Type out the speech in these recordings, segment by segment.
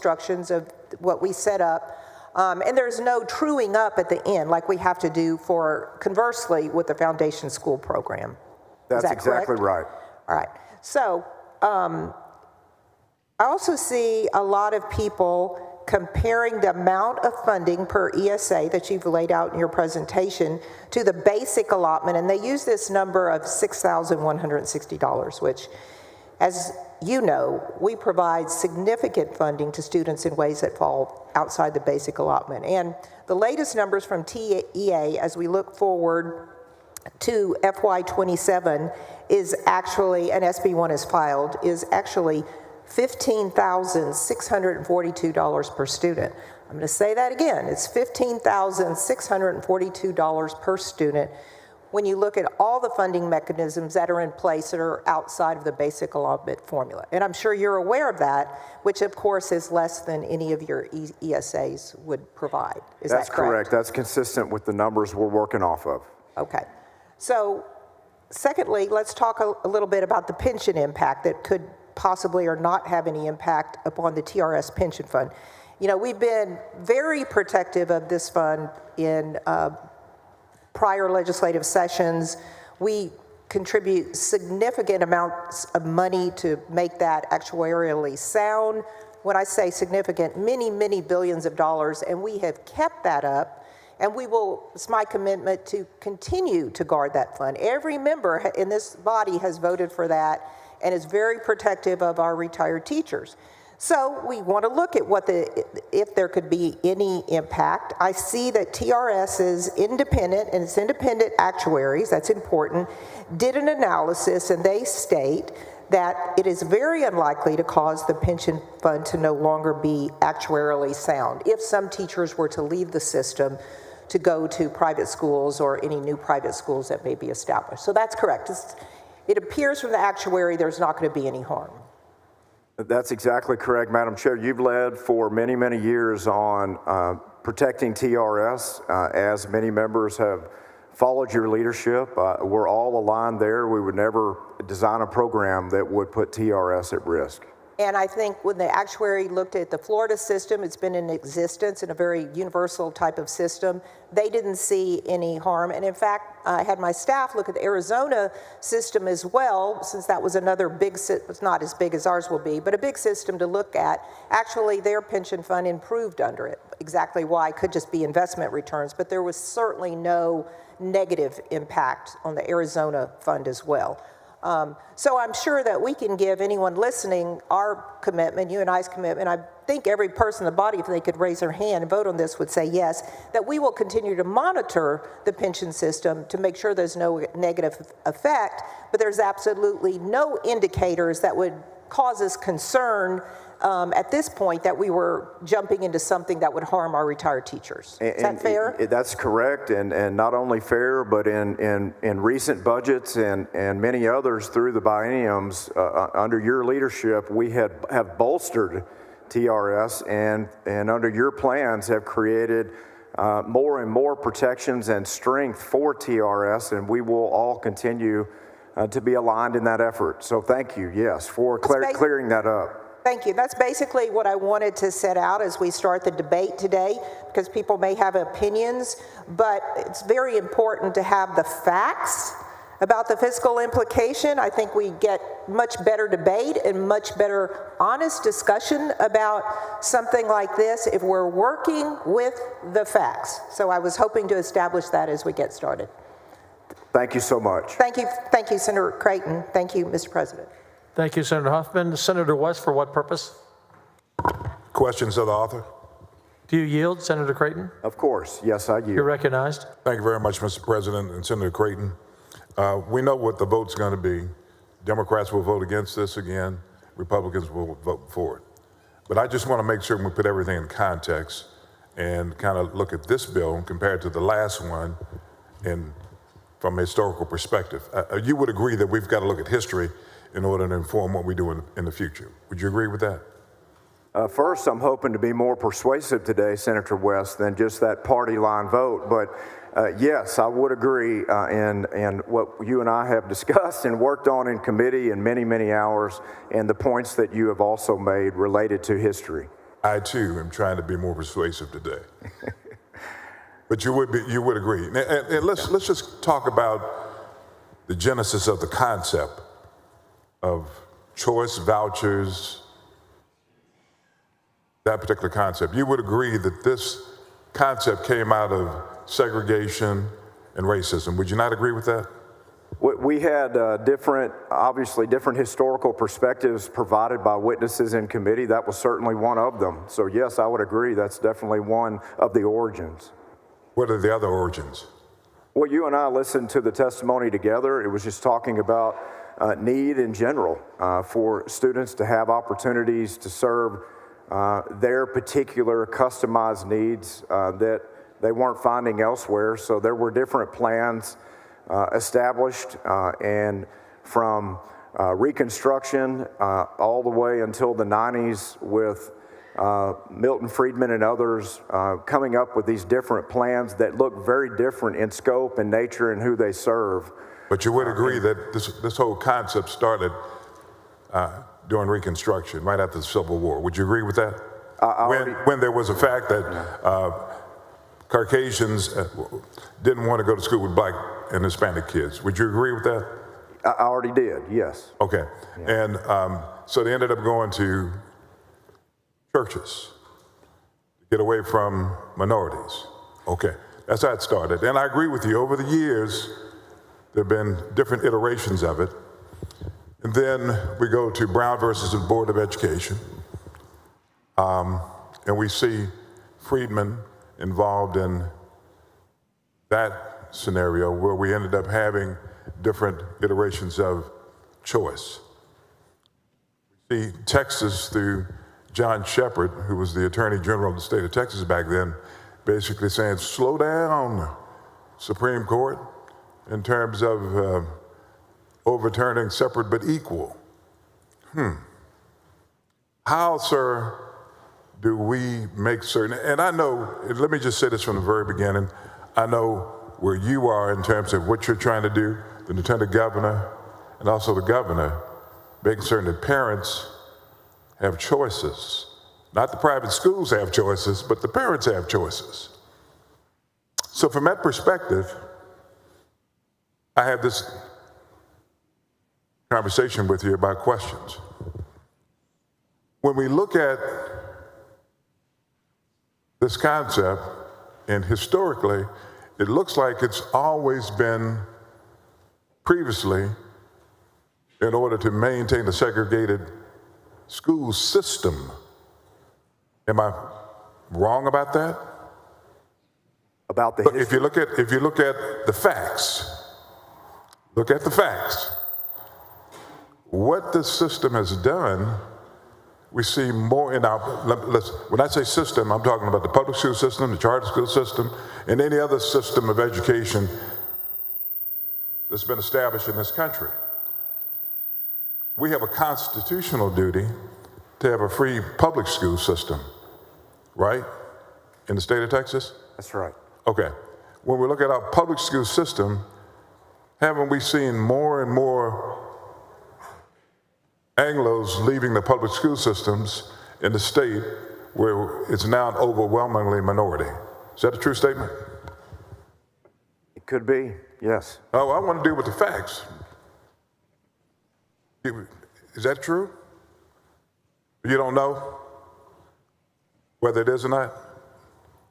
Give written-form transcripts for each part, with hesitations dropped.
instructions of what we set up. And there's no truing up at the end like we have to do for, conversely, with the Foundation School program. That's exactly right. All right. So I also see a lot of people comparing the amount of funding per ESA that you've laid out in your presentation to the basic allotment, and they use this number of $6,160, which, as you know, we provide significant funding to students in ways that fall outside the basic allotment. And the latest numbers from TEA, as we look forward to FY27, is actually, and SB1 is filed, is actually $15,642 per student. I'm going to say that again. It's $15,642 per student when you look at all the funding mechanisms that are in place that are outside of the basic allotment formula. And I'm sure you're aware of that, which of course is less than any of your ESAs would provide. Is that correct? That's correct. That's consistent with the numbers we're working off of. Okay. So secondly, let's talk a little bit about the pension impact that could possibly or not have any impact upon the TRS pension fund. You know, we've been very protective of this fund in prior legislative sessions. We contribute significant amounts of money to make that actuarially sound. When I say significant, many, many billions of dollars, and we have kept that up. And we will, it's my commitment to continue to guard that fund. Every member in this body has voted for that and is very protective of our retired teachers. So we want to look at what if there could be any impact. I see that TRS is independent, and it's independent actuaries, that's important, did an analysis, and they state that it is very unlikely to cause the pension fund to no longer be actuarially sound if some teachers were to leave the system to go to private schools or any new private schools that may be established. So that's correct. It appears from the actuary there's not going to be any harm. That's exactly correct, Madam Chair. You've led for many, many years on protecting TRS, as many members have followed your leadership. We're all aligned there. We would never design a program that would put TRS at risk. And I think when the actuary looked at the Florida system, it's been in existence in a very universal type of system. They didn't see any harm. And in fact, I had my staff look at the Arizona system as well, since that was another big, it's not as big as ours will be, but a big system to look at. Actually, their pension fund improved under it. Exactly why could just be investment returns, but there was certainly no negative impact on the Arizona fund as well. So I'm sure that we can give anyone listening our commitment, you and I's commitment. I think every person in the body, if they could raise their hand and vote on this, would say yes, that we will continue to monitor the pension system to make sure there's no negative effect, but there's absolutely no indicators that would cause us concern at this point that we were jumping into something that would harm our retired teachers. Is that fair? That's correct, and not only fair, but in recent budgets and many others through the bienniums under your leadership, we have bolstered TRS and under your plans have created more and more protections and strength for TRS, and we will all continue to be aligned in that effort. So thank you, yes, for clearing that up. Thank you. That's basically what I wanted to set out as we start the debate today, because people may have opinions, but it's very important to have the facts about the fiscal implication. I think we get much better debate and much better honest discussion about something like this if we're working with the facts. So I was hoping to establish that as we get started. Thank you so much. Thank you, Senator Creighton. Thank you, Mr. President. Thank you, Senator Huffman. Senator West, for what purpose? Questions of the author? Do you yield, Senator Creighton? Of course. Yes, I yield. You're recognized. Thank you very much, Mr. President and Senator Creighton. We know what the vote's going to be. Democrats will vote against this again. Republicans will vote for it. But I just want to make sure we put everything in context and kind of look at this bill compared to the last one from a historical perspective. You would agree that we've got to look at history in order to inform what we do in the future. Would you agree with that? First, I'm hoping to be more persuasive today, Senator West, than just that party line vote. But yes, I would agree in what you and I have discussed and worked on in committee in many, many hours, and the points that you have also made related to history. I too am trying to be more persuasive today. But you would agree. And let's just talk about the genesis of the concept of choice vouchers, that particular concept. You would agree that this concept came out of segregation and racism. Would you not agree with that? We had obviously different historical perspectives provided by witnesses in committee. That was certainly one of them. So yes, I would agree that's definitely one of the origins. What are the other origins? Well, you and I listened to the testimony together. It was just talking about need in general for students to have opportunities to serve their particular customized needs that they weren't finding elsewhere. So there were different plans established, and from Reconstruction all the way until the 90s with Milton Friedman and others coming up with these different plans that look very different in scope and nature and who they serve. But you would agree that this whole concept started during Reconstruction, right after the Civil War. Would you agree with that? When there was a fact that Caucasians didn't want to go to school with Black and Hispanic kids. Would you agree with that? I already did, yes. Okay. Yeah. And so they ended up going to churches to get away from minorities. Okay. That's how it started. And I agree with you. Over the years, there have been different iterations of it. And then we go to Brown versus the Board of Education. And we see Friedman involved in that scenario where we ended up having different iterations of choice. We see Texas through John Shepard, who was the Attorney General of the state of Texas back then, basically saying, slow down, Supreme Court, in terms of overturning separate but equal. How, sir, do we make certain, and I know, let me just say this from the very beginning, I know where you are in terms of what you're trying to do, the Lieutenant Governor and also the Governor, making certain that parents have choices. Not the private schools have choices, but the parents have choices. So from that perspective, I have this conversation with you about questions. When we look at this concept, and historically, it looks like it's always been previously, in order to maintain a segregated school system. Am I wrong about that? About the history? If you look at the facts, what this system has done, we see more in our, when I say system, I'm talking about the public school system, the charter school system, and any other system of education that's been established in this country. We have a constitutional duty to have a free public school system, right? In the state of Texas? That's right. Okay. When we look at our public school system, haven't we seen more and more Anglos leaving the public school systems in the state where it's now an overwhelmingly minority? Is that a true statement? It could be, yes. Oh, I want to deal with the facts. Is that true? You don't know whether it is or not?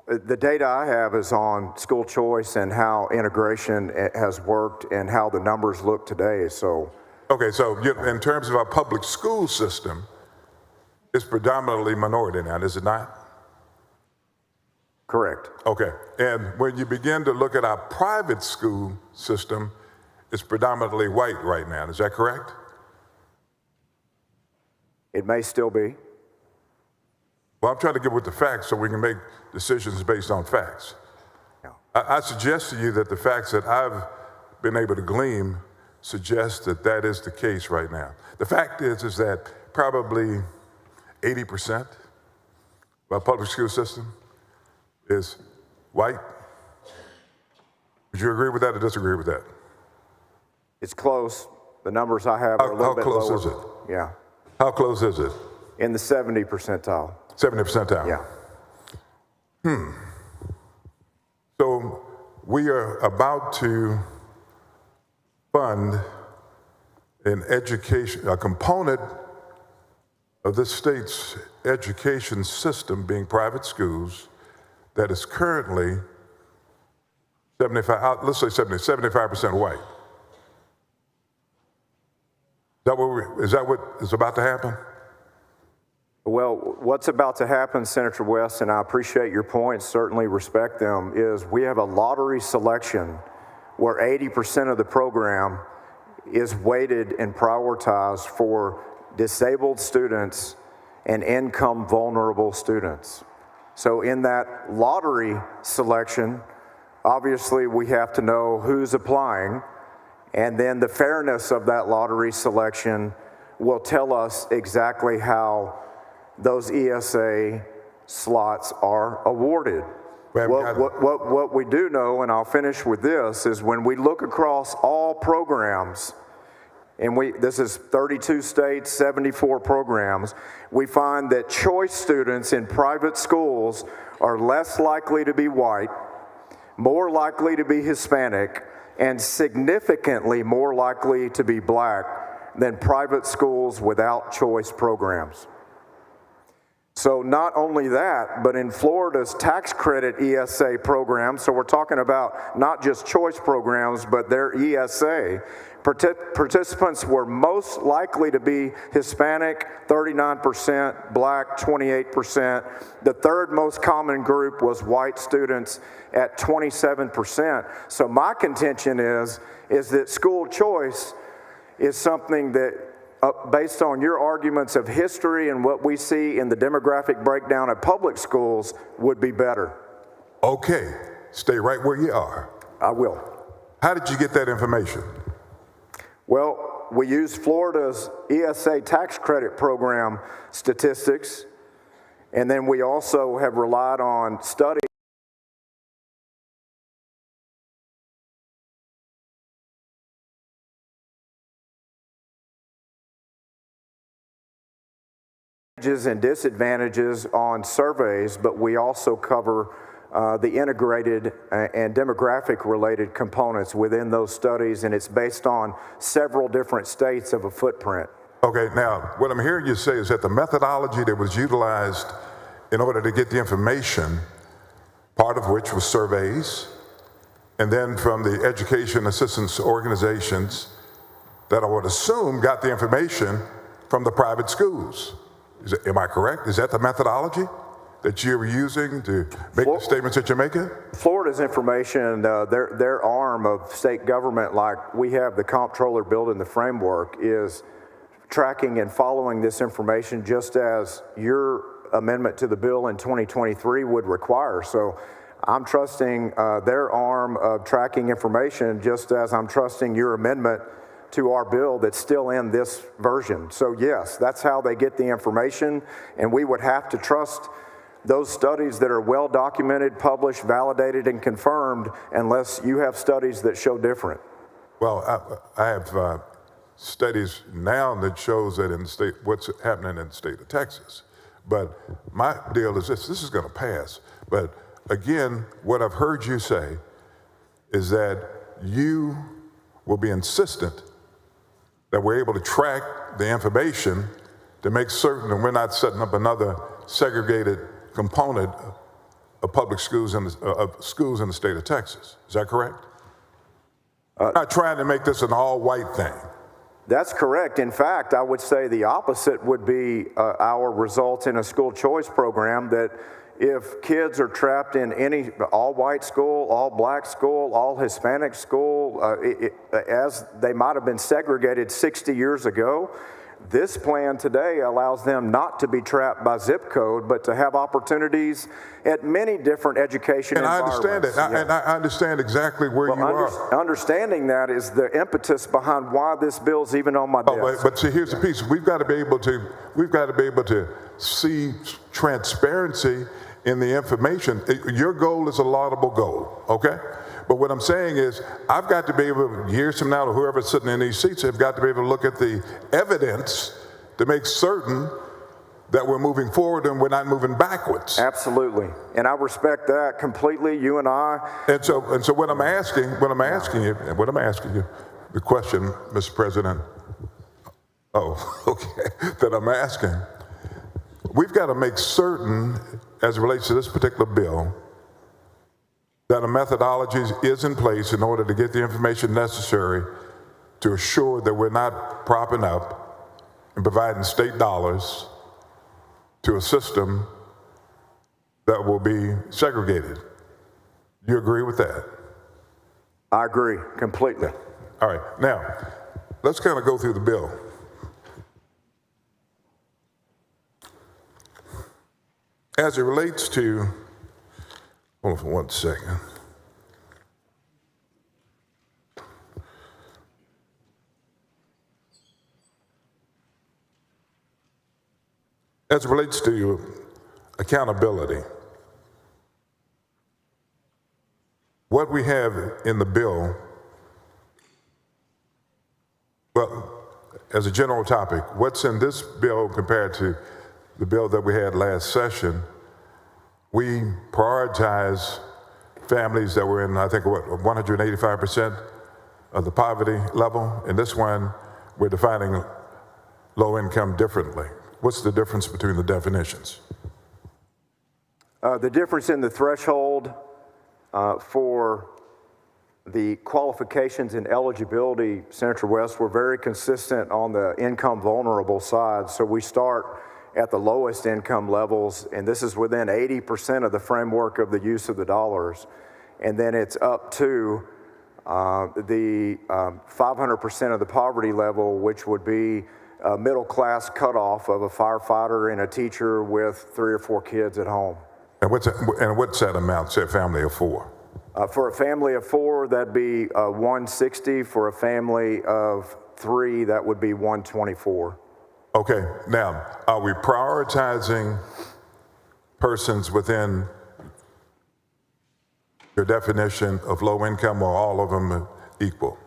The data I have is on school choice and how integration has worked and how the numbers look today, so. Okay, so in terms of our public school system, it's predominantly minority now, is it not? Correct. Okay, and when you begin to look at our private school system, it's predominantly white right now, is that correct? It may still be. Well, I'm trying to get with the facts so we can make decisions based on facts. Yeah. I suggest to you that the facts that I've been able to glean suggest that that is the case right now. The fact is that probably 80% of our public school system is white. Would you agree with that or disagree with that? It's close. The numbers I have are a little bit lower. How close is it? Yeah. How close is it? In the 70 percentile. 70th percentile. Yeah. So we are about to fund an education, a component of this state's education system being private schools that is currently 75, let's say 75% white. Is that what is about to happen? Well, what's about to happen, Senator West, and I appreciate your points, certainly respect them, is we have a lottery selection where 80% of the program is weighted and prioritized for disabled students and income vulnerable students. So in that lottery selection, obviously we have to know who's applying, and then the fairness of that lottery selection will tell us exactly how those ESA slots are awarded. What we do know, and I'll finish with this, is when we look across all programs, and this is 32 states, 74 programs, we find that choice students in private schools are less likely to be white, more likely to be Hispanic, and significantly more likely to be black than private schools without choice programs. So not only that, but in Florida's tax credit ESA program, so we're talking about not just choice programs, but their ESA, participants were most likely to be Hispanic, 39%, black, 28%. The third most common group was white students at 27%. So my contention is that school choice is something that, based on your arguments of history and what we see in the demographic breakdown of public schools, would be better. Okay, stay right where you are. I will. How did you get that information? Well, we use Florida's ESA tax credit program statistics, and then we also have relied on studies and disadvantages on surveys, but we also cover the integrated and demographic related components within those studies, and it's based on several different states of a footprint. Okay, now what I'm hearing you say is that the methodology that was utilized in order to get the information, part of which was surveys, and then from the education assistance organizations that I would assume got the information from the private schools. Am I correct? Is that the methodology that you're using to make the statements that you're making? Florida's information, their arm of state government, like we have the comptroller building the framework, is tracking and following this information just as your amendment to the bill in 2023 would require. So I'm trusting their arm of tracking information just as I'm trusting your amendment to our bill that's still in this version. So yes, that's how they get the information, and we would have to trust those studies that are well documented, published, validated, and confirmed, unless you have studies that show different. Well, I have studies now that shows that in the state, what's happening in the state of Texas. But my deal is this is gonna pass. But again, what I've heard you say is that you will be insistent that we're able to track the information to make certain that we're not setting up another segregated component of public schools of schools in the state of Texas. Is that correct? Not trying to make this an all-white thing. That's correct. In fact, I would say the opposite would be our result in a school choice program, that if kids are trapped in any all-white school, all-black school, all-Hispanic school, as they might have been segregated 60 years ago, this plan today allows them not to be trapped by zip code, but to have opportunities at many different education environments. And I understand it, and I understand exactly where you are. Understanding that is the impetus behind why this bill's even on my desk. But see, here's the piece: we've got to be able to see transparency in the information. Your goal is a laudable goal, okay? But what I'm saying is, I've got to be able, years from now, or whoever's sitting in these seats, have got to be able to look at the evidence to make certain that we're moving forward and we're not moving backwards. Absolutely. And I respect that completely, you and I. And so what I'm asking you, the question, Mr. President, that I'm asking, we've got to make certain, as it relates to this particular bill, that a methodology is in place in order to get the information necessary to assure that we're not propping up and providing state dollars to a system that will be segregated. You agree with that? I agree completely. All right, now, let's kind of go through the bill. As it relates to, hold on for 1 second. As it relates to accountability, what we have in the bill, well, as a general topic, what's in this bill compared to the bill that we had last session, we prioritize families that were in, I think, 185% of the poverty level. In this one, we're defining low income differently. What's the difference between the definitions? The difference in the threshold for the qualifications and eligibility, Senator West, were very consistent on the income vulnerable side. So we start at the lowest income levels, and this is within 80% of the framework of the use of the dollars. And then it's up to the 500% of the poverty level, which would be a middle class cutoff of a firefighter and a teacher with 3 or 4 kids at home. And what's that amount, say a family of 4? For a family of 4, that'd be 160. For a family of 3, that would be 124. Okay, now, are we prioritizing persons within your definition of low income, or all of them equal?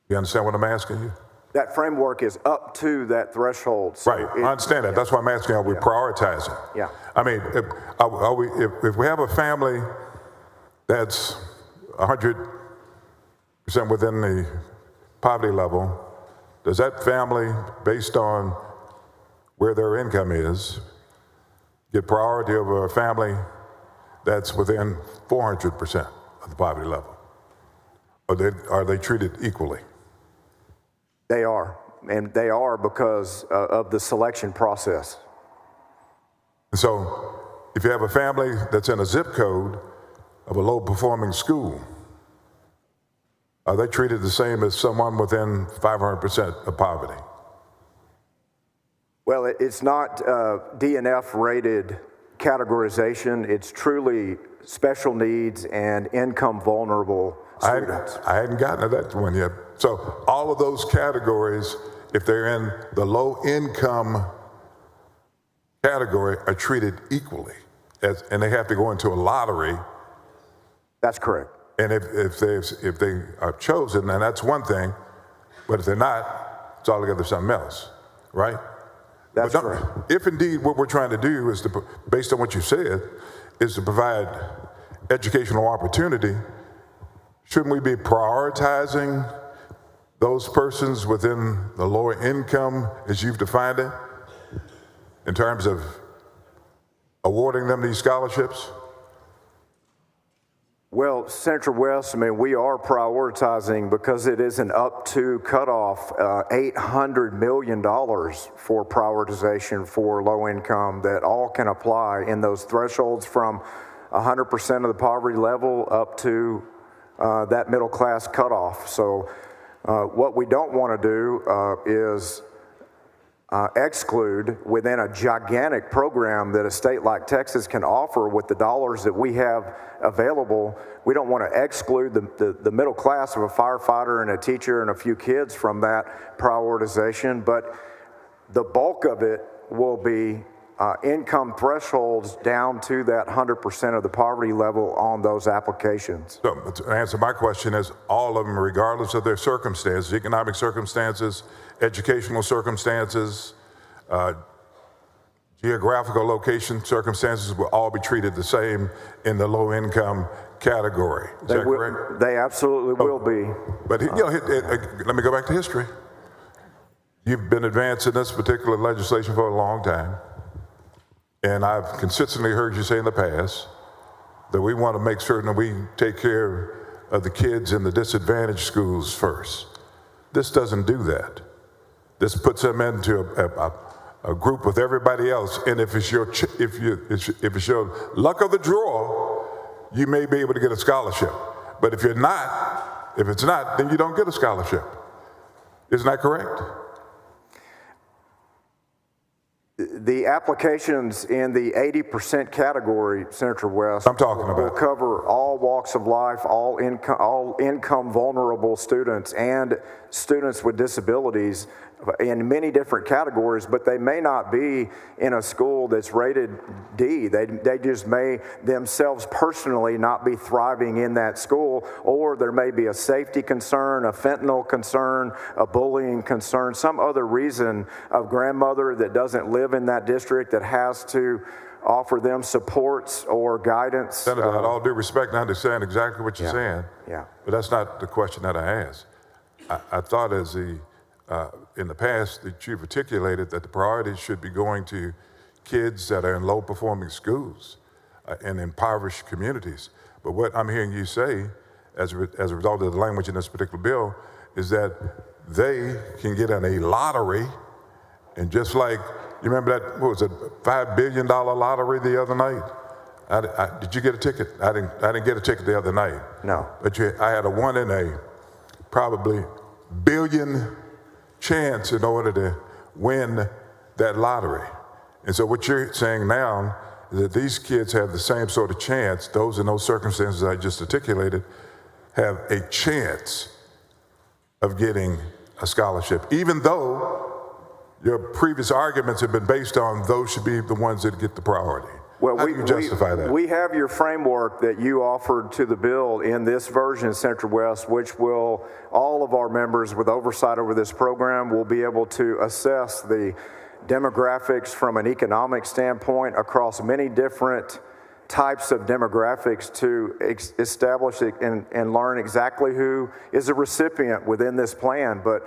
You understand what I'm asking you? That framework is up to that threshold. So right, I understand that. That's why I'm asking, are we prioritizing? Yeah. I mean, if we have a family that's 100% within the poverty level, does that family, based on where their income is, get priority over a family that's within 400% of the poverty level? Or are they treated equally? They are, and they are because of the selection process. So if you have a family that's in a zip code of a low-performing school, are they treated the same as someone within 500% of poverty? Well, it's not DNF-rated categorization. It's truly special needs and income vulnerable students. I hadn't gotten to that one yet. So all of those categories, if they're in the low-income category, are treated equally, and they have to go into a lottery. That's correct. And if they are chosen, then that's one thing, but if they're not, it's altogether something else, right? That's correct. If indeed what we're trying to do is, based on what you said, is to provide educational opportunity, shouldn't we be prioritizing those persons within the lower income, as you've defined it, in terms of awarding them these scholarships? Well, Senator West, I mean, we are prioritizing because it is an up to cutoff, $800 million for prioritization for low income that all can apply in those thresholds from 100% of the poverty level up to that middle class cutoff. So what we don't want to do is exclude within a gigantic program that a state like Texas can offer with the dollars that we have available. We don't want to exclude the middle class of a firefighter and a teacher and a few kids from that prioritization, but the bulk of it will be income thresholds down to that 100% of the poverty level on those applications. So to answer my question is all of them, regardless of their circumstances, economic circumstances, educational circumstances, geographical location circumstances will all be treated the same in the low income category. Is that correct? They absolutely will be. But you know, let me go back to history. You've been advancing this particular legislation for a long time, and I've consistently heard you say in the past that we want to make certain that we take care of the kids in the disadvantaged schools first. This doesn't do that. This puts them into a group with everybody else, and if it's your luck of the draw, you may be able to get a scholarship. But if it's not, then you don't get a scholarship. Isn't that correct? The applications in the 80% category, Senator West, I'm talking about will cover all walks of life, all income vulnerable students and students with disabilities in many different categories, but they may not be in a school that's rated D. They just may themselves personally not be thriving in that school, or there may be a safety concern, a fentanyl concern, a bullying concern, some other reason of grandmother that doesn't live in that district that has to offer them supports or guidance. Senator, with all due respect, I understand exactly what you're saying. Yeah. But that's not the question that I asked. I thought in the past that you've articulated that the priorities should be going to kids that are in low performing schools and impoverished communities. But what I'm hearing you say as a result of the language in this particular bill is that they can get in a lottery, and just like, you remember that, what was it, $5 billion lottery the other night? Did you get a ticket? I didn't get a ticket the other night. No. But I had a 1 in a probably billion chance in order to win that lottery. And so what you're saying now is that these kids have the same sort of chance, those in those circumstances I just articulated, have a chance of getting a scholarship, even though your previous arguments have been based on those should be the ones that get the priority. Well, how do you justify that? We have your framework that you offered to the bill in this version, Senator West, which will, all of our members with oversight over this program will be able to assess the demographics from an economic standpoint across many different types of demographics to establish it and learn exactly who is a recipient within this plan. But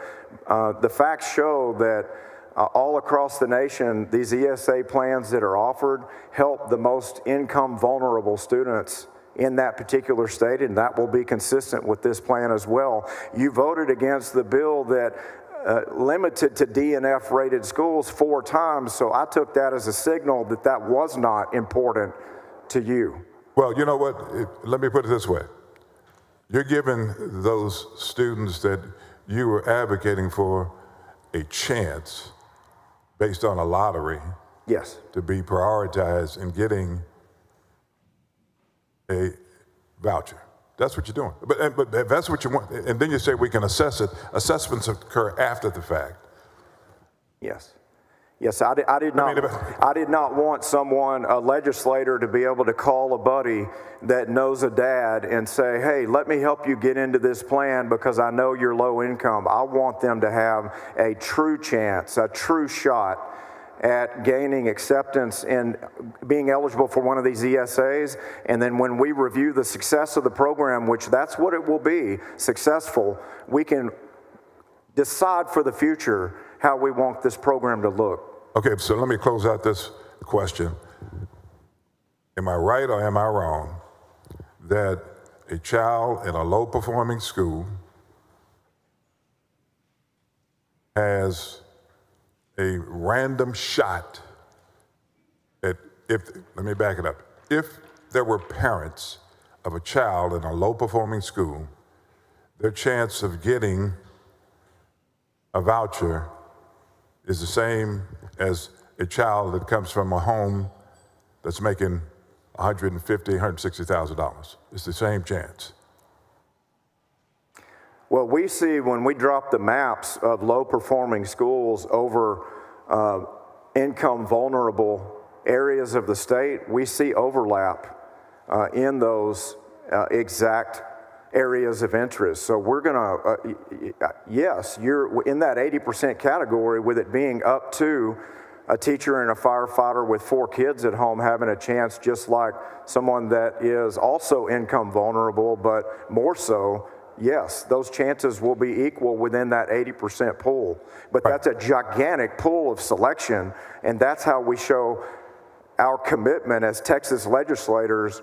the facts show that all across the nation, these ESA plans that are offered help the most income vulnerable students in that particular state, and that will be consistent with this plan as well. You voted against the bill that limited to D and F rated schools 4 times, so I took that as a signal that that was not important to you. Well, you know what? Let me put it this way. You're giving those students that you were advocating for a chance based on a lottery, yes, to be prioritized in getting a voucher. That's what you're doing. But that's what you want. And then you say we can assess it. Assessments occur after the fact. Yes. Yes, I did not want someone, a legislator, to be able to call a buddy that knows a dad and say, hey, let me help you get into this plan because I know you're low income. I want them to have a true chance, a true shot at gaining acceptance and being eligible for one of these ESAs. And then when we review the success of the program, which that's what it will be, successful, we can decide for the future how we want this program to look. Okay, so let me close out this question. Am I right or am I wrong that a child in a low-performing school has a random shot at, let me back it up. If there were parents of a child in a low-performing school, their chance of getting a voucher is the same as a child that comes from a home that's making $150,000, $160,000. It's the same chance. Well, we see when we drop the maps of low-performing schools over income vulnerable areas of the state, we see overlap in those exact areas of interest. So we're gonna, yes, you're in that 80% category with it being up to a teacher and a firefighter with 4 kids at home having a chance, just like someone that is also income vulnerable, but more so, yes, those chances will be equal within that 80% pool. But that's a gigantic pool of selection, and that's how we show our commitment as Texas legislators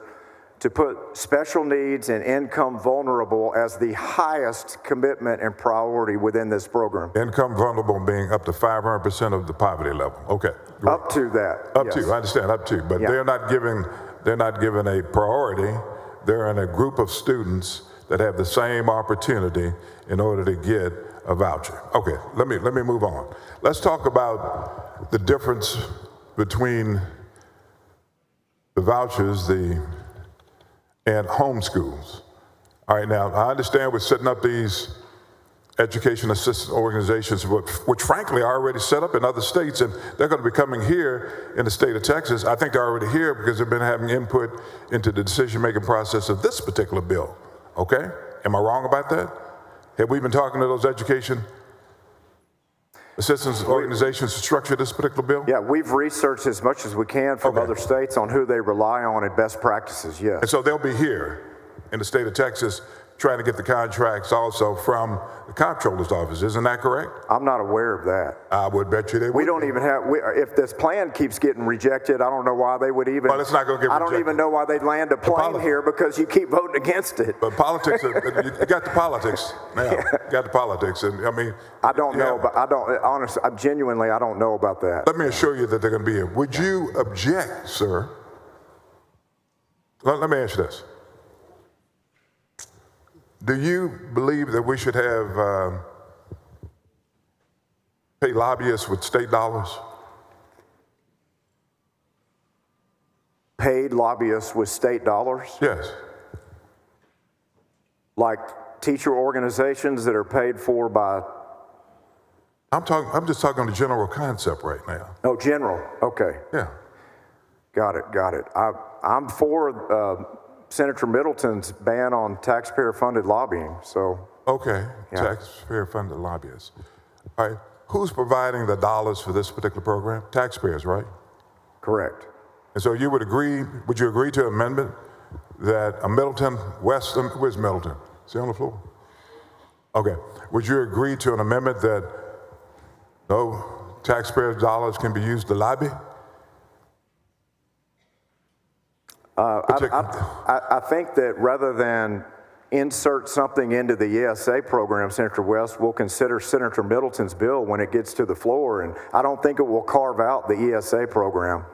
to put special needs and income vulnerable as the highest commitment and priority within this program. Income vulnerable being up to 500% of the poverty level. Okay. Great. Up to that. Up yes. to, I understand, up to, but Yeah. they're not given a priority. They're in a group of students that have the same opportunity in order to get a voucher. Okay, let me move on. Let's talk about the difference between the vouchers and homeschools. All right, now I understand we're setting up these education assistance organizations, which frankly are already set up in other states, and they're going to be coming here in the state of Texas. I think they're already here because they've been having input into the decision-making process of this particular bill. Okay? Am I wrong about that? Have we been talking to those education assistance organizations to structure this particular bill? Yeah, we've researched as much as we can from other states on who they rely on and best practices, yes. And so they'll be here in the state of Texas trying to get the contracts also from the comptroller's office. Isn't that correct? I'm not aware of that. I would bet you they would. We don't even have, if this plan keeps getting rejected, I don't know why they would even. Well, it's not going to get I don't even know why they'd land a plane here because you keep voting against it. But politics, you got the politics now. You got the politics. And I mean. I don't know, but I don't, honestly, I don't know about that. Let me assure you that they're going to be here. Would you object, sir? Let me ask you this. Do you believe that we should have pay lobbyists with state dollars? Paid lobbyists with state dollars? Yes. Like teacher organizations that are paid for by? I'm just talking on the general concept right now. Oh, general, okay. Yeah. Got it. I'm for Senator Middleton's ban on taxpayer-funded lobbying, so. Okay, Yeah. taxpayer-funded lobbyists. All right, who's providing the dollars for this particular program? Taxpayers, right? Correct. And so you would you agree to an amendment that a Middleton, where's Middleton? Is he on the floor? Okay, would you agree to an amendment that no taxpayers' dollars can be used to lobby? I think that rather than insert something into the ESA program, Senator West, we'll consider Senator Middleton's bill when it gets to the floor, and I don't think it will carve out the ESA program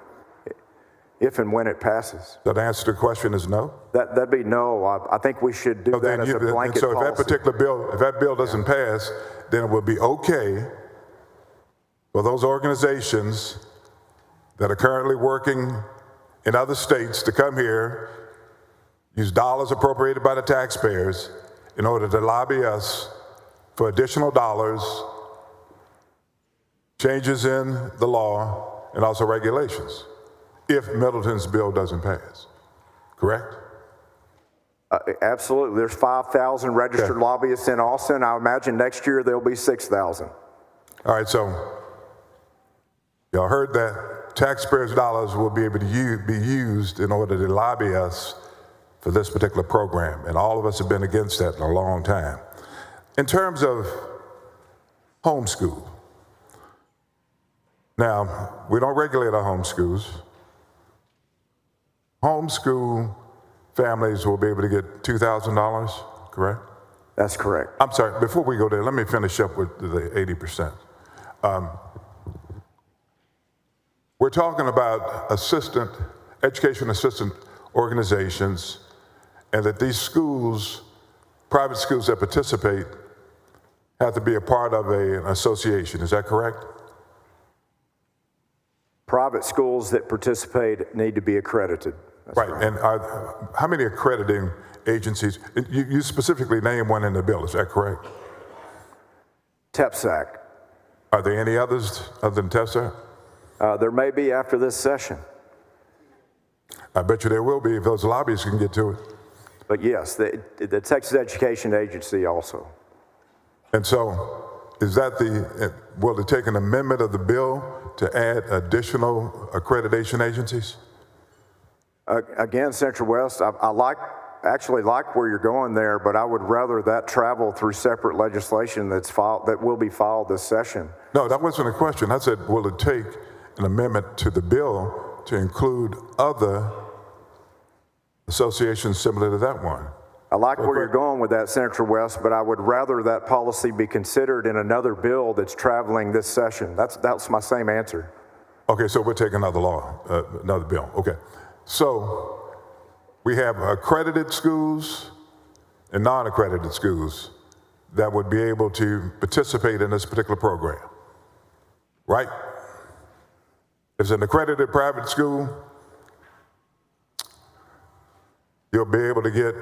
if and when it passes. So the answer to the question is no? That'd be no. I think we should do that as a blanket so policy. if that bill doesn't pass, then it will be okay for those organizations that are currently working in other states to come here, use dollars appropriated by the taxpayers in order to lobby us for additional dollars, changes in the law, and also regulations, if Middleton's bill doesn't pass. Correct? Absolutely. There's 5,000 registered lobbyists in Austin. I imagine next year there'll be 6,000. All right, so y'all heard that. Taxpayers' dollars will be able to be used in order to lobby us for this particular program, and all of us have been against that in a long time. In terms of homeschool, now, we don't regulate our homeschools. Homeschool families will be able to get $2,000, correct? That's correct. I'm sorry, before we go there, let me finish up with the 80%. We're talking about education assistant organizations, and that these schools, private schools that participate, have to be a part of an association. Is that correct? Private schools that participate need to be accredited. That's right. And how many accrediting agencies? You specifically named one in the bill. Is that correct? TEPSAC. Are there any others other than TEPSAC? There may be after this session. I bet you there will be if those lobbyists can get to it. But yes, the Texas Education Agency also. And so is that will it take an amendment of the bill to add additional accreditation agencies? Again, Central West, I actually like where you're going there, but I would rather that travel through separate legislation that will be filed this session. No, that wasn't a question. I said, will it take an amendment to the bill to include other associations similar to that one? I like where you're going with that, Senator West, but I would rather that policy be considered in another bill that's traveling this session. That's my same answer. Okay, so we'll take another another bill. Okay, so we have accredited schools and non-accredited schools that would be able to participate in this particular program, right? If it's an accredited private school, you'll be able to get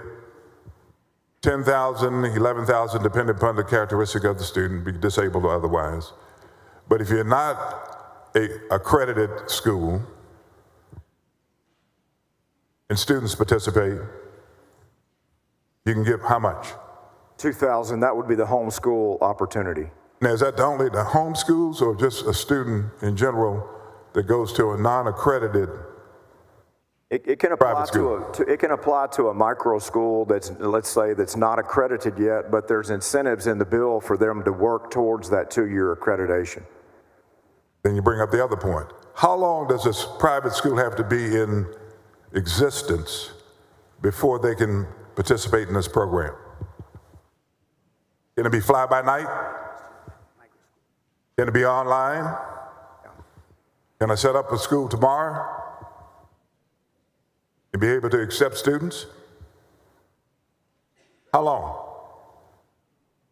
10,000, 11,000, depending upon the characteristic of the student, be disabled or otherwise. But if you're not an accredited school and students participate, you can get how much? 2,000, that would be the homeschool opportunity. Now, is that only the home schools or just a student in general that goes to a non-accredited It can apply to a micro school that's, let's say, that's not accredited yet, but there's incentives in the bill for them to work towards that 2-year accreditation. Then you bring up the other point. How long does this private school have to be in existence before they can participate in this program? Can it be fly by night? Can it be online? Can I set up a school tomorrow and be able to accept students? How long?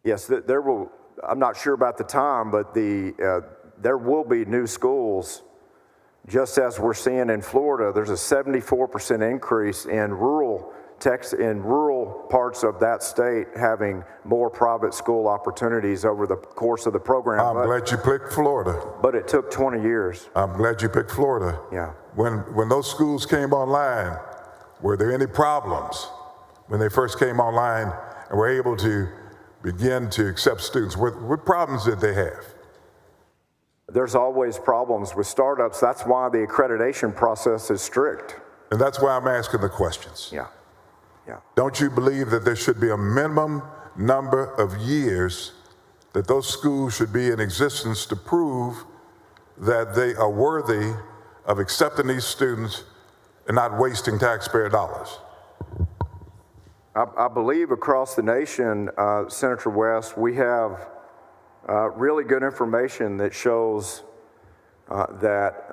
Yes, there will. I'm not sure about the time, but there will be new schools, just as we're seeing in Florida. There's a 74% increase in rural parts of that state having more private school opportunities over the course of the program. I'm glad you picked Florida. But it took 20 years. I'm glad you picked Florida. Yeah. When those schools came online, were there any problems when they first came online and were able to begin to accept students? What problems did they have? There's always problems with startups. That's why the accreditation process is strict. And that's why I'm asking the questions. Yeah. Yeah. Don't you believe that there should be a minimum number of years that those schools should be in existence to prove that they are worthy of accepting these students and not wasting taxpayer dollars? I believe across the nation, Senator West, we have really good information that shows that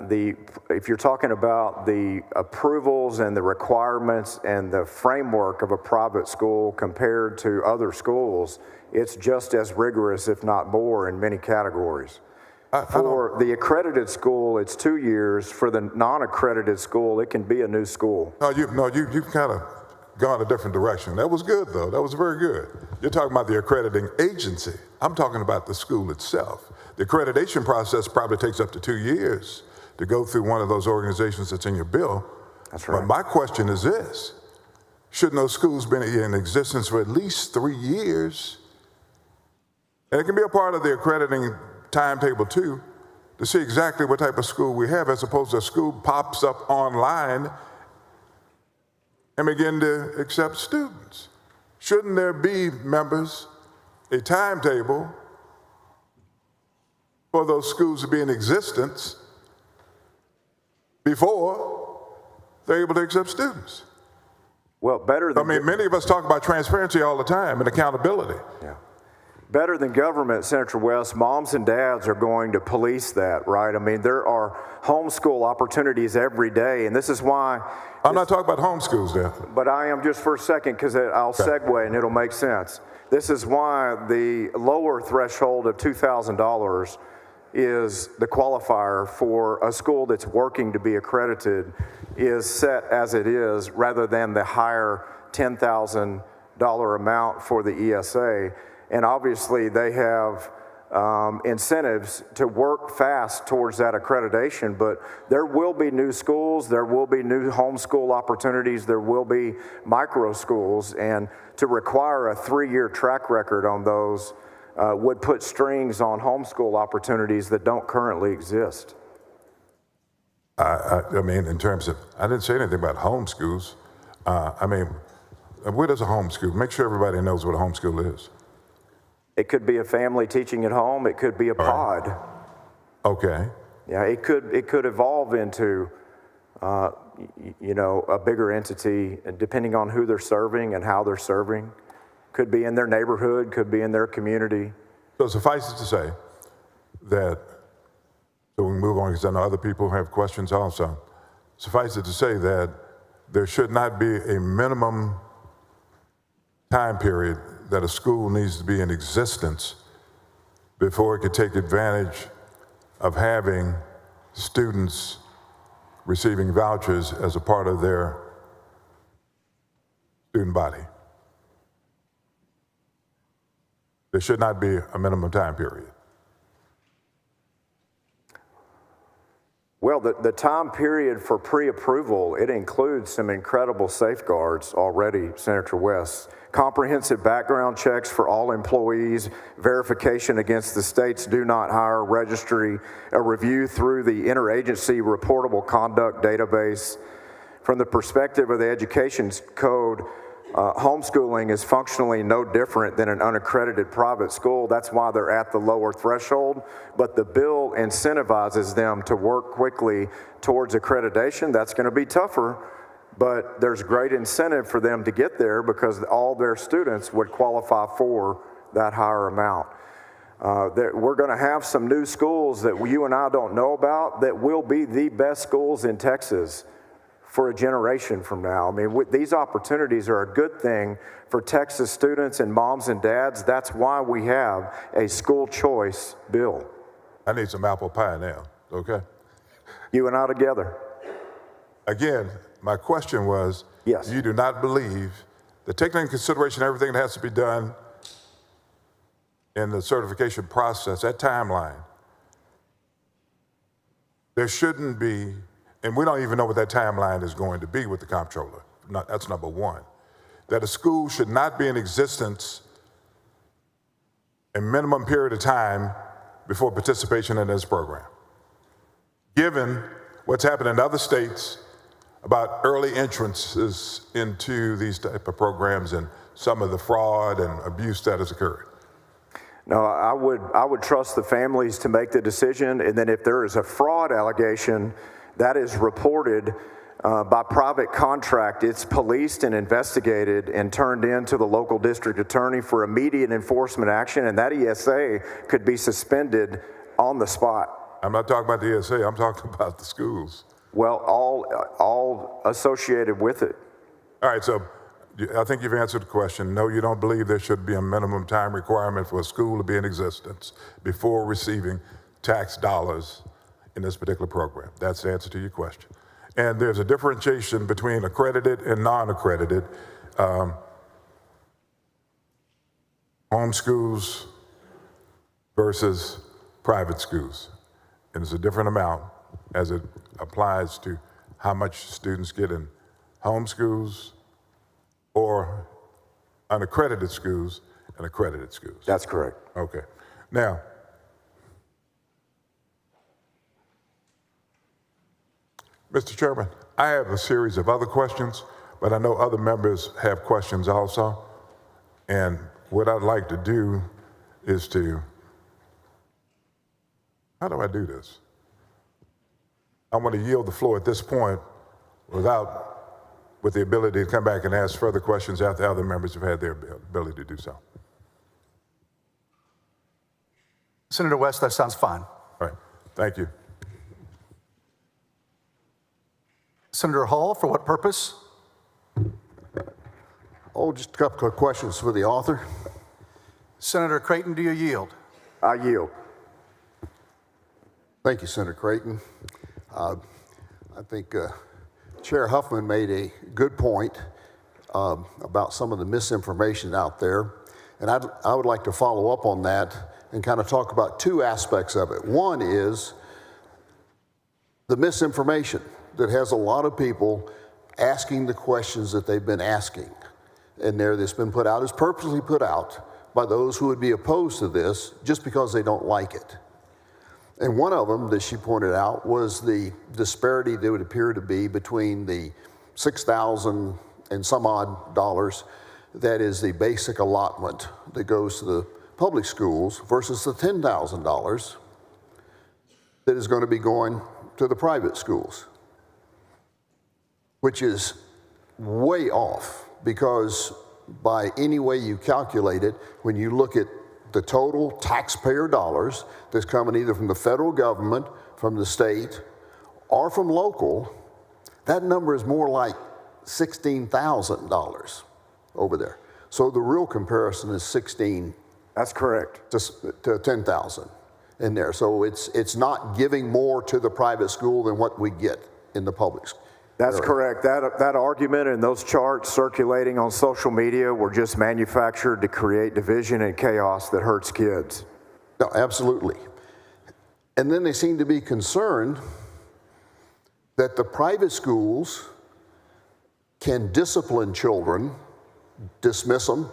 if you're talking about the approvals and the requirements and the framework of a private school compared to other schools, it's just as rigorous, if not more, in many categories. For the accredited school, it's 2 years. For the non-accredited school, it can be a new school. You've kind of gone a different direction. That was good, though. That was very good. You're talking about the accrediting agency. I'm talking about the school itself. The accreditation process probably takes up to 2 years to go through one of those organizations that's in your bill. That's right. But my question is this: shouldn't those schools be in existence for at least 3 years? And it can be a part of the accrediting timetable too, to see exactly what type of school we have, as opposed to a school pops up online and begin to accept students. Shouldn't there be, members, a timetable for those schools to be in existence before they're able to accept students? Well, better than... many of us talk about transparency all the time and accountability. Yeah. Better than government, Senator West, moms and dads are going to police that, right? I mean, there are homeschool opportunities every day, and this is why... I'm not talking about homeschools there. But I am, just for a second, because I'll segue and it'll make sense. This is why the lower threshold of $2,000 is the qualifier for a school that's working to be accredited is set as it is, rather than the higher $10,000 amount for the ESA. And obviously they have incentives to work fast towards that accreditation, but there will be new schools, there will be new homeschool opportunities, there will be micro schools, and to require a 3-year track record on those would put strings on homeschool opportunities that don't currently exist. I mean, in terms of, I didn't say anything about homeschools. I mean, what is a homeschool? Make sure everybody knows what a homeschool is. It could be a family teaching at home. It could be a pod. Okay. Yeah, it could evolve into, you know, a bigger entity, depending on who they're serving and how they're serving. Could be in their neighborhood, could be in their community. So suffice it to say that, so we can move on because I know other people have questions also. Suffice it to say that there should not be a minimum time period that a school needs to be in existence before it could take advantage of having students receiving vouchers as a part of their student body. There should not be a minimum time period. Well, the time period for pre-approval, it includes some incredible safeguards already, Senator West. Comprehensive background checks for all employees, verification against the state's do not hire registry, a review through the interagency reportable conduct database. From the perspective of the education code, homeschooling is functionally no different than an unaccredited private school. That's why they're at the lower threshold. But the bill incentivizes them to work quickly towards accreditation. That's going to be tougher, but there's great incentive for them to get there because all their students would qualify for that higher amount. We're going to have some new schools that you and I don't know about that will be the best schools in Texas for a generation from now. I mean, these opportunities are a good thing for Texas students and moms and dads. That's why we have a school choice bill. I need some apple pie now, okay? You and I together. Again, my question was, yes, you do not believe that taking into consideration everything that has to be done in the certification process, that timeline, there shouldn't be, and we don't even know what that timeline is going to be with the comptroller. That's number one. That a school should not be in existence a minimum period of time before participation in this program. Given what's happened in other states about early entrances into these type of programs and some of the fraud and abuse that has occurred. No, I would trust the families to make the decision, and then if there is a fraud allegation, that is reported by private contract. It's policed and investigated and turned in to the local district attorney for immediate enforcement action, and that ESA could be suspended on the spot. I'm not talking about the ESA, I'm talking about the schools. Well, all associated with it. All right, so I think you've answered the question. No, you don't believe there should be a minimum time requirement for a school to be in existence before receiving tax dollars in this particular program. That's the answer to your question. And there's a differentiation between accredited and non-accredited. Homeschools versus private schools. And it's a different amount as it applies to how much students get in homeschools or unaccredited schools and accredited schools. That's correct. Okay. Now, Mr. Chairman, I have a series of other questions, but I know other members have questions also. And what I'd like to do is how do I do this? I want to yield the floor at this point with the ability to come back and ask further questions after other members have had their ability to do so. All Senator West, that sounds fine. right, thank you. Senator Hall, for what purpose? Oh, just a couple of questions for the author. Senator Creighton, do you yield? I yield. Thank you, Senator Creighton. I think Chair Huffman made a good point about some of the misinformation out there. And I would like to follow up on that and kind of talk about two aspects of it. One is the misinformation that has a lot of people asking the questions that they've been asking. And that's been put out, is purposely put out by those who would be opposed to this just because they don't like it. And one of them that she pointed out was the disparity that would appear to be between the $6,000 and some odd dollars that is the basic allotment that goes to the public schools versus the $10,000 that is going to be going to the private schools, which is way off, because by any way you calculate it, when you look at the total taxpayer dollars that's coming either from the federal government, from the state, or from local, that number is more like $16,000 over there. So the real comparison is 16. That's correct. To 10,000 in there. So it's not giving more to the private school than what we get in the public school. That's correct. That argument and those charts circulating on social media were just manufactured to create division and chaos that hurts kids. No, absolutely. And then they seem to be concerned that the private schools can discipline children, dismiss them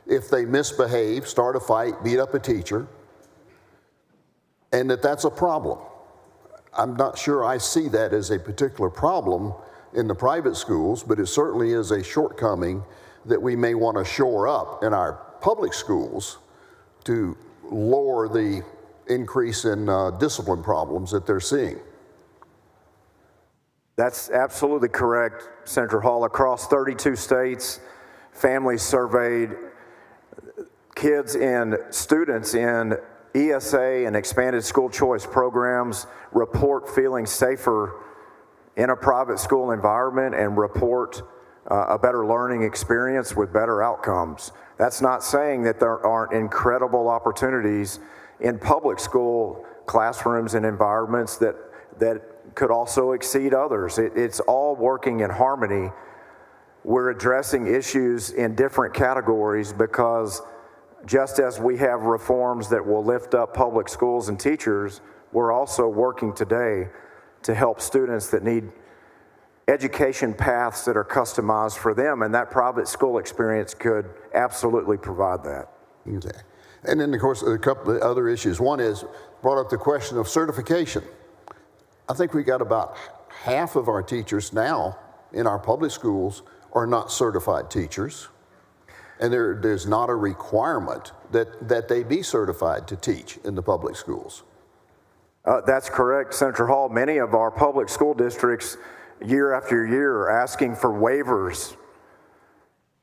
if they misbehave, start a fight, beat up a teacher, and that's a problem. I'm not sure I see that as a particular problem in the private schools, but it certainly is a shortcoming that we may want to shore up in our public schools to lower the increase in discipline problems that they're seeing. That's absolutely correct, Senator Hall. Across 32 states, families surveyed, kids and students in ESA and expanded school choice programs report feeling safer in a private school environment and report a better learning experience with better outcomes. That's not saying that there aren't incredible opportunities in public school classrooms and environments that could also exceed others. It's all working in harmony. We're addressing issues in different categories because just as we have reforms that will lift up public schools and teachers, we're also working today to help students that need education paths that are customized for them, and that private school experience could absolutely provide that. Okay. And then, of course, a couple of other issues. One is brought up the question of certification. I think we got about half of our teachers now in our public schools are not certified teachers. And there's not a requirement that they be certified to teach in the public schools. That's correct, Senator Hall. Many of our public school districts, year after year, are asking for waivers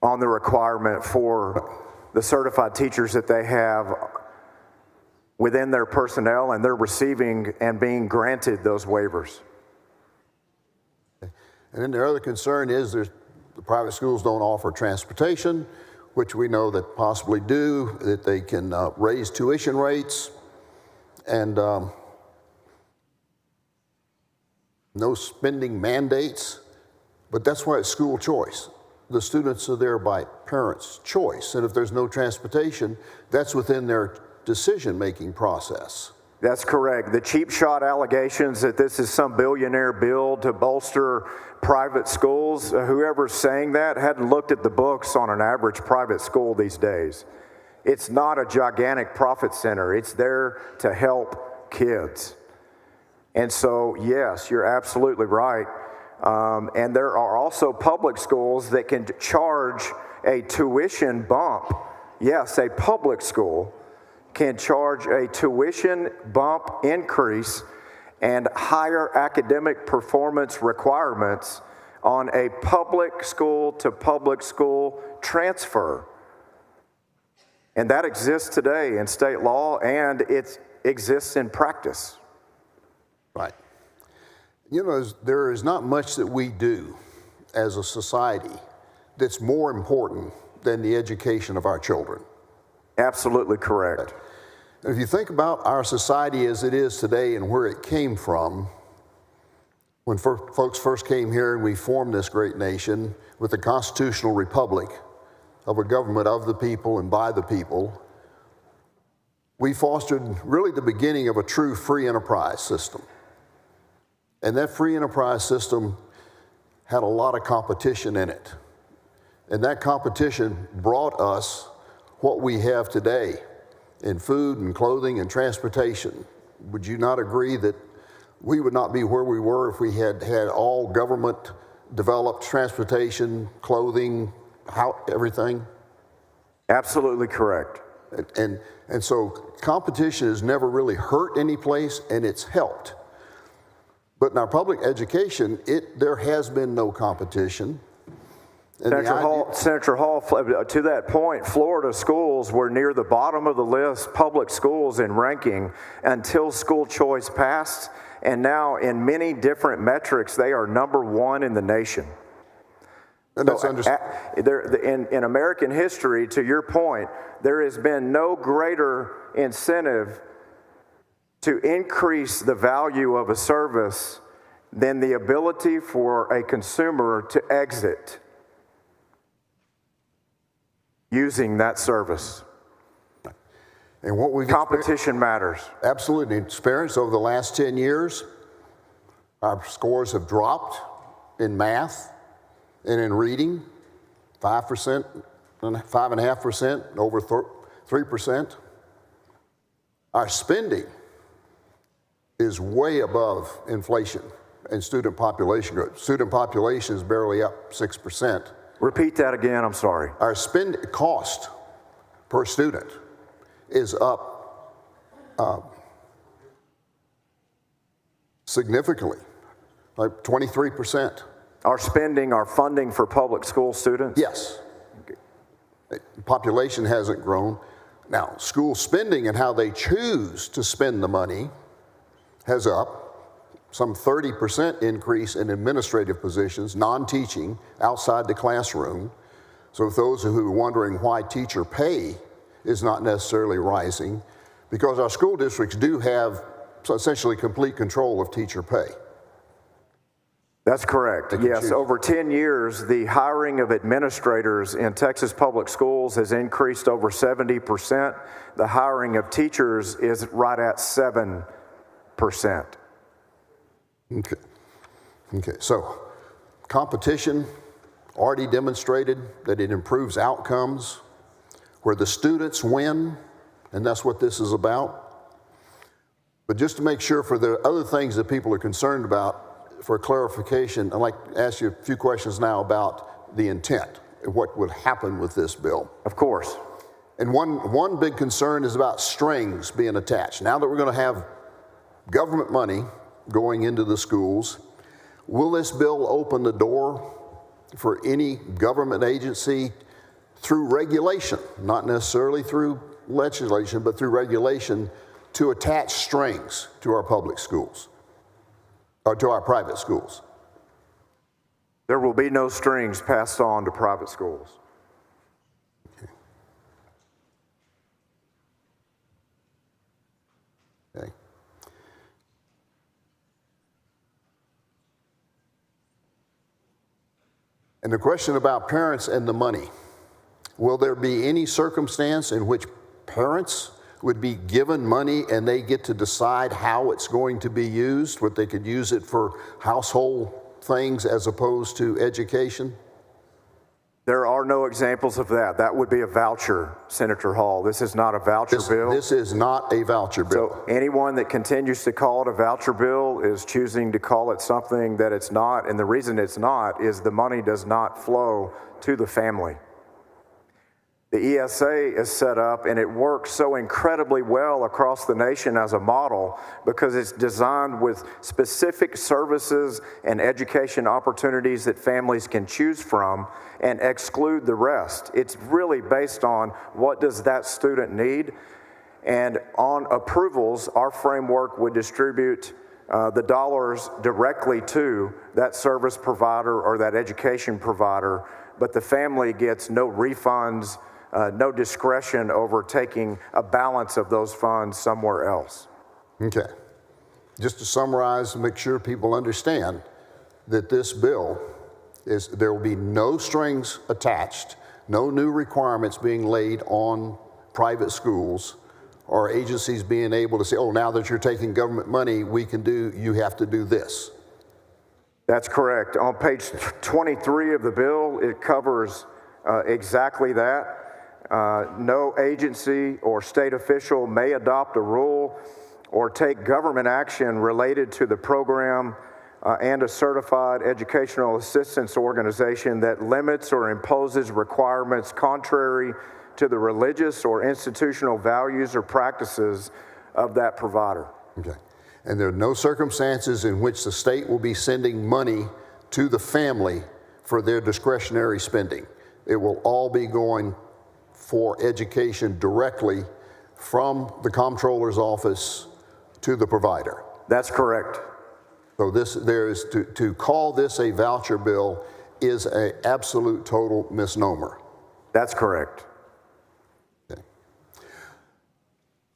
on the requirement for the certified teachers that they have within their personnel, and they're receiving and being granted those waivers. And then the other concern is the private schools don't offer transportation, which we know that possibly do, that they can raise tuition rates, and no spending mandates, but that's why it's school choice. The students are there by parents' choice, and if there's no transportation, that's within their decision-making process. That's correct. The cheap shot allegations that this is some billionaire bill to bolster private schools, whoever's saying that hadn't looked at the books on an average private school these days. It's not a gigantic profit center. It's there to help kids. And so, yes, you're absolutely right. And there are also public schools that can charge a tuition bump. Yes, a public school can charge a tuition bump increase and higher academic performance requirements on a public school to public school transfer. And that exists today in state law, and it exists in practice. Right. You know, there is not much that we do as a society that's more important than the education of our children. Absolutely correct. If you think about our society as it is today and where it came from, when folks first came here and we formed this great nation with a constitutional republic of a government of the people and by the people, we fostered really the beginning of a true free enterprise system. And that free enterprise system had a lot of competition in it. And that competition brought us what we have today in food and clothing and transportation, would you not agree that we would not be where we were if we had had all government developed transportation, clothing, everything? Absolutely correct. And so competition has never really hurt any place, and it's helped. But in our public education, there has been no competition. And Senator Hall, to that point, Florida schools were near the bottom of the list, public schools in ranking, until school choice passed. And now in many different metrics, they are #1 in the nation. And that's in American history, to your point, there has been no greater incentive to increase the value of a service than the ability for a consumer to exit using that service. And what we've Competition matters. Absolutely experienced over the last 10 years, our scores have dropped in math and in reading, 5%, 5.5%, over 3%. Our spending is way above inflation and student population growth. Student population is barely up 6%. Repeat that again, I'm sorry. Our cost per student is up significantly, like 23%. Our funding for public school students? Yes. Population hasn't grown. Now, school spending and how they choose to spend the money has up. Some 30% increase in administrative positions, non-teaching, outside the classroom. So if those who are wondering why teacher pay is not necessarily rising, because our school districts do have essentially complete control of teacher pay. That's correct. Yes, over 10 years, the hiring of administrators in Texas public schools has increased over 70%. The hiring of teachers is right at 7%. Okay, so competition already demonstrated that it improves outcomes where the students win, and that's what this is about. But just to make sure for the other things that people are concerned about, for clarification, I'd like to ask you a few questions now about the intent and what would happen with this bill. Of course. And one big concern is about strings being attached. Now that we're going to have government money going into the schools, will this bill open the door for any government agency through regulation, not necessarily through legislation, but through regulation, to attach strings to our public schools? Or to our private schools? There will be no strings passed on to private schools. Okay. And the question about parents and the money. Will there be any circumstance in which parents would be given money and they get to decide how it's going to be used, what they could use it for household things as opposed to education? There are no examples of that. That would be a voucher, Senator Hall. This is not a voucher bill. This is not a voucher bill. So anyone that continues to call it a voucher bill is choosing to call it something that it's not. And the reason it's not is the money does not flow to the family. The ESA is set up and it works so incredibly well across the nation as a model because it's designed with specific services and education opportunities that families can choose from and exclude the rest. It's really based on what does that student need, and on approvals, our framework would distribute the dollars directly to that service provider or that education provider, but the family gets no refunds, no discretion over taking a balance of those funds somewhere else. Okay. Just to summarize and make sure people understand that this bill is, there will be no strings attached, no new requirements being laid on private schools or agencies being able to say, oh, now that you're taking government money, you have to do this. That's correct. On page 23 of the bill, it covers exactly that. no agency or state official may adopt a rule or take government action related to the program and a certified educational assistance organization that limits or imposes requirements contrary to the religious or institutional values or practices of that provider. Okay. And there are no circumstances in which the state will be sending money to the family for their discretionary spending. It will all be going for education directly from the comptroller's office to the provider. That's correct. So to call this a voucher bill is an absolute total misnomer. That's correct. Okay.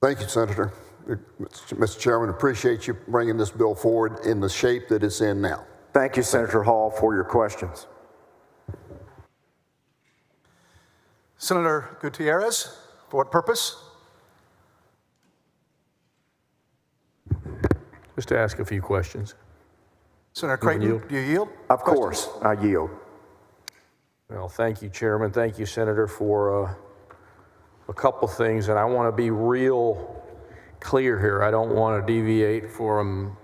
Thank you, Senator. Mr. Chairman, appreciate you bringing this bill forward in the shape that it's in now. Thank you, Senator Hall, for your questions. Senator Gutierrez, for what purpose? Just to ask a few questions. Senator Creighton, yield? do you yield? Of course, I yield. Well, thank you, Chairman. Thank you, Senator, for a couple things. And I want to be real clear here. I don't want to deviate from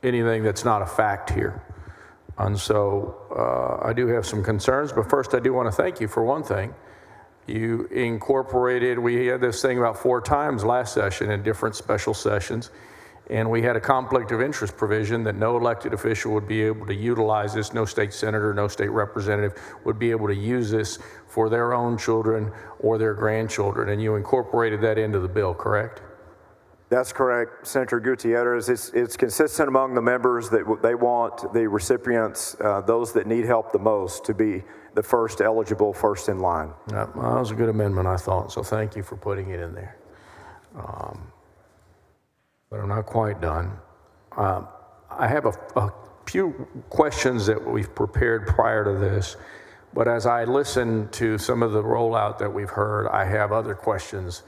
anything that's not a fact here. And so I do have some concerns. But first, I do want to thank you for one thing. You incorporated, we had this thing about 4 times last session in different special sessions. And we had a conflict of interest provision that no elected official would be able to utilize this, no state senator, no state representative would be able to use this for their own children or their grandchildren. And you incorporated that into the bill, correct? That's correct, Senator Gutierrez. It's consistent among the members that they want the recipients, those that need help the most, to be the first eligible, first in line. That was a good amendment, I thought. So thank you for putting it in there. But I'm not quite done. I have a few questions that we've prepared prior to this, but as I listen to some of the rollout that we've heard, I have other questions.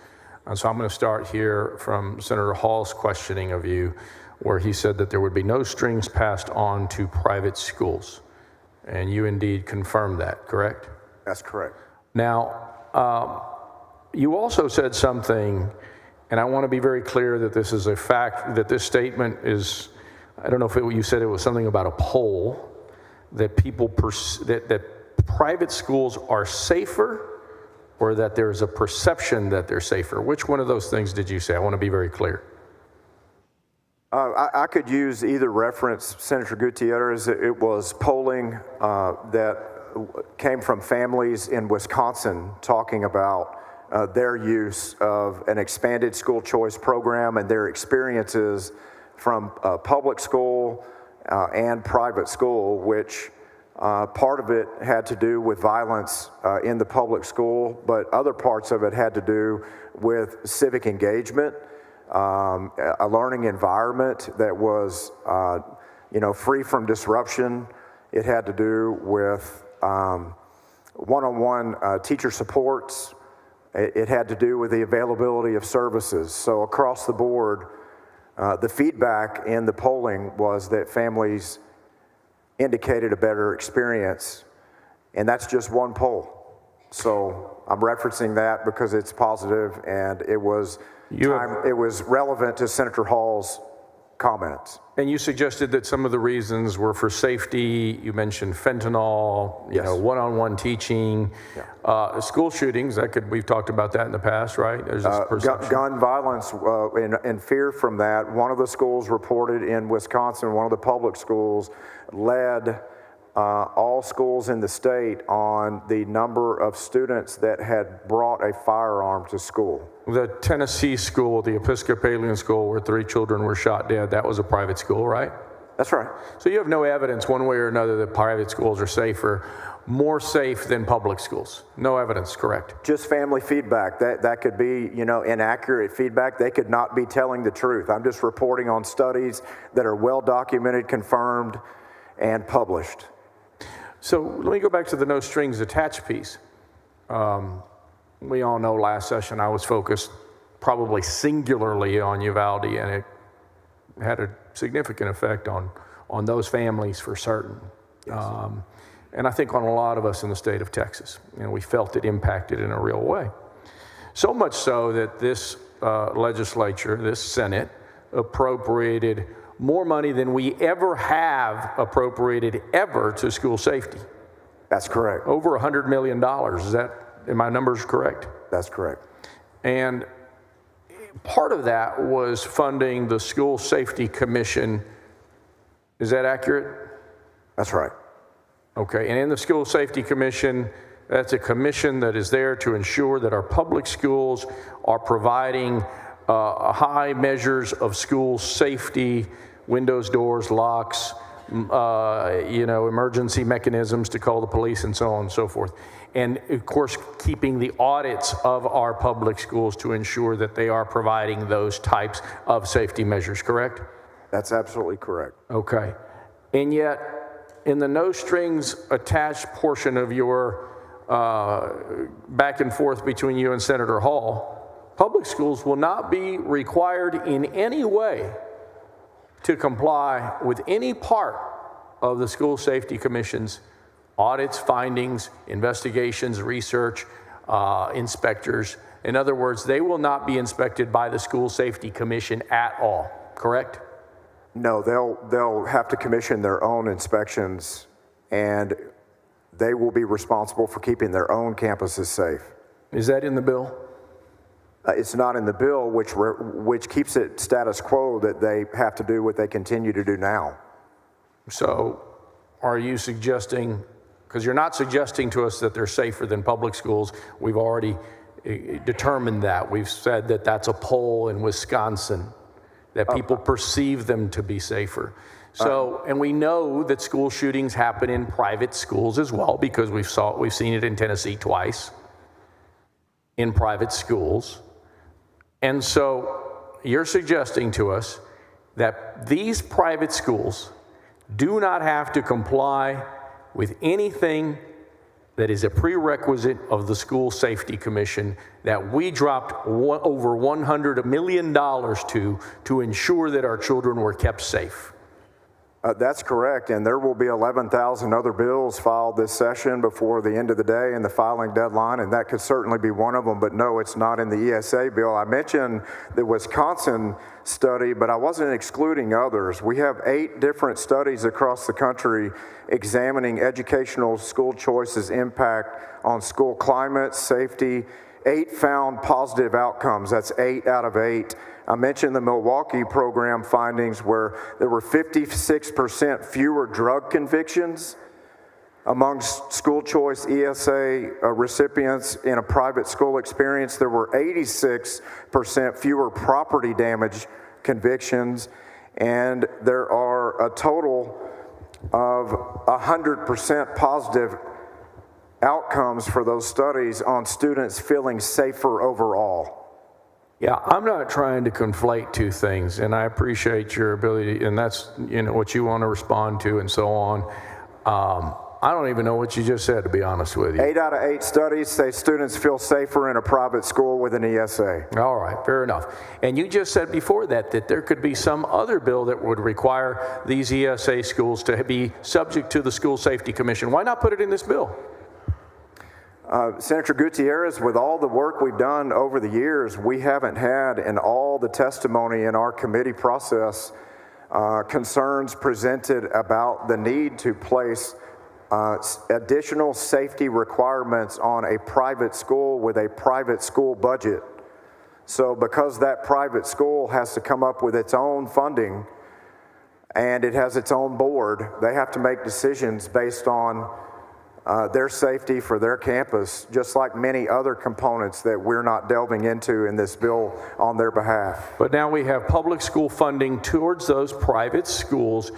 And so I'm going to start here from Senator Hall's questioning of you, where he said that there would be no strings passed on to private schools. And you indeed confirmed that, correct? That's correct. Now, you also said something, and I want to be very clear that this is a fact, that this statement is, I don't know if you said it was something about a poll, that people, that private schools are safer, or that there's a perception that they're safer. Which one of those things did you say? I want to be very clear. I could use either reference, Senator Gutierrez. It was polling that came from families in Wisconsin talking about their use of an expanded school choice program and their experiences from public school and private school, which part of it had to do with violence in the public school, but other parts of it had to do with civic engagement, a learning environment that was, free from disruption. It had to do with one-on-one teacher supports. It had to do with the availability of services. So across the board, the feedback in the polling was that families indicated a better experience, and that's just one poll. So I'm referencing that because it's positive, and it was relevant to Senator Hall's comments. And you suggested that some of the reasons were for safety. You mentioned fentanyl, Yes. One-on-one teaching, school shootings. We've talked about that in the past, right? There's this perception. Gun violence and fear from that. One of the schools reported in Wisconsin, one of the public schools, led all schools in the state on the number of students that had brought a firearm to school. The Tennessee school, the Episcopalian school, where 3 children were shot dead, that was a private school, right? That's right. So you have no evidence one way or another that private schools are safer, more safe than public schools. No evidence, correct? Just family feedback. That could be, inaccurate feedback. They could not be telling the truth. I'm just reporting on studies that are well documented, confirmed, and published. So let me go back to the no strings attached piece. We all know last session I was focused probably singularly on Uvalde, and it had a significant effect on those families for certain. Yes. And I think on a lot of us in the state of Texas. We felt it impacted in a real way. So much so that this legislature, this Senate, appropriated more money than we ever have appropriated ever to school safety. That's correct. Over $100 million. Are my numbers correct? That's correct. And part of that was funding the School Safety Commission. Is that accurate? That's right. Okay, and in the School Safety Commission, that's a commission that is there to ensure that our public schools are providing high measures of school safety, windows, doors, locks, emergency mechanisms to call the police and so on and so forth. And of course, keeping the audits of our public schools to ensure that they are providing those types of safety measures, correct? That's absolutely correct. Okay. And yet, in the no strings attached portion of your back and forth between you and Senator Hall, public schools will not be required in any way to comply with any part of the School Safety Commission's audits, findings, investigations, research, inspectors. In other words, they will not be inspected by the School Safety Commission at all, correct? No, they'll have to commission their own inspections, and they will be responsible for keeping their own campuses safe. Is that in the bill? It's not in the bill, which keeps it status quo that they have to do what they continue to do now. So are you suggesting, because you're not suggesting to us that they're safer than public schools. We've already determined that. We've said that that's a poll in Wisconsin, that people perceive them to be safer. So, and we know that school shootings happen in private schools as well, because we've seen it in Tennessee twice in private schools. And so you're suggesting to us that these private schools do not have to comply with anything that is a prerequisite of the School Safety Commission that we dropped over $100 million to ensure that our children were kept safe. That's correct, and there will be 11,000 other bills filed this session before the end of the day and the filing deadline, and that could certainly be one of them, but no, it's not in the ESA bill. I mentioned the Wisconsin study, but I wasn't excluding others. We have 8 different studies across the country examining educational school choices' impact on school climate, safety. 8 found positive outcomes. That's 8 out of 8. I mentioned the Milwaukee program findings where there were 56% fewer drug convictions amongst school choice ESA recipients in a private school experience. There were 86% fewer property damage convictions, and there are a total of 100% positive outcomes for those studies on students feeling safer overall. Yeah, I'm not trying to conflate two things, and I appreciate your ability, and that's what you want to respond to and so on. I don't even know what you just said, to be honest with you. 8 out of 8 studies say students feel safer in a private school with an ESA. All right, fair enough. And you just said before that there could be some other bill that would require these ESA schools to be subject to the School Safety Commission. Why not put it in this bill? Senator Gutierrez, with all the work we've done over the years, we haven't had in all the testimony in our committee process concerns presented about the need to place additional safety requirements on a private school with a private school budget. So because that private school has to come up with its own funding and it has its own board, they have to make decisions based on their safety for their campus, just like many other components that we're not delving into in this bill on their behalf. But now we have public school funding towards those private schools,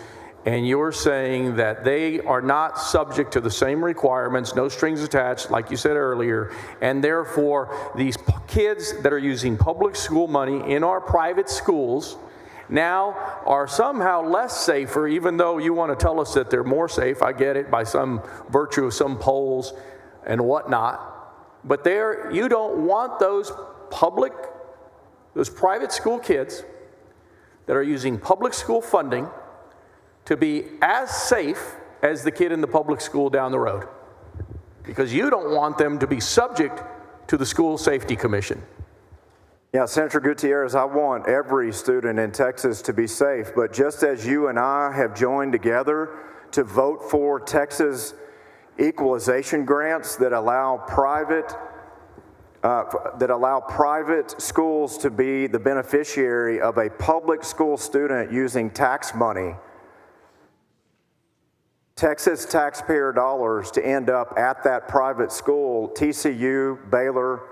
and you're saying that they are not subject to the same requirements, no strings attached, like you said earlier, and therefore these kids that are using public school money in our private schools now are somehow less safer, even though you want to tell us that they're more safe. I get it, by some virtue of some polls and whatnot. But you don't want those private school kids that are using public school funding to be as safe as the kid in the public school down the road. Because you don't want them to be subject to the School Safety Commission? Yeah, Senator Gutierrez, I want every student in Texas to be safe, but just as you and I have joined together to vote for Texas equalization grants that allow private schools to be the beneficiary of a public school student using tax money, Texas taxpayer dollars, to end up at that private school, TCU, Baylor,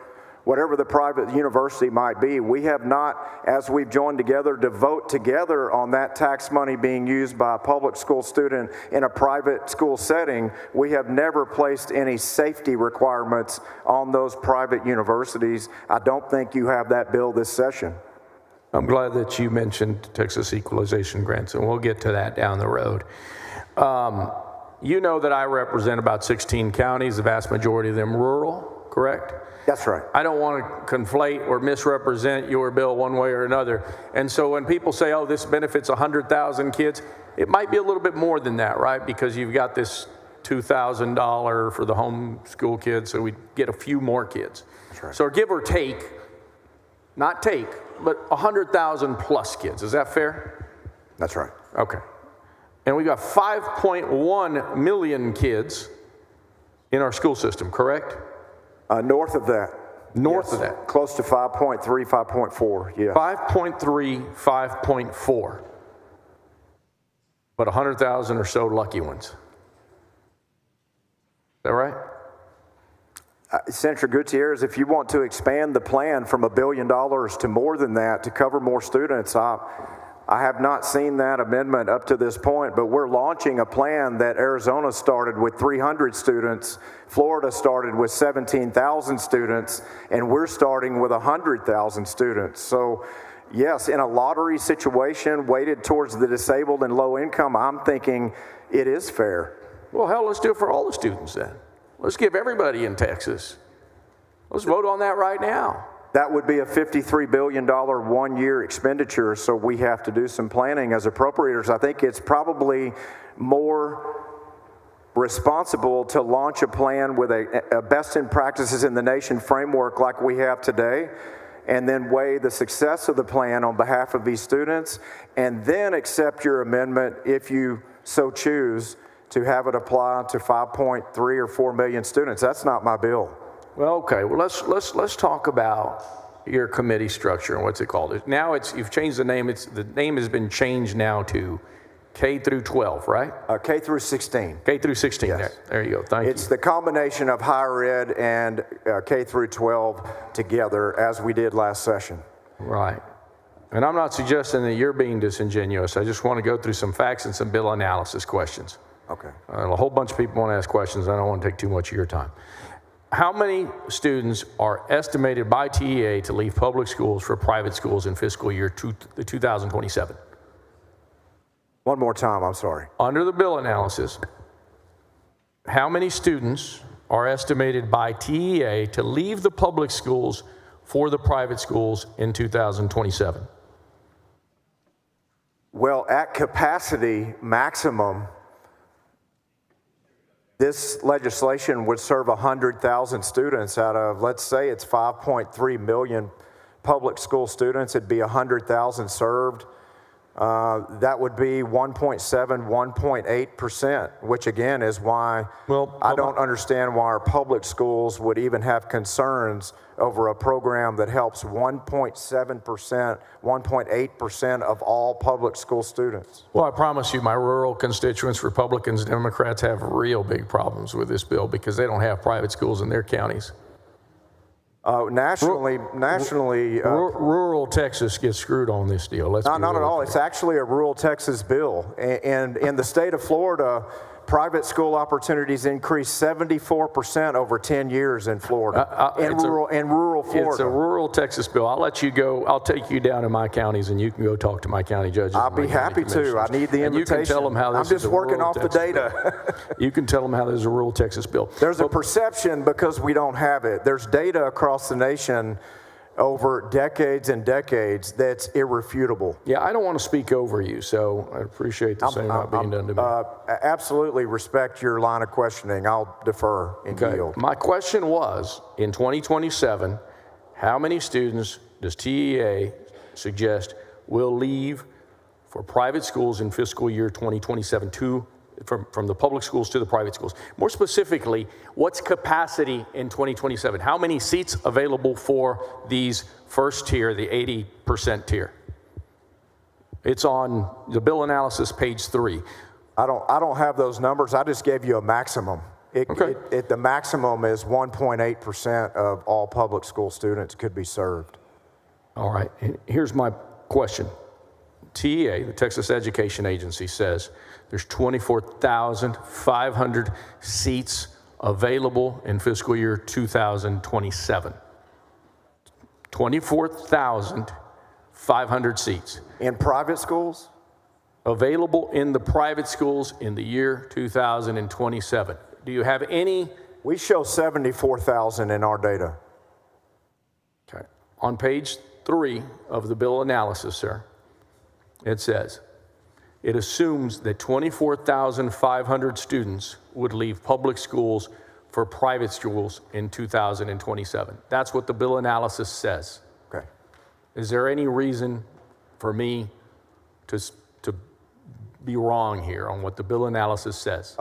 whatever the private university might be. We have not, as we've joined together to vote together on that tax money being used by a public school student in a private school setting, we have never placed any safety requirements on those private universities. I don't think you have that bill this session. I'm glad that you mentioned Texas equalization grants, and we'll get to that down the road. You know that I represent about 16 counties, the vast majority of them rural, correct? That's right. I don't want to conflate or misrepresent your bill one way or another. And so when people say, oh, this benefits 100,000 kids, it might be a little bit more than that, right? Because you've got this $2,000 for the homeschool kids, so we get a few more kids. That's right. So give or take, not take, but 100,000 plus kids. Is that fair? That's right. Okay. And we got 5.1 million kids in our school system, correct? North of that. North Yes. of that. Close to 5.3, 5.4, yeah. 5.3, 5.4. But 100,000 or so lucky ones. Is that right? Senator Gutierrez, if you want to expand the plan from $1 billion to more than that to cover more students, I have not seen that amendment up to this point, but we're launching a plan that Arizona started with 300 students, Florida started with 17,000 students, and we're starting with 100,000 students. So yes, in a lottery situation weighted towards the disabled and low income, I'm thinking it is fair. Well, hell, let's do it for all the students then. Let's give everybody in Texas. Let's vote on that right now. That would be a $53 billion one-year expenditure, so we have to do some planning as appropriators. I think it's probably more responsible to launch a plan with a best in practices in the nation framework like we have today, and then weigh the success of the plan on behalf of these students, and then accept your amendment if you so choose to have it apply to 5.3 or 4 million students. That's not my bill. Well, okay. Well, let's talk about your committee structure and what's it called. Now you've changed the name. The name has been changed now to K through 12, right? K through 16. K through 16. Yes. There you go. Thank you. It's the combination of higher ed and K through 12 together, as we did last session. Right. And I'm not suggesting that you're being disingenuous. I just want to go through some facts and some bill analysis questions. Okay. A whole bunch of people want to ask questions. I don't want to take too much of your time. How many students are estimated by TEA to leave public schools for private schools in fiscal year 2027? One more time, I'm sorry. Under the bill analysis, how many students are estimated by TEA to leave the public schools for the private schools in 2027? Well, at capacity maximum, this legislation would serve 100,000 students out of, let's say it's 5.3 million public school students. It'd be 100,000 served. That would be 1.7, 1.8%, which again is why I don't understand why our public schools would even have concerns over a program that helps 1.7%, 1.8% of all public school students. Well, I promise you, my rural constituents, Republicans, Democrats, have real big problems with this bill because they don't have private schools in their counties. Nationally, rural Texas gets screwed on this deal. not at all. It's actually a rural Texas bill. And in the state of Florida, private school opportunities increased 74% over 10 years in Florida, in rural Florida. It's a rural Texas bill. I'll let you go. I'll take you down to my counties, and you can go talk to my county judges. I'll be happy to. I need the invitation. And you can tell them how this I'm just is a working rural off the Texas data. bill. You can tell them how there's a rural Texas bill. There's a perception because we don't have it. There's data across the nation over decades and decades that's irrefutable. Yeah, I don't want to speak over you, so I appreciate the same not being done to me. Absolutely respect your line of questioning. I'll defer and yield. My question was, in 2027, how many students does TEA suggest will leave for private schools in fiscal year 2027 from the public schools to the private schools? More specifically, what's capacity in 2027? How many seats available for these first tier, the 80% tier? It's on the bill analysis, page 3. I don't have those numbers. I just gave you a maximum. The maximum is 1.8% of all public school students could be served. All right, and here's my question. TEA, the Texas Education Agency, says there's 24,500 seats available in fiscal year 2027. 24,500 seats. In private schools? Available in the private schools in the year 2027. Do you have any? We show 74,000 in our data. Okay. On page 3 of the bill analysis, sir, it says, it assumes that 24,500 students would leave public schools for private schools in 2027. That's what the bill analysis says. Okay. Is there any reason for me to be wrong here on what the bill analysis says?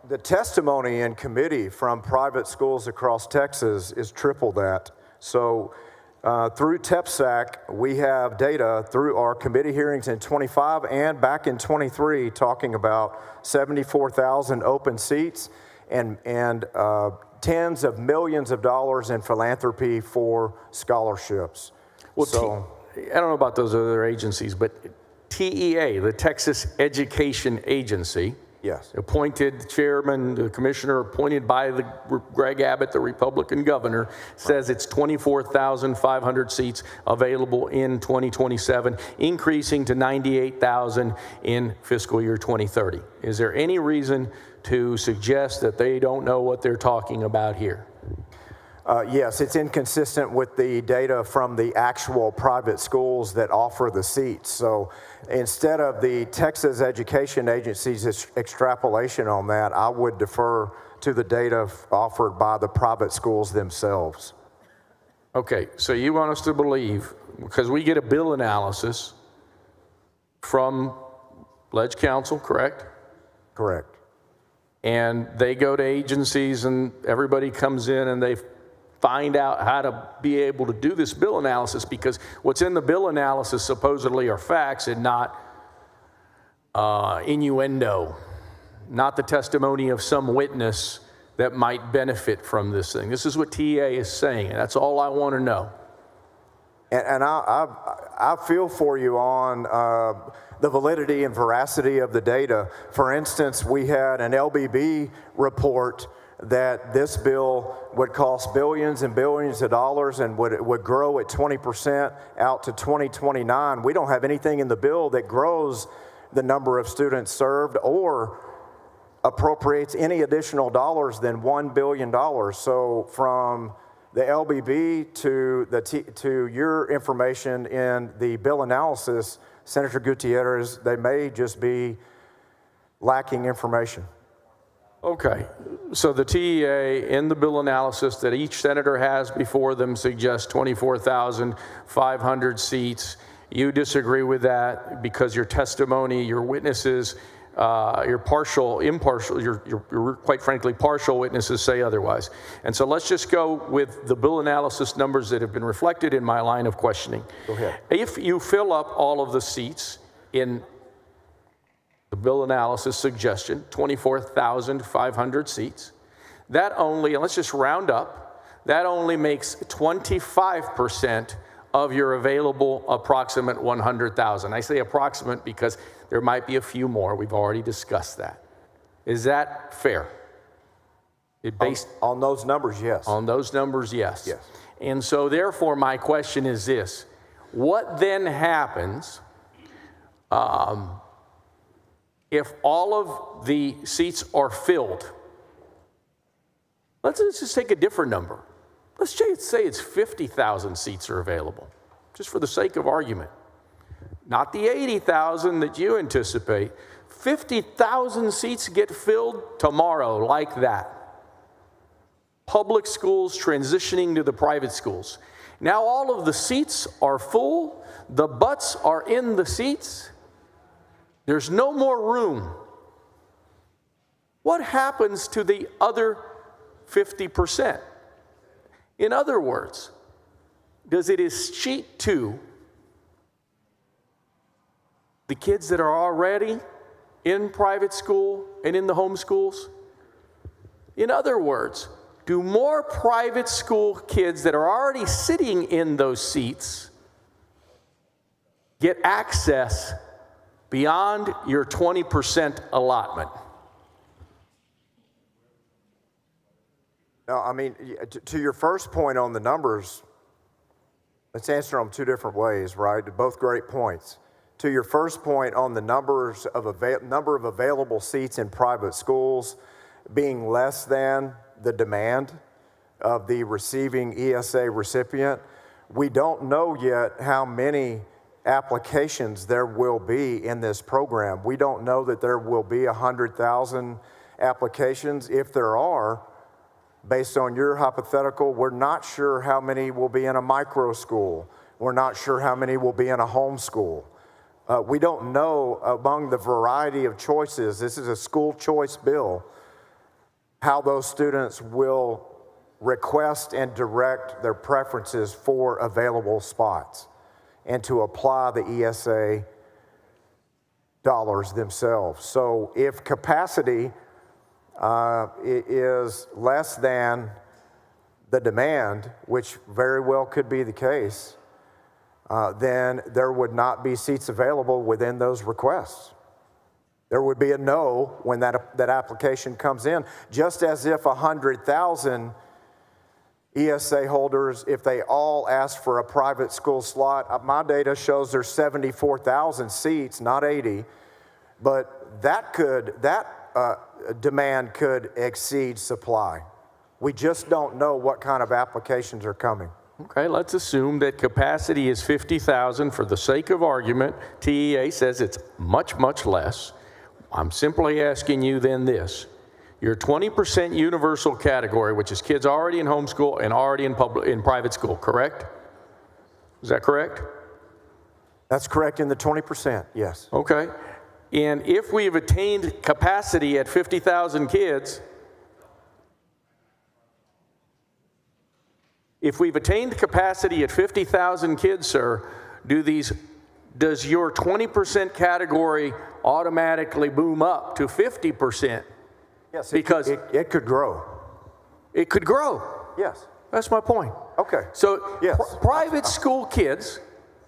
The testimony in committee from private schools across Texas is triple that. So through TEPSAC, we have data through our committee hearings in 25 and back in 23 talking about 74,000 open seats and tens of millions of dollars in philanthropy for scholarships. Well, I don't know about those other agencies, but TEA, the Texas Education Agency, yes, appointed chairman, the commissioner appointed by Greg Abbott, the Republican governor, says it's 24,500 seats available in 2027, increasing to 98,000 in fiscal year 2030. Is there any reason to suggest that they don't know what they're talking about here? Yes, it's inconsistent with the data from the actual private schools that offer the seats. So instead of the Texas Education Agency's extrapolation on that, I would defer to the data offered by the private schools themselves. Okay, so you want us to believe, because we get a bill analysis from Ledge Council, correct? Correct. And they go to agencies and everybody comes in and they find out how to be able to do this bill analysis, because what's in the bill analysis supposedly are facts and not innuendo, not the testimony of some witness that might benefit from this thing. This is what TEA is saying, and that's all I want to know. And I feel for you on the validity and veracity of the data. For instance, we had an LBB report that this bill would cost billions and billions of dollars and would grow at 20% out to 2029. We don't have anything in the bill that grows the number of students served or appropriates any additional dollars than $1 billion. So from the LBB to your information in the bill analysis, Senator Gutierrez, they may just be lacking information. Okay, so the TEA in the bill analysis that each senator has before them suggests 24,500 seats. You disagree with that because your testimony, your witnesses, your quite frankly partial witnesses say otherwise. And so let's just go with the bill analysis numbers that have been reflected in my line of questioning. Go ahead. If you fill up all of the seats in the bill analysis suggestion, 24,500 seats, that only, and let's just round up, that only makes 25% of your available approximate 100,000. I say approximate because there might be a few more. We've already discussed that. Is that fair? On those numbers, yes. On those numbers, yes. Yes. And so therefore my question is this: what then happens if all of the seats are filled? Let's just take a different number. let's say it's 50,000 seats are available, just for the sake of argument. Not the 80,000 that you anticipate. 50,000 seats get filled tomorrow like that. Public schools transitioning to the private schools. Now all of the seats are full, the butts are in the seats. There's no more room. What happens to the other 50%? In other words, does it escheat to the kids that are already in private school and in the home schools? In other words, do more private school kids that are already sitting in those seats get access beyond your 20% allotment? No, I mean, to your first point on the numbers, let's answer them two different ways, right? Both great points. To your first point on the number of available seats in private schools being less than the demand of the receiving ESA recipient, we don't know yet how many applications there will be in this program. We don't know that there will be 100,000 applications. If there are, based on your hypothetical, we're not sure how many will be in a micro school. We're not sure how many will be in a home school. We don't know, among the variety of choices, this is a school choice bill, how those students will request and direct their preferences for available spots and to apply the ESA dollars themselves. So if capacity is less than the demand, which very well could be the case, then there would not be seats available within those requests. There would be a no when that application comes in, just as if 100,000 ESA holders, if they all asked for a private school slot, my data shows there's 74,000 seats, not 80, but that demand could exceed supply. We just don't know what kind of applications are coming. Okay, let's assume that capacity is 50,000 for the sake of argument. TEA says it's much, much less. I'm simply asking you then this. Your 20% universal category, which is kids already in homeschool and already in private school, correct? Is that correct? That's correct in the 20%, yes. Okay. And if we've attained capacity at 50,000 kids, if we've attained capacity at 50,000 kids, sir, does your 20% category automatically boom up to 50%? Yes, because it could grow. It could grow. Yes. That's my point. Okay. So yes. Private school kids,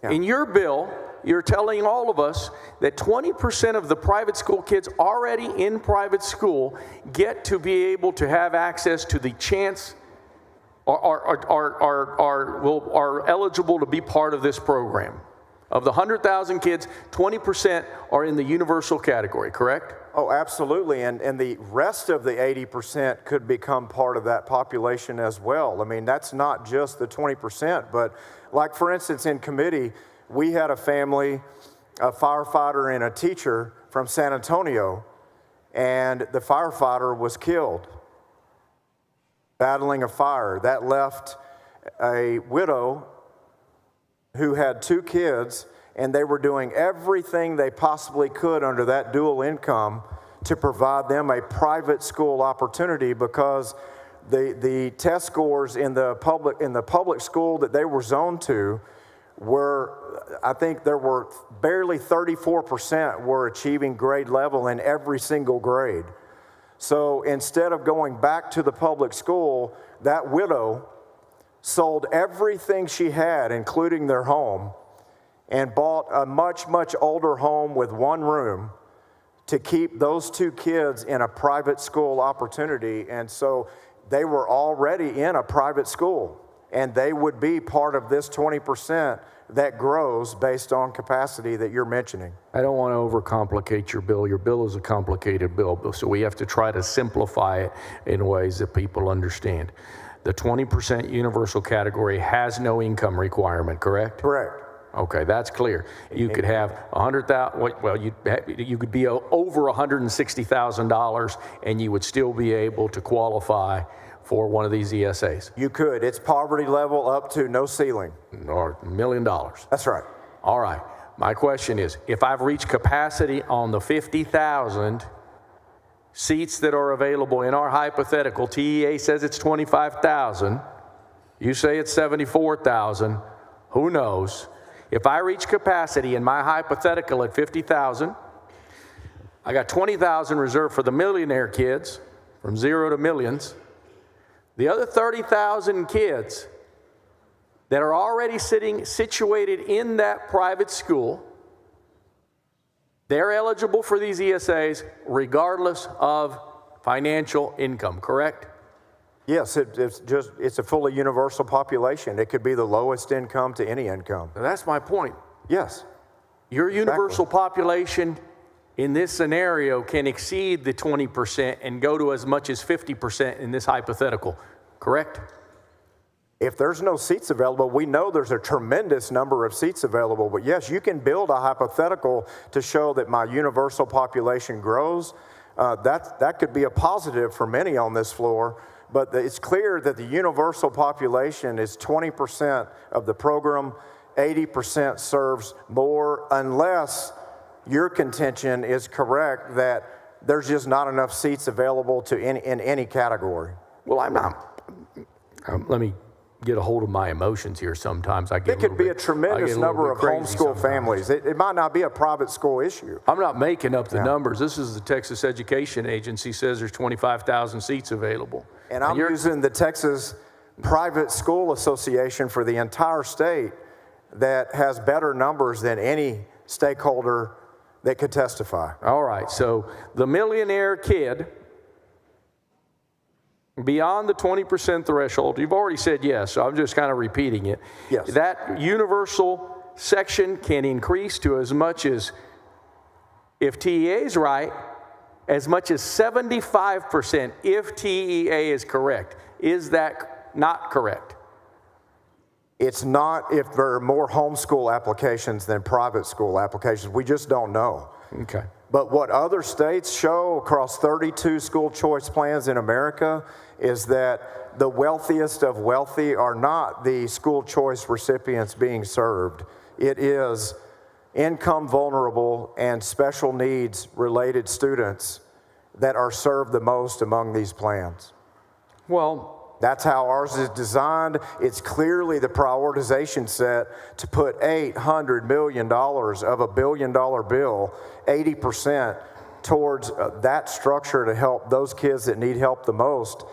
in your bill, you're telling all of us that 20% of the private school kids already in private school get to be able to have access to the chance are eligible to be part of this program. Of the 100,000 kids, 20% are in the universal category, correct? Oh, absolutely. And the rest of the 80% could become part of that population as well. I mean, that's not just the 20%, but like, for instance, in committee, we had a family, a firefighter and a teacher from San Antonio, and the firefighter was killed battling a fire. That left a widow who had 2 kids, and they were doing everything they possibly could under that dual income to provide them a private school opportunity, because the test scores in the public school that they were zoned to were, I think there were barely 34% were achieving grade level in every single grade. So instead of going back to the public school, that widow sold everything she had, including their home, and bought a much, much older home with 1 room to keep those 2 kids in a private school opportunity. And so they were already in a private school, and they would be part of this 20% that grows based on capacity that you're mentioning. I don't want to overcomplicate your bill. Your bill is a complicated bill, so we have to try to simplify it in ways that people understand. the 20% universal category has no income requirement, correct? Correct. Okay, that's clear. You could have 100,000. Well, you could be over $160,000, and you would still be able to qualify for one of these ESAs. You could. It's poverty level up to no ceiling. Or $1 million. That's right. All right. My question is, if I've reached capacity on the 50,000 seats that are available in our hypothetical, TEA says it's 25,000. You say it's 74,000. Who knows? If I reach capacity in my hypothetical at 50,000, I got 20,000 reserved for the millionaire kids, from 0 to millions. The other 30,000 kids that are already situated in that private school, they're eligible for these ESAs regardless of financial income, correct? Yes, it's a fully universal population. It could be the lowest income to any income. Now, that's my point. Yes. Your universal population in this scenario can exceed the 20% and go to as much as 50% in this hypothetical, correct? If there's no seats available, we know there's a tremendous number of seats available. But yes, you can build a hypothetical to show that my universal population grows. That could be a positive for many on this floor. But it's clear that the universal population is 20% of the program. 80% serves more, unless your contention is correct that there's just not enough seats available to in any category. Well, I'm not. Let me get a hold of my emotions here sometimes. It could be a tremendous number of homeschool families. It might not be a private school issue. I'm not making up the numbers. This is the Texas Education Agency says there's 25,000 seats available. And I'm using the Texas Private School Association for the entire state that has better numbers than any stakeholder that could testify. All right, so the millionaire kid, beyond the 20% threshold, you've already said yes, so I'm just kind of repeating it. Yes. That universal section can increase to as much as, if TEA is right, as much as 75% if TEA is correct. Is that not correct? It's not if there are more homeschool applications than private school applications. We just don't know. Okay. But what other states show across 32 school choice plans in America is that the wealthiest of wealthy are not the school choice recipients being served. It is income vulnerable and special needs related students that are served the most among these plans. Well, that's how ours is designed. It's clearly the prioritization set to put $800 million of a $1 billion bill, 80%, towards that structure to help those kids that need help the most.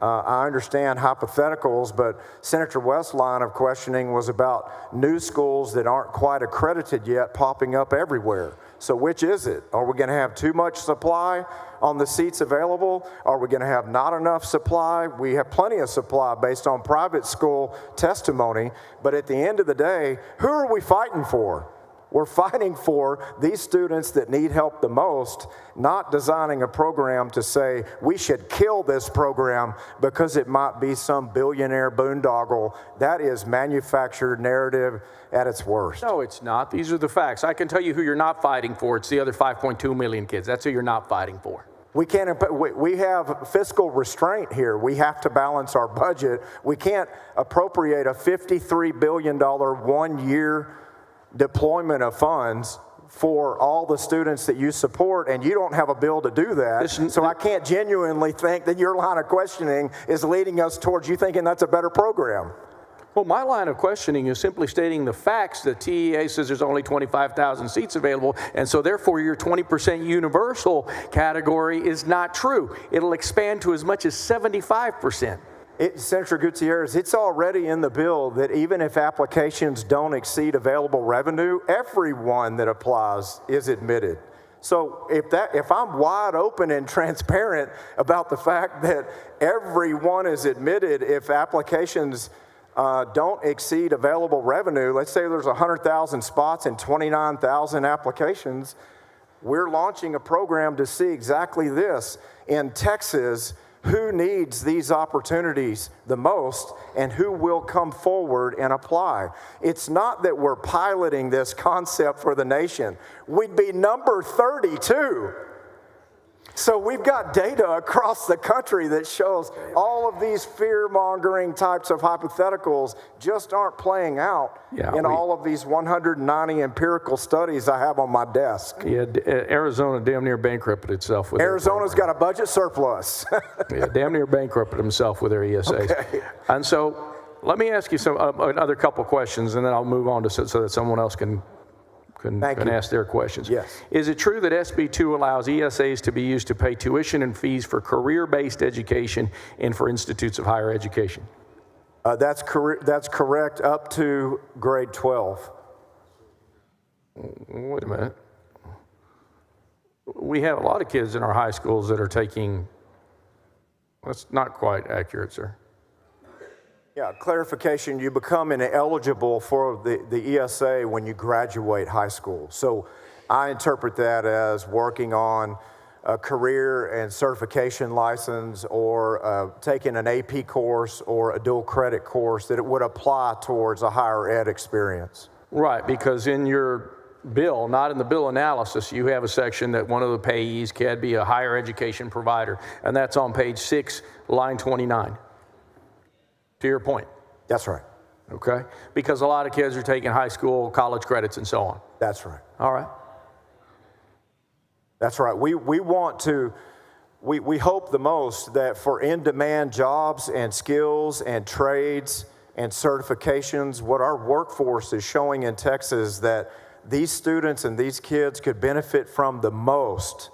I understand hypotheticals, but Senator West's line of questioning was about new schools that aren't quite accredited yet popping up everywhere. So which is it? Are we going to have too much supply on the seats available? Are we going to have not enough supply? We have plenty of supply based on private school testimony, but at the end of the day, who are we fighting for? We're fighting for these students that need help the most, not designing a program to say we should kill this program because it might be some billionaire boondoggle. That is manufactured narrative at its worst. No, it's not. These are the facts. I can tell you who you're not fighting for. It's the other 5.2 million kids. That's who you're not fighting for. We have fiscal restraint here. We have to balance our budget. We can't appropriate a $53 billion 1 year deployment of funds for all the students that you support, and you don't have a bill to do that. So I can't genuinely think that your line of questioning is leading us towards you thinking that's a better program. Well, my line of questioning is simply stating the facts that TEA says there's only 25,000 seats available, and so therefore your 20% universal category is not true. It'll expand to as much as 75%. Senator Gutierrez, it's already in the bill that even if applications don't exceed available revenue, everyone that applies is admitted. So if I'm wide open and transparent about the fact that everyone is admitted if applications don't exceed available revenue, let's say there's 100,000 spots and 29,000 applications, we're launching a program to see exactly this. In Texas, who needs these opportunities the most and who will come forward and apply. It's not that we're piloting this concept for the nation. We'd be number 32. So we've got data across the country that shows all of these fear-mongering types of hypotheticals just aren't playing out in all of these 190 empirical studies I have on my desk. Yeah, Arizona damn near bankrupted itself with Arizona's got a budget surplus. yeah, damn near bankrupted himself with their ESAs. Okay. And so let me ask you another couple questions, and then I'll move on to so that someone else can ask their questions. Yes. Is it true that SB 2 allows ESAs to be used to pay tuition and fees for career-based education and for institutes of higher education? That's correct up to grade 12. Wait a minute. We have a lot of kids in our high schools that are taking, that's not quite accurate, sir. Yeah, clarification, you become ineligible for the ESA when you graduate high school. So I interpret that as working on a career and certification license or taking an AP course or a dual credit course that it would apply towards a higher ed experience. Right, because in your bill, not in the bill analysis, you have a section that one of the payees can be a higher education provider, and that's on page 6, line 29. To your point. That's right. Okay? Because a lot of kids are taking high school, college credits, and so on. That's right. All right. That's right. We want to, we hope the most that for in-demand jobs and skills and trades and certifications, what our workforce is showing in Texas that these students and these kids could benefit from the most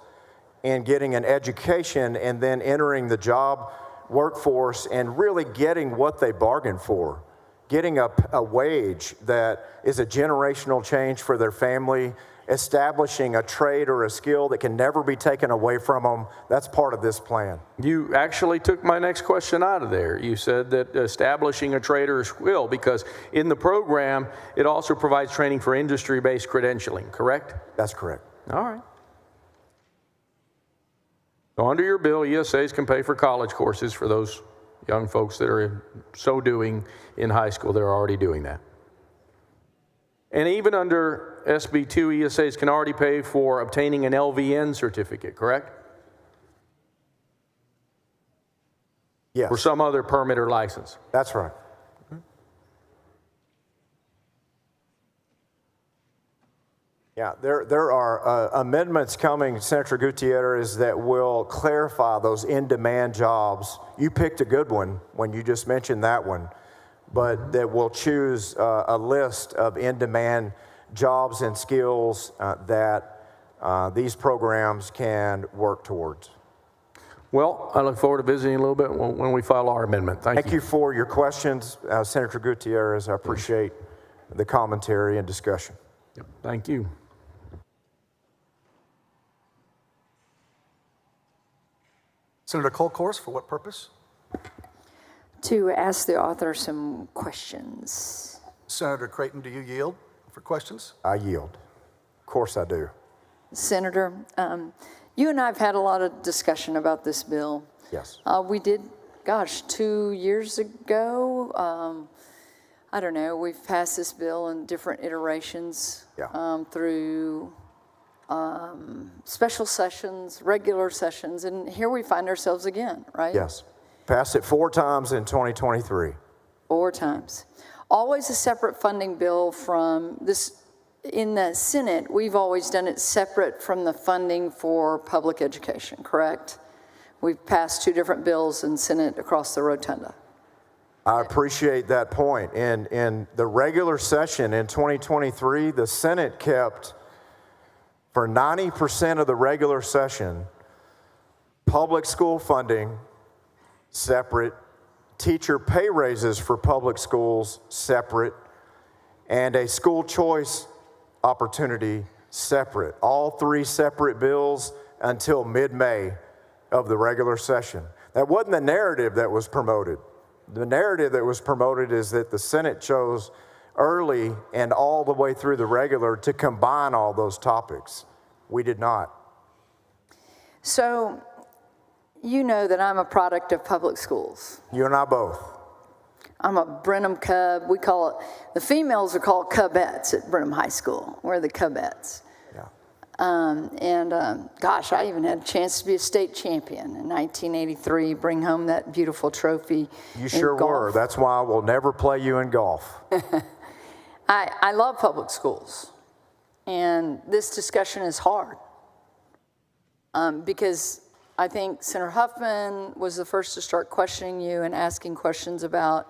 in getting an education and then entering the job workforce and really getting what they bargained for, getting a wage that is a generational change for their family, establishing a trade or a skill that can never be taken away from them. That's part of this plan. You actually took my next question out of there. You said that establishing a trade or a skill, because in the program, it also provides training for industry-based credentialing, correct? That's correct. All right. So under your bill, ESAs can pay for college courses for those young folks that are so doing in high school. They're already doing that. And even under SB 2, ESAs can already pay for obtaining an LVN certificate, correct? Yes. Or some other permit or license. That's right. Yeah, there are amendments coming, Senator Gutierrez, that will clarify those in-demand jobs. You picked a good one when you just mentioned that one, but that will choose a list of in-demand jobs and skills that these programs can work towards. Well, I look forward to visiting a little bit when we file our amendment. Thank you. Thank you for your questions, Senator Gutierrez. I appreciate the commentary and discussion. Yep, thank you. Senator Colcourse, for what purpose? To ask the author some questions. Senator Creighton, do you yield for questions? I yield. Of course I do. Senator, you and I have had a lot of discussion about this bill. Yes. We did, 2 years ago. I don't know, we've passed this bill in different iterations through special sessions, regular sessions, and here we find ourselves again, right? Yes. Passed it 4 times in 2023. 4 times. Always a separate funding bill from this. In the Senate, we've always done it separate from the funding for public education, correct? We've passed 2 different bills in Senate across the rotunda. I appreciate that point. In the regular session in 2023, the Senate kept, for 90% of the regular session, public school funding separate, teacher pay raises for public schools separate, and a school choice opportunity separate. All 3 separate bills until mid-May of the regular session. That wasn't the narrative that was promoted. The narrative that was promoted is that the Senate chose early and all the way through the regular to combine all those topics. We did not. So you know that I'm a product of public schools. You and I both. I'm a Brenham Cub. We call it, the females are called Cubettes at Brenham High School. We're the Cubettes. Yeah. Gosh, I even had a chance to be a state champion in 1983, bring home that beautiful trophy. You sure were. That's why I will never play you in golf. I love public schools, and this discussion is hard because I think Senator Huffman was the first to start questioning you and asking questions about,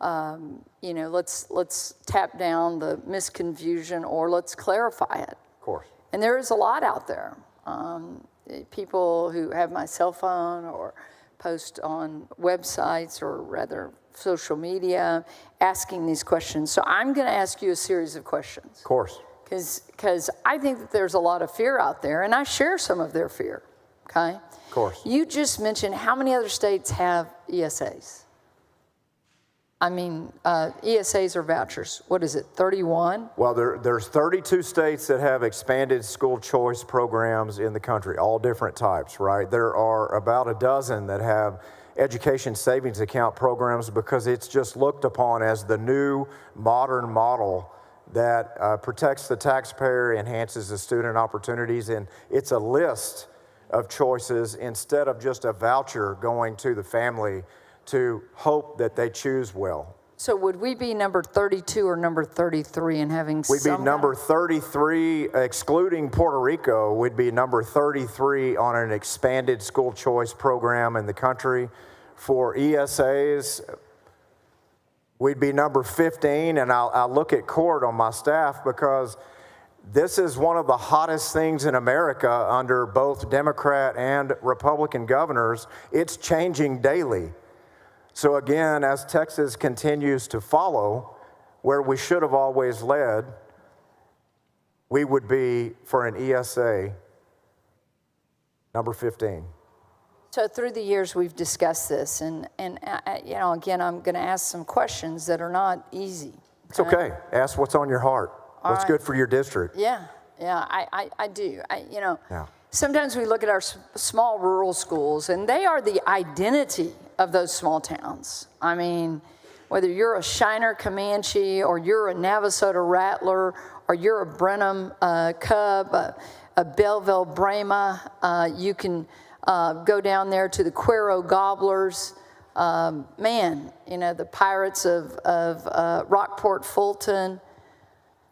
let's tap down the misconfusion or let's clarify it. Of course. And there is a lot out there. People who have my cell phone or post on websites or rather social media asking these questions. So I'm going to ask you a series of questions. Of course. Because I think that there's a lot of fear out there, and I share some of their fear, okay? Of course. You just mentioned how many other states have ESAs? I mean, ESAs or vouchers. What is it, 31? Well, there's 32 states that have expanded school choice programs in the country, all different types, right? There are about a dozen that have education savings account programs because it's just looked upon as the new modern model that protects the taxpayer, enhances the student opportunities, and it's a list of choices instead of just a voucher going to the family to hope that they choose well. So would we be number 32 or number 33 in having We'd be number 33, excluding Puerto Rico, we'd be number 33 on an expanded school choice program in the country. For ESAs, we'd be number 15, and I'll look at Court on my staff because this is one of the hottest things in America under both Democrat and Republican governors. It's changing daily. So again, as Texas continues to follow where we should have always led, we would be, for an ESA, number 15. So through the years, we've discussed this, and again, I'm going to ask some questions that are not easy. It's okay. Ask what's on your heart. What's good for your district? Yeah, I do. Yeah. Sometimes we look at our small rural schools, and they are the identity of those small towns. I mean, whether you're a Shiner Comanche, or you're a Navasota Rattler, or you're a Brenham Cub, a Belleville Brahma, you can go down there to the Cuero Gobblers. The Pirates of Rockport Fulton.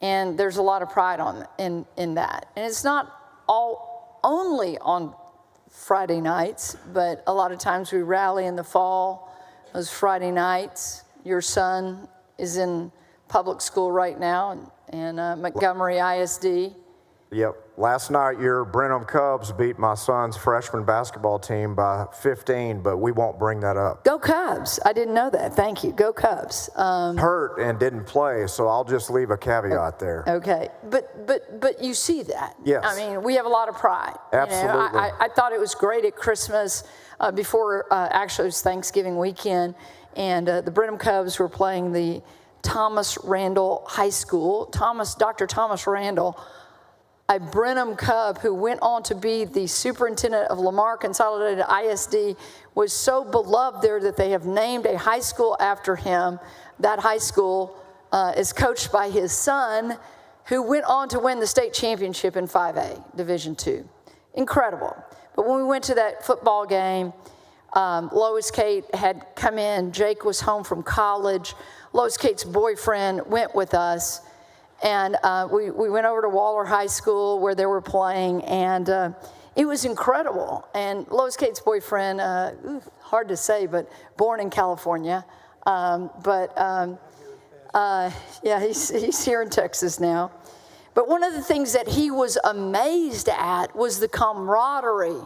And there's a lot of pride in that. And it's not only on Friday nights, but a lot of times we rally in the fall, those Friday nights. Your son is in public school right now in Montgomery ISD. Yep. Last night, your Brenham Cubs beat my son's freshman basketball team by 15, but we won't bring that up. Go Cubs. I didn't know that. Thank you. Go Cubs. Hurt and didn't play, so I'll just leave a caveat there. Okay. But you see that. Yes. I mean, we have a lot of pride. Absolutely. I thought it was great at Christmas before, actually, it was Thanksgiving weekend, and the Brenham Cubs were playing the Thomas Randall High School. Dr. Thomas Randall, a Brenham Cub who went on to be the superintendent of Lamar Consolidated ISD, was so beloved there that they have named a high school after him. That high school is coached by his son, who went on to win the state championship in 5A, Division II. Incredible. But when we went to that football game, Lois Kate had come in. Jake was home from college. Lois Kate's boyfriend went with us. And we went over to Waller High School where they were playing, and it was incredible. And Lois Kate's boyfriend, hard to say, but born in California. He's here in Texas now. But one of the things that he was amazed at was the camaraderie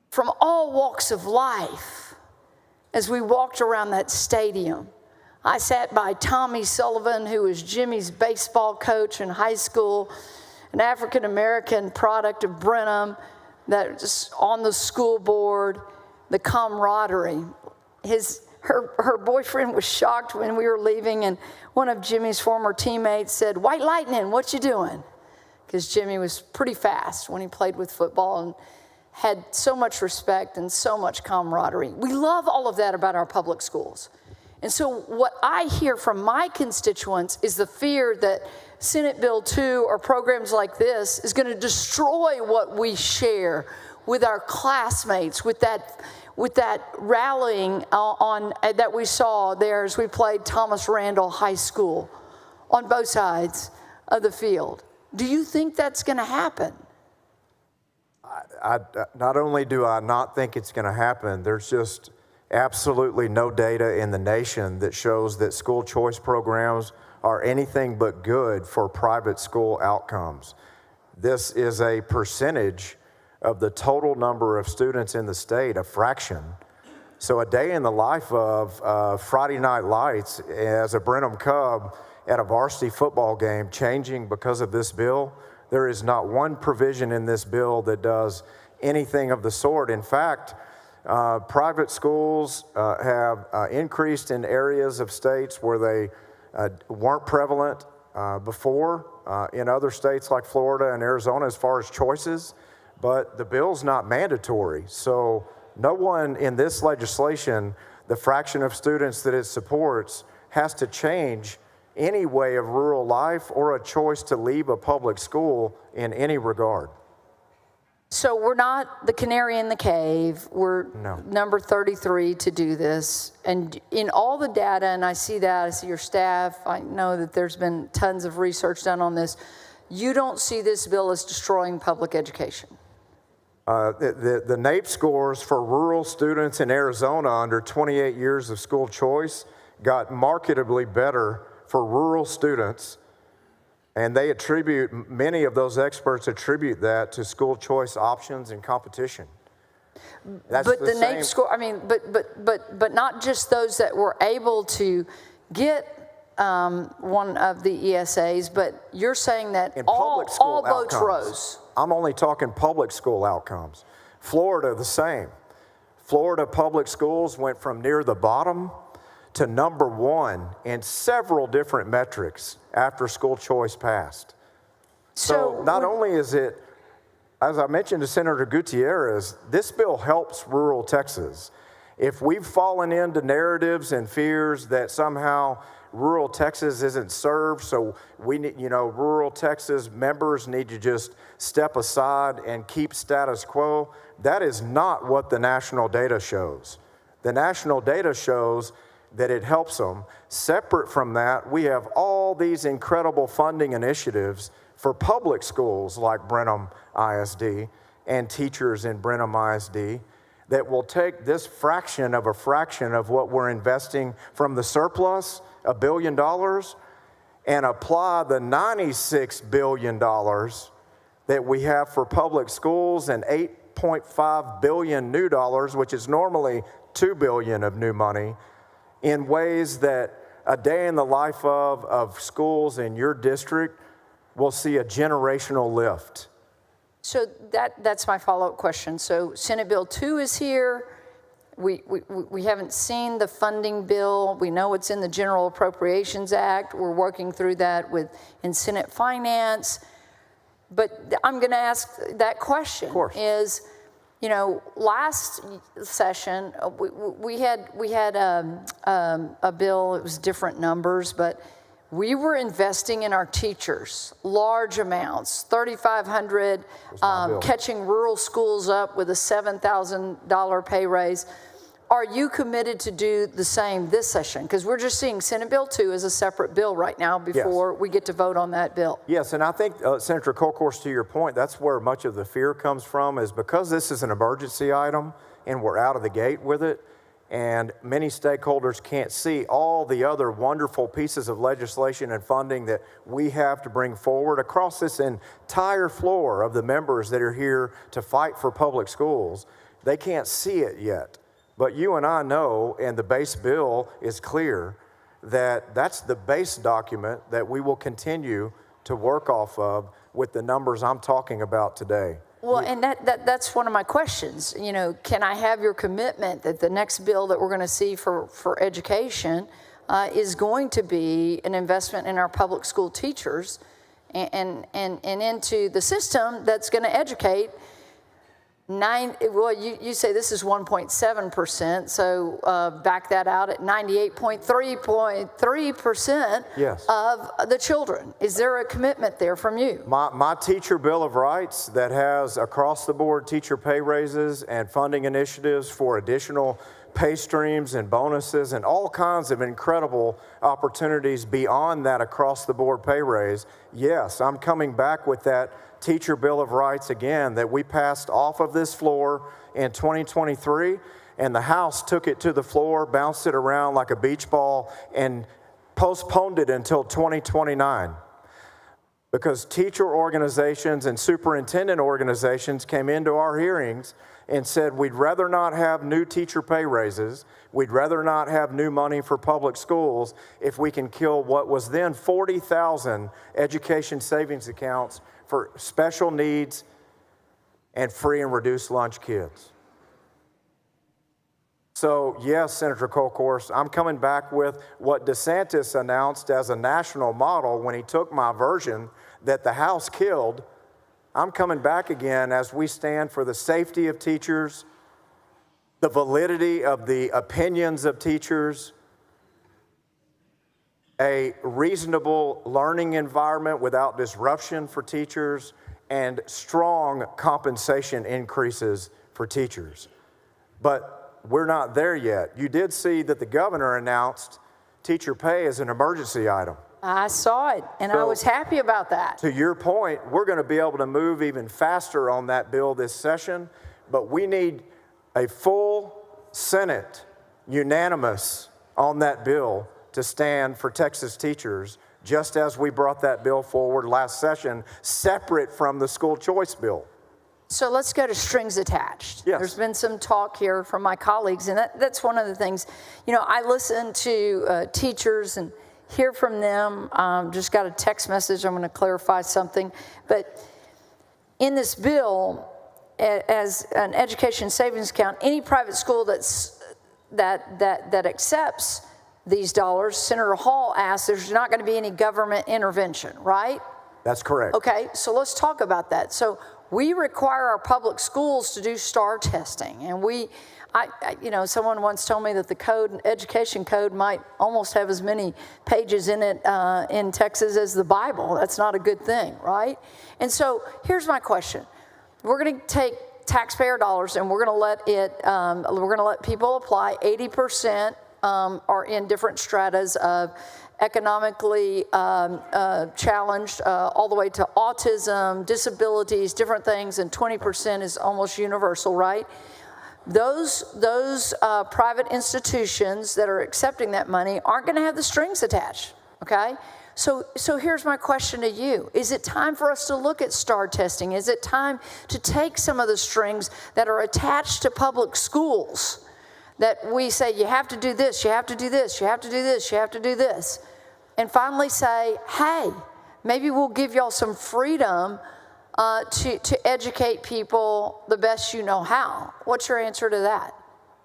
from all walks of life as we walked around that stadium. I sat by Tommy Sullivan, who was Jimmy's baseball coach in high school, an African-American product of Brenham that was on the school board, the camaraderie. Her boyfriend was shocked when we were leaving, and one of Jimmy's former teammates said, "White Lightning, what you doing?" Because Jimmy was pretty fast when he played with football and had so much respect and so much camaraderie. We love all of that about our public schools. And so what I hear from my constituents is the fear that Senate Bill 2 or programs like this is going to destroy what we share with our classmates, with that rallying on that we saw there as we played Thomas Randall High School on both sides of the field. Do you think that's going to happen? Not only do I not think it's going to happen, there's just absolutely no data in the nation that shows that school choice programs are anything but good for private school outcomes. This is a percentage of the total number of students in the state, a fraction. So a day in the life of Friday Night Lights as a Brenham Cub at a varsity football game changing because of this bill, there is not one provision in this bill that does anything of the sort. In fact, private schools have increased in areas of states where they weren't prevalent before, in other states like Florida and Arizona as far as choices, but the bill's not mandatory. So no one in this legislation, the fraction of students that it supports, has to change any way of rural life or a choice to leave a public school in any regard. So we're not the canary in the cave. We're number 33 to do this. And in all the data, and I see that, I see your staff, I know that there's been tons of research done on this. You don't see this bill as destroying public education? The NAEP scores for rural students in Arizona under 28 years of school choice got markedly better for rural students, and they attribute, many of those experts attribute that to school choice options and competition. That's but the same. NAEP score, I mean, but not just those that were able to get one of the ESAs, but you're saying that all votes rose. I'm only talking public school outcomes. Florida, the same. Florida public schools went from near the bottom to number one in several different metrics after school choice passed. So not only is it, as I mentioned to Senator Gutierrez, this bill helps rural Texas. If we've fallen into narratives and fears that somehow rural Texas isn't served, so we need, rural Texas members need to just step aside and keep status quo, that is not what the national data shows. The national data shows that it helps them. Separate from that, we have all these incredible funding initiatives for public schools like Brenham ISD and teachers in Brenham ISD that will take this fraction of what we're investing from the surplus, $1 billion, and apply the $96 billion that we have for public schools and $8.5 billion new dollars, which is normally $2 billion of new money, in ways that a day in the life of schools in your district will see a generational lift. So that's my follow-up question. So Senate Bill 2 is here. We haven't seen the funding bill. We know it's in the General Appropriations Act. We're working through that in Senate Finance. But I'm going to ask that question. Of course. Is, last session we had a bill. It was different numbers, but we were investing in our teachers large amounts, $3,500, catching rural schools up with a $7,000 pay raise. Are you committed to do the same this session? Because we're just seeing Senate Bill 2 as a separate bill right now before we get to vote on that bill. Yes, and I think, Senator Colcourse, to your point, that's where much of the fear comes from, is because this is an emergency item and we're out of the gate with it, and many stakeholders can't see all the other wonderful pieces of legislation and funding that we have to bring forward across this entire floor of the members that are here to fight for public schools. They can't see it yet. But you and I know, and the base bill is clear, that that's the base document that we will continue to work off of with the numbers I'm talking about today. Well, and that's one of my questions. Can I have your commitment that the next bill that we're going to see for education is going to be an investment in our public school teachers and into the system that's going to educate Well, you say this is 1.7%, so back that out at 98.3% Yes. of the children. Is there a commitment there from you? My teacher bill of rights that has across the board teacher pay raises and funding initiatives for additional pay streams and bonuses and all kinds of incredible opportunities beyond that across the board pay raise. Yes, I'm coming back with that teacher bill of rights again that we passed off of this floor in 2023, and the House took it to the floor, bounced it around like a beach ball, and postponed it until 2029. Because teacher organizations and superintendent organizations came into our hearings and said, we'd rather not have new teacher pay raises, we'd rather not have new money for public schools if we can kill what was then 40,000 education savings accounts for special needs and free and reduced lunch kids. So yes, Senator Kolkhorst, I'm coming back with what DeSantis announced as a national model when he took my version that the House killed. I'm coming back again as we stand for the safety of teachers, the validity of the opinions of teachers, a reasonable learning environment without disruption for teachers, and strong compensation increases for teachers. But we're not there yet. You did see that the governor announced teacher pay as an emergency item. I saw it, and I was happy about that. To your point, we're going to be able to move even faster on that bill this session, but we need a full Senate unanimous on that bill to stand for Texas teachers, just as we brought that bill forward last session, separate from the school choice bill. So let's go to strings attached. Yes. There's been some talk here from my colleagues, and that's one of the things. You know, I listen to teachers and hear from them. Just got a text message. I'm going to clarify something. But in this bill, as an education savings account, any private school that accepts these dollars, Senator Hall asked, there's not going to be any government intervention, right? That's correct. Okay, so let's talk about that. So we require our public schools to do STAR testing, and you know, someone once told me that the education code might almost have as many pages in it in Texas as the Bible. That's not a good thing, right? And so here's my question: we're going to take taxpayer dollars and we're going to let people apply. 80% are in different stratas of economically challenged, all the way to autism, disabilities, different things, and 20% is almost universal, right? Those private institutions that are accepting that money aren't going to have the strings attached, okay? So here's my question to you. Is it time for us to look at STAR testing? Is it time to take some of the strings that are attached to public schools that we say, you have to do this, you have to do this, you have to do this, you have to do this, and finally say, hey, maybe we'll give y'all some freedom to educate people the best you know how? What's your answer to that?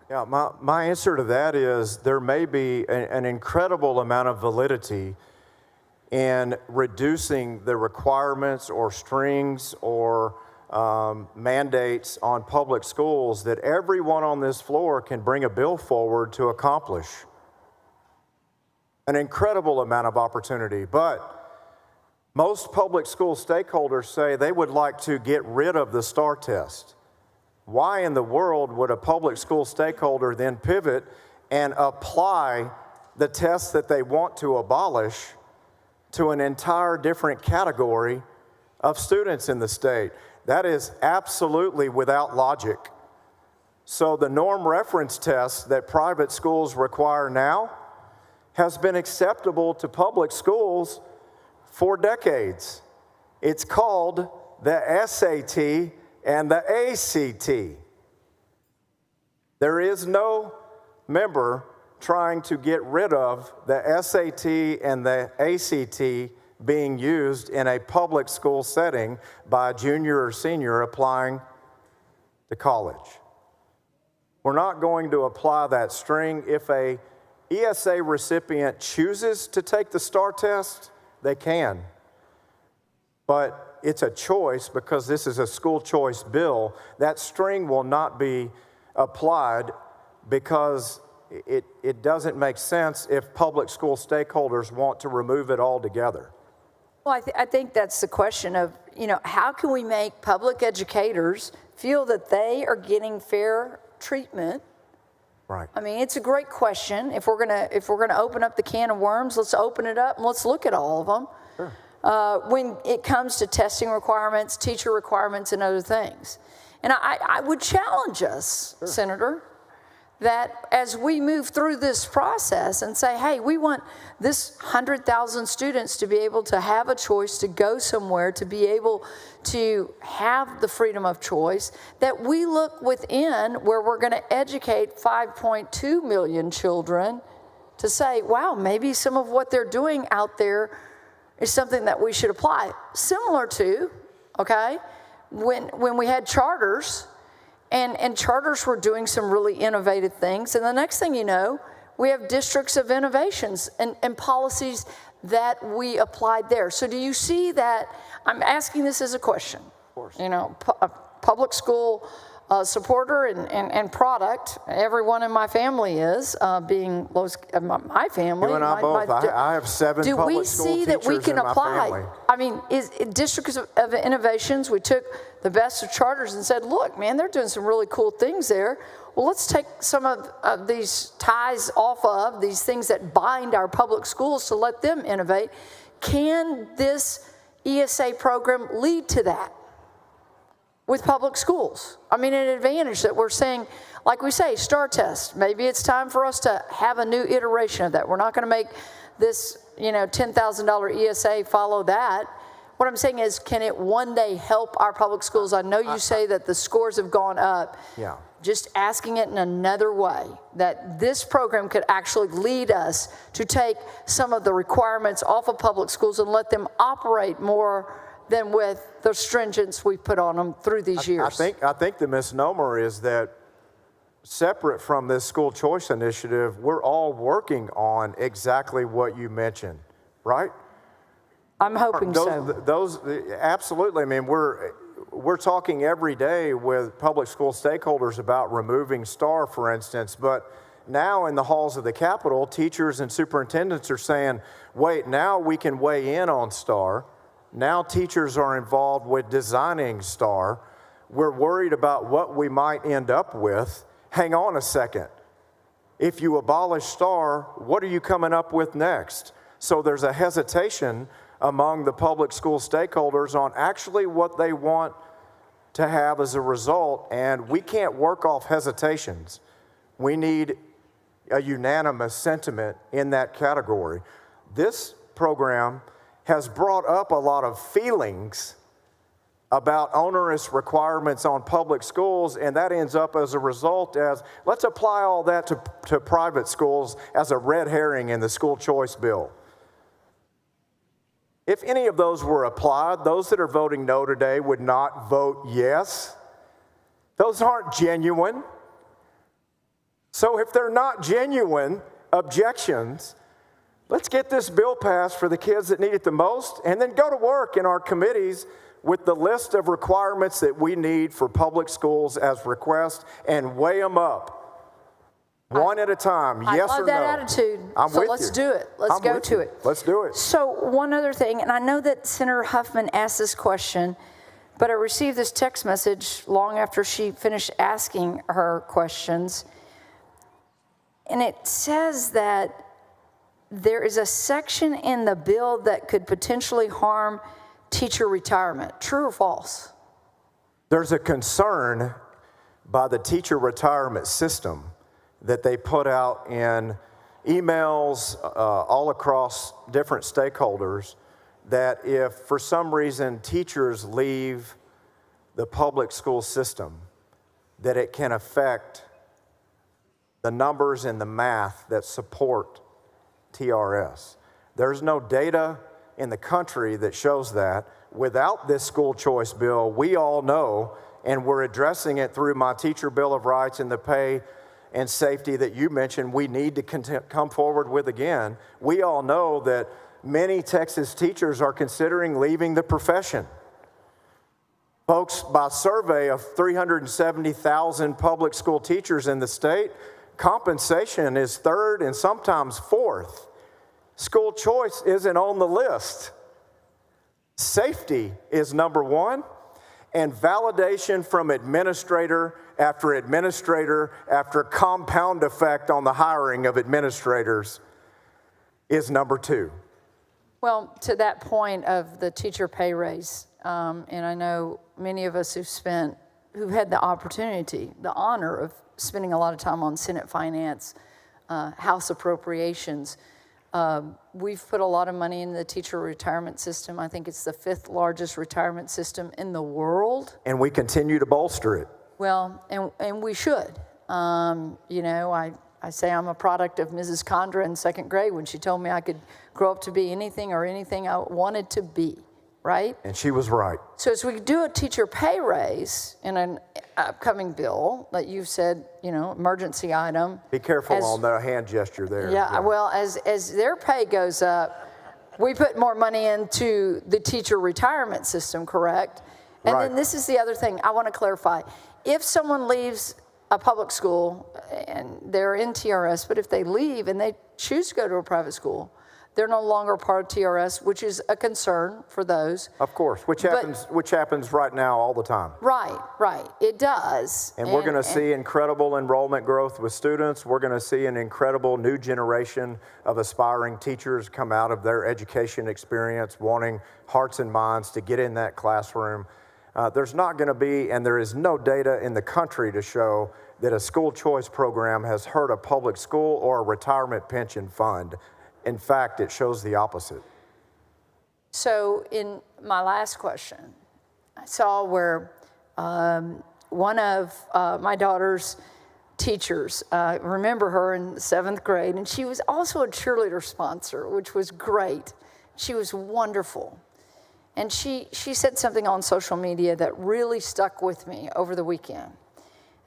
Yeah, my answer to that is there may be an incredible amount of validity in reducing the requirements or strings or mandates on public schools that everyone on this floor can bring a bill forward to accomplish. An incredible amount of opportunity, but most public school stakeholders say they would like to get rid of the STAR test. Why in the world would a public school stakeholder then pivot and apply the test that they want to abolish to an entire different category of students in the state? That is absolutely without logic. So the norm reference test that private schools require now has been acceptable to public schools for decades. It's called the SAT and the ACT. There is no member trying to get rid of the SAT and the ACT being used in a public school setting by a junior or senior applying to college. We're not going to apply that string. If a ESA recipient chooses to take the STAR test, they can. But it's a choice because this is a school choice bill, that string will not be applied because it doesn't make sense if public school stakeholders want to remove it altogether. Well, I think that's the question of, how can we make public educators feel that they are getting fair treatment? Right. I mean, it's a great question. If we're gonna open up the can of worms, let's open it up and let's look at all of them. Sure. When it comes to testing requirements, teacher requirements, and other things, and I would challenge us, sure, Senator, that as we move through this process and say, hey, we want this 100,000 students to be able to have a choice to go somewhere, to be able to have the freedom of choice, that we look within where we're going to educate 5.2 million children to say, wow, maybe some of what they're doing out there is something that we should apply. Similar to, okay, when we had charters, and charters were doing some really innovative things. And the next thing you know, we have districts of innovations and policies that we applied there. So do you see that? I'm asking this as a question. Of course. A public school supporter and product. Everyone in my family is, being my family. You and I both. I have 7 public school teachers in my family. Do we see that we can apply? I mean, districts of innovations, we took the best of charters and said, look, man, they're doing some really cool things there. Well, let's take some of these ties off of these things that bind our public schools to let them innovate. Can this ESA program lead to that with public schools? I mean, an advantage that we're saying, like we say, STAR test. Maybe it's time for us to have a new iteration of that. We're not going to make this, $10,000 ESA follow that. What I'm saying is, can it one day help our public schools? I know you say that the scores have gone up. Yeah. Just asking it in another way, that this program could actually lead us to take some of the requirements off of public schools and let them operate more than with the stringence we put on them through these years. I think the misnomer is that separate from this school choice initiative, we're all working on exactly what you mentioned, right? I'm hoping Those absolutely. I mean, we're talking every day with public school stakeholders about removing STAR, for instance, but now in the halls of the Capitol, teachers and superintendents are saying, wait, now we can weigh in on STAR. Now teachers are involved with designing STAR. We're worried about what we might end up with. Hang on a second. If you abolish STAR, what are you coming up with next? So there's a hesitation among the public school stakeholders on actually what they want to have as a result, and we can't work off hesitations. We need a unanimous sentiment in that category. This program has brought up a lot of feelings about onerous requirements on public schools, and that ends up as a result as, let's apply all that to private schools as a red herring in the school choice bill. If any of those were applied, those that are voting no today would not vote yes. Those aren't genuine. So if they're not genuine objections, let's get this bill passed for the kids that need it the most, and then go to work in our committees with the list of requirements that we need for public schools as request and weigh them up. One at a time, yes or no. I love that attitude. So let's do it. Let's go to it. Let's do it. So one other thing, and I know that Senator Huffman asked this question, but I received this text message long after she finished asking her questions. And it says that there is a section in the bill that could potentially harm teacher retirement. True or false? There's a concern by the teacher retirement system that they put out in emails all across different stakeholders that if for some reason teachers leave the public school system, that it can affect the numbers and the math that support TRS. There's no data in the country that shows that. Without this school choice bill, we all know, and we're addressing it through my Teacher Bill of Rights and the pay and safety that you mentioned we need to come forward with again. We all know that many Texas teachers are considering leaving the profession Folks, by survey of 370,000 public school teachers in the state, compensation is third and sometimes fourth. School choice isn't on the list. Safety is number one, and validation from administrator after compound effect on the hiring of administrators is number two. Well, to that point of the teacher pay raise, and I know many of us who've had the opportunity, the honor of spending a lot of time on Senate Finance, House Appropriations. We've put a lot of money in the teacher retirement system. I think it's the 5th largest retirement system in the world. And we continue to bolster it. Well, and we should. You know, I say I'm a product of Mrs. Condra in 2nd grade when she told me I could grow up to be anything I wanted to be, right? And she was right. So as we do a teacher pay raise in an upcoming bill that you've said, you know, emergency item. Be careful on the hand gesture there. Yeah, well, as their pay goes up, we put more money into the teacher retirement system, correct? And Right. then this is the other thing I want to clarify. If someone leaves a public school and they're in TRS, but if they leave and they choose to go to a private school, they're no longer part of TRS, which is a concern for those. Of course, which happens right now all the time. Right, it does. And we're going to see incredible enrollment growth with students. We're going to see an incredible new generation of aspiring teachers come out of their education experience wanting hearts and minds to get in that classroom. There's not going to be, and there is no data in the country to show that a school choice program has hurt a public school or a retirement pension fund. In fact, it shows the opposite. So in my last question, I saw where one of my daughter's teachers, remember her in 7th grade, and she was also a cheerleader sponsor, which was great. She was wonderful. And she said something on social media that really stuck with me over the weekend.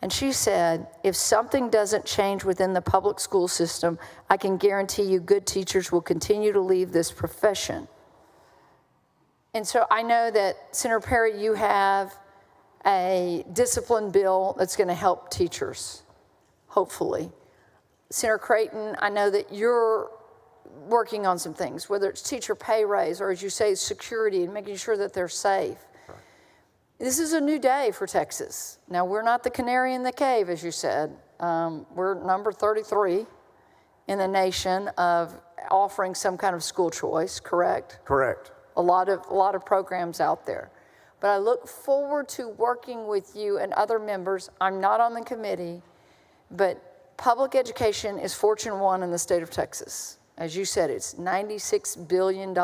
And she said, if something doesn't change within the public school system, I can guarantee you good teachers will continue to leave this profession. And so I know that, Senator Perry, you have a discipline bill that's going to help teachers, hopefully. Senator Creighton, I know that you're working on some things, whether it's teacher pay raise or, as you say, security and making sure that they're safe. This is a new day for Texas. Now, we're not the canary in the cave, as you said. We're number 33 in the nation of offering some kind of school choice, correct? Correct. A lot of programs out there. But I look forward to working with you and other members. I'm not on the committee, but public education is Fortune 1 in the state of Texas. As you said, it's $96 billion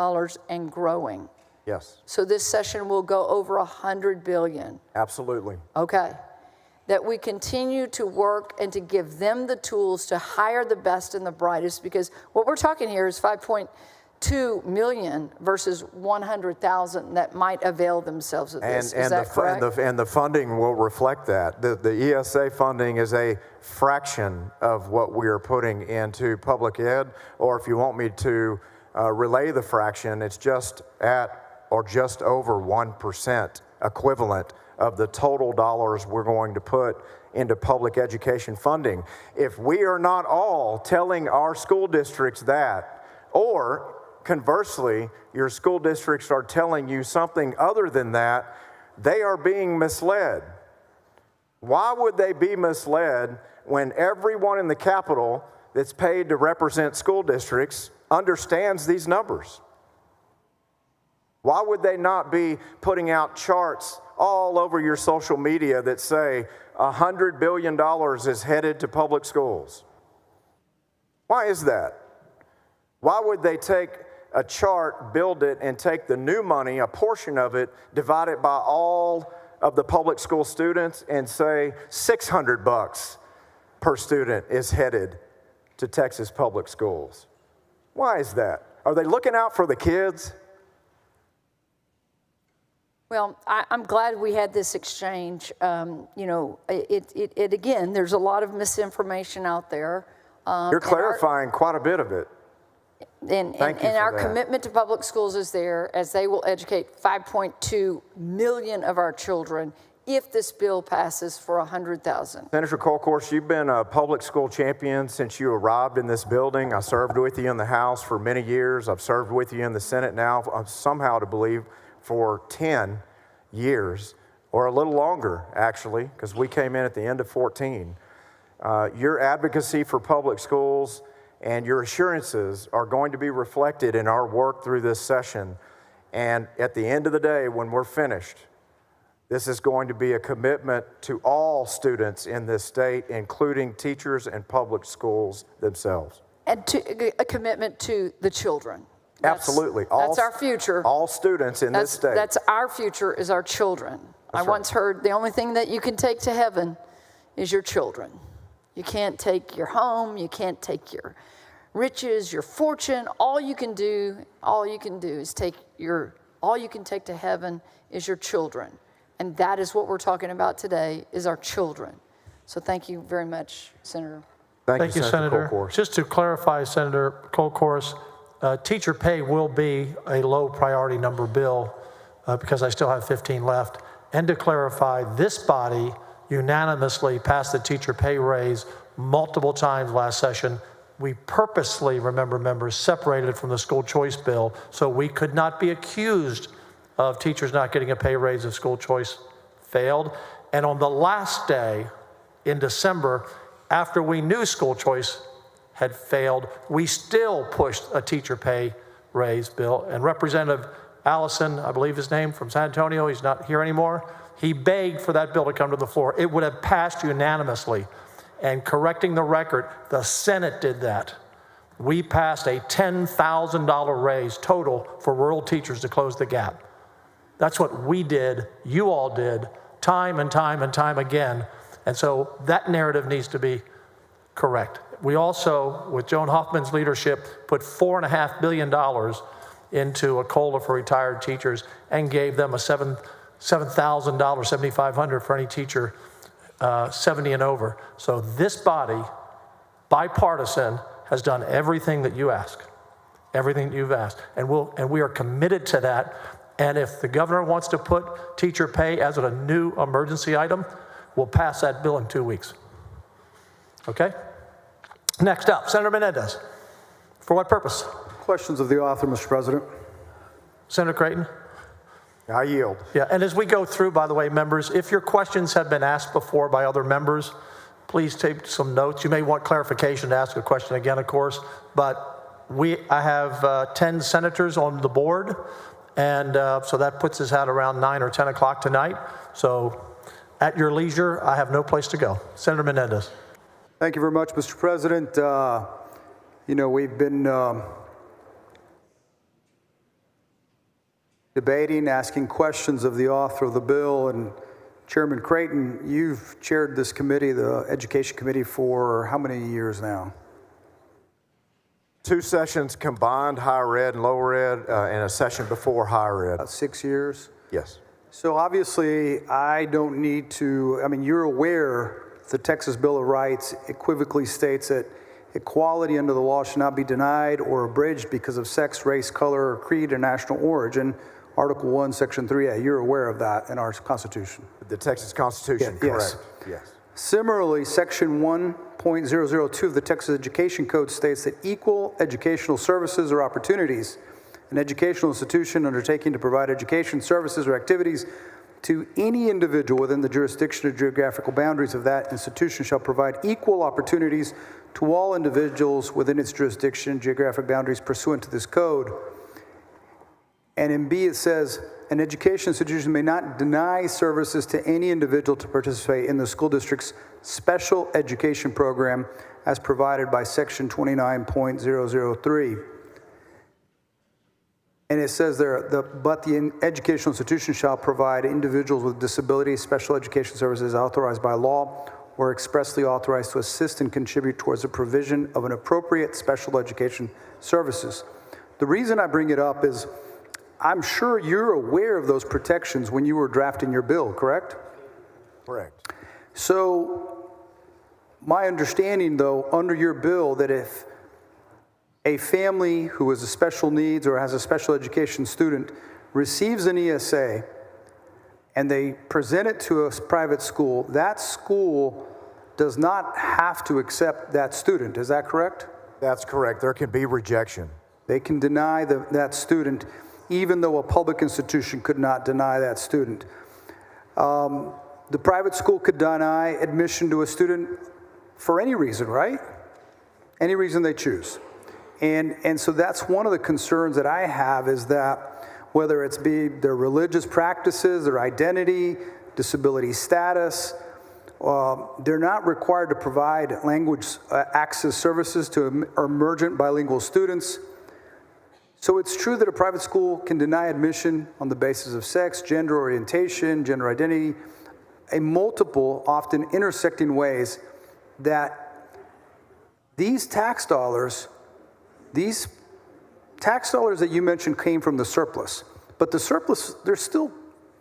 and growing. Yes. So this session will go over $100 billion. Absolutely. Okay. That we continue to work and to give them the tools to hire the best and the brightest, because what we're talking here is 5.2 million versus 100,000 that might avail themselves of this. Is that correct? And the funding will reflect that. The ESA funding is a fraction of what we are putting into public ed, or if you want me to relay the fraction, it's just at or just over 1% equivalent of the total dollars we're going to put into public education funding. If we are not all telling our school districts that, or conversely, your school districts are telling you something other than that, they are being misled. Why would they be misled when everyone in the Capitol that's paid to represent school districts understands these numbers? Why would they not be putting out charts all over your social media that say $100 billion is headed to public schools? Why is that? Why would they take a chart, build it, and take the new money, a portion of it, divide it by all of the public school students and say $600 per student is headed to Texas public schools? Why is that? Are they looking out for the kids? Well, I'm glad we had this exchange. You know, it again, there's a lot of misinformation out there. You're clarifying quite a bit of it. And Thank you for our that. commitment to public schools is there, as they will educate 5.2 million of our children if this bill passes for 100,000. Senator Colcourse, you've been a public school champion since you arrived in this building. I served with you in the House for many years. I've served with you in the Senate now, somehow to believe, for 10 years, or a little longer, actually, because we came in at the end of 14. Your advocacy for public schools and your assurances are going to be reflected in our work through this session. And at the end of the day, when we're finished, this is going to be a commitment to all students in this state, including teachers and public schools themselves. And a commitment to the children. Absolutely. That's our future. All students in this state. That's our future, is our children. I once heard the only thing that you can take to heaven is your children. You can't take your home, you can't take your riches, your fortune. All you can do is all you can take to heaven is your children. And that is what we're talking about today, is our children. So thank you very much, Senator. Thank you, Senator Colcourse. Just to clarify, Senator Colcourse, teacher pay will be a low priority number bill because I still have 15 left. And to clarify, this body unanimously passed the teacher pay raise multiple times last session. We purposely, remember, members, separated it from the school choice bill so we could not be accused of teachers not getting a pay raise if school choice failed. And on the last day in December, after we knew school choice had failed, we still pushed a teacher pay raise bill. And Representative Allison, I believe his name, from San Antonio, he's not here anymore, he begged for that bill to come to the floor. It would have passed unanimously. And correcting the record, the Senate did that. We passed a $10,000 raise total for rural teachers to close the gap. That's what we did, you all did, time and time and time again. And so that narrative needs to be correct. We also, with Joan Hoffman's leadership, put $4.5 billion into a COLA for retired teachers and gave them a $7,000, $7,500 for any teacher 70 and over. So this body, bipartisan, has done everything that you ask, everything that you've asked. And we are committed to that. And if the governor wants to put teacher pay as a new emergency item, we'll pass that bill in 2 weeks. Okay? Next up, Senator Menendez. For what purpose? Questions of the author, Mr. President. Senator Creighton? I yield. Yeah, and as we go through, by the way, members, if your questions have been asked before by other members, please take some notes. You may want clarification to ask a question again, of course, but I have 10 senators on the board, and so that puts us at around 9 or 10 o'clock tonight. So at your leisure, I have no place to go. Senator Menendez. Thank you very much, Mr. President. We've been debating, asking questions of the author of the bill, and Chairman Creighton, you've chaired this committee, the Education Committee, for how many years now? 2 sessions combined, higher ed and lower ed, and a session before higher ed. About 6 years? Yes. So obviously, I don't need to, you're aware the Texas Bill of Rights equivocally states that equality under the law should not be denied or abridged because of sex, race, color, or creed, or national origin. Article 1, Section 3A. You're aware of that in our Constitution. The Texas Constitution, Yeah, correct. yes. Yes. Similarly, Section 1.002 of the Texas Education Code states that equal educational services or opportunities, an educational institution undertaking to provide education services or activities to any individual within the jurisdiction or geographical boundaries of that institution shall provide equal opportunities to all individuals within its jurisdiction and geographic boundaries pursuant to this code. And in B, it says, an education institution may not deny services to any individual to participate in the school district's special education program as provided by Section 29.003. And it says there, but the educational institution shall provide individuals with disabilities special education services authorized by law or expressly authorized to assist and contribute towards the provision of an appropriate special education services. The reason I bring it up is I'm sure you're aware of those protections when you were drafting your bill, correct? Correct. So my understanding, though, under your bill, that if a family who is a special needs or has a special education student receives an ESA and they present it to a private school, that school does not have to accept that student. Is that correct? That's correct. There can be rejection. They can deny that student, even though a public institution could not deny that student. The private school could deny admission to a student for any reason, right? Any reason they choose. And so that's one of the concerns that I have, is that whether it's be their religious practices, their identity, disability status, they're not required to provide language access services to emergent bilingual students. So it's true that a private school can deny admission on the basis of sex, gender orientation, gender identity, a multiple, often intersecting ways that these tax dollars that you mentioned came from the surplus. But the surplus, they're still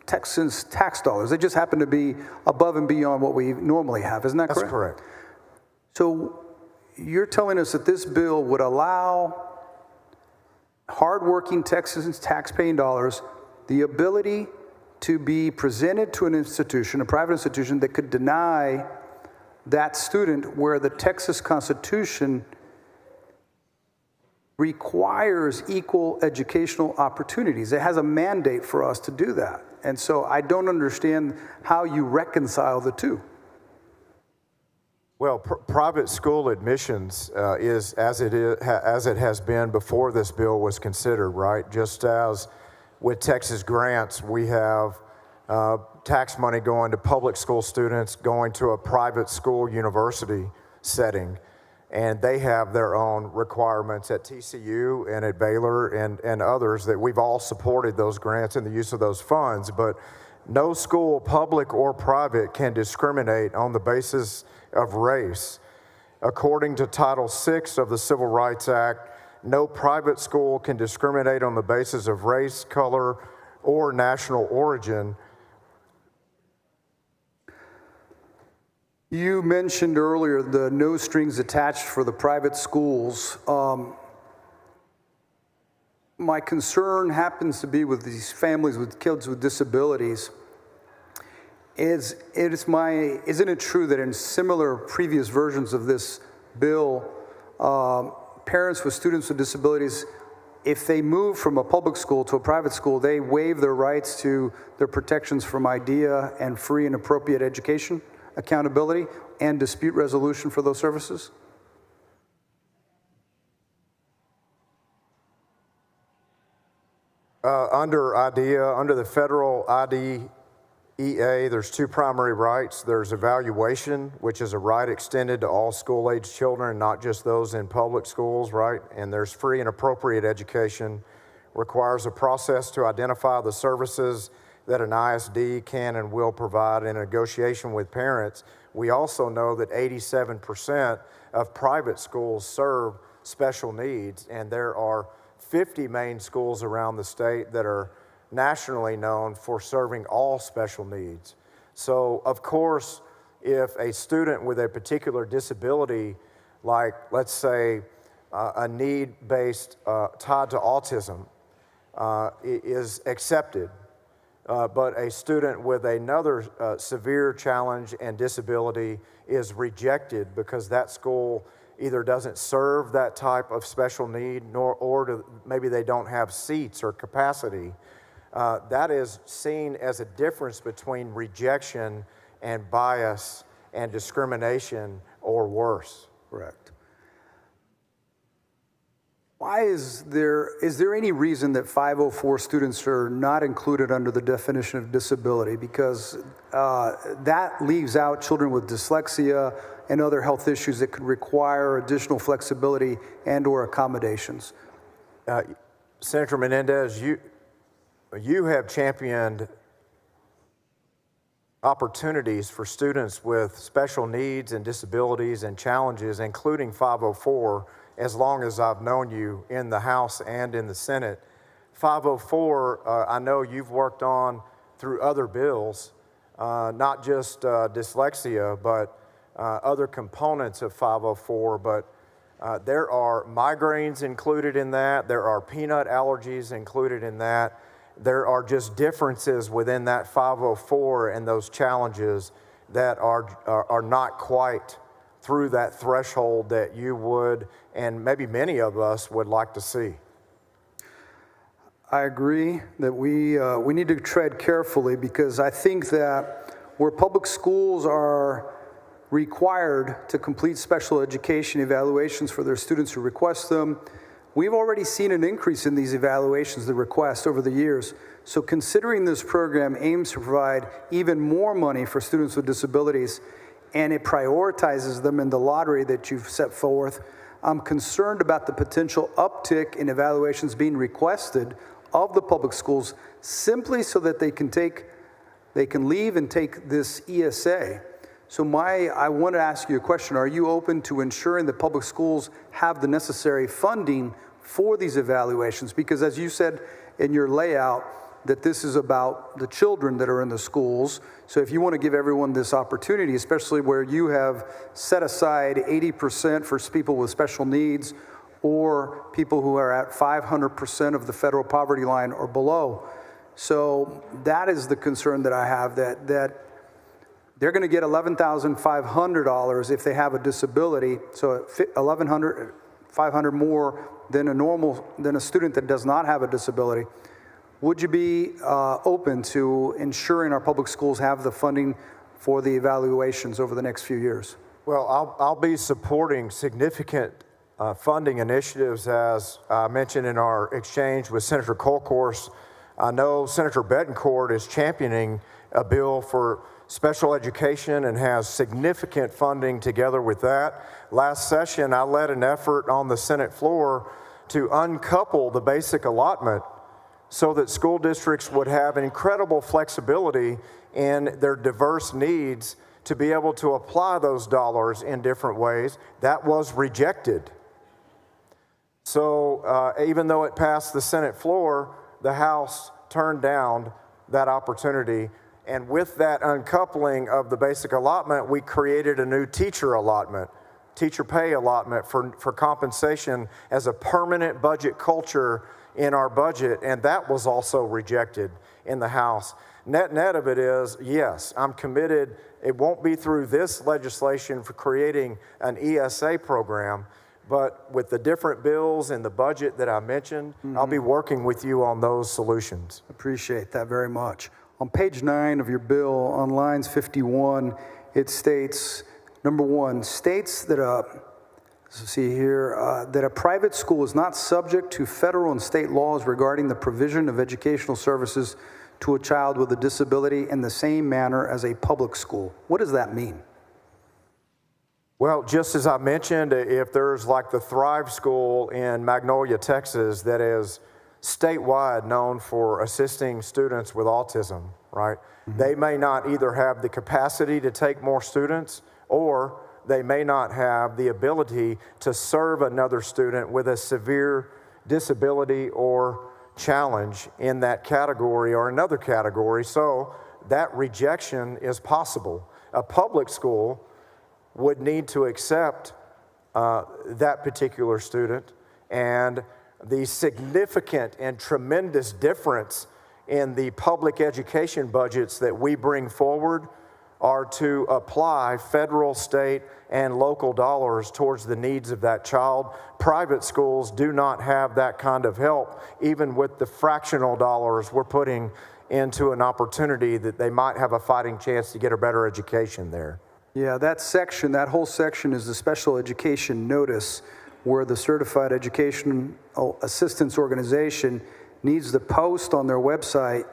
Texans' tax dollars. They just happen to be above and beyond what we normally have. Isn't that correct? That's correct. So you're telling us that this bill would allow hardworking Texans' tax-paying dollars the ability to be presented to an institution, a private institution, that could deny that student, where the Texas Constitution requires equal educational opportunities. It has a mandate for us to do that. And so I don't understand how you reconcile the two. Well, private school admissions is as it has been before this bill was considered, right? Just as with Texas grants, we have tax money going to public school students going to a private school university setting, and they have their own requirements at TCU and at Baylor and others that we've all supported those grants and the use of those funds. But no school, public or private, can discriminate on the basis of race. According to Title VI of the Civil Rights Act, no private school can discriminate on the basis of race, color, or national origin. You mentioned earlier the no strings attached for the private schools. My concern happens to be with these families with kids with disabilities. Isn't it true that in similar previous versions of this bill, parents with students with disabilities, if they move from a public school to a private school, they waive their rights to their protections from IDEA and free and appropriate education, accountability, and dispute resolution for those services? Under IDEA, under the federal IDEA, there's two primary rights. There's evaluation, which is a right extended to all school-age children, not just those in public schools, right? And there's free and appropriate education, requires a process to identify the services that an ISD can and will provide in negotiation with parents. We also know that 87% of private schools serve special needs, and there are 50 main schools around the state that are nationally known for serving all special needs. So, of course, if a student with a particular disability, like, let's say, a need-based tied to autism, is accepted, but a student with another severe challenge and disability is rejected because that school either doesn't serve that type of special need, or maybe they don't have seats or capacity, that is seen as a difference between rejection and bias and discrimination, or worse. Correct. Why is there any reason that 504 students are not included under the definition of disability? Because that leaves out children with dyslexia and other health issues that could require additional flexibility and or accommodations. Senator Menendez, you have championed opportunities for students with special needs and disabilities and challenges, including 504, as long as I've known you in the House and in the Senate. 504, I know you've worked on through other bills, not just dyslexia, but other components of 504. But There are migraines included in that. There are peanut allergies included in that. There are just differences within that 504 and those challenges that are not quite through that threshold that you would, and maybe many of us would like to see. I agree that we need to tread carefully, because I think that where public schools are required to complete special education evaluations for their students who request them, we've already seen an increase in these evaluations, the request over the years. So considering this program aims to provide even more money for students with disabilities, and it prioritizes them in the lottery that you've set forth, I'm concerned about the potential uptick in evaluations being requested of the public schools simply so that they can leave and take this ESA. So I want to ask you a question. Are you open to ensuring that public schools have the necessary funding for these evaluations? Because as you said in your layout, that this is about the children that are in the schools. So if you want to give everyone this opportunity, especially where you have set aside 80% for people with special needs or people who are at 500% of the federal poverty line or below. So that is the concern that I have, that they're going to get $11,500 if they have a disability, so $1,500 more than a student that does not have a disability. Would you be open to ensuring our public schools have the funding for the evaluations over the next few years? Well, I'll be supporting significant funding initiatives, as I mentioned in our exchange with Senator Colcourse. I know Senator Betancourt is championing a bill for special education and has significant funding together with that. Last session, I led an effort on the Senate floor to uncouple the basic allotment so that school districts would have incredible flexibility in their diverse needs to be able to apply those dollars in different ways. That was rejected. So even though it passed the Senate floor, the House turned down that opportunity. And with that uncoupling of the basic allotment, we created a new teacher allotment, teacher pay allotment for compensation as a permanent budget culture in our budget, and that was also rejected in the House. Net of it is, yes, I'm committed. It won't be through this legislation for creating an ESA program, but with the different bills and the budget that I mentioned, I'll be working with you on those solutions. Appreciate that very much. On page 9 of your bill, on lines 51, it states, number 1, states that that a private school is not subject to federal and state laws regarding the provision of educational services to a child with a disability in the same manner as a public school. What does that mean? Well, just as I mentioned, if there's like the Thrive School in Magnolia, Texas, that is statewide known for assisting students with autism, right? Mm-hmm. They may not either have the capacity to take more students, or they may not have the ability to serve another student with a severe disability or challenge in that category or another category. So that rejection is possible. A public school would need to accept that particular student, and the significant and tremendous difference in the public education budgets that we bring forward are to apply federal, state, and local dollars towards the needs of that child. Private schools do not have that kind of help, even with the fractional dollars we're putting into an opportunity that they might have a fighting chance to get a better education there. Yeah, that whole section is the special education notice, where the Certified Education Assistance Organization needs to post on their website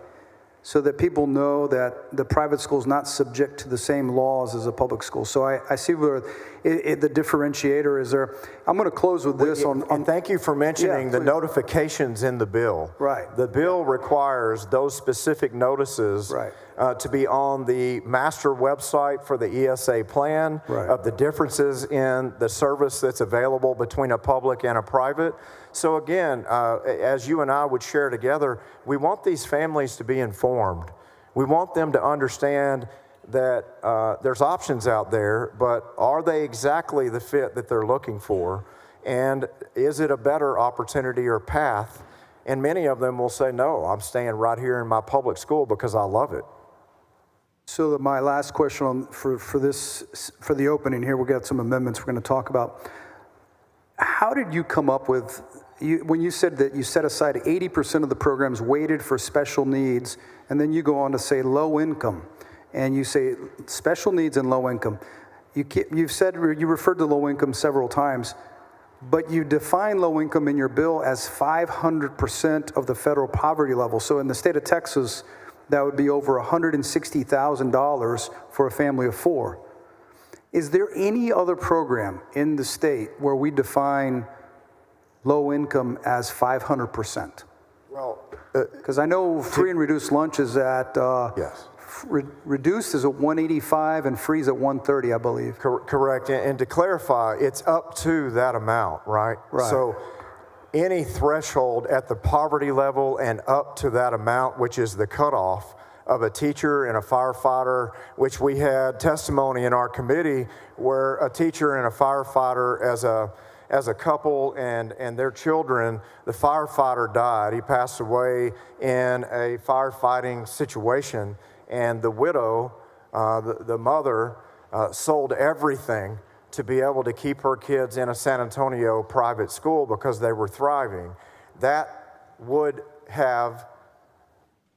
so that people know that the private school is not subject to the same laws as a public school. So I see where the differentiator is there. I'm going to close with this. And thank you for mentioning the notifications in the bill. Right. The bill requires those specific notices to be on the master website for the ESA plan, of the differences in the service that's available between a public and a private. So again, as you and I would share together, we want these families to be informed. We want them to understand that there's options out there, but are they exactly the fit that they're looking for? And is it a better opportunity or path? And many of them will say, no, I'm staying right here in my public school because I love it. So my last question for the opening here, we'll get some amendments we're going to talk about. How did you come up with, when you said that you set aside 80% of the programs weighted for special needs, and then you go on to say low income, and you say special needs and low income. You've said, you referred to low income several times, but you define low income in your bill as 500% of the federal poverty level. So in the state of Texas, that would be over $160,000 for a family of 4. Is there any other program in the state where we define low income as 500%? Well, because I know free and reduced lunch is at, yes. Reduced is at 185 and free is at 130, I believe. Correct. And to clarify, it's up to that amount, right? Right. So any threshold at the poverty level and up to that amount, which is the cutoff of a teacher and a firefighter, which we had testimony in our committee where a teacher and a firefighter as a couple and their children, the firefighter died. He passed away in a firefighting situation, and the widow, the mother, sold everything to be able to keep her kids in a San Antonio private school because they were thriving. That would have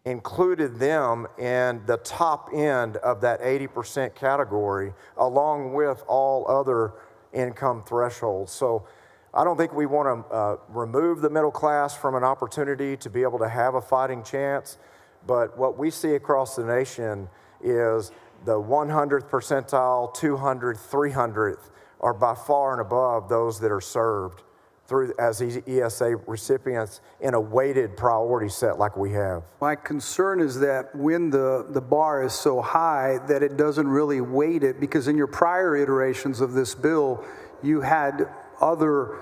included them in the top end of that 80% category, along with all other income thresholds. So I don't think we want to remove the middle class from an opportunity to be able to have a fighting chance, but what we see across the nation is the 100th percentile, 200th, 300th are by far and above those that are served through as ESA recipients in a weighted priority set like we have. My concern is that when the bar is so high that it doesn't really weight it, because in your prior iterations of this bill, you had other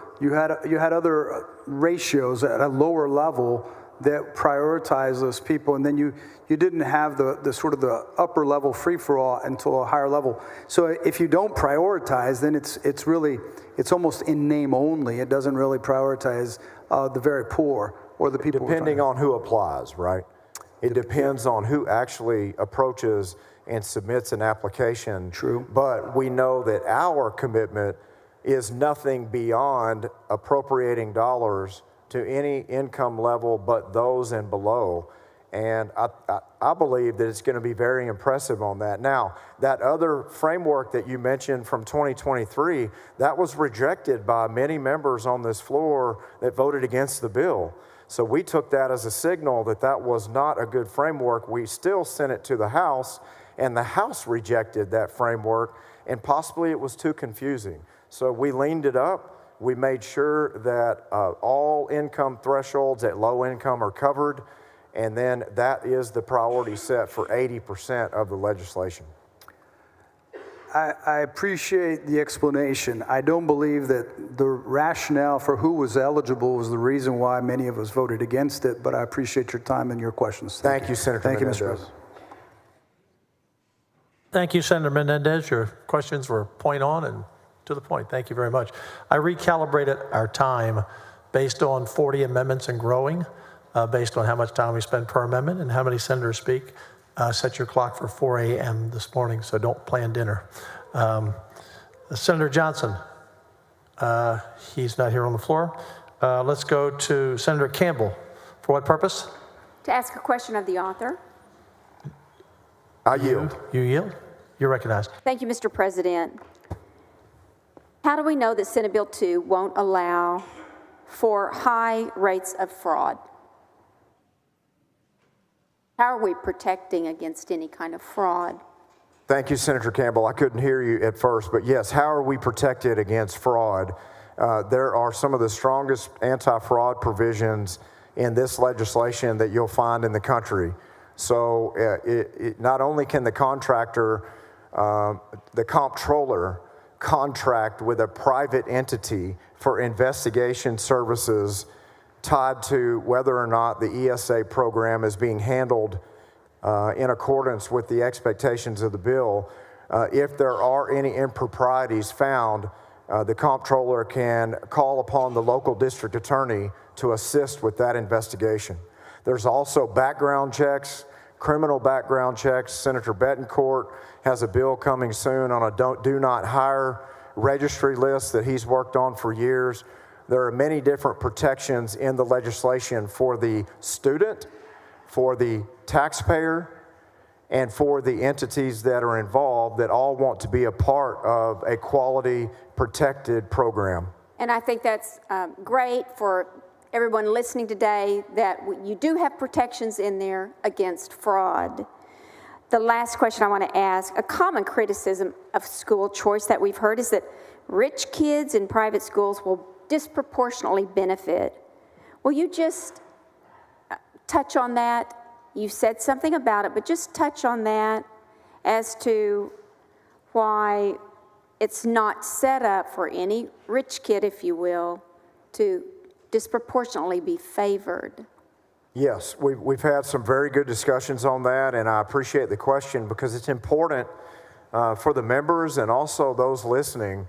ratios at a lower level that prioritize those people, and then you didn't have the sort of the upper level free-for-all until a higher level. So if you don't prioritize, then it's almost in name only. It doesn't really prioritize the very poor or the people. Depending on who applies, right? It depends on who actually approaches and submits an application. True. But we know that our commitment is nothing beyond appropriating dollars to any income level but those and below. And I believe that it's going to be very impressive on that. Now, that other framework that you mentioned from 2023, that was rejected by many members on this floor that voted against the bill. So we took that as a signal that that was not a good framework. We still sent it to the House, and the House rejected that framework, and possibly it was too confusing. So we leaned it up. We made sure that all income thresholds at low income are covered, and then that is the priority set for 80% of the legislation. I appreciate the explanation. I don't believe that the rationale for who was eligible was the reason why many of us voted against it, but I appreciate your time and your questions. Thank you, Senator Thank you, Menendez. Mr. President. Thank you, Senator Menendez. Your questions were point on and to the point. Thank you very much. I recalibrated our time based on 40 amendments and growing, based on how much time we spend per amendment and how many senators speak. Set your clock for 4 a.m. this morning, so don't plan dinner. Senator Johnson, he's not here on the floor. Let's go to Senator Campbell. For what purpose? To ask a question of the author. I yield. You yield? You're recognized. Thank you, Mr. President. How do we know that Senate Bill 2 won't allow for high rates of fraud? How are we protecting against any kind of fraud? Thank you, Senator Campbell. I couldn't hear you at first, but yes, how are we protected against fraud? There are some of the strongest anti-fraud provisions in this legislation that you'll find in the country. So not only can the contractor, the comptroller, contract with a private entity for investigation services tied to whether or not the ESA program is being handled in accordance with the expectations of the bill. If there are any improprieties found, the comptroller can call upon the local district attorney to assist with that investigation. There's also background checks, criminal background checks. Senator Betancourt has a bill coming soon on a do not hire registry list that he's worked on for years. There are many different protections in the legislation for the student, for the taxpayer, and for the entities that are involved that all want to be a part of a quality protected program. And I think that's great for everyone listening today, that you do have protections in there against fraud. The last question I want to ask, a common criticism of school choice that we've heard is that rich kids in private schools will disproportionately benefit. Will you just touch on that? You said something about it, but just touch on that as to why it's not set up for any rich kid, if you will, to disproportionately be favored. Yes, we've had some very good discussions on that, and I appreciate the question because it's important for the members and also those listening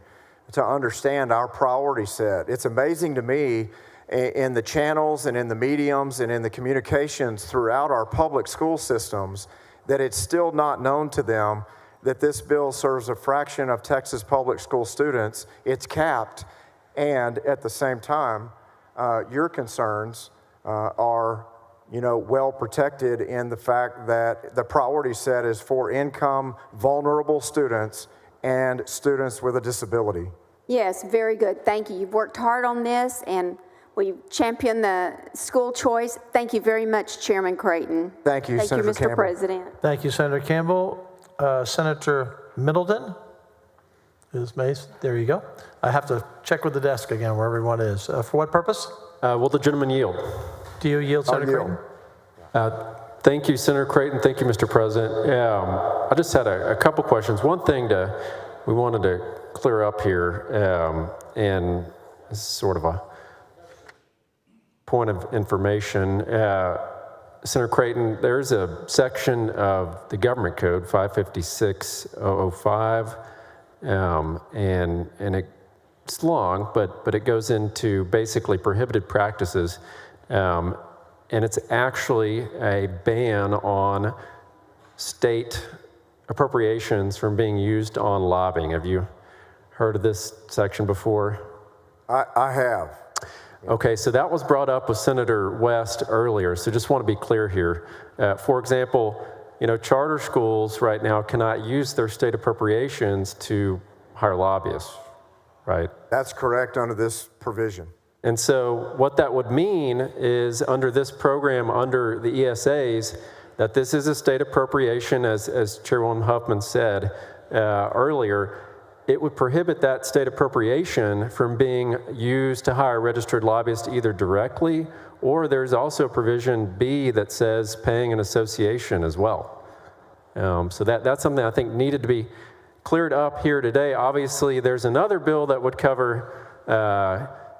to understand our priority set. It's amazing to me in the channels and in the mediums and in the communications throughout our public school systems that it's still not known to them that this bill serves a fraction of Texas public school students. It's capped, and at the same time, your concerns are, well protected in the fact that the priority set is for income vulnerable students and students with a disability. Yes, very good. Thank you. You've worked hard on this, and we champion the school choice. Thank you very much, Chairman Creighton. Thank you, Senator Thank you, Mr. Campbell. President. Thank you, Senator Campbell. Senator Middleton is Mace. There you go. I have to check with the desk again where everyone is. For what purpose? Will the gentleman yield? Do you yield, Senator yield. Creighton? Thank you, Senator Creighton. Thank you, Mr. President. I just had a couple questions. One thing we wanted to clear up here, and this is sort of a point of information. Senator Creighton, there's a section of the government code, 556.005, and it's long, but it goes into basically prohibited practices, and it's actually a ban on state appropriations from being used on lobbying. Have you heard of this section before? I have. Okay, so that was brought up with Senator West earlier, so just want to be clear here. For example, charter schools right now cannot use their state appropriations to hire lobbyists, right? That's correct under this provision. And so what that would mean is under this program, under the ESAs, that this is a state appropriation, as Chairwoman Huffman said earlier. It would prohibit that state appropriation from being used to hire registered lobbyists either directly, or there's also provision B that says paying an association as well. So that's something I think needed to be cleared up here today. Obviously, there's another bill that would cover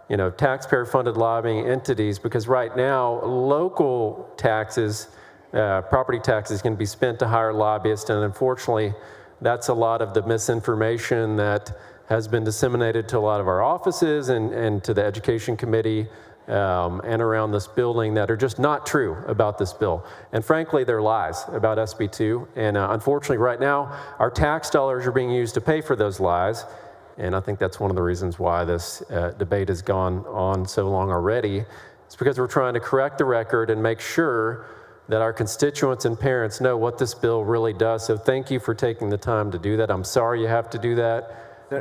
taxpayer-funded lobbying entities, because right now, local taxes, property taxes can be spent to hire lobbyists, and unfortunately, that's a lot of the misinformation that has been disseminated to a lot of our offices and to the Education Committee and around this building that are just not true about this bill. And frankly, they're lies about SB 2. And unfortunately, right now, our tax dollars are being used to pay for those lies. And I think that's one of the reasons why this debate has gone on so long already. It's because we're trying to correct the record and make sure that our constituents and parents know what this bill really does. So thank you for taking the time to do that. I'm sorry you have to do that,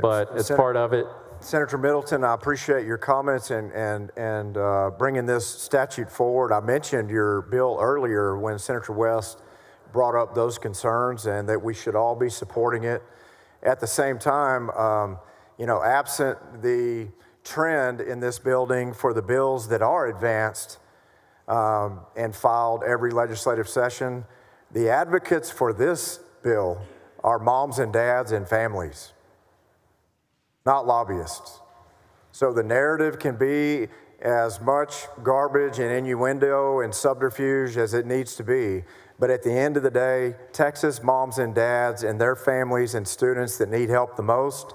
but it's part of it. Senator Middleton, I appreciate your comments and bringing this statute forward. I mentioned your bill earlier when Senator West brought up those concerns and that we should all be supporting it. At the same time, absent the trend in this building for the bills that are advanced and filed every legislative session, the advocates for this bill are moms and dads and families, not lobbyists. So the narrative can be as much garbage and innuendo and subterfuge as it needs to be, but at the end of the day, Texas moms and dads and their families and students that need help the most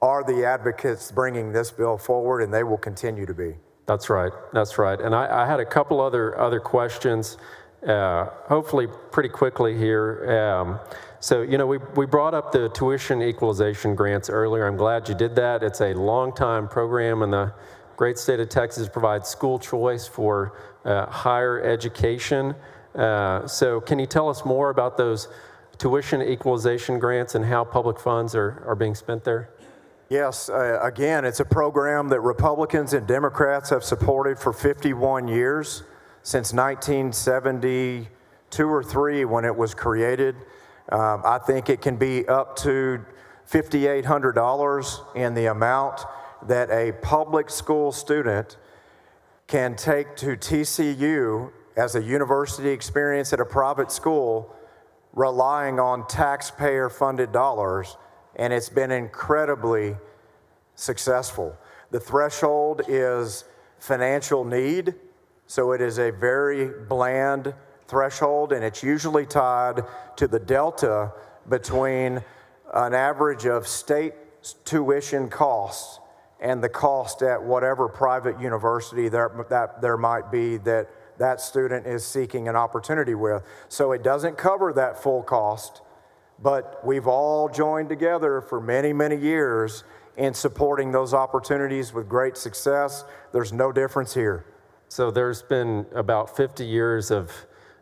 are the advocates bringing this bill forward, and they will continue to be. That's right. That's right. And I had a couple other questions, hopefully pretty quickly here. So, you know, we brought up the tuition equalization grants earlier. I'm glad you did that. It's a long-time program, and the great state of Texas provides school choice for higher education. So can you tell us more about those tuition equalization grants and how public funds are being spent there? Yes, again, it's a program that Republicans and Democrats have supported for 51 years, since 1972 or 3 when it was created. I think it can be up to $5,800 in the amount that a public school student can take to TCU as a university experience at a private school, relying on taxpayer-funded dollars, and it's been incredibly successful. The threshold is financial need, so it is a very bland threshold, and it's usually tied to the delta between an average of state tuition costs and the cost at whatever private university there might be that student is seeking an opportunity with. So it doesn't cover that full cost, but we've all joined together for many, many years in supporting those opportunities with great success. There's no difference here. So there's been about 50 years of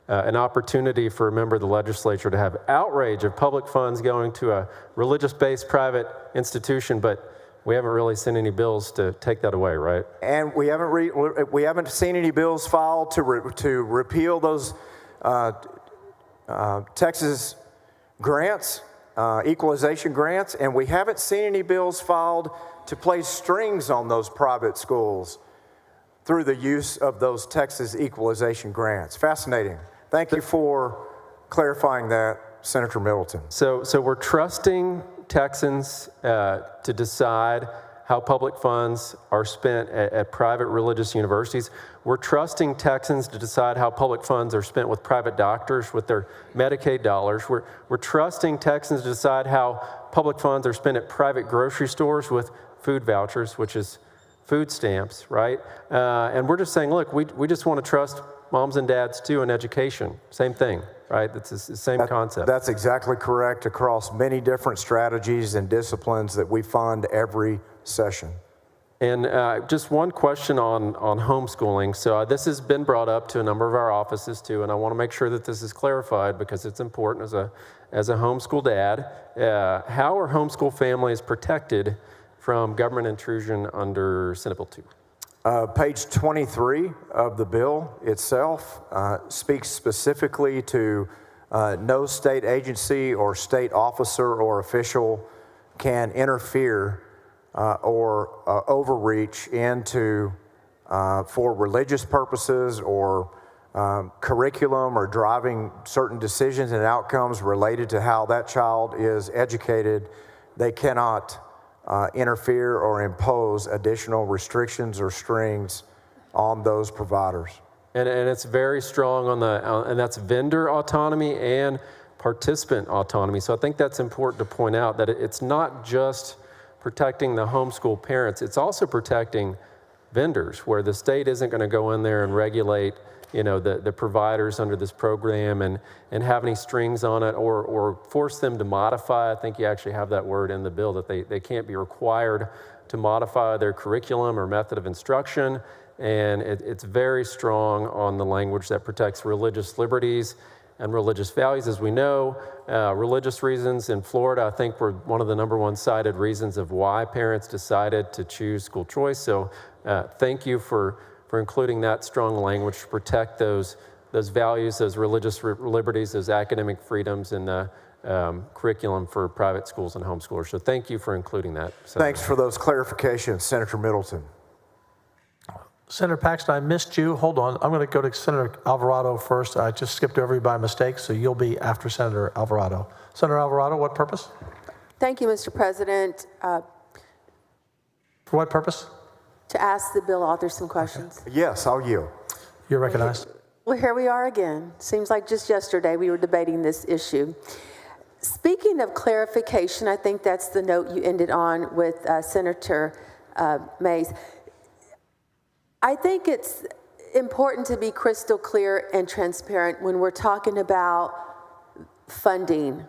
an opportunity for a member of the legislature to have outrage of public funds going to a religious-based private institution, but we haven't really seen any bills to take that away, right? And we haven't seen any bills filed to repeal those Texas grants, equalization grants, and we haven't seen any bills filed to place strings on those private schools through the use of those Texas equalization grants. Fascinating. Thank you for clarifying that, Senator Middleton. So we're trusting Texans to decide how public funds are spent at private religious universities. We're trusting Texans to decide how public funds are spent with private doctors with their Medicaid dollars. We're trusting Texans to decide how public funds are spent at private grocery stores with food vouchers, which is food stamps, right? And we're just saying, look, we just want to trust moms and dads too in education. Same thing, right? It's the same concept. That's exactly correct across many different strategies and disciplines that we fund every session. And just one question on homeschooling. So this has been brought up to a number of our offices too, and I want to make sure that this is clarified because it's important as a homeschool dad. How are homeschool families protected from government intrusion under Senate Bill 2? Page 23 of the bill itself speaks specifically to no state agency or state officer or official can interfere or overreach into, for religious purposes or curriculum or driving certain decisions and outcomes related to how that child is educated. They cannot interfere or impose additional restrictions or strings on those providers. And it's very strong on and that's vendor autonomy and participant autonomy. So I think that's important to point out that it's not just protecting the homeschool parents, it's also protecting vendors where the state isn't going to go in there and regulate, you know, the providers under this program and have any strings on it or force them to modify. I think you actually have that word in the bill that they can't be required to modify their curriculum or method of instruction. And it's very strong on the language that protects religious liberties and religious values. As we know, religious reasons in Florida, I think, were one of the #1 cited reasons of why parents decided to choose school choice. So thank you for including that strong language to protect those values, those religious liberties, those academic freedoms in the curriculum for private schools and homeschoolers. So thank you for including that. Thanks for those clarifications, Senator Middleton. Senator Paxton, I missed you. Hold on. I'm going to go to Senator Alvarado first. I just skipped over you by mistake, so you'll be after Senator Alvarado. Senator Alvarado, what purpose? Thank you, Mr. President. For what purpose? To ask the bill author some questions. Okay. Yes, I'll yield. You're recognized. Well, here we are again. Seems like just yesterday we were debating this issue. Speaking of clarification, I think that's the note you ended on with Senator Mays. I think it's important to be crystal clear and transparent when we're talking about funding,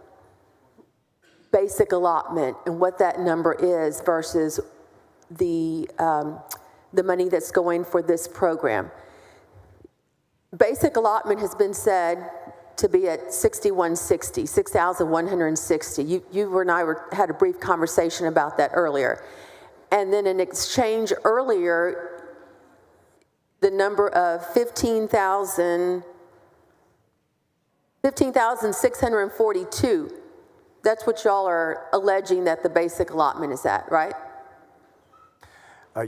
basic allotment, and what that number is versus the money that's going for this program. Basic allotment has been said to be at 6,160. You and I had a brief conversation about that earlier. And then in exchange earlier, the number of 15,642. That's what y'all are alleging that the basic allotment is at, right?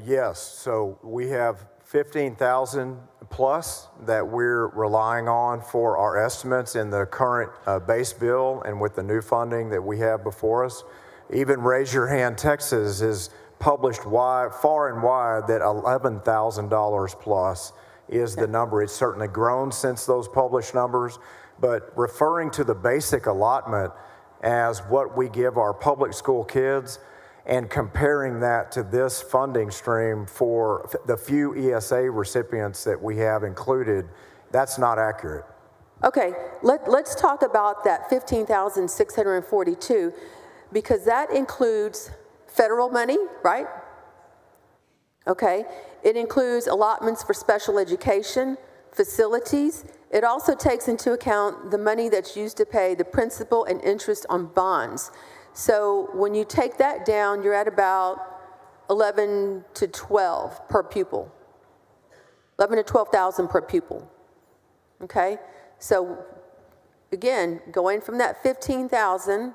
Yes, so we have 15,000 plus that we're relying on for our estimates in the current base bill and with the new funding that we have before us. Even Raise Your Hand Texas is published far and wide that $11,000 plus is the number. It's certainly grown since those published numbers, but referring to the basic allotment as what we give our public school kids and comparing that to this funding stream for the few ESA recipients that we have included, that's not accurate. Okay, let's talk about that 15,642 because that includes federal money, right? Okay, it includes allotments for special education, facilities. It also takes into account the money that's used to pay the principal and interest on bonds. So when you take that down, you're at about 11 to 12 per pupil. 11 to 12,000 per pupil. Okay? So again, going from that 15,000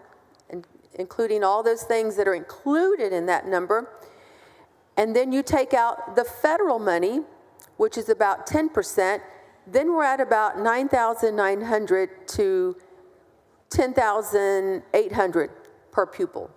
and including all those things that are included in that number, and then you take out the federal money, which is about 10%, then we're at about 9,900 to 10,800 per pupil.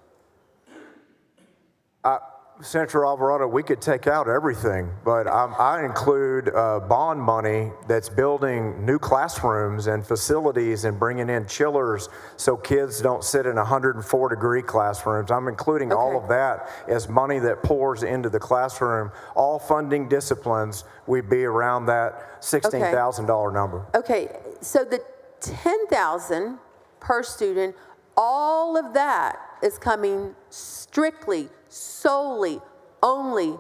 Senator Alvarado, we could take out everything, but I include bond money that's building new classrooms and facilities and bringing in chillers so kids don't sit in 104-degree classrooms. I'm including all of that as money that pours into the classroom. All funding disciplines, we'd be around that $16,000 number. Okay, so the 10,000 per student, all of that is coming strictly, solely, only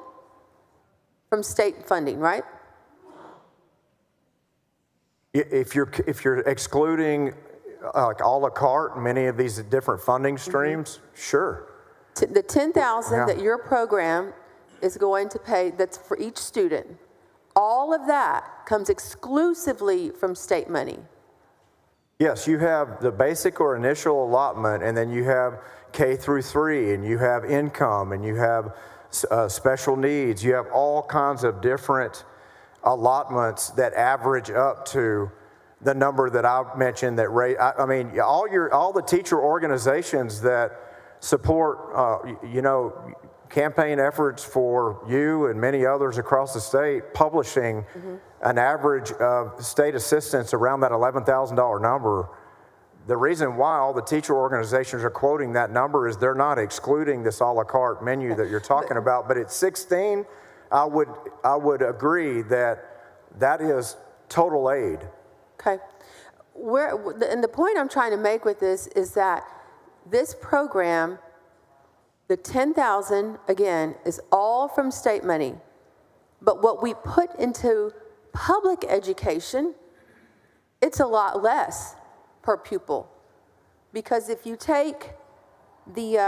from state funding, right? If you're excluding like a la carte, many of these different funding streams, sure. The 10,000 that your program is going to pay, that's for each student, all of that comes exclusively from state money. Yes, you have the basic or initial allotment, and then you have K through 3, and you have income, and you have special needs. You have all kinds of different allotments that average up to the number that I mentioned. That I mean, all the teacher organizations that support, campaign efforts for you and many others across the state, publishing an average of state assistance around that $11,000 number. The reason why all the teacher organizations are quoting that number is they're not excluding this a la carte menu that you're talking about. But at 16, I would agree that is total aid. Okay. And the point I'm trying to make with this is that this program, the 10,000, again, is all from state money. But what we put into public education, it's a lot less per pupil. Because if you take the,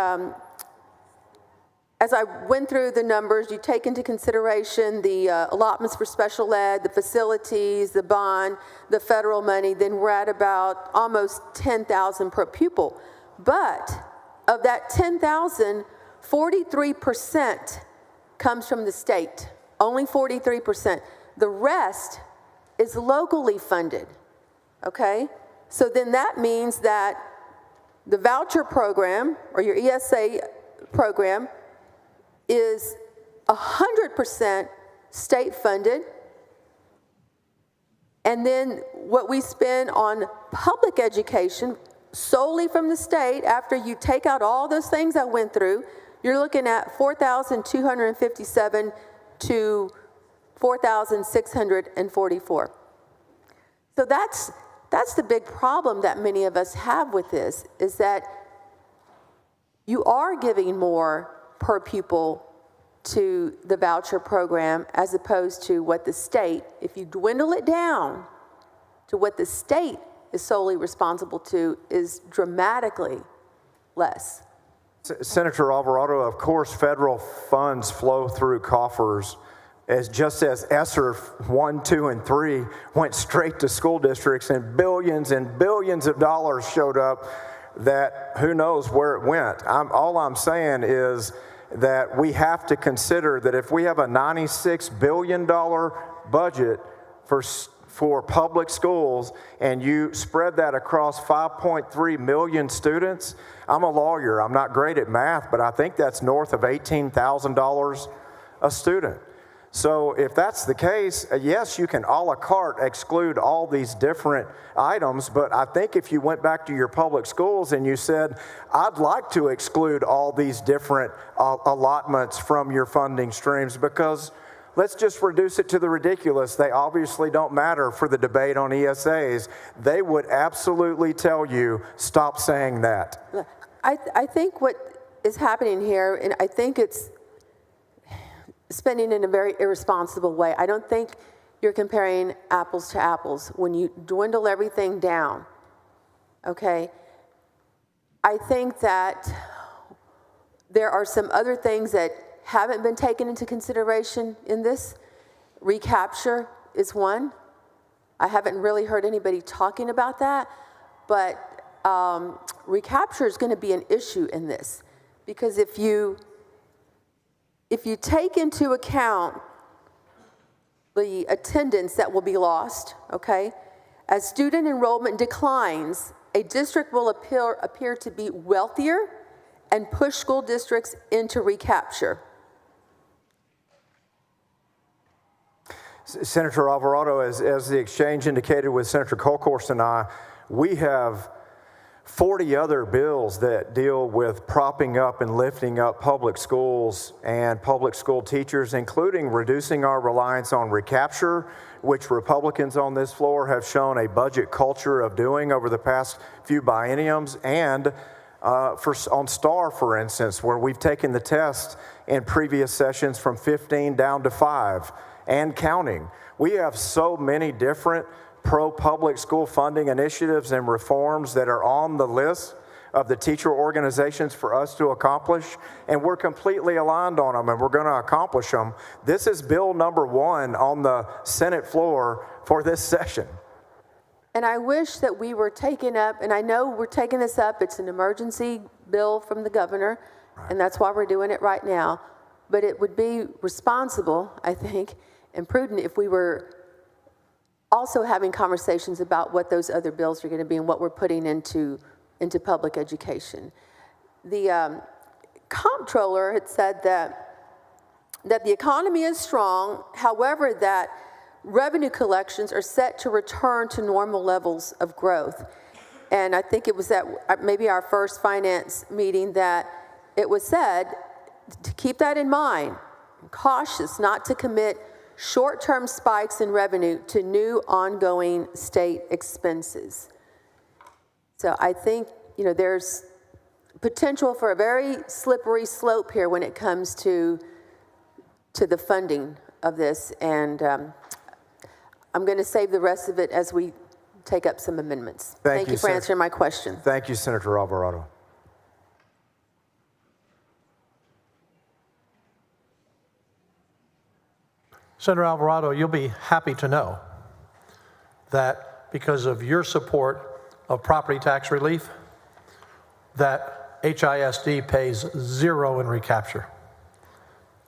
as I went through the numbers, you take into consideration the allotments for special ed, the facilities, the bond, the federal money, then we're at about almost 10,000 per pupil. But of that 10,000, 43% comes from the state, only 43%. The rest is locally funded, okay? So then that means that the voucher program or your ESA program is 100% state funded. And then what we spend on public education, solely from the state, after you take out all those things I went through, you're looking at 4,257 to 4,644. So that's the big problem that many of us have with this, is that you are giving more per pupil to the voucher program as opposed to what the state, if you dwindle it down to what the state is solely responsible to, is dramatically less. Senator Alvarado, of course, federal funds flow through coffers just as ESSER 1, 2, and 3 went straight to school districts and billions of dollars showed up that who knows where it went. All I'm saying is that we have to consider that if we have a $96 billion budget for public schools and you spread that across 5.3 million students, I'm a lawyer, I'm not great at math, but I think that's north of $18,000 a student. So if that's the case, yes, you can a la carte exclude all these different items, but I think if you went back to your public schools and you said, I'd like to exclude all these different allotments from your funding streams because let's just reduce it to the ridiculous. They obviously don't matter for the debate on ESAs. They would absolutely tell you, stop saying that. I think what is happening here, and I think it's spending in a very irresponsible way. I don't think you're comparing apples to apples when you dwindle everything down, okay? I think that there are some other things that haven't been taken into consideration in this. Recapture is one. I haven't really heard anybody talking about that, but recapture is going to be an issue in this, because if you take into account the attendance that will be lost, okay, as student enrollment declines, a district will appear to be wealthier and push school districts into recapture. Senator Alvarado, as the exchange indicated with Senator Colcourse and I, we have 40 other bills that deal with propping up and lifting up public schools and public school teachers, including reducing our reliance on recapture, which Republicans on this floor have shown a budget culture of doing over the past few bienniums, and on STAR, for instance, where we've taken the test in previous sessions from 15 down to 5 and counting. We have so many different pro-public school funding initiatives and reforms that are on the list of the teacher organizations for us to accomplish, and we're completely aligned on them, and we're going to accomplish them. This is bill number 1 on the Senate floor for this session. And I wish that we were taking up, and I know we're taking this up, it's an emergency bill from the governor, and that's why we're doing it right now, but it would be responsible, I think, and prudent if we were also having conversations about what those other bills are going to be and what we're putting into public education. The comptroller had said that the economy is strong, however, that revenue collections are set to return to normal levels of growth. And I think it was at maybe our first finance meeting that it was said to keep that in mind, cautious not to commit short-term spikes in revenue to new ongoing state expenses. So I think, there's potential for a very slippery slope here when it comes to the funding of this, and I'm going to save the rest of it as we take up some amendments. Thank you for answering my question. Thank you, Senator Alvarado. Senator Alvarado, you'll be happy to know that because of your support of property tax relief, that HISD pays zero in recapture.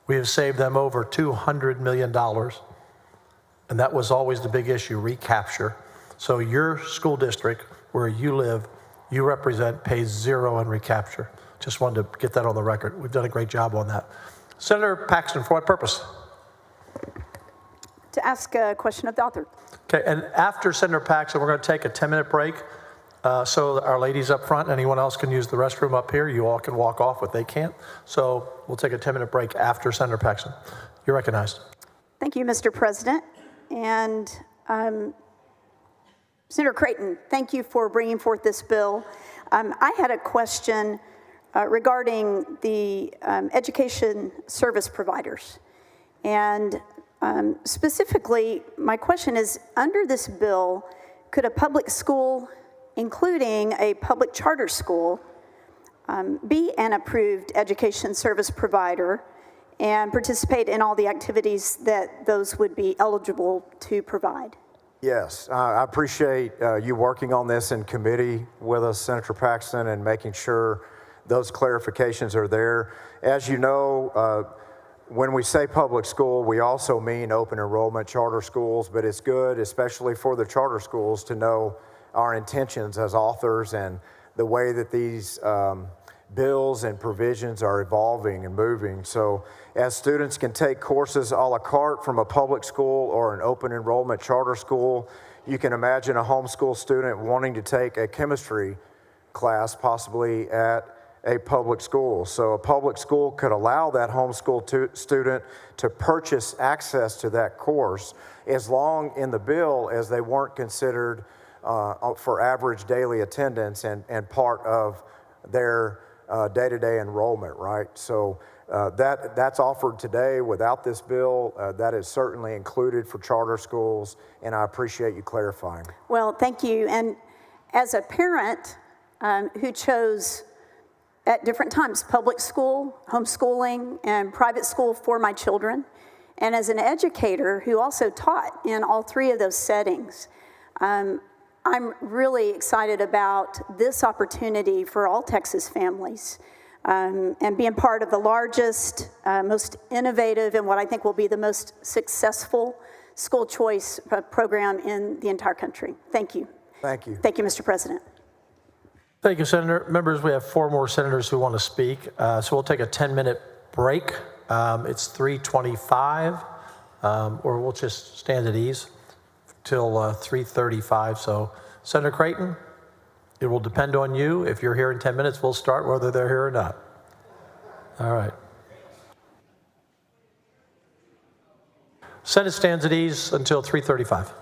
We have saved them over $200 million, and that was always the big issue, recapture. So your school district, where you live, you represent, pays zero in recapture. Just wanted to get that on the record. We've done a great job on that. Senator Paxton, for what purpose? To ask a question of the author. Okay, and after Senator Paxton, we're going to take a 10-minute break. So our ladies up front, anyone else can use the restroom up here. You all can walk off, but they can't. So we'll take a 10-minute break after Senator Paxton. You're recognized. Thank you, Mr. President. And Senator Creighton, thank you for bringing forth this bill. I had a question regarding the education service providers. And specifically, my question is, under this bill, could a public school, including a public charter school, be an approved education service provider and participate in all the activities that those would be eligible to provide? Yes, I appreciate you working on this in committee with us, Senator Paxton, and making sure those clarifications are there. As you know, when we say public school, we also mean open enrollment charter schools, but it's good, especially for the charter schools, to know our intentions as authors and the way that these bills and provisions are evolving and moving. So as students can take courses a la carte from a public school or an open enrollment charter school, you can imagine a homeschool student wanting to take a chemistry class possibly at a public school. So a public school could allow that homeschool student to purchase access to that course as long in the bill as they weren't considered for average daily attendance and part of their day-to-day enrollment, right? So that's offered today without this bill. That is certainly included for charter schools, and I appreciate you clarifying. Well, thank you. And as a parent who chose at different times public school, homeschooling, and private school for my children, and as an educator who also taught in all three of those settings, I'm really excited about this opportunity for all Texas families and being part of the largest, most innovative, and what I think will be the most successful school choice program in the entire country. Thank you. Thank you. Thank you, Mr. President. Thank you, Senator. Members, we have 4 more senators who want to speak. So we'll take a 10-minute break. It's 3:25, or we'll just stand at ease till 3:35. So, Senator Creighton, it will depend on you. If you're here in 10 minutes, we'll start whether they're here or not. All right. Senate stands at ease until 3:35.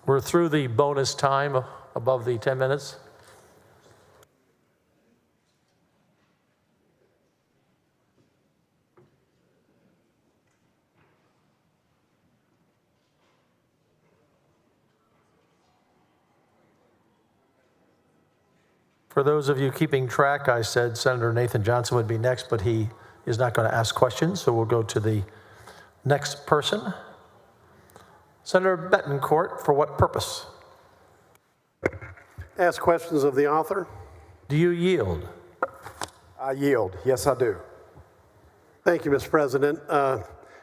We're through the bonus time above the 10 minutes. For those of you keeping track, I said Senator Nathan Johnson would be next, but he is not going to ask questions, so we'll go to the next person. Senator Betancourt, for what purpose? Ask questions of the author. Do you yield? I yield. Yes, I do. Thank you, Mr. President.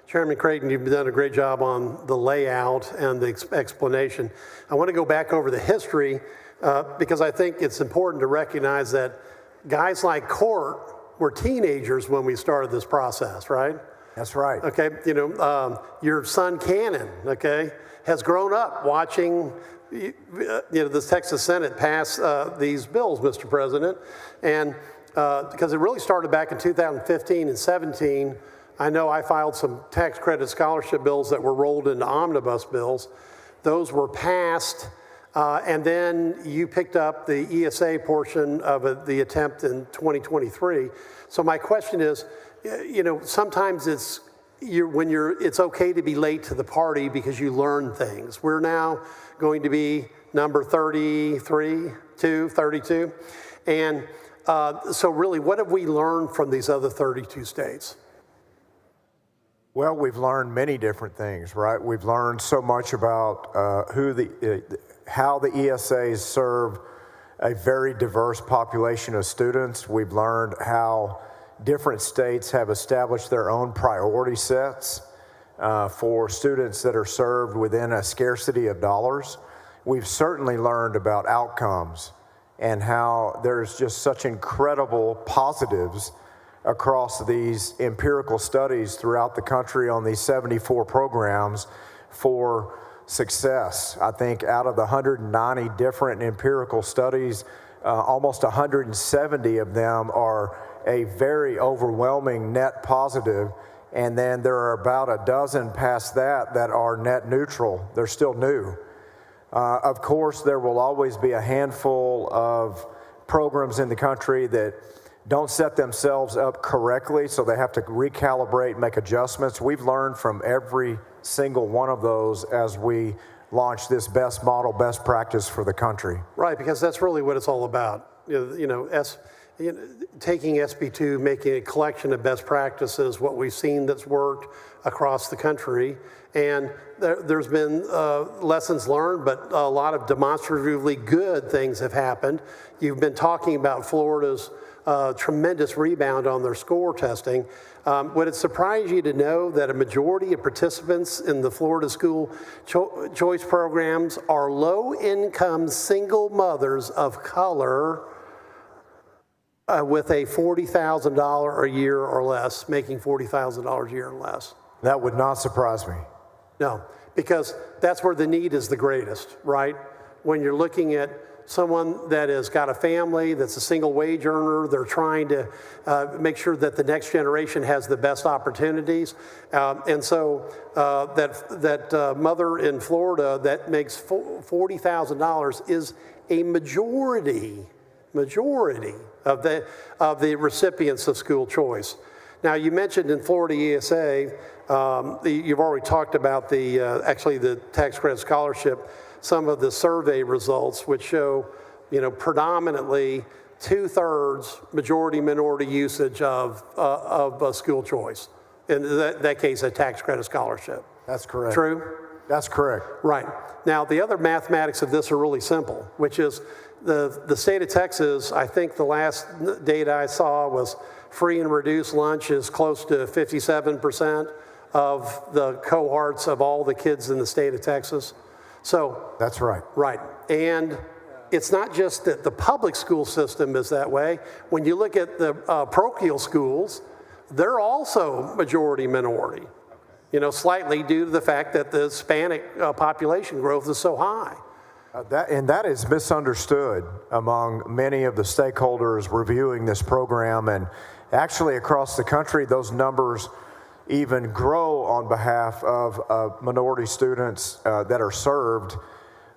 Chairman Creighton, you've done a great job on the layout and the explanation. I want to go back over the history because I think it's important to recognize that guys like Court were teenagers when we started this process, right? That's right. Okay, you know, your son Cannon, okay, has grown up watching the Texas Senate pass these bills, Mr. President, and because it really started back in 2015 and 17. I know I filed some tax credit scholarship bills that were rolled into omnibus bills. Those were passed, and then you picked up the ESA portion of the attempt in 2023. So my question is, you know, sometimes it's okay to be late to the party because you learn things. We're now going to be number 32, and so really, what have we learned from these other 32 states? Well, we've learned many different things, right? We've learned so much about how the ESAs serve a very diverse population of students. We've learned how different states have established their own priority sets for students that are served within a scarcity of dollars. We've certainly learned about outcomes and how there's just such incredible positives across these empirical studies throughout the country on these 74 programs for success. I think out of the 190 different empirical studies, almost 170 of them are a very overwhelming net positive, and then there are about a dozen past that are net neutral. They're still new. Of course, there will always be a handful of programs in the country that don't set themselves up correctly, so they have to recalibrate, make adjustments. We've learned from every single one of those as we launch this best model, best practice for the country. Right, because that's really what it's all about. Taking SB2, making a collection of best practices, what we've seen that's worked across the country. And there's been lessons learned, but a lot of demonstratively good things have happened. You've been talking about Florida's tremendous rebound on their score testing. Would it surprise you to know that a majority of participants in the Florida school choice programs are low-income single mothers of color with a $40,000 a year or less, making $40,000 a year or less? That would not surprise me. No, because that's where the need is the greatest, right? When you're looking at someone that has got a family, that's a single wage earner, they're trying to make sure that the next generation has the best opportunities. And so that mother in Florida that makes $40,000 is a majority of the recipients of school choice. Now, you mentioned in Florida ESA, you've already talked about the tax credit scholarship, some of the survey results, which show, predominantly 2/3 majority minority usage of school choice. In that case, a tax credit scholarship. That's correct. True? That's correct. Right. Now, the other mathematics of this are really simple, which is the state of Texas, I think the last data I saw was free and reduced lunch is close to 57% of the cohorts of all the kids in the state of Texas. So that's right. Right. And it's not just that the public school system is that way. When you look at the parochial schools, they're also majority minority, slightly due to the fact that the Hispanic population growth is so high. That is misunderstood among many of the stakeholders reviewing this program, and actually across the country, those numbers even grow on behalf of minority students that are served.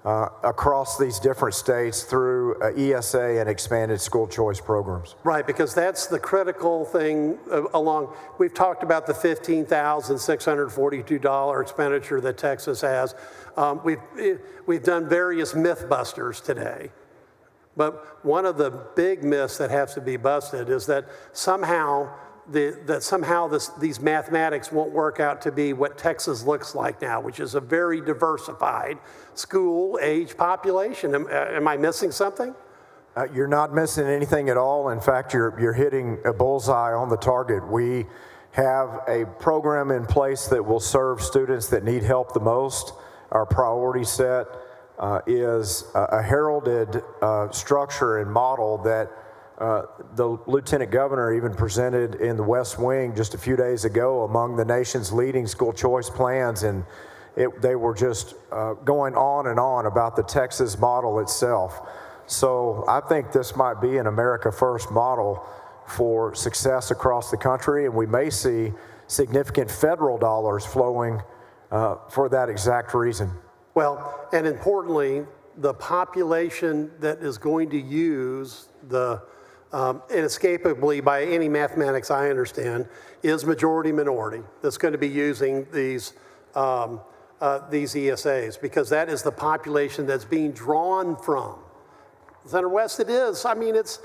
across these different states through ESA and expanded school choice programs. Right, because that's the critical thing we've talked about the $15,642 expenditure that Texas has. We've done various myth busters today. But one of the big myths that has to be busted is that somehow these mathematics won't work out to be what Texas looks like now, which is a very diversified school-age population. Am I missing something? You're not missing anything at all. In fact, you're hitting a bullseye on the target. We have a program in place that will serve students that need help the most. Our priority set is a heralded structure and model that the Lieutenant Governor even presented in the West Wing just a few days ago among the nation's leading school choice plans, and they were just going on and on about the Texas model itself. So I think this might be an America First model for success across the country, and we may see significant federal dollars flowing for that exact reason. Well, and importantly, the population that is going to use the inescapably by any mathematics I understand is majority minority that's going to be using these ESAs, because that is the population that's being drawn from. Senator West, it is. I mean, it's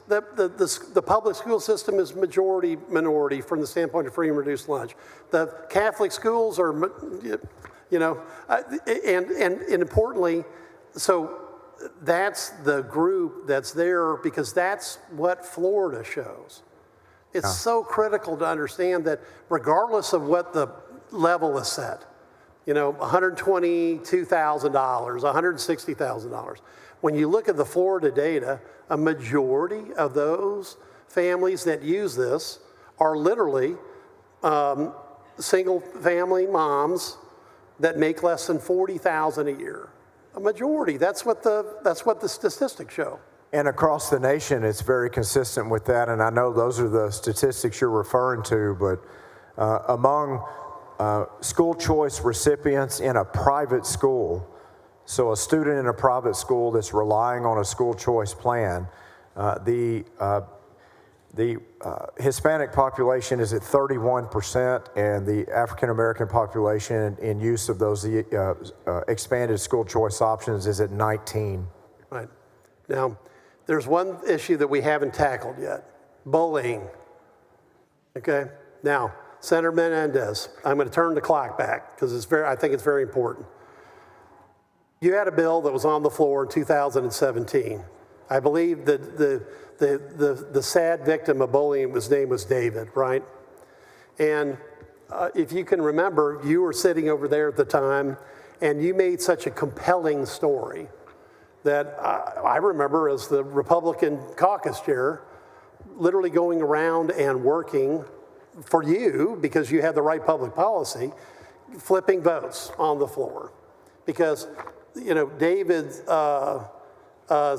the public school system is majority minority from the standpoint of free and reduced lunch. The Catholic schools are, and importantly, so that's the group that's there because that's what Florida shows. It's so critical to understand that regardless of what the level is set, $122,000, $160,000. When you look at the Florida data, a majority of those families that use this are literally single family moms that make less than $40,000 a year. A majority, that's what the statistics show. And across the nation, it's very consistent with that, and I know those are the statistics you're referring to, but among school choice recipients in a private school, so a student in a private school that's relying on a school choice plan, the Hispanic population is at 31%, and the African American population in use of those expanded school choice options is at 19%. Right. Now, there's one issue that we haven't tackled yet: bullying. Okay. Now, Senator Menendez, I'm going to turn the clock back because I think it's very important. You had a bill that was on the floor in 2017. I believe that the sad victim of bullying, his name was David, right? And if you can remember, you were sitting over there at the time, and you made such a compelling story that I remember as the Republican caucus chair, literally going around and working for you because you had the right public policy, flipping votes on the floor. Because, David's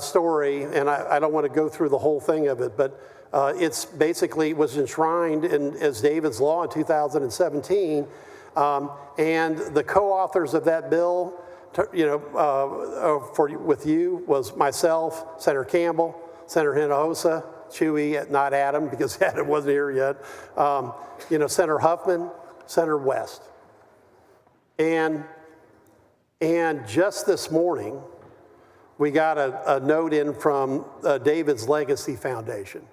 story, and I don't want to go through the whole thing of it, but it's basically was enshrined as David's Law in 2017, and the co-authors of that bill, with you was myself, Senator Campbell, Senator Hinojosa, Chewy, not Adam because Adam wasn't here yet, Senator Huffman, Senator West, and just this morning, we got a note in from David's Legacy Foundation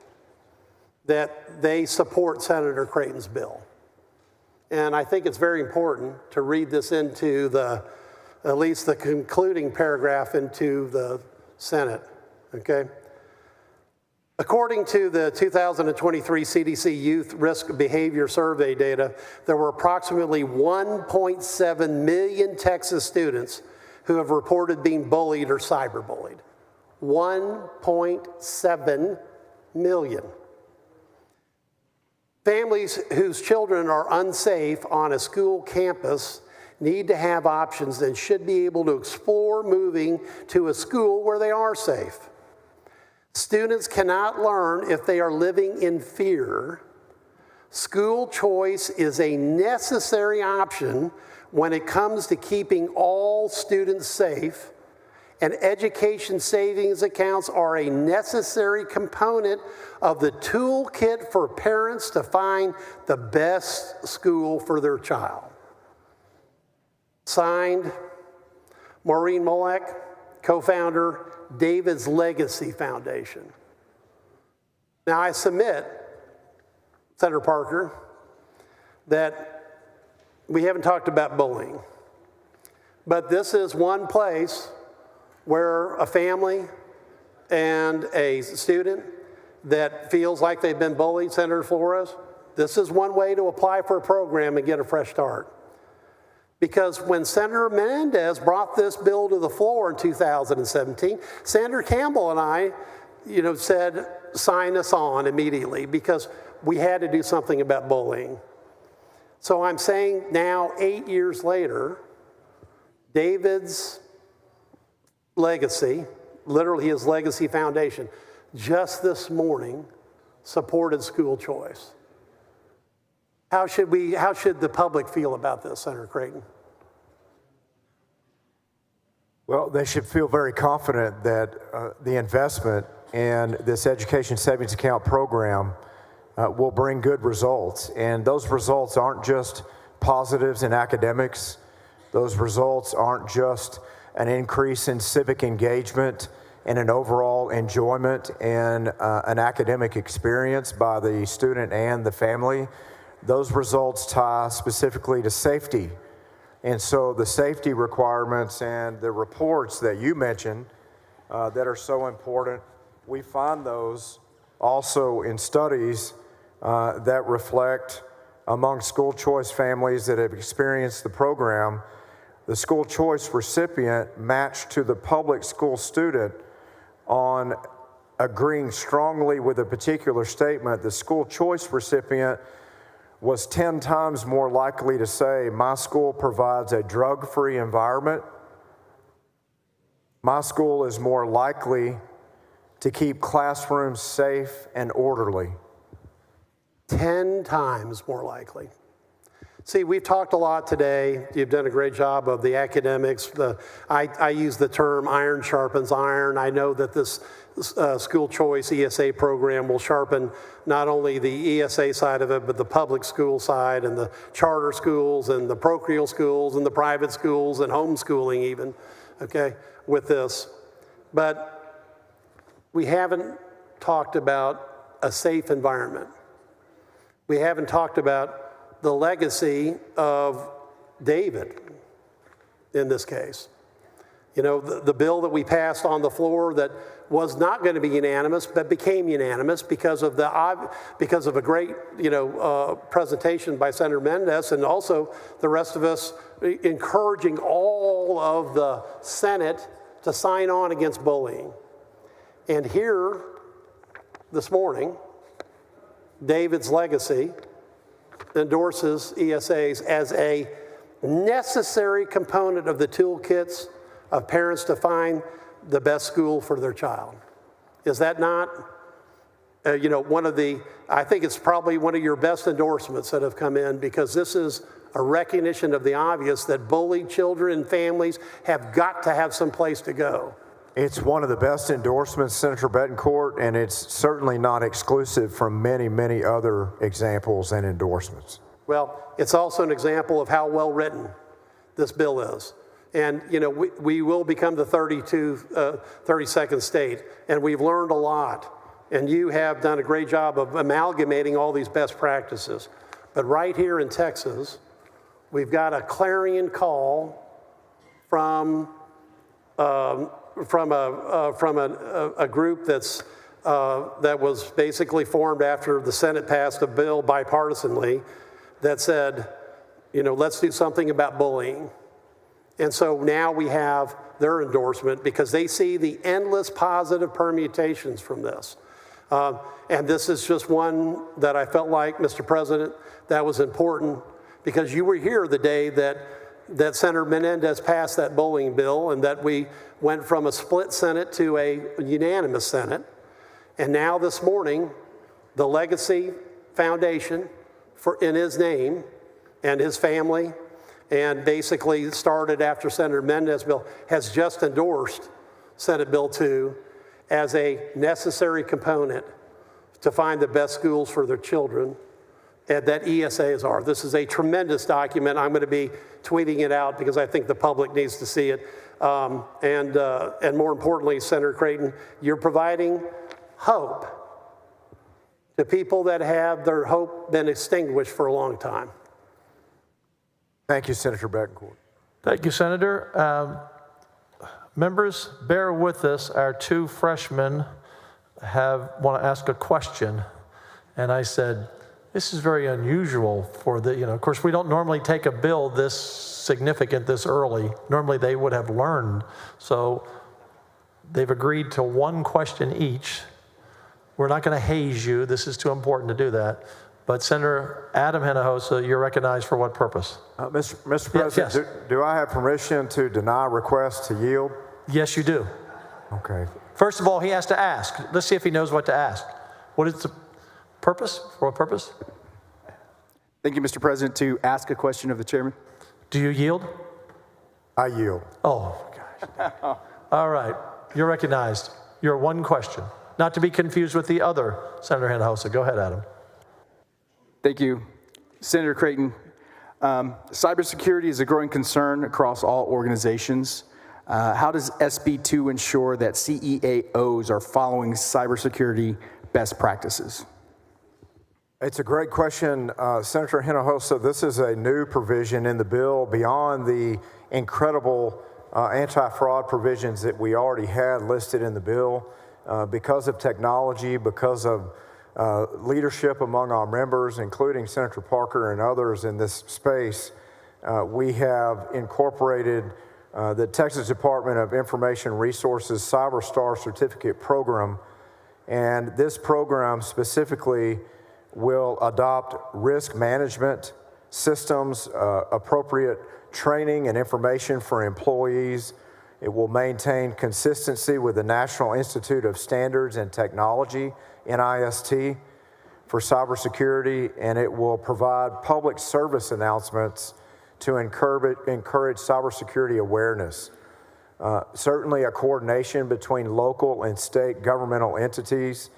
that they support Senator Creighton's bill. And I think it's very important to read this into at least the concluding paragraph into the Senate, okay? According to the 2023 CDC Youth Risk Behavior Survey data, there were approximately 1.7 million Texas students who have reported being bullied or cyberbullied. 1.7 million. Families whose children are unsafe on a school campus need to have options and should be able to explore moving to a school where they are safe. Students cannot learn if they are living in fear. School choice is a necessary option when it comes to keeping all students safe, and education savings accounts are a necessary component of the toolkit for parents to find the best school for their child. Signed, Maureen Molek, co-founder, David's Legacy Foundation. Now I submit, Senator Parker, that we haven't talked about bullying, but this is one place where a family and a student that feels like they've been bullied, Senator Flores, this is one way to apply for a program and get a fresh start. Because when Senator Menendez brought this bill to the floor in 2017, Senator Campbell and I, said, sign us on immediately because we had to do something about bullying. So I'm saying now, 8 years later, David's Legacy, literally his Legacy Foundation, just this morning supported school choice. How should the public feel about this, Senator Creighton? Well, they should feel very confident that the investment in this education savings account program will bring good results. And those results aren't just positives in academics. Those results aren't just an increase in civic engagement and an overall enjoyment and an academic experience by the student and the family. Those results tie specifically to safety. And so the safety requirements and the reports that you mentioned that are so important, we find those also in studies that reflect among school choice families that have experienced the program, the school choice recipient matched to the public school student on agreeing strongly with a particular statement. The school choice recipient was 10 times more likely to say, my school provides a drug-free environment. My school is more likely to keep classrooms safe and orderly. 10 times more likely. See, we've talked a lot today. You've done a great job of the academics. I use the term iron sharpens iron. I know that this school choice ESA program will sharpen not only the ESA side of it, but the public school side and the charter schools and the parochial schools and the private schools and homeschooling even, okay, with this. But we haven't talked about a safe environment. We haven't talked about the legacy of David in this case. The bill that we passed on the floor that was not going to be unanimous, but became unanimous because of a great, presentation by Senator Menendez, and also the rest of us encouraging all of the Senate to sign on against bullying. And here, this morning, David's Legacy endorses ESAs as a necessary component of the toolkits of parents to find the best school for their child. Is that not, I think it's probably one of your best endorsements that have come in, because this is a recognition of the obvious that bullied children and families have got to have some place to go. It's one of the best endorsements, Senator Betancourt, and it's certainly not exclusive from many, many other examples and endorsements. Well, it's also an example of how well written this bill is. And, we will become the 32nd state, and we've learned a lot. And you have done a great job of amalgamating all these best practices. But right here in Texas, we've got a clarion call from a group that was basically formed after the Senate passed a bill bipartisanly that said, let's do something about bullying. And so now we have their endorsement because they see the endless positive permutations from this. And this is just one that I felt like, Mr. President, that was important because you were here the day that Senator Menendez passed that bullying bill and that we went from a split Senate to a unanimous Senate. And now this morning, the Legacy Foundation in his name and his family and basically started after Senator Mendez's bill, has just endorsed Senate Bill 2 as a necessary component to find the best schools for their children, and that ESAs are. This is a tremendous document. I'm going to be tweeting it out because I think the public needs to see it. And more importantly, Senator Creighton, you're providing hope to people that have their hope been extinguished for a long time. Thank you, Senator Betancourt. Thank you, Senator. Members, bear with us. Our two freshmen want to ask a question. And I said, this is very unusual for of course, we don't normally take a bill this significant this early. Normally they would have learned. So they've agreed to one question each. We're not going to haze you. This is too important to do that. But Senator Adam Hinojosa, you're recognized for what purpose? Mr. President, yes. do I have permission to deny requests to yield? Yes, you do. Okay. First of all, he has to ask. Let's see if he knows what to ask. What is the purpose? For what purpose? Thank you, Mr. President, to ask a question of the chairman. Do you yield? I yield. Oh, gosh. All right. You're recognized. Your one question. Not to be confused with the other Senator Hinojosa. Go ahead, Adam. Thank you. Senator Creighton, cybersecurity is a growing concern across all organizations. How does SB 2 ensure that CEAOs are following cybersecurity best practices? It's a great question, Senator Hinojosa. This is a new provision in the bill beyond the incredible anti-fraud provisions that we already had listed in the bill. Because of technology, because of leadership among our members, including Senator Parker and others in this space, we have incorporated the Texas Department of Information Resources CyberStar Certificate Program. And this program specifically will adopt risk management systems, appropriate training and information for employees. It will maintain consistency with the National Institute of Standards and Technology, NIST, for cybersecurity, and it will provide public service announcements to encourage cybersecurity awareness. Certainly a coordination between local and state governmental entities.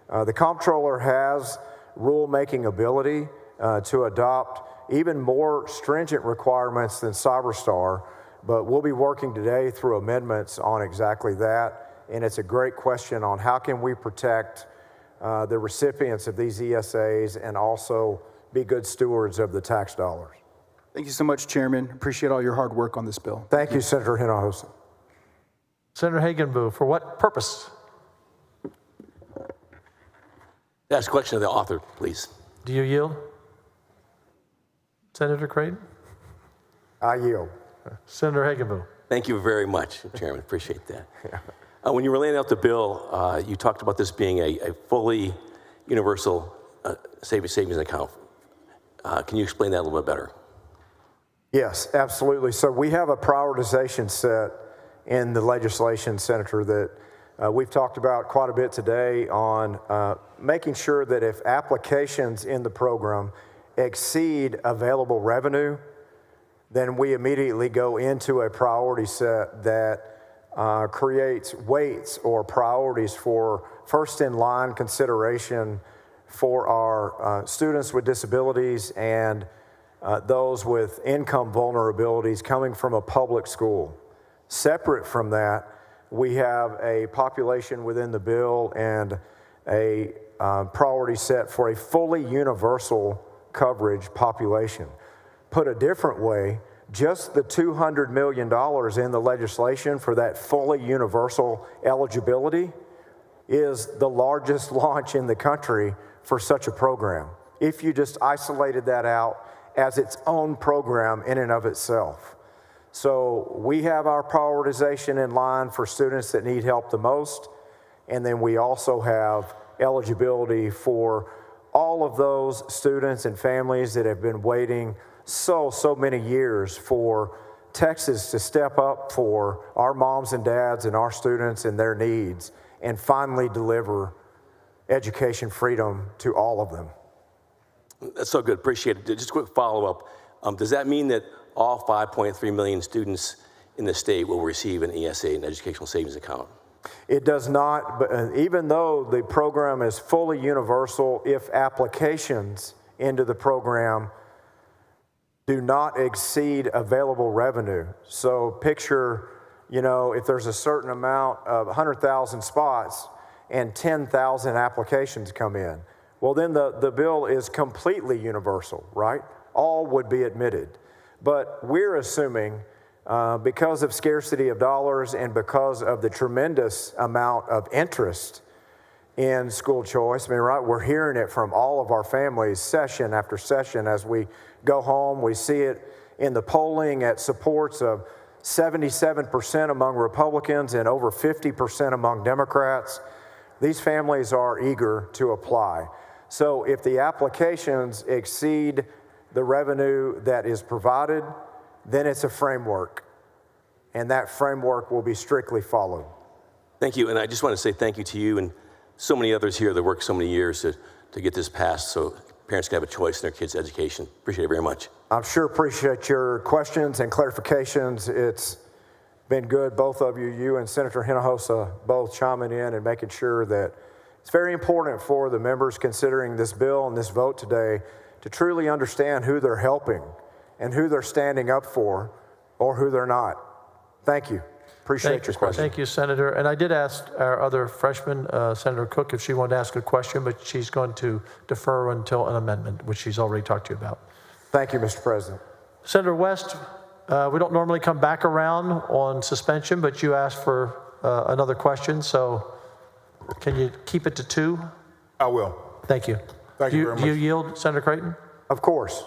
The comptroller has rule-making ability to adopt even more stringent requirements than CyberStar, but we'll be working today through amendments on exactly that. And it's a great question on how can we protect the recipients of these ESAs and also be good stewards of the tax dollars. Thank you so much, Chairman. Appreciate all your hard work on this bill. Thank you, Senator Hinojosa. Senator Hagenbu, for what purpose? Ask a question of the author, please. Do you yield? Senator Creighton? I yield. Senator Hagenbu. Thank you very much, Chairman. Appreciate that. When you were laying out the bill, you talked about this being a fully universal savings account. Can you explain that a little bit better? Yes, absolutely. So we have a prioritization set in the legislation, Senator, that we've talked about quite a bit today on making sure that if applications in the program exceed available revenue, then we immediately go into a priority set that creates weights or priorities for first in line consideration for our students with disabilities and those with income vulnerabilities coming from a public school. Separate from that, we have a population within the bill and a priority set for a fully universal coverage population. Put a different way, just the $200 million in the legislation for that fully universal eligibility is the largest launch in the country for such a program, if you just isolated that out as its own program in and of itself. So we have our prioritization in line for students that need help the most, and then we also have eligibility for all of those students and families that have been waiting so many years for Texas to step up for our moms and dads and our students and their needs and finally deliver education freedom to all of them. That's so good. Appreciate it. Just a quick follow-up. Does that mean that all 5.3 million students in the state will receive an ESA, an educational savings account? It does not, but even though the program is fully universal, if applications into the program do not exceed available revenue. So picture, if there's a certain amount of 100,000 spots and 10,000 applications come in, well, then the bill is completely universal, right? All would be admitted. But we're assuming, because of scarcity of dollars and because of the tremendous amount of interest in school choice, right, we're hearing it from all of our families session after session as we go home. We see it in the polling at supports of 77% among Republicans and over 50% among Democrats. These families are eager to apply. So if the applications exceed the revenue that is provided, then it's a framework, and that framework will be strictly followed. Thank you, and I just want to say thank you to you and so many others here that worked so many years to get this passed so parents can have a choice in their kids' education. Appreciate it very much. I'm sure appreciate your questions and clarifications. It's been good, both of you and Senator Hinojosa, both chiming in and making sure that it's very important for the members considering this bill and this vote today to truly understand who they're helping and who they're standing up for or who they're not. Thank you. Appreciate your question. Thank you, Senator. And I did ask our other freshman, Senator Cook, if she wanted to ask a question, but she's going to defer until an amendment, which she's already talked to you about. Thank you, Mr. President. Senator West, we don't normally come back around on suspension, but you asked for another question, so can you keep it to 2? I will. Thank you. Thank you very much. Do you yield, Senator Creighton? Of course.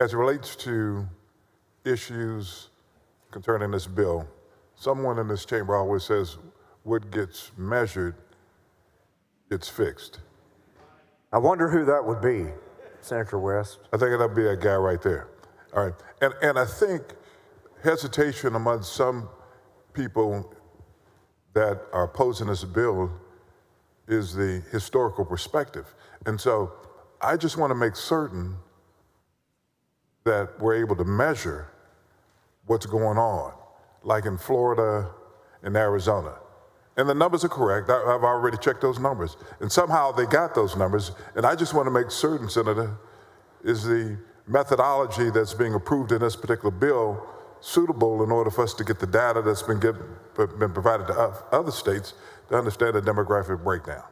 As it relates to issues concerning this bill, someone in this chamber always says, what gets measured gets fixed. I wonder who that would be, Senator West. I think that'll be that guy right there. All right. And I think hesitation among some people that are opposing this bill is the historical perspective. And so I just want to make certain that we're able to measure what's going on, like in Florida and Arizona. And the numbers are correct. I've already checked those numbers. And somehow they got those numbers. And I just want to make certain, Senator, is the methodology that's being approved in this particular bill suitable in order for us to get the data that's been provided to other states to understand the demographic breakdown?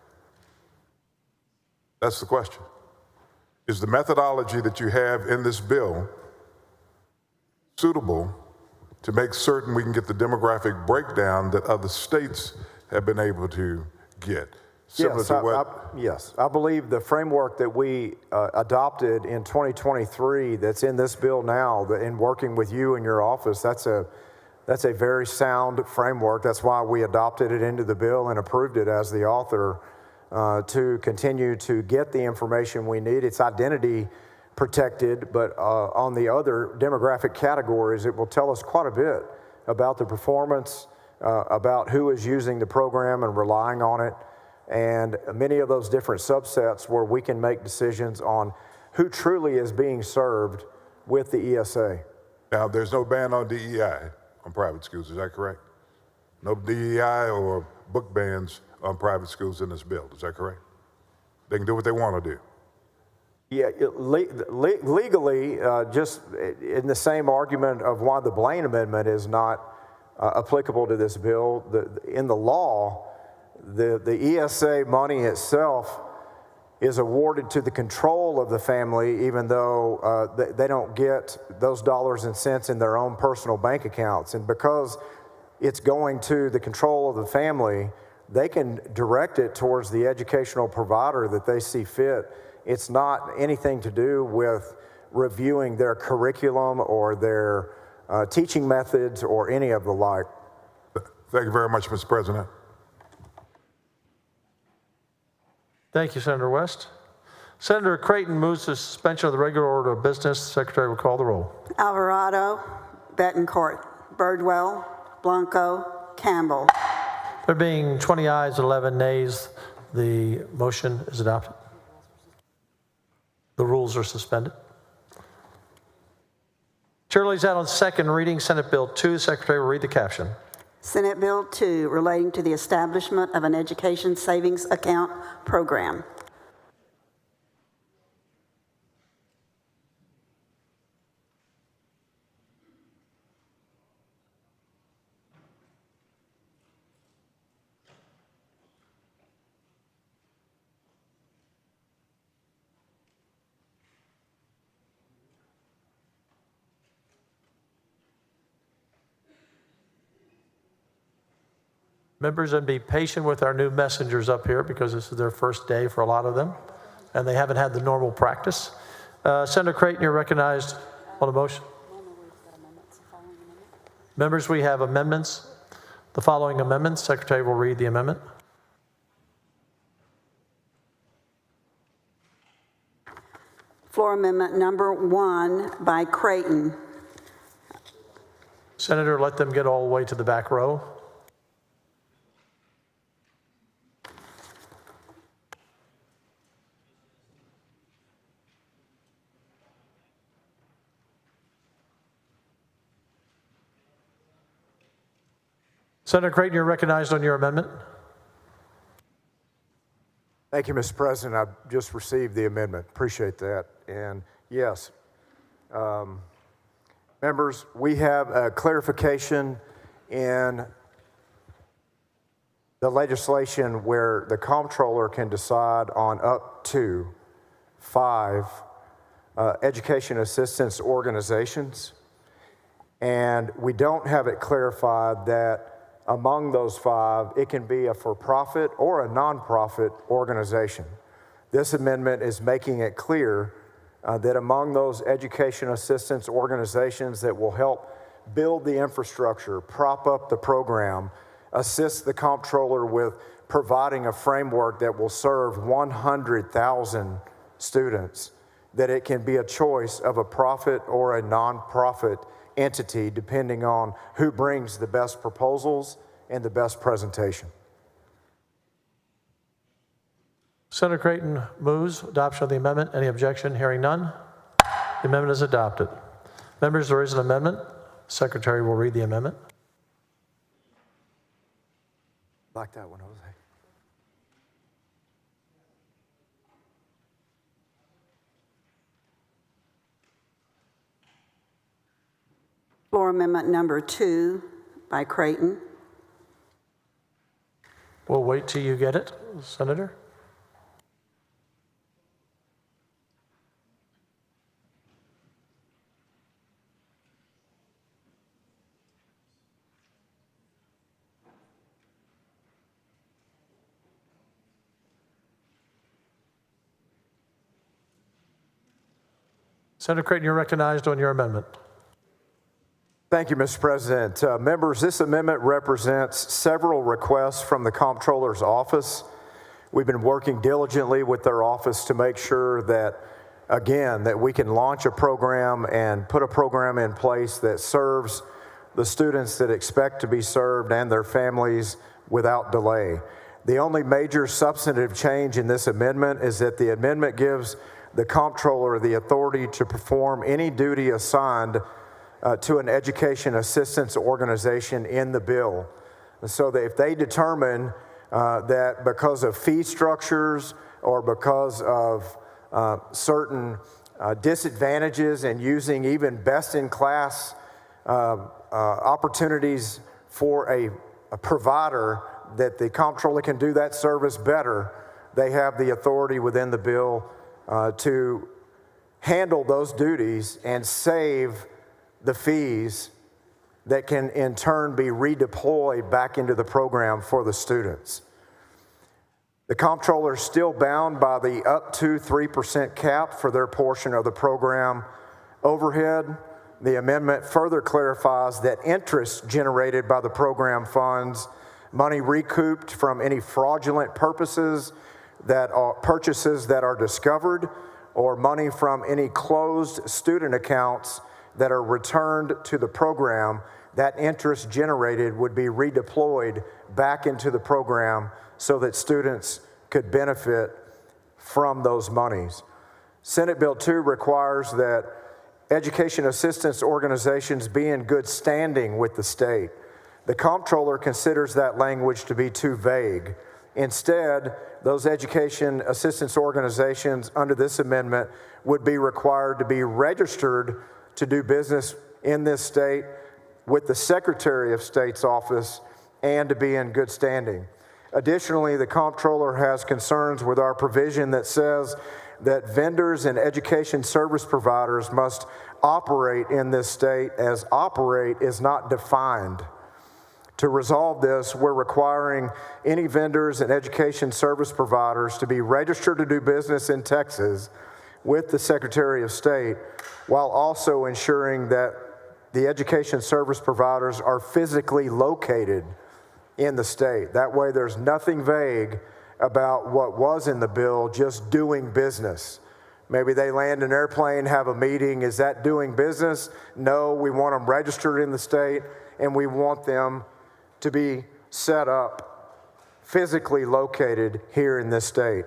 That's the question. Is the methodology that you have in this bill suitable to make certain we can get the demographic breakdown that other states have been able to get? Yes, I believe the framework that we adopted in 2023 that's in this bill now, in working with you in your office, that's a very sound framework. That's why we adopted it into the bill and approved it as the author to continue to get the information we need. It's identity protected, but on the other demographic categories, it will tell us quite a bit about the performance, about who is using the program and relying on it, and many of those different subsets where we can make decisions on who truly is being served with the ESA. Now, there's no ban on DEI on private schools, is that correct? No DEI or book bans on private schools in this bill, is that correct? They can do what they want to do. Yeah, legally, just in the same argument of why the Blaine Amendment is not applicable to this bill, in the law, the ESA money itself is awarded to the control of the family, even though they don't get those dollars and cents in their own personal bank accounts. And because it's going to the control of the family, they can direct it towards the educational provider that they see fit. It's not anything to do with reviewing their curriculum or their teaching methods or any of the like. Thank you very much, Mr. President. Thank you, Senator West. Senator Creighton moves to suspension of the regular order of business. The Secretary will call the roll. Alvarado, Betancourt, Birdwell, Blanco, Campbell. There being 20 ayes, 11 nays, the motion is adopted. The rules are suspended. Chair lays out on second reading Senate Bill 2. The Secretary will read the caption. Senate Bill 2, relating to the establishment of an education savings account program. Members, and be patient with our new messengers up here because this is their first day for a lot of them, and they haven't had the normal practice. Senator Creighton, you're recognized on the motion. Members, we have amendments. The following amendments, Secretary will read the amendment. Floor amendment number 1 by Creighton. Senator, let them get all the way to the back row. Senator Creighton, you're recognized on your amendment. Thank you, Mr. President. I've just received the amendment. Appreciate that. And yes, members, we have a clarification in the legislation where the comptroller can decide on up to 5 education assistance organizations. And we don't have it clarified that among those 5, it can be a for-profit or a nonprofit organization. This amendment is making it clear that among those education assistance organizations that will help build the infrastructure, prop up the program, assist the comptroller with providing a framework that will serve 100,000 students, that it can be a choice of a profit or a nonprofit entity depending on who brings the best proposals and the best presentation. Senator Creighton moves adoption of the amendment. Any objection? Hearing none. The amendment is adopted. Members, there is an amendment. Secretary will read the amendment. Like that one, Jose. Floor amendment number 2 by Creighton. We'll wait till you get it, Senator. Senator Creighton, you're recognized on your amendment. Thank you, Mr. President. Members, this amendment represents several requests from the Comptroller's office. We've been working diligently with their office to make sure that, again, that we can launch a program and put a program in place that serves the students that expect to be served and their families without delay. The only major substantive change in this amendment is that the amendment gives the Comptroller the authority to perform any duty assigned to an education assistance organization in the bill. So that if they determine that because of fee structures or because of certain disadvantages in using even best-in-class opportunities for a provider, that the comptroller can do that service better, they have the authority within the bill to handle those duties and save the fees that can in turn be redeployed back into the program for the students. The comptroller is still bound by the up to 3% cap for their portion of the program overhead. The amendment further clarifies that interest generated by the program funds, money recouped from any fraudulent purchases that are discovered, or money from any closed student accounts that are returned to the program, that interest generated would be redeployed back into the program so that students could benefit from those monies. Senate Bill 2 requires that education assistance organizations be in good standing with the state. The comptroller considers that language to be too vague. Instead, those education assistance organizations under this amendment would be required to be registered to do business in this state with the Secretary of State's office and to be in good standing. Additionally, the comptroller has concerns with our provision that says that vendors and education service providers must operate in this state, as operate is not defined. To resolve this, we're requiring any vendors and education service providers to be registered to do business in Texas with the Secretary of State, while also ensuring that the education service providers are physically located in the state. That way there's nothing vague about what was in the bill, just doing business. Maybe they land an airplane, have a meeting. Is that doing business? No, we want them registered in the state, and we want them to be set up, physically located here in this state.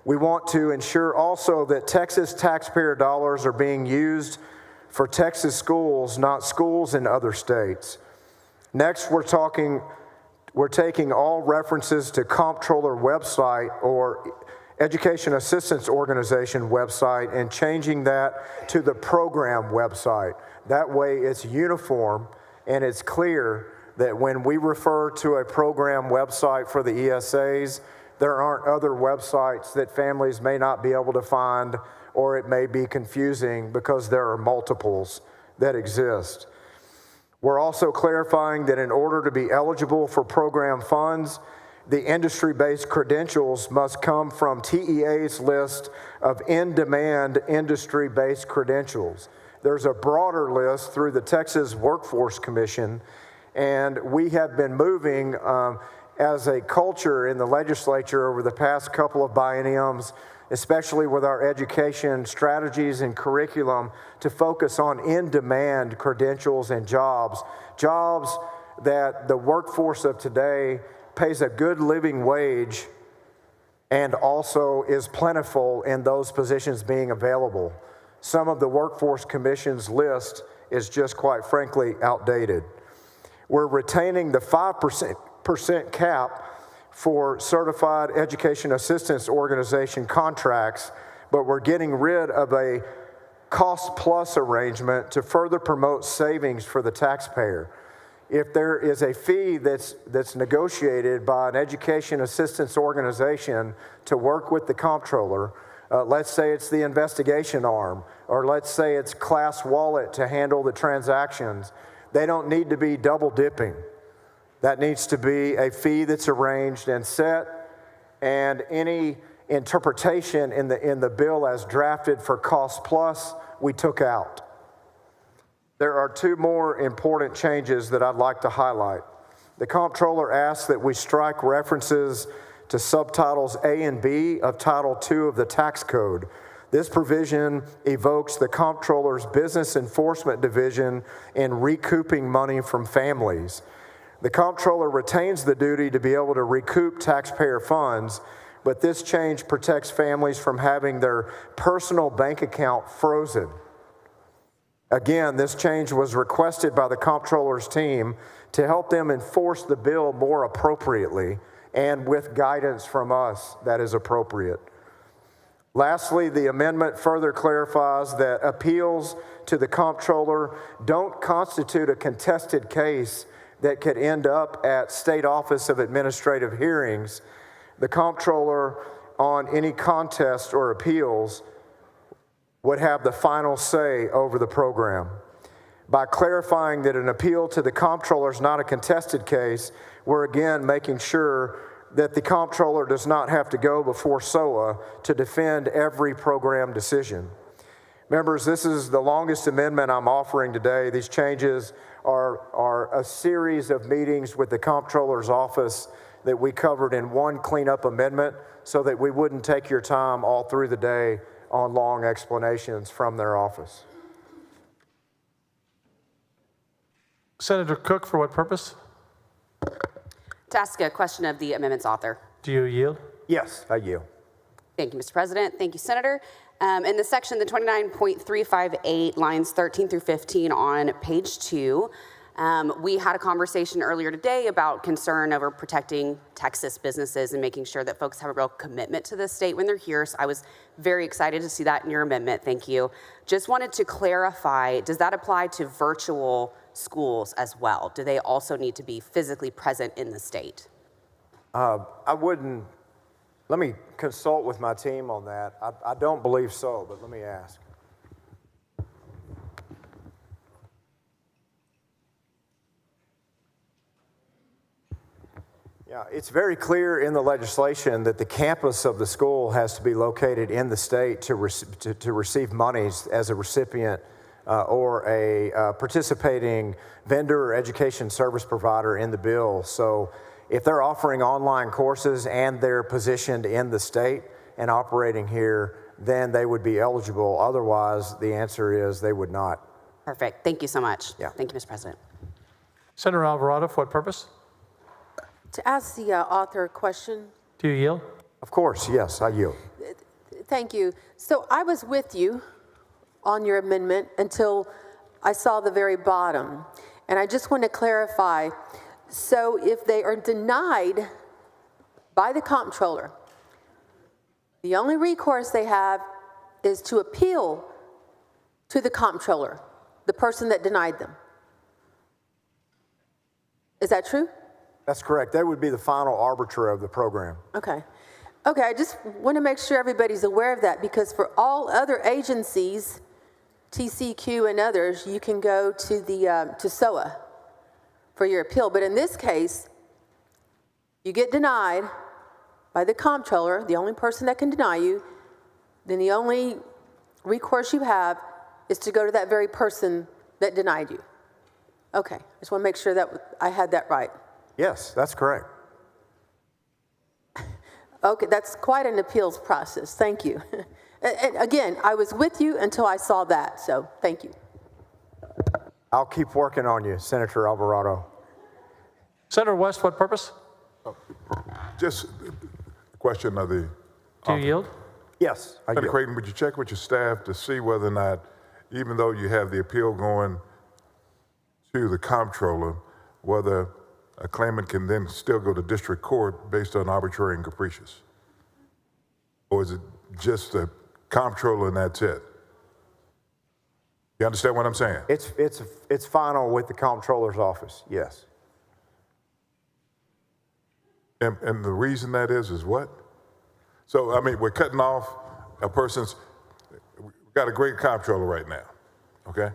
We want to ensure also that Texas taxpayer dollars are being used for Texas schools, not schools in other states. Next, we're taking all references to comptroller website or education assistance organization website and changing that to the program website. That way it's uniform and it's clear that when we refer to a program website for the ESAs, there aren't other websites that families may not be able to find, or it may be confusing because there are multiples that exist. We're also clarifying that in order to be eligible for program funds, the industry-based credentials must come from TEA's list of in-demand industry-based credentials. There's a broader list through the Texas Workforce Commission, and we have been moving as a culture in the legislature over the past couple of bienniums, especially with our education strategies and curriculum, to focus on in-demand credentials and jobs that the workforce of today pays a good living wage and also is plentiful in those positions being available. Some of the Workforce Commission's list is just, quite frankly, outdated. We're retaining the 5% cap for certified education assistance organization contracts, but we're getting rid of a cost-plus arrangement to further promote savings for the taxpayer. If there is a fee that's negotiated by an education assistance organization to work with the comptroller, let's say it's the investigation arm, or let's say it's Class Wallet to handle the transactions, they don't need to be double dipping. That needs to be a fee that's arranged and set, and any interpretation in the bill as drafted for cost plus, we took out. There are two more important changes that I'd like to highlight. The comptroller asks that we strike references to subtitles A and B of Title II of the tax code. This provision evokes the comptroller's business enforcement division in recouping money from families. The comptroller retains the duty to be able to recoup taxpayer funds, but this change protects families from having their personal bank account frozen. Again, this change was requested by the comptroller's team to help them enforce the bill more appropriately and with guidance from us that is appropriate. Lastly, the amendment further clarifies that appeals to the comptroller don't constitute a contested case that could end up at State Office of Administrative Hearings. The comptroller on any contest or appeals would have the final say over the program. By clarifying that an appeal to the comptroller is not a contested case, we're again making sure that the comptroller does not have to go before SOA to defend every program decision. Members, this is the longest amendment I'm offering today. These changes are a series of meetings with the comptroller's office that we covered in one cleanup amendment so that we wouldn't take your time all through the day on long explanations from their office. Senator Cook, for what purpose? To ask a question of the amendment's author. Do you yield? Yes, I yield. Thank you, Mr. President. Thank you, Senator. In the section, the 29.358, lines 13 through 15 on page 2, we had a conversation earlier today about concern over protecting Texas businesses and making sure that folks have a real commitment to the state when they're here. So I was very excited to see that in your amendment. Thank you. Just wanted to clarify, does that apply to virtual schools as well? Do they also need to be physically present in the state? I wouldn't, let me consult with my team on that. I don't believe so, but let me ask. Yeah, it's very clear in the legislation that the campus of the school has to be located in the state to receive monies as a recipient or a participating vendor or education service provider in the bill. So if they're offering online courses and they're positioned in the state and operating here, then they would be eligible. Otherwise, the answer is they would not. Perfect. Thank you so much. Yeah. Thank you, Mr. President. Senator Alvarado, for what purpose? To ask the author a question. Do you yield? Of course, yes, I yield. Thank you. So I was with you on your amendment until I saw the very bottom. And I just want to clarify. So if they are denied by the comptroller, the only recourse they have is to appeal to the comptroller, the person that denied them. Is that true? That's correct. They would be the final arbiter of the program. Okay. Okay, I just want to make sure everybody's aware of that, because for all other agencies, TCQ and others, you can go to the to SOA for your appeal. But in this case, you get denied by the comptroller, the only person that can deny you, then the only recourse you have is to go to that very person that denied you. Okay, I just want to make sure that I had that right. Yes, that's correct. Okay, that's quite an appeals process. Thank you. And again, I was with you until I saw that, so thank you. I'll keep working on you, Senator Alvarado. Senator West, what purpose? Just a question of the... Do you yield? Yes, I Senator yield. Creighton, would you check with your staff to see whether or not, even though you have the appeal going to the comptroller, whether a claimant can then still go to district court based on arbitrary and capricious? Or is it just the comptroller and that's it? You understand what I'm saying? It's final with the comptroller's office, yes. And the reason that is what? So, I mean, we're cutting off a person's, we've got a great comptroller right now, okay?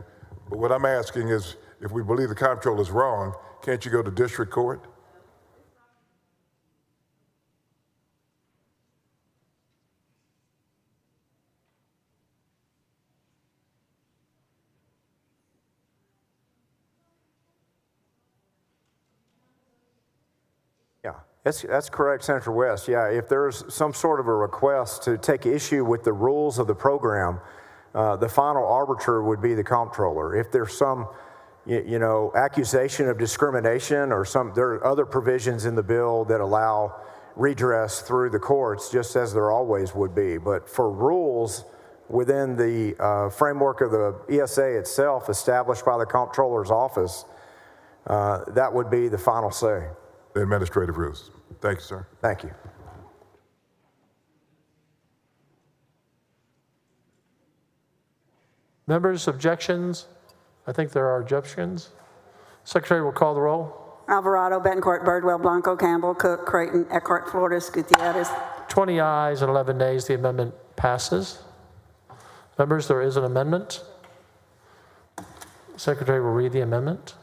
But what I'm asking is, if we believe the comptroller is wrong, can't you go to district court? Yeah, that's correct, Senator West. Yeah, if there's some sort of a request to take issue with the rules of the program, the final arbiter would be the comptroller. If there's some accusation of discrimination or there are other provisions in the bill that allow redress through the courts, just as there always would be. But for rules within the framework of the ESA itself, established by the comptroller's office, that would be the final say. The administrative rules. Thank you, sir. Thank you. Members, objections? I think there are objections. Secretary will call the roll. Alvarado, Betancourt, Birdwell, Blanco, Campbell, Cook, Creighton, Eckhart, Flores, Gutierrez. 20 ayes and 11 nays. The amendment passes. Members, there is an amendment. Secretary will read the amendment.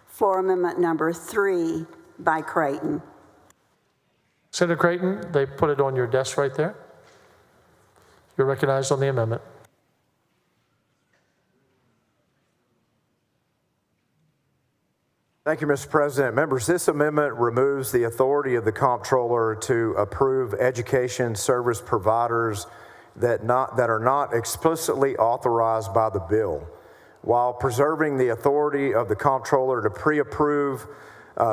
Floor amendment number 3 by Creighton. Senator Creighton, they put it on your desk right there. You're recognized on the amendment. Thank you, Mr. President. Members, this amendment removes the authority of the comptroller to approve education service providers that are not explicitly authorized by the bill, while preserving the authority of the comptroller to pre-approve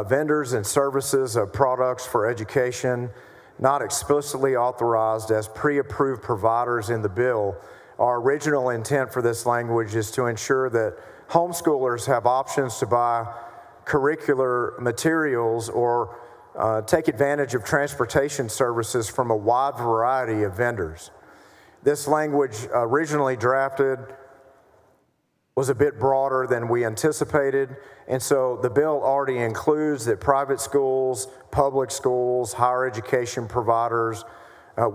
vendors and services of products for education not explicitly authorized as pre-approved providers in the bill. Our original intent for this language is to ensure that homeschoolers have options to buy curricular materials or take advantage of transportation services from a wide variety of vendors. This language originally drafted was a bit broader than we anticipated, and so the bill already includes that private schools, public schools, higher education providers,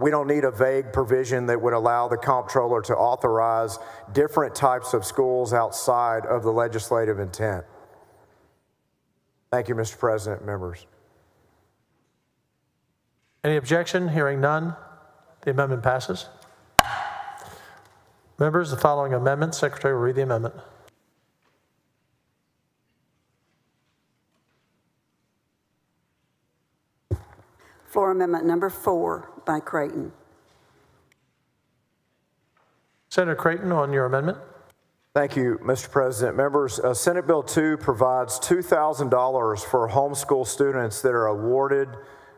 we don't need a vague provision that would allow the comptroller to authorize different types of schools outside of the legislative intent. Thank you, Mr. President, members. Any objection? Hearing none, the amendment passes. Members, the following amendment, Secretary will read the amendment. Floor Amendment number 4 by Creighton. Senator Creighton, on your amendment. Thank you, Mr. President. Members, Senate Bill 2 provides $2,000 for homeschool students that are awarded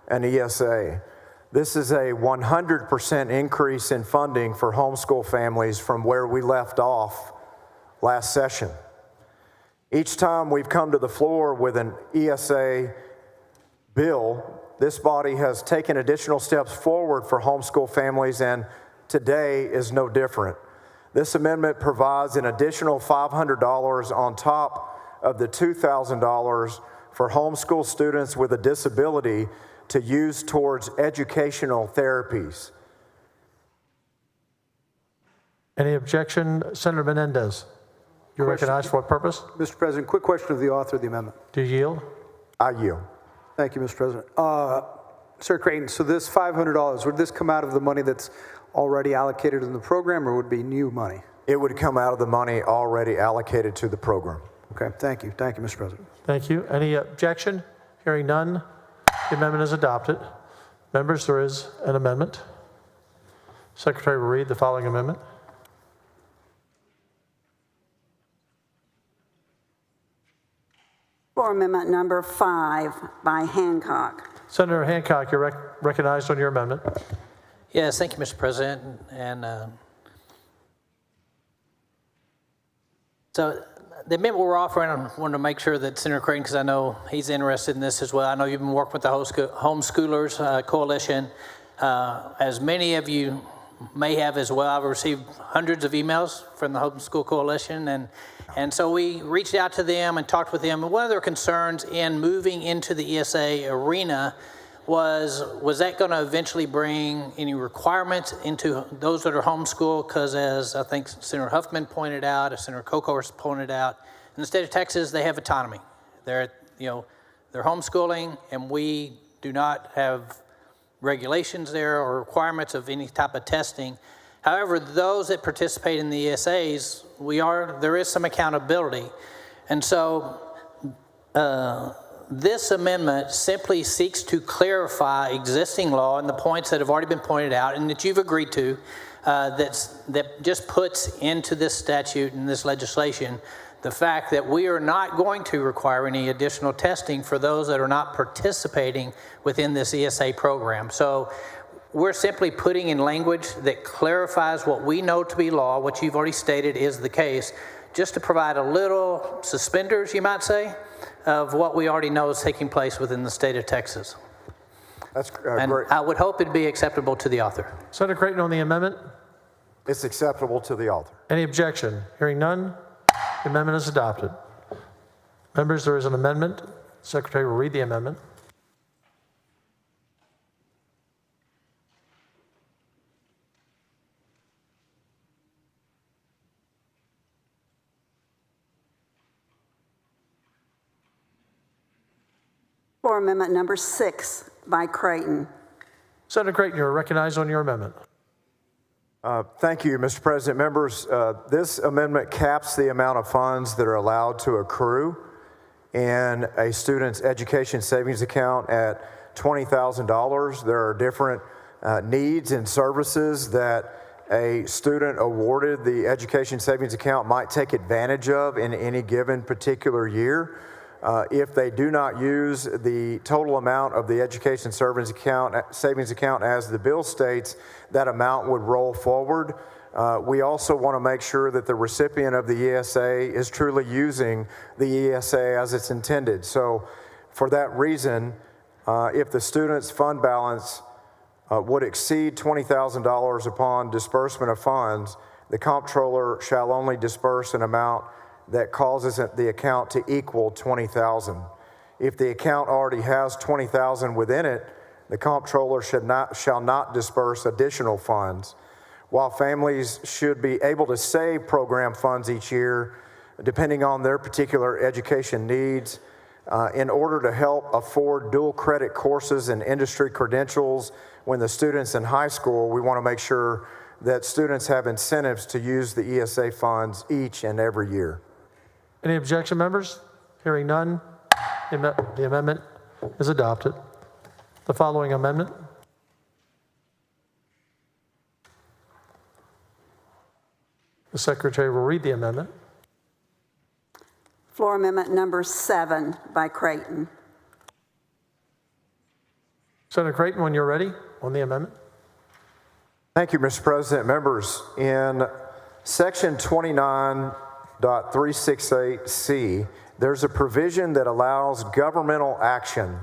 an ESA. This is a 100% increase in funding for homeschool families from where we left off last session. Each time we've come to the floor with an ESA bill, this body has taken additional steps forward for homeschool families, and today is no different. This amendment provides an additional $500 on top of the $2,000 for homeschool students with a disability to use towards educational therapies. Any objection? Senator Menendez, you're recognized for what purpose? Mr. President, quick question of the author of the amendment. Do you yield? I yield. Thank you, Mr. President. Sir Creighton, so this $500, would this come out of the money that's already allocated in the program, or would it be new money? It would come out of the money already allocated to the program. Okay, thank you. Thank you, Mr. President. Thank you. Any objection? Hearing none, the amendment is adopted. Members, there is an amendment. Secretary will read the following amendment. Floor Amendment number 5 by Hancock. Senator Hancock, you're recognized on your amendment. Yes, thank you, Mr. President. And so the amendment we're offering, I wanted to make sure that Senator Creighton, because I know he's interested in this as well. I know you've been working with the Homeschoolers Coalition. As many of you may have as well, I've received hundreds of emails from the Homeschool Coalition, and so we reached out to them and talked with them. And one of their concerns in moving into the ESA arena was that going to eventually bring any requirements into those that are homeschooled? Because as I think Senator Huffman pointed out, as Senator Kokors pointed out, in the state of Texas, they have autonomy. They're homeschooling, and we do not have regulations there or requirements of any type of testing. However, those that participate in the ESAs, there is some accountability. And so this amendment simply seeks to clarify existing law and the points that have already been pointed out and that you've agreed to, that just puts into this statute and this legislation the fact that we are not going to require any additional testing for those that are not participating within this ESA program. So we're simply putting in language that clarifies what we know to be law, what you've already stated is the case, just to provide a little suspenders, you might say, of what we already know is taking place within the state of Texas. That's and great. I would hope it'd be acceptable to the author. Senator Creighton on the amendment. It's acceptable to the author. Any objection? Hearing none, the amendment is adopted. Members, there is an amendment. Secretary will read the amendment. Floor Amendment number 6 by Creighton. Senator Creighton, you're recognized on your amendment. Thank you, Mr. President. Members, this amendment caps the amount of funds that are allowed to accrue in a student's education savings account at $20,000. There are different needs and services that a student awarded the education savings account might take advantage of in any given particular year. If they do not use the total amount of the education savings account as the bill states, that amount would roll forward. We also want to make sure that the recipient of the ESA is truly using the ESA as it's intended. So for that reason, if the student's fund balance would exceed $20,000 upon disbursement of funds, the comptroller shall only disperse an amount that causes the account to equal $20,000. If the account already has $20,000 within it, the comptroller shall not disperse additional funds. While families should be able to save program funds each year, depending on their particular education needs, in order to help afford dual credit courses and industry credentials when the student's in high school, we want to make sure that students have incentives to use the ESA funds each and every year. Any objection, members? Hearing none, the amendment is adopted. The following amendment. The secretary will read the amendment. Floor amendment number 7 by Creighton. Senator Creighton, when you're ready on the amendment. Thank you, Mr. President. Members, in section 29.368C, there's a provision that allows governmental action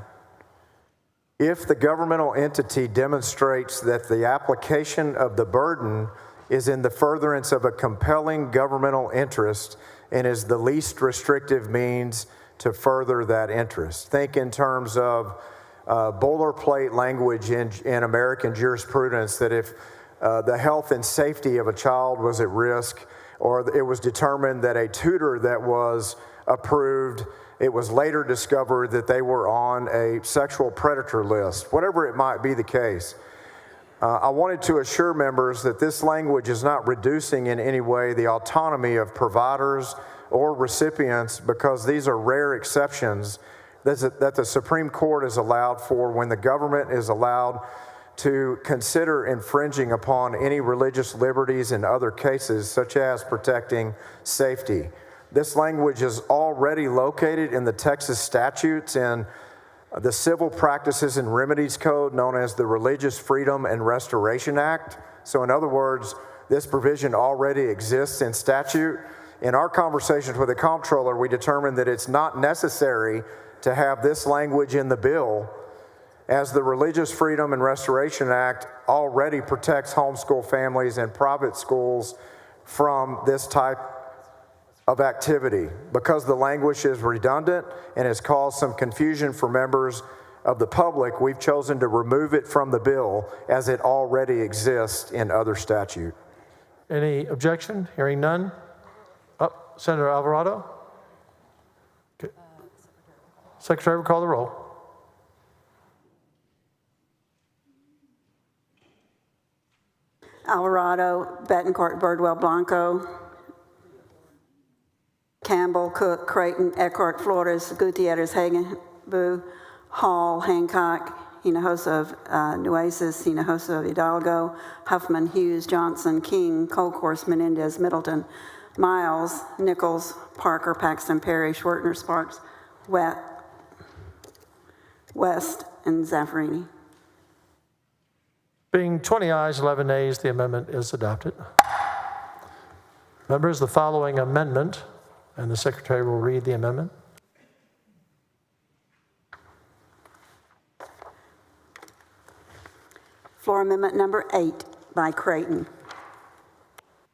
if the governmental entity demonstrates that the application of the burden is in the furtherance of a compelling governmental interest and is the least restrictive means to further that interest. Think in terms of boilerplate language in American jurisprudence that if the health and safety of a child was at risk, or it was determined that a tutor that was approved, it was later discovered that they were on a sexual predator list, whatever it might be the case. I wanted to assure members that this language is not reducing in any way the autonomy of providers or recipients, because these are rare exceptions that the Supreme Court has allowed for when the government is allowed to consider infringing upon any religious liberties in other cases, such as protecting safety. This language is already located in the Texas statutes in the Civil Practices and Remedies Code, known as the Religious Freedom and Restoration Act. So in other words, this provision already exists in statute. In our conversations with the comptroller, we determined that it's not necessary to have this language in the bill, as the Religious Freedom and Restoration Act already protects homeschool families and private schools from this type of activity. Because the language is redundant and has caused some confusion for members of the public, we've chosen to remove it from the bill as it already exists in other statute. Any objection? Hearing none. Senator Alvarado. Okay. Secretary will call the roll. Alvarado, Betancourt, Birdwell, Blanco, Campbell, Cook, Creighton, Eckhart, Flores, Gutierrez, Hagan, Boo, Hall, Hancock, Hinojosa, Nueces, Hinojosa, Hidalgo, Huffman, Hughes, Johnson, King, Colcourse, Menendez, Middleton, Miles, Nichols, Parker, Paxton, Perry, Schwertner, Sparks, West, and Zaffarini. Being 20 ayes, 11 nays, the amendment is adopted. Members, the following amendment, and the secretary will read the amendment. Floor amendment number 8 by Creighton.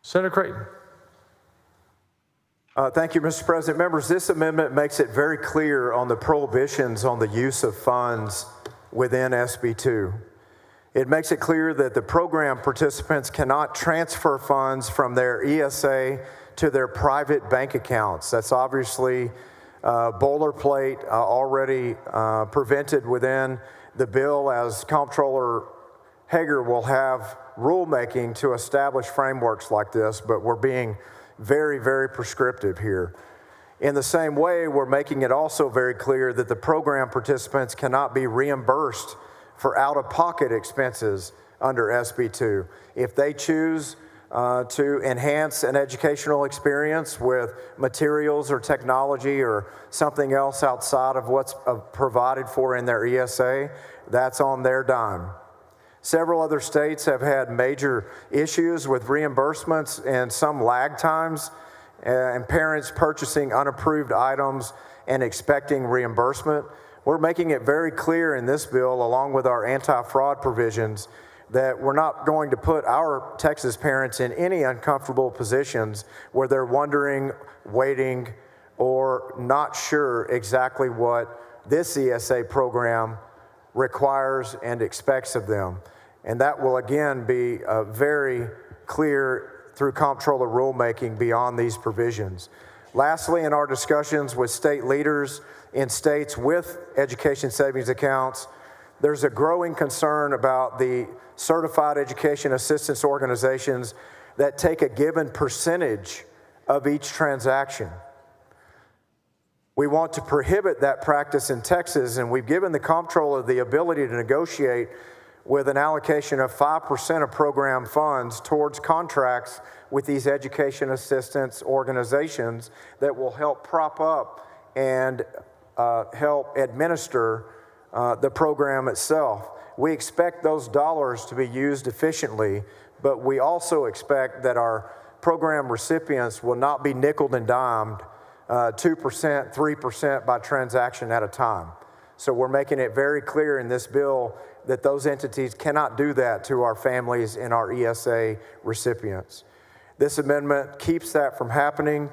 Senator Creighton. Thank you, Mr. President. Members, this amendment makes it very clear on the prohibitions on the use of funds within SB 2. It makes it clear that the program participants cannot transfer funds from their ESA to their private bank accounts. That's obviously boilerplate, already prevented within the bill, as Comptroller Hager will have rulemaking to establish frameworks like this, but we're being very, very prescriptive here. In the same way, we're making it also very clear that the program participants cannot be reimbursed for out-of-pocket expenses under SB 2. If they choose to enhance an educational experience with materials or technology or something else outside of what's provided for in their ESA, that's on their dime. Several other states have had major issues with reimbursements and some lag times, and parents purchasing unapproved items and expecting reimbursement. We're making it very clear in this bill, along with our anti-fraud provisions, that we're not going to put our Texas parents in any uncomfortable positions where they're wondering, waiting, or not sure exactly what this ESA program requires and expects of them. And that will again be very clear through comptroller rulemaking beyond these provisions. Lastly, in our discussions with state leaders in states with education savings accounts, there's a growing concern about the certified education assistance organizations that take a given percentage of each transaction. We want to prohibit that practice in Texas, and we've given the comptroller the ability to negotiate with an allocation of 5% of program funds towards contracts with these education assistance organizations that will help prop up and help administer the program itself. We expect those dollars to be used efficiently, but we also expect that our program recipients will not be nickeled and dimed 2%, 3% by transaction at a time. So we're making it very clear in this bill that those entities cannot do that to our families and our ESA recipients. This amendment keeps that from happening,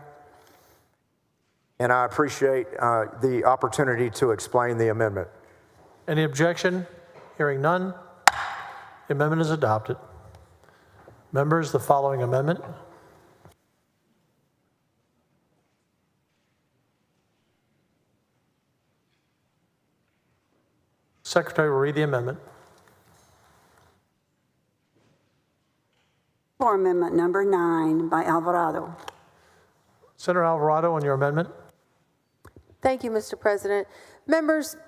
and I appreciate the opportunity to explain the amendment. Any objection? Hearing none, the amendment is adopted. Members, the following amendment. Secretary will read the amendment. For amendment number 9 by Alvarado. Senator Alvarado, on your amendment. Thank you, Mr. President. Members,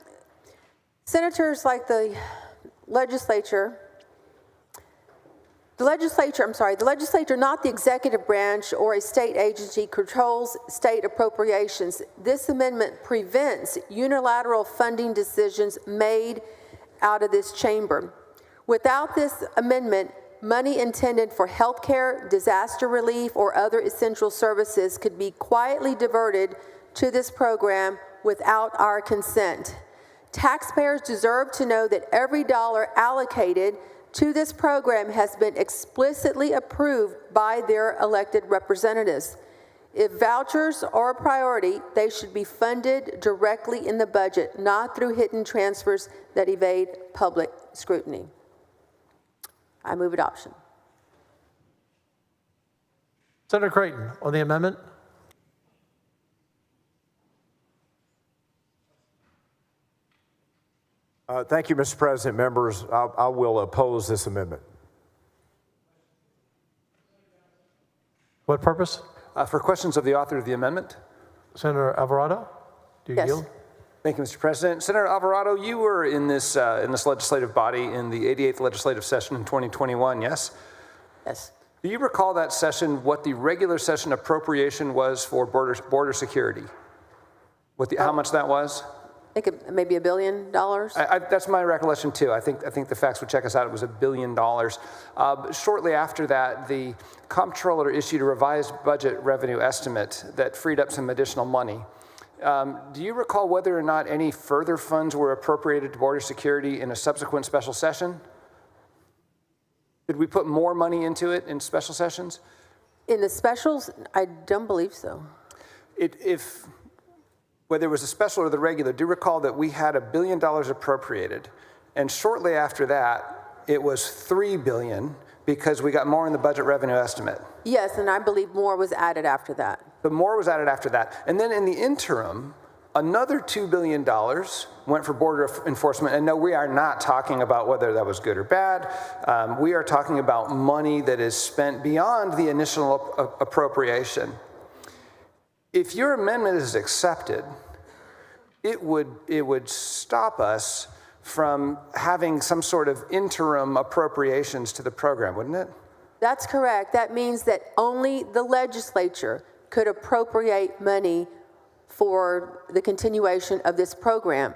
senators like the legislature, not the executive branch or a state agency, controls state appropriations. This amendment prevents unilateral funding decisions made out of this chamber. Without this amendment, money intended for health care, disaster relief, or other essential services could be quietly diverted to this program without our consent. Taxpayers deserve to know that every dollar allocated to this program has been explicitly approved by their elected representatives. If vouchers are a priority, they should be funded directly in the budget, not through hidden transfers that evade public scrutiny. I move adoption. Senator Creighton, on the amendment. Thank you, Mr. President. Members, I will oppose this amendment. What purpose? For questions of the author of the amendment. Senator Alvarado, do you yield? Thank you, Mr. President. Senator Alvarado, you were in this legislative body in the 88th legislative session in 2021, yes? Yes. Do you recall that session, what the regular session appropriation was for border security? How much that was? I think maybe $1 billion. That's my recollection too. I think the facts would check us out. It was $1 billion. Shortly after that, the comptroller issued a revised budget revenue estimate that freed up some additional money. Do you recall whether or not any further funds were appropriated to border security in a subsequent special session? Did we put more money into it in special sessions? In the specials, I don't believe so. Whether it was a special or the regular, do you recall that we had $1 billion appropriated, and shortly after that, it was $3 billion because we got more in the budget revenue estimate? Yes, and I believe more was added after that. The more was added after that. And then in the interim, another $2 billion went for border enforcement. And no, we are not talking about whether that was good or bad. We are talking about money that is spent beyond the initial appropriation. If your amendment is accepted, it would stop us from having some sort of interim appropriations to the program, wouldn't it? That's correct. That means that only the legislature could appropriate money for the continuation of this program.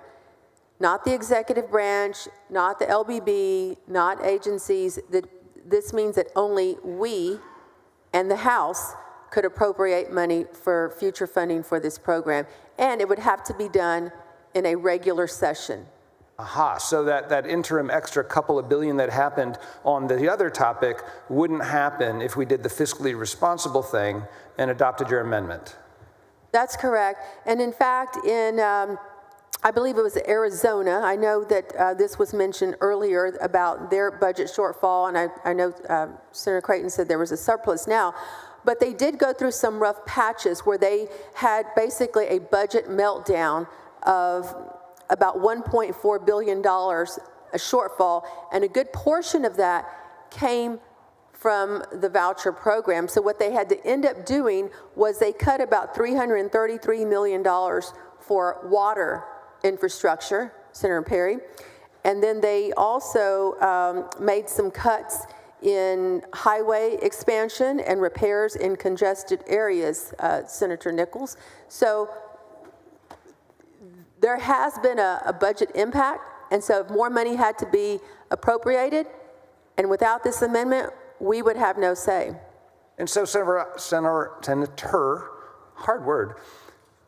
Not the executive branch, not the LBB, not agencies. This means that only we and the House could appropriate money for future funding for this program. And it would have to be done in a regular session. Aha, so that interim extra couple of billion that happened on the other topic wouldn't happen if we did the fiscally responsible thing and adopted your amendment. That's correct. And in fact, in, I believe it was Arizona, I know that this was mentioned earlier about their budget shortfall, and I know Senator Creighton said there was a surplus now, but they did go through some rough patches where they had basically a budget meltdown of about $1.4 billion, a shortfall, and a good portion of that came from the voucher program. So what they had to end up doing was they cut about $333 million for water infrastructure, Senator Perry, and then they also made some cuts in highway expansion and repairs in congested areas, Senator Nichols. So there has been a budget impact, and so if more money had to be appropriated, and without this amendment, we would have no say. And so, Senator, hard word,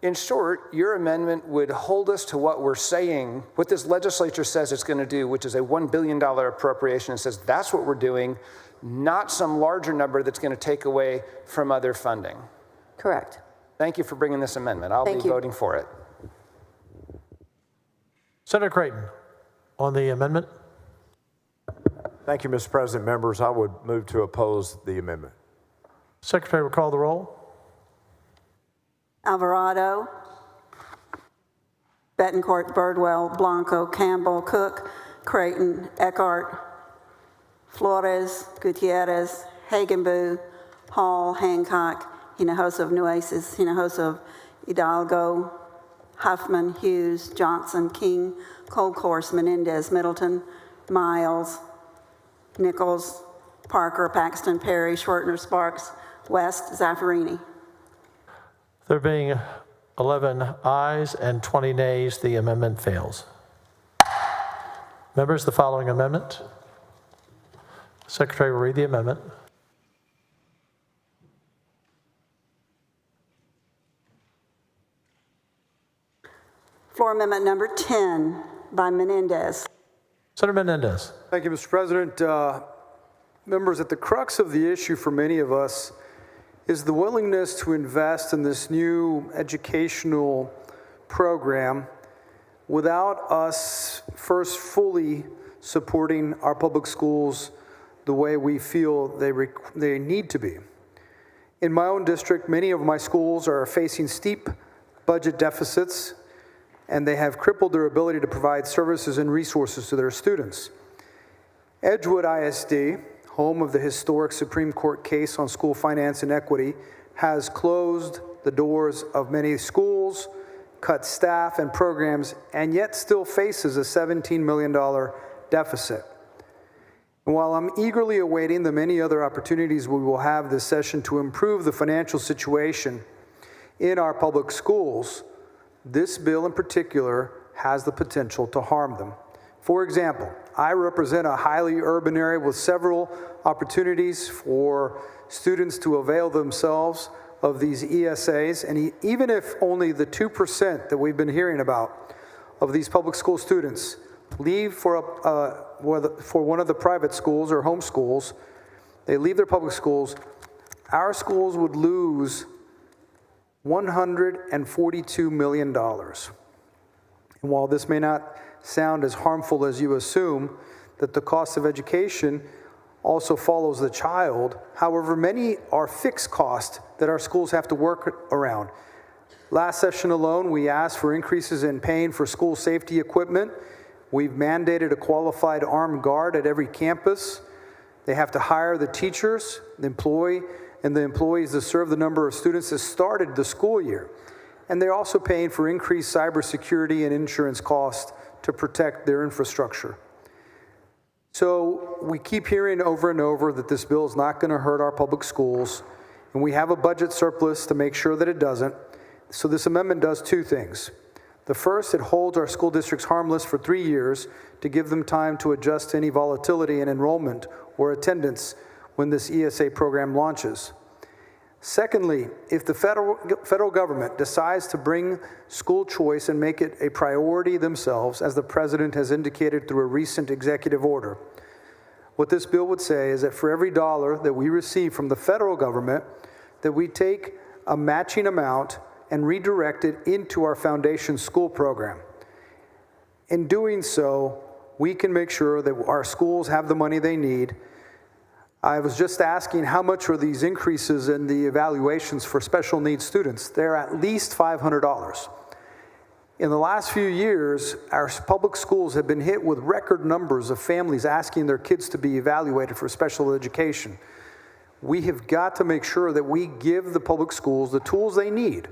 in short, your amendment would hold us to what we're saying, what this legislature says it's going to do, which is a $1 billion appropriation, and says that's what we're doing, not some larger number that's going to take away from other funding. Correct. Thank you for bringing this amendment. I'll be voting for it. Senator Creighton, on the amendment. Thank you, Mr. President. Members, I would move to oppose the amendment. Secretary will call the roll. Alvarado, Betancourt, Birdwell, Blanco, Campbell, Cook, Creighton, Eckhart, Flores, Gutierrez, Hagenbu, Hall, Hancock, Hinojosa of Nueces, Hinojosa of Hidalgo, Huffman, Hughes, Johnson, King, Colcourse, Menendez, Middleton, Miles, Nichols, Parker, Paxton, Perry, Schwertner, Sparks, West, Zaffarini. There being 11 ayes and 20 nays, the amendment fails. Members, the following amendment. Secretary will read the amendment. Floor amendment number 10 by Menendez. Senator Menendez. Thank you, Mr. President. Members, at the crux of the issue for many of us is the willingness to invest in this new educational program without us first fully supporting our public schools the way we feel they need to be. In my own district, many of my schools are facing steep budget deficits, and they have crippled their ability to provide services and resources to their students. Edgewood ISD, home of the historic Supreme Court case on school finance and equity, has closed the doors of many schools, cut staff and programs, and yet still faces a $17 million deficit. And while I'm eagerly awaiting the many other opportunities we will have this session to improve the financial situation in our public schools, this bill in particular has the potential to harm them. For example, I represent a highly urban area with several opportunities for students to avail themselves of these ESAs, and even if only the 2% that we've been hearing about of these public school students leave for one of the private schools or home schools, they leave their public schools, our schools would lose $142 million. And while this may not sound as harmful as you assume, that the cost of education also follows the child, however, many are fixed costs that our schools have to work around. Last session alone, we asked for increases in paying for school safety equipment. We've mandated a qualified armed guard at every campus. They have to hire the teachers, the employees to serve the number of students that started the school year. And they're also paying for increased cybersecurity and insurance costs to protect their infrastructure. So we keep hearing over and over that this bill is not going to hurt our public schools, and we have a budget surplus to make sure that it doesn't. So this amendment does two things. The first, it holds our school districts harmless for 3 years to give them time to adjust to any volatility in enrollment or attendance when this ESA program launches. Secondly, if the federal government decides to bring school choice and make it a priority themselves, as the president has indicated through a recent executive order, what this bill would say is that for every dollar that we receive from the federal government, that we take a matching amount and redirect it into our foundation school program. In doing so, we can make sure that our schools have the money they need. I was just asking how much are these increases in the evaluations for special needs students? They're at least $500. In the last few years, our public schools have been hit with record numbers of families asking their kids to be evaluated for special education. We have got to make sure that we give the public schools the tools they need.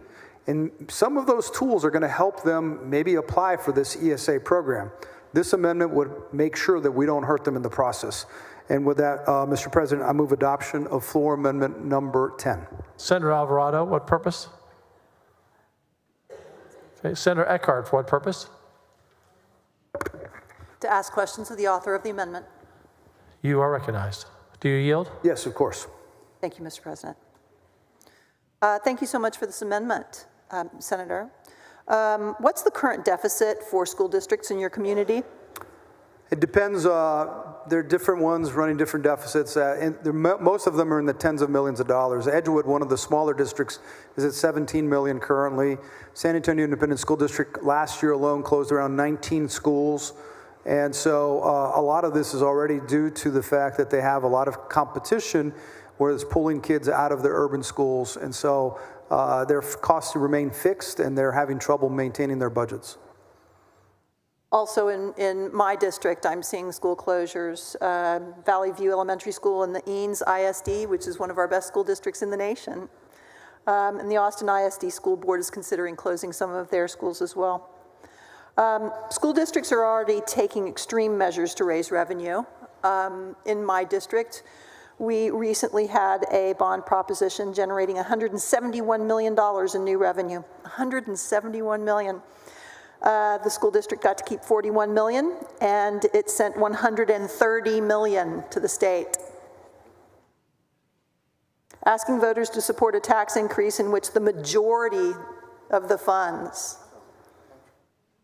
And some of those tools are going to help them maybe apply for this ESA program. This amendment would make sure that we don't hurt them in the process. And with that, Mr. President, I move adoption of floor amendment number 10. Senator Alvarado, what purpose? Okay, Senator Eckhart, for what purpose? To ask questions of the author of the amendment. You are recognized. Do you yield? Yes, of course. Thank you, Mr. President. Thank you so much for this amendment, Senator. What's the current deficit for school districts in your community? It depends. There are different ones running different deficits. Most of them are in the tens of millions of dollars. Edgewood, one of the smaller districts, is at 17 million currently. San Antonio Independent School District last year alone closed around 19 schools. And so a lot of this is already due to the fact that they have a lot of competition where it's pulling kids out of their urban schools. And so their costs remain fixed and they're having trouble maintaining their budgets. Also in my district, I'm seeing school closures. Valley View Elementary School and the Eanes ISD, which is one of our best school districts in the nation. And the Austin ISD School Board is considering closing some of their schools as well. School districts are already taking extreme measures to raise revenue. In my district, we recently had a bond proposition generating $171 million in new revenue. $171 million. The school district got to keep $41 million, and it sent $130 million to the state. Asking voters to support a tax increase in which the majority of the funds,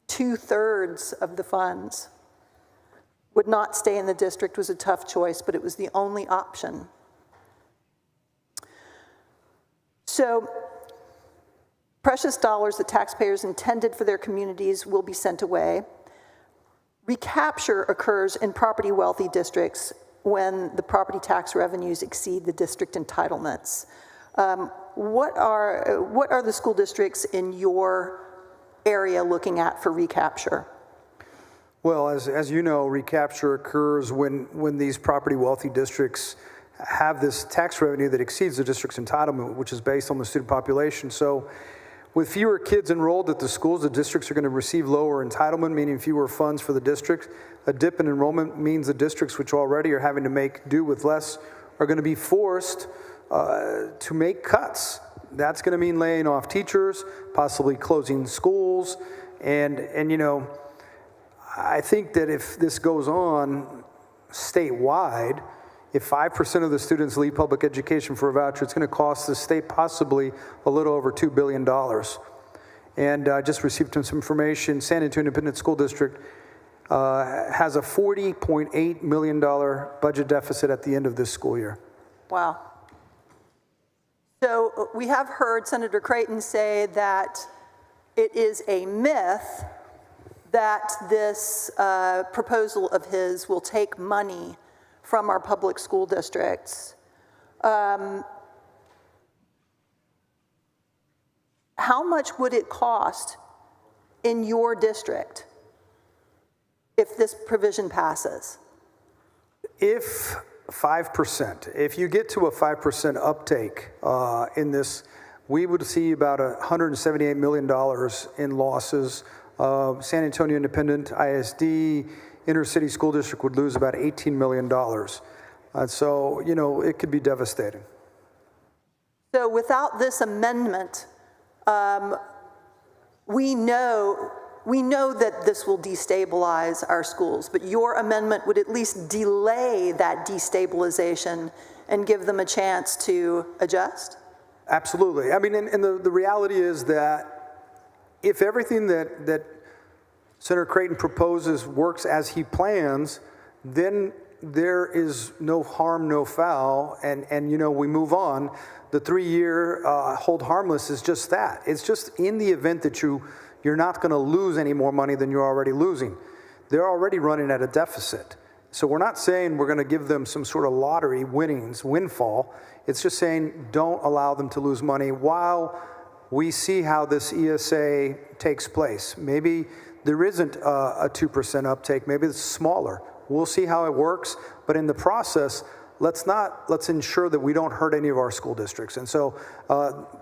2/3 of the funds, would not stay in the district was a tough choice, but it was the only option. So, precious dollars that taxpayers intended for their communities will be sent away. Recapture occurs in property wealthy districts when the property tax revenues exceed the district entitlements. What are the school districts in your area looking at for recapture? Well, as you know, recapture occurs when these property wealthy districts have this tax revenue that exceeds the district's entitlement, which is based on the student population. So with fewer kids enrolled at the schools, the districts are going to receive lower entitlement, meaning fewer funds for the district. A dip in enrollment means the districts, which already are having to make do with less, are going to be forced to make cuts. That's going to mean laying off teachers, possibly closing schools. And you know, I think that if this goes on statewide, if 5% of the students leave public education for a voucher, it's going to cost the state possibly a little over $2 billion. And I just received some information. San Antonio Independent School District has a $40.8 million budget deficit at the end of this school year. Wow. So we have heard Senator Creighton say that it is a myth that this proposal of his will take money from our public school districts. How much would it cost in your district if this provision passes? If 5%, if you get to a 5% uptake in this, we would see about $178 million in losses. San Antonio Independent, ISD, inner city school district would lose about $18 million. So, you know, it could be devastating. So without this amendment, we know that this will destabilize our schools, but your amendment would at least delay that destabilization and give them a chance to adjust? Absolutely. I mean, and the reality is that if everything that Senator Creighton proposes works as he plans, then there is no harm, no foul, and you know, we move on. The 3-year hold harmless is just that. It's just in the event that you're not going to lose any more money than you're already losing. They're already running at a deficit. So we're not saying we're going to give them some sort of lottery windfall. It's just saying don't allow them to lose money while we see how this ESA takes place. Maybe there isn't a 2% uptake. Maybe it's smaller. We'll see how it works. But in the process, let's ensure that we don't hurt any of our school districts. And so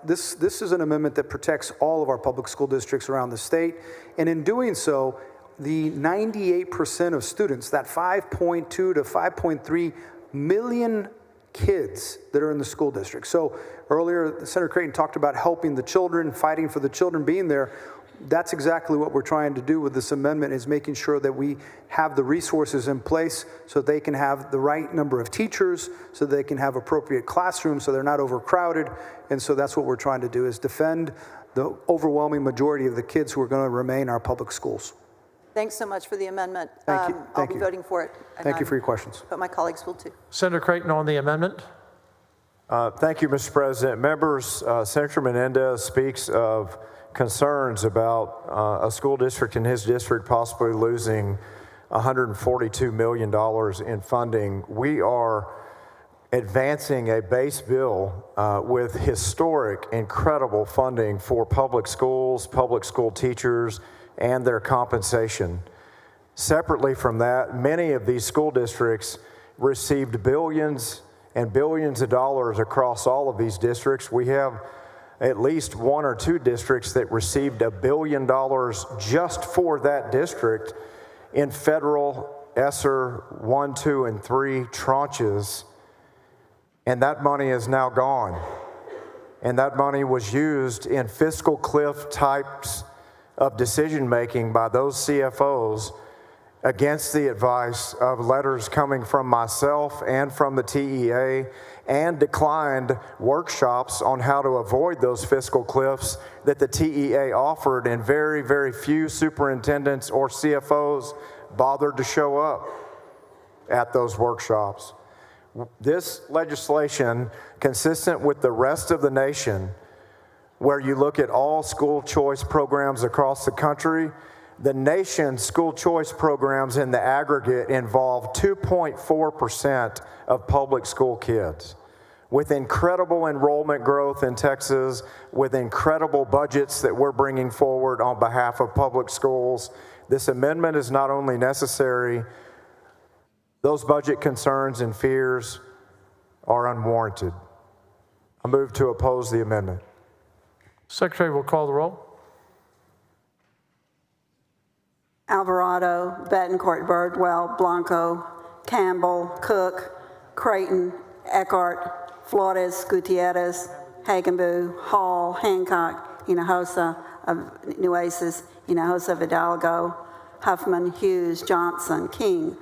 this is an amendment that protects all of our public school districts around the state. And in doing so, the 98% of students, that 5.2 to 5.3 million kids that are in the school district. So earlier, Senator Creighton talked about helping the children, fighting for the children being there. That's exactly what we're trying to do with this amendment, is making sure that we have the resources in place so they can have the right number of teachers, so they can have appropriate classrooms, so they're not overcrowded. And so that's what we're trying to do, is defend the overwhelming majority of the kids who are going to remain our public schools. Thanks so much for the amendment. Thank you. I'll be voting for it. Thank you for your questions. But my colleagues will too. Senator Creighton on the amendment. Thank you, Mr. President. Members, Senator Menendez speaks of concerns about a school district in his district possibly losing $142 million in funding. We are advancing a base bill with historic, incredible funding for public schools, public school teachers, and their compensation. Separately from that, many of these school districts received billions and billions of dollars across all of these districts. We have at least 1 or 2 districts that received $1 billion just for that district in federal ESSER 1, 2, and 3 tranches. And that money is now gone. And that money was used in fiscal cliff types of decision-making by those CFOs against the advice of letters coming from myself and from the TEA, and declined workshops on how to avoid those fiscal cliffs that the TEA offered, and very, very few superintendents or CFOs bothered to show up at those workshops. This legislation, consistent with the rest of the nation, where you look at all school choice programs across the country, the nation's school choice programs in the aggregate involve 2.4% of public school kids. With incredible enrollment growth in Texas, with incredible budgets that we're bringing forward on behalf of public schools, this amendment is not only necessary, those budget concerns and fears are unwarranted. I move to oppose the amendment. Secretary will call the roll. Alvarado, Betancourt, Birdwell, Blanco, Campbell, Cook, Creighton, Eckhart, Flores, Gutierrez, Hagenbu, Hall, Hancock, Hinojosa of Nueces, Hinojosa, Hidalgo, Huffman, Hughes, Johnson, King,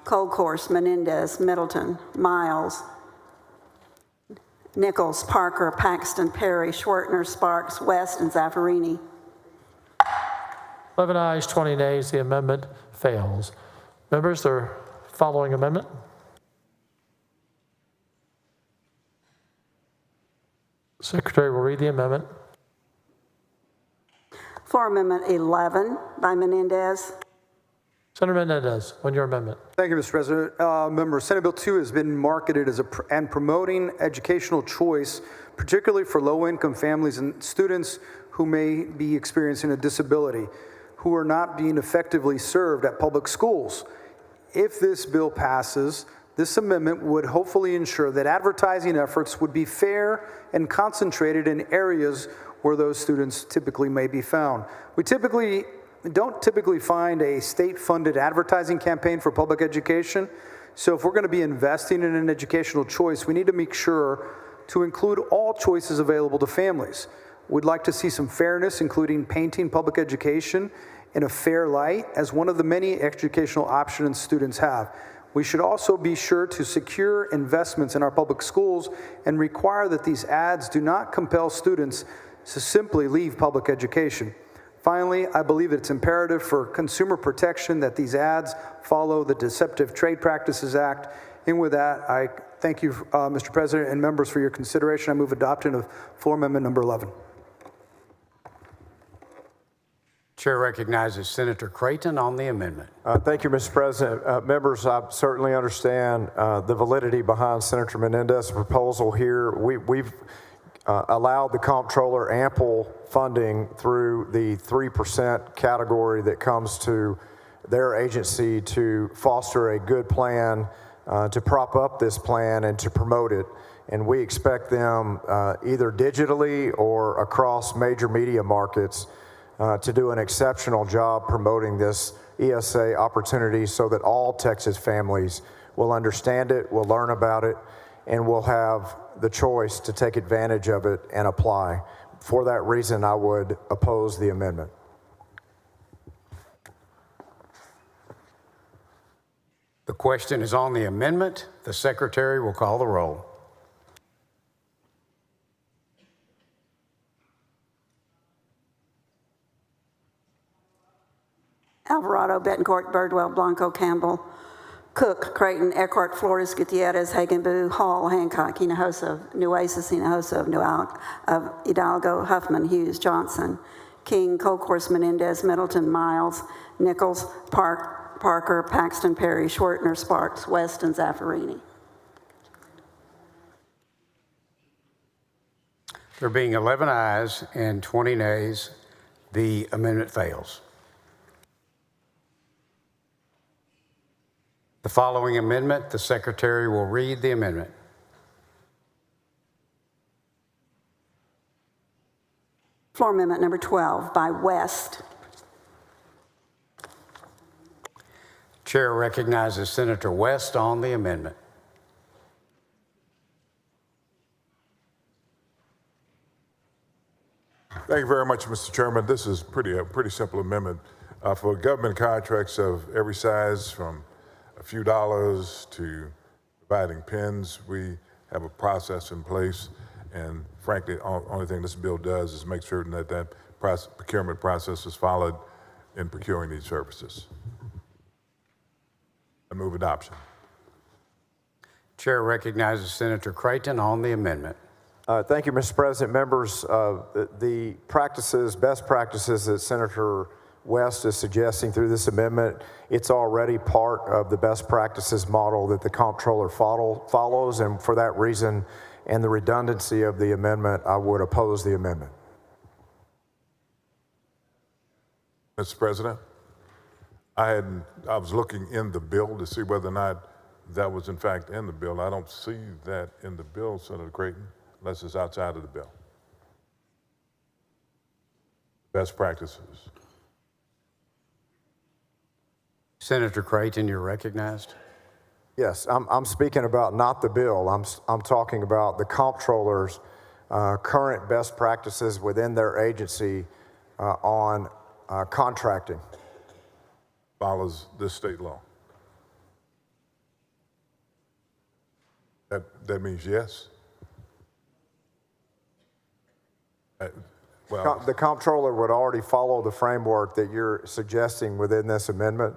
Colcourse, Menendez, Middleton, Miles, Nichols, Parker, Paxton, Perry, Schwertner, Sparks, West, and Zaffarini. 11 ayes, 20 nays. The amendment fails. Members, the following amendment. Secretary will read the amendment. Floor Amendment 11 by Menendez. Senator Menendez, on your amendment. Thank you, Mr. President. Member, Senate Bill 2 has been marketed as and promoting educational choice, particularly for low-income families and students who may be experiencing a disability, who are not being effectively served at public schools. If this bill passes, this amendment would hopefully ensure that advertising efforts would be fair and concentrated in areas where those students typically may be found. We typically don't typically find a state-funded advertising campaign for public education. So if we're going to be investing in an educational choice, we need to make sure to include all choices available to families. We'd like to see some fairness, including painting public education in a fair light as one of the many educational options students have. We should also be sure to secure investments in our public schools and require that these ads do not compel students to simply leave public education. Finally, I believe it's imperative for consumer protection that these ads follow the Deceptive Trade Practices Act. And with that, I thank you, Mr. President and members, for your consideration. I move adoption of floor amendment number 11. Chair recognizes Senator Creighton on the amendment. Thank you, Mr. President. Members, I certainly understand the validity behind Senator Menendez's proposal here. We've allowed the comptroller ample funding through the 3% category that comes to their agency to foster a good plan, to prop up this plan and to promote it. And we expect them either digitally or across major media markets to do an exceptional job promoting this ESA opportunity so that all Texas families will understand it, will learn about it, and will have the choice to take advantage of it and apply. For that reason, I would oppose the amendment. The question is on the amendment. The Secretary will call the roll. Alvarado, Betancourt, Birdwell, Blanco, Campbell, Cook, Creighton, Eckhart, Flores, Gutierrez, Hagenbu, Hall, Hancock, Hinojosa, Nueces, Hinojosa of Hidalgo, Huffman, Hughes, Johnson, King, Colcourse, Menendez, Middleton, Miles, Nichols, Parker, Paxton, Perry, Schwertner, Sparks, West, and Zaffarini. There being 11 ayes and 20 nays, the amendment fails. The following amendment, the Secretary will read the amendment. Floor amendment number 12 by West. Chair recognizes Senator West on the amendment. Thank you very much, Mr. Chairman. This is a pretty simple amendment. For government contracts of every size, from a few dollars to providing pens, we have a process in place. And frankly, the only thing this bill does is make certain that that procurement process is followed in procuring these services. I move adoption. Chair recognizes Senator Creighton on the amendment. Thank you, Mr. President. Members, the practices, best practices that Senator West is suggesting through this amendment, it's already part of the best practices model that the comptroller follows, and for that reason and the redundancy of the amendment, I would oppose the amendment. Mr. President, I was looking in the bill to see whether or not that was in fact in the bill. I don't see that in the bill, Senator Creighton, unless it's outside of the bill. Best practices. Senator Creighton, you're recognized. Yes, I'm speaking about not the bill. I'm talking about the comptroller's current best practices within their agency on contracting. Follows this state law. That means yes? Well, The comptroller would already follow the framework that you're suggesting within this amendment,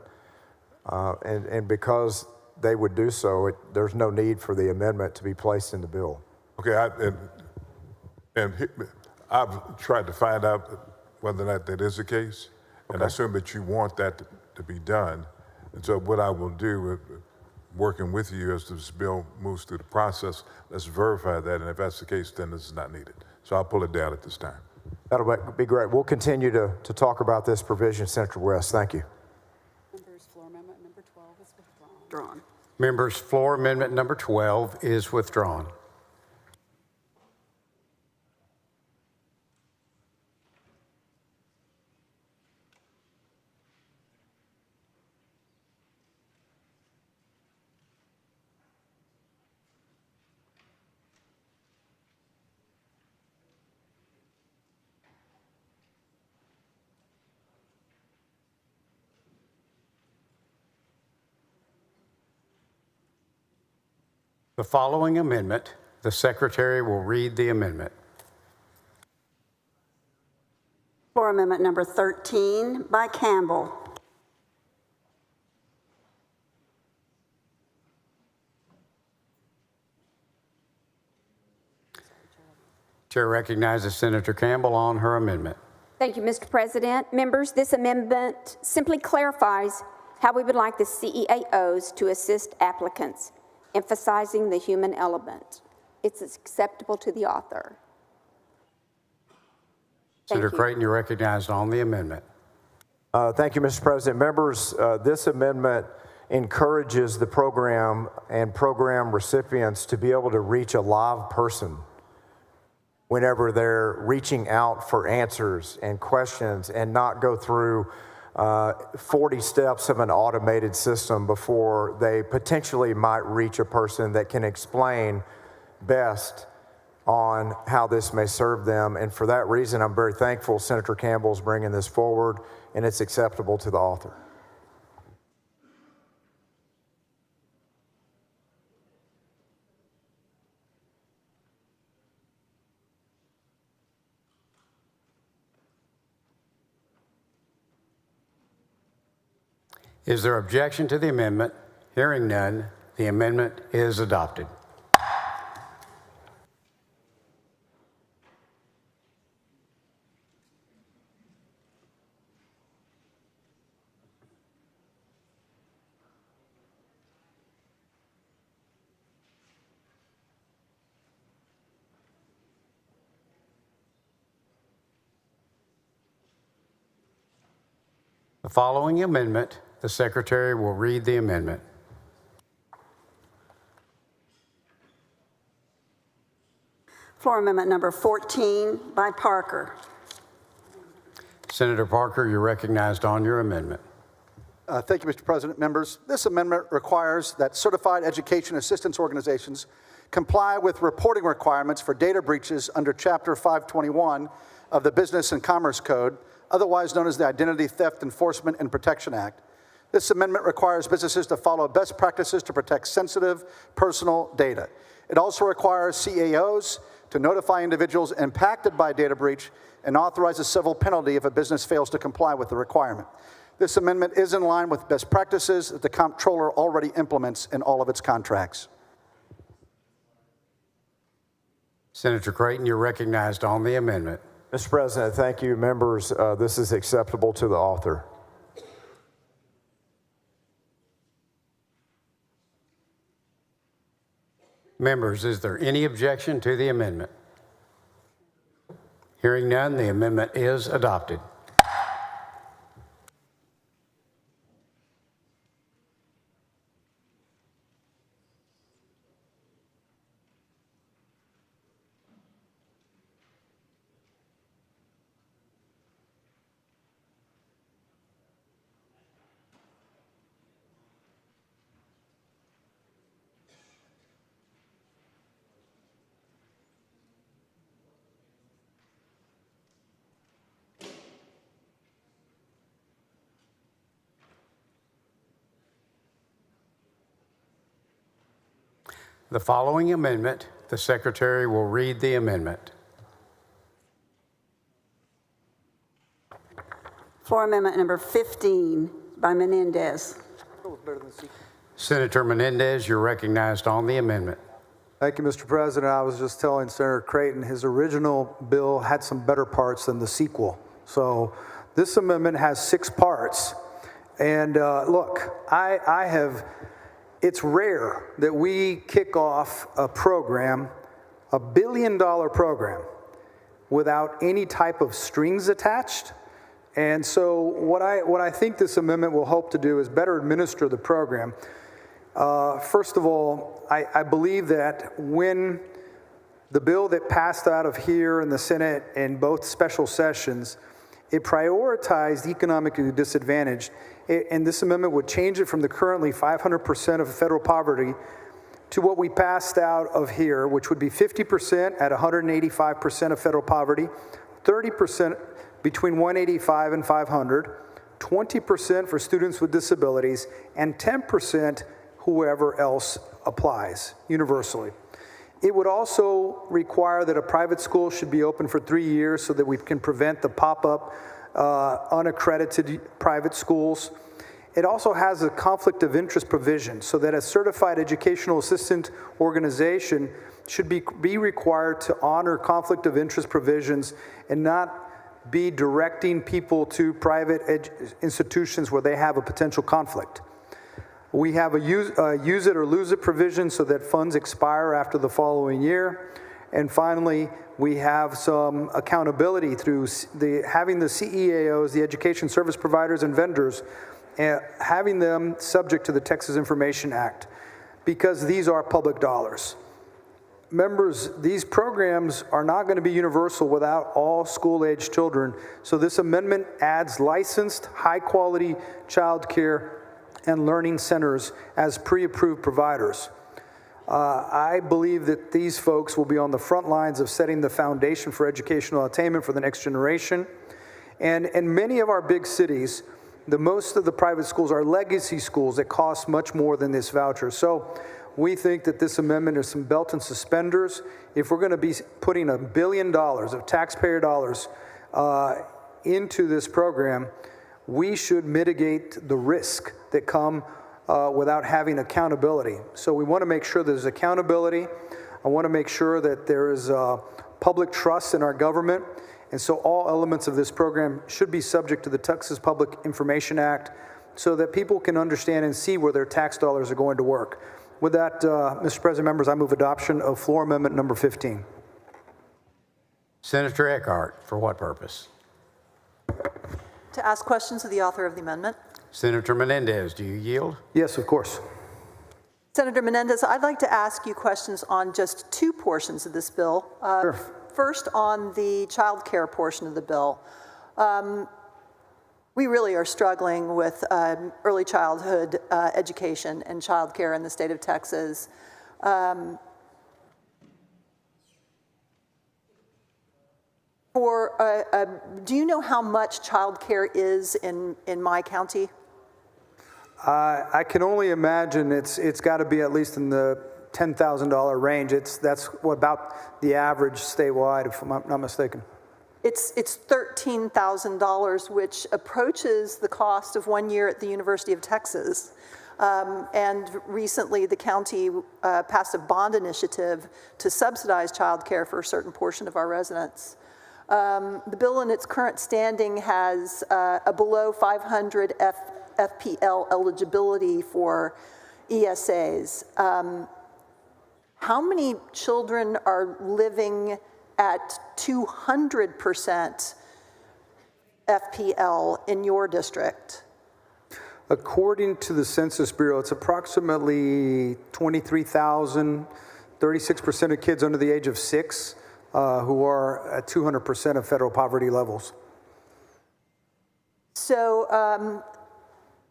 and because they would do so, there's no need for the amendment to be placed in the bill. okay, I've tried to find out whether or not that is the case, and I assume that you want that to be done. And so what I will do, working with you as this bill moves through the process, let's verify that, and if that's the case, then this is not needed. So I'll pull it down at this time. That'll be great. We'll continue to talk about this provision, Senator West. Thank you. Members, floor amendment number 12 is withdrawn. Members, floor amendment number 12 is withdrawn. The following amendment, the Secretary will read the amendment. Floor Amendment number 13 by Campbell. Chair recognizes Senator Campbell on her amendment. Thank you, Mr. President. Members, this amendment simply clarifies how we would like the CEAOs to assist applicants, emphasizing the human element. It's acceptable to the author. Senator Creighton, you're recognized on the amendment. Thank you, Mr. President. Members, this amendment encourages the program and program recipients to be able to reach a live person whenever they're reaching out for answers and questions and not go through 40 steps of an automated system before they potentially might reach a person that can explain best on how this may serve them. And for that reason, I'm very thankful Senator Campbell's bringing this forward, and it's acceptable to the author. Is there objection to the amendment? Hearing none, the amendment is adopted. The following amendment, the Secretary will read the amendment. Floor Amendment number 14 by Parker. Senator Parker, you're recognized on your amendment. Thank you, Mr. President. Members, this amendment requires that certified education assistance organizations comply with reporting requirements for data breaches under Chapter 521 of the Business and Commerce Code, otherwise known as the Identity Theft Enforcement and Protection Act. This amendment requires businesses to follow best practices to protect sensitive personal data. It also requires CAOs to notify individuals impacted by a data breach and authorize a civil penalty if a business fails to comply with the requirement. This amendment is in line with best practices that the comptroller already implements in all of its contracts. Senator Creighton, you're recognized on the amendment. Mr. President, thank you. Members, this is acceptable to the author. Members, is there any objection to the amendment? Hearing none, the amendment is adopted. The following amendment, the Secretary will read the amendment. Floor Amendment number 15 by Menendez. Senator Menendez, you're recognized on the amendment. Thank you, Mr. President. I was just telling Senator Creighton his original bill had some better parts than the sequel. So this amendment has 6 parts. And look, it's rare that we kick off a program, a $1 billion program, without any type of strings attached. And so what I think this amendment will help to do is better administer the program. First of all, I believe that when the bill that passed out of here in the Senate in both special sessions, it prioritized economically disadvantaged, and this amendment would change it from the currently 500% of federal poverty to what we passed out of here, which would be 50% at 185% of federal poverty, 30% between 185 and 500, 20% for students with disabilities, and 10% whoever else applies universally. It would also require that a private school should be open for 3 years so that we can prevent the pop-up unaccredited private schools. It also has a conflict of interest provision so that a certified educational assistant organization should be required to honor conflict of interest provisions and not be directing people to private institutions where they have a potential conflict. We have a use it or lose it provision so that funds expire after the following year. And finally, we have some accountability through having the CEAOs, the education service providers and vendors, having them subject to the Texas Information Act, because these are public dollars. Members, these programs are not going to be universal without all school-age children. So this amendment adds licensed, high-quality child care and learning centers as pre-approved providers. I believe that these folks will be on the front lines of setting the foundation for educational attainment for the next generation. And in many of our big cities, most of the private schools are legacy schools that cost much more than this voucher. So we think that this amendment is some belt and suspenders. If we're going to be putting $1 billion of taxpayer dollars into this program, we should mitigate the risk that come without having accountability. So we want to make sure there's accountability. I want to make sure that there is public trust in our government. And so all elements of this program should be subject to the Texas Public Information Act so that people can understand and see where their tax dollars are going to work. With that, Mr. President, members, I move adoption of floor amendment number 15. Senator Eckhart, for what purpose? To ask questions of the author of the amendment. Senator Menendez, do you yield? Yes, of course. Senator Menendez, I'd like to ask you questions on just two portions of this bill. Sure. First, on the child care portion of the bill. We really are struggling with early childhood education and child care in the state of Texas. Do you know how much child care is in my county? I can only imagine it's got to be at least in the $10,000 range. That's what about the average statewide, if I'm not mistaken. It's $13,000, which approaches the cost of 1 year at the University of Texas. And recently, the county passed a bond initiative to subsidize child care for a certain portion of our residents. The bill in its current standing has a below 500 FPL eligibility for ESAs. How many children are living at 200% FPL in your district? According to the Census Bureau, it's approximately 23,000, 36% of kids under the age of 6 who are at 200% of federal poverty levels. So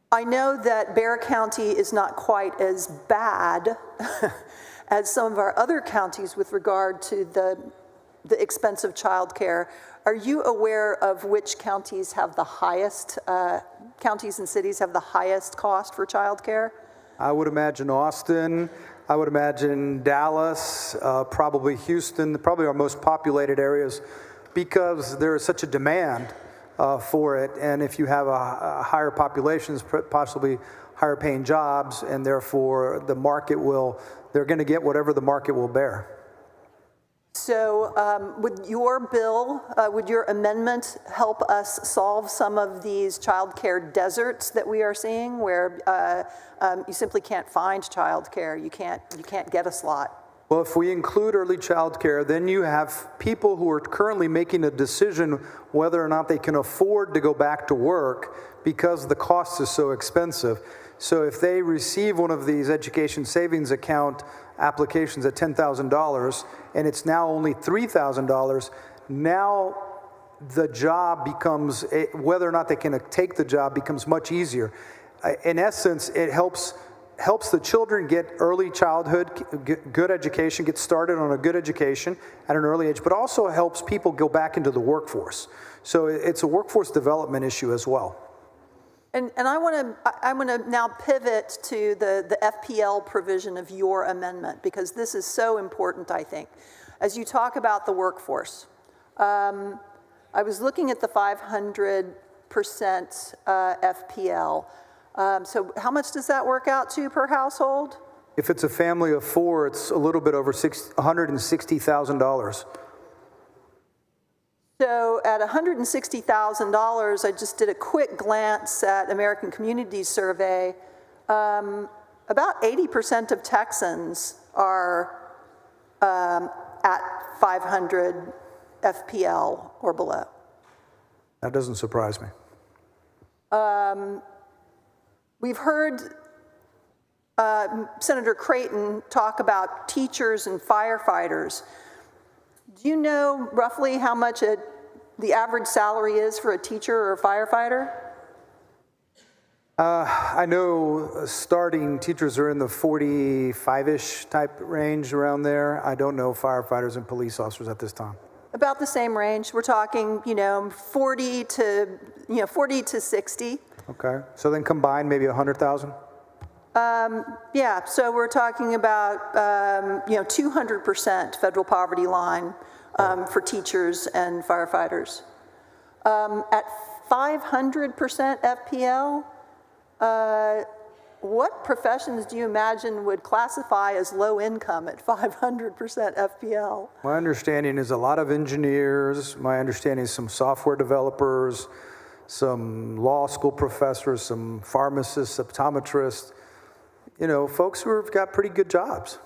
I know that Bexar County is not quite as bad as some of our other counties with regard to the expense of child care. Are you aware of which counties have the highest, counties and cities have the highest cost for child care? I would imagine Austin, I would imagine Dallas, probably Houston, probably our most populated areas, because there is such a demand for it. And if you have a higher populations, possibly higher paying jobs, and therefore the market they're going to get whatever the market will bear. So would your bill, would your amendment help us solve some of these child care deserts that we are seeing, where you simply can't find child care, you can't get a slot? Well, if we include early child care, then you have people who are currently making a decision whether or not they can afford to go back to work because the cost is so expensive. So if they receive one of these education savings account applications at $10,000 and it's now only $3,000, now the job becomes, whether or not they can take the job becomes much easier. In essence, it helps the children get early childhood, good education, get started on a good education at an early age, but also helps people go back into the workforce. So it's a workforce development issue as well. And I want to now pivot to the FPL provision of your amendment, because this is so important, I think. As you talk about the workforce, I was looking at the 500% FPL. So how much does that work out to per household? If it's a family of 4, it's a little bit over $160,000. So at $160,000, I just did a quick glance at American Communities Survey. About 80% of Texans are at 500 FPL or below. That doesn't surprise me. We've heard Senator Creighton talk about teachers and firefighters. Do you know roughly how much the average salary is for a teacher or a firefighter? I know starting teachers are in the 45-ish type range around there. I don't know firefighters and police officers at this time. About the same range. We're talking, 40 to 60. Okay. So then combined, maybe 100,000? Yeah, so we're talking about, 200% federal poverty line for teachers and firefighters. At 500% FPL, what professions do you imagine would classify as low income at 500% FPL? My understanding is a lot of engineers. My understanding is some software developers, some law school professors, some pharmacists, optometrists, folks who have got pretty good jobs.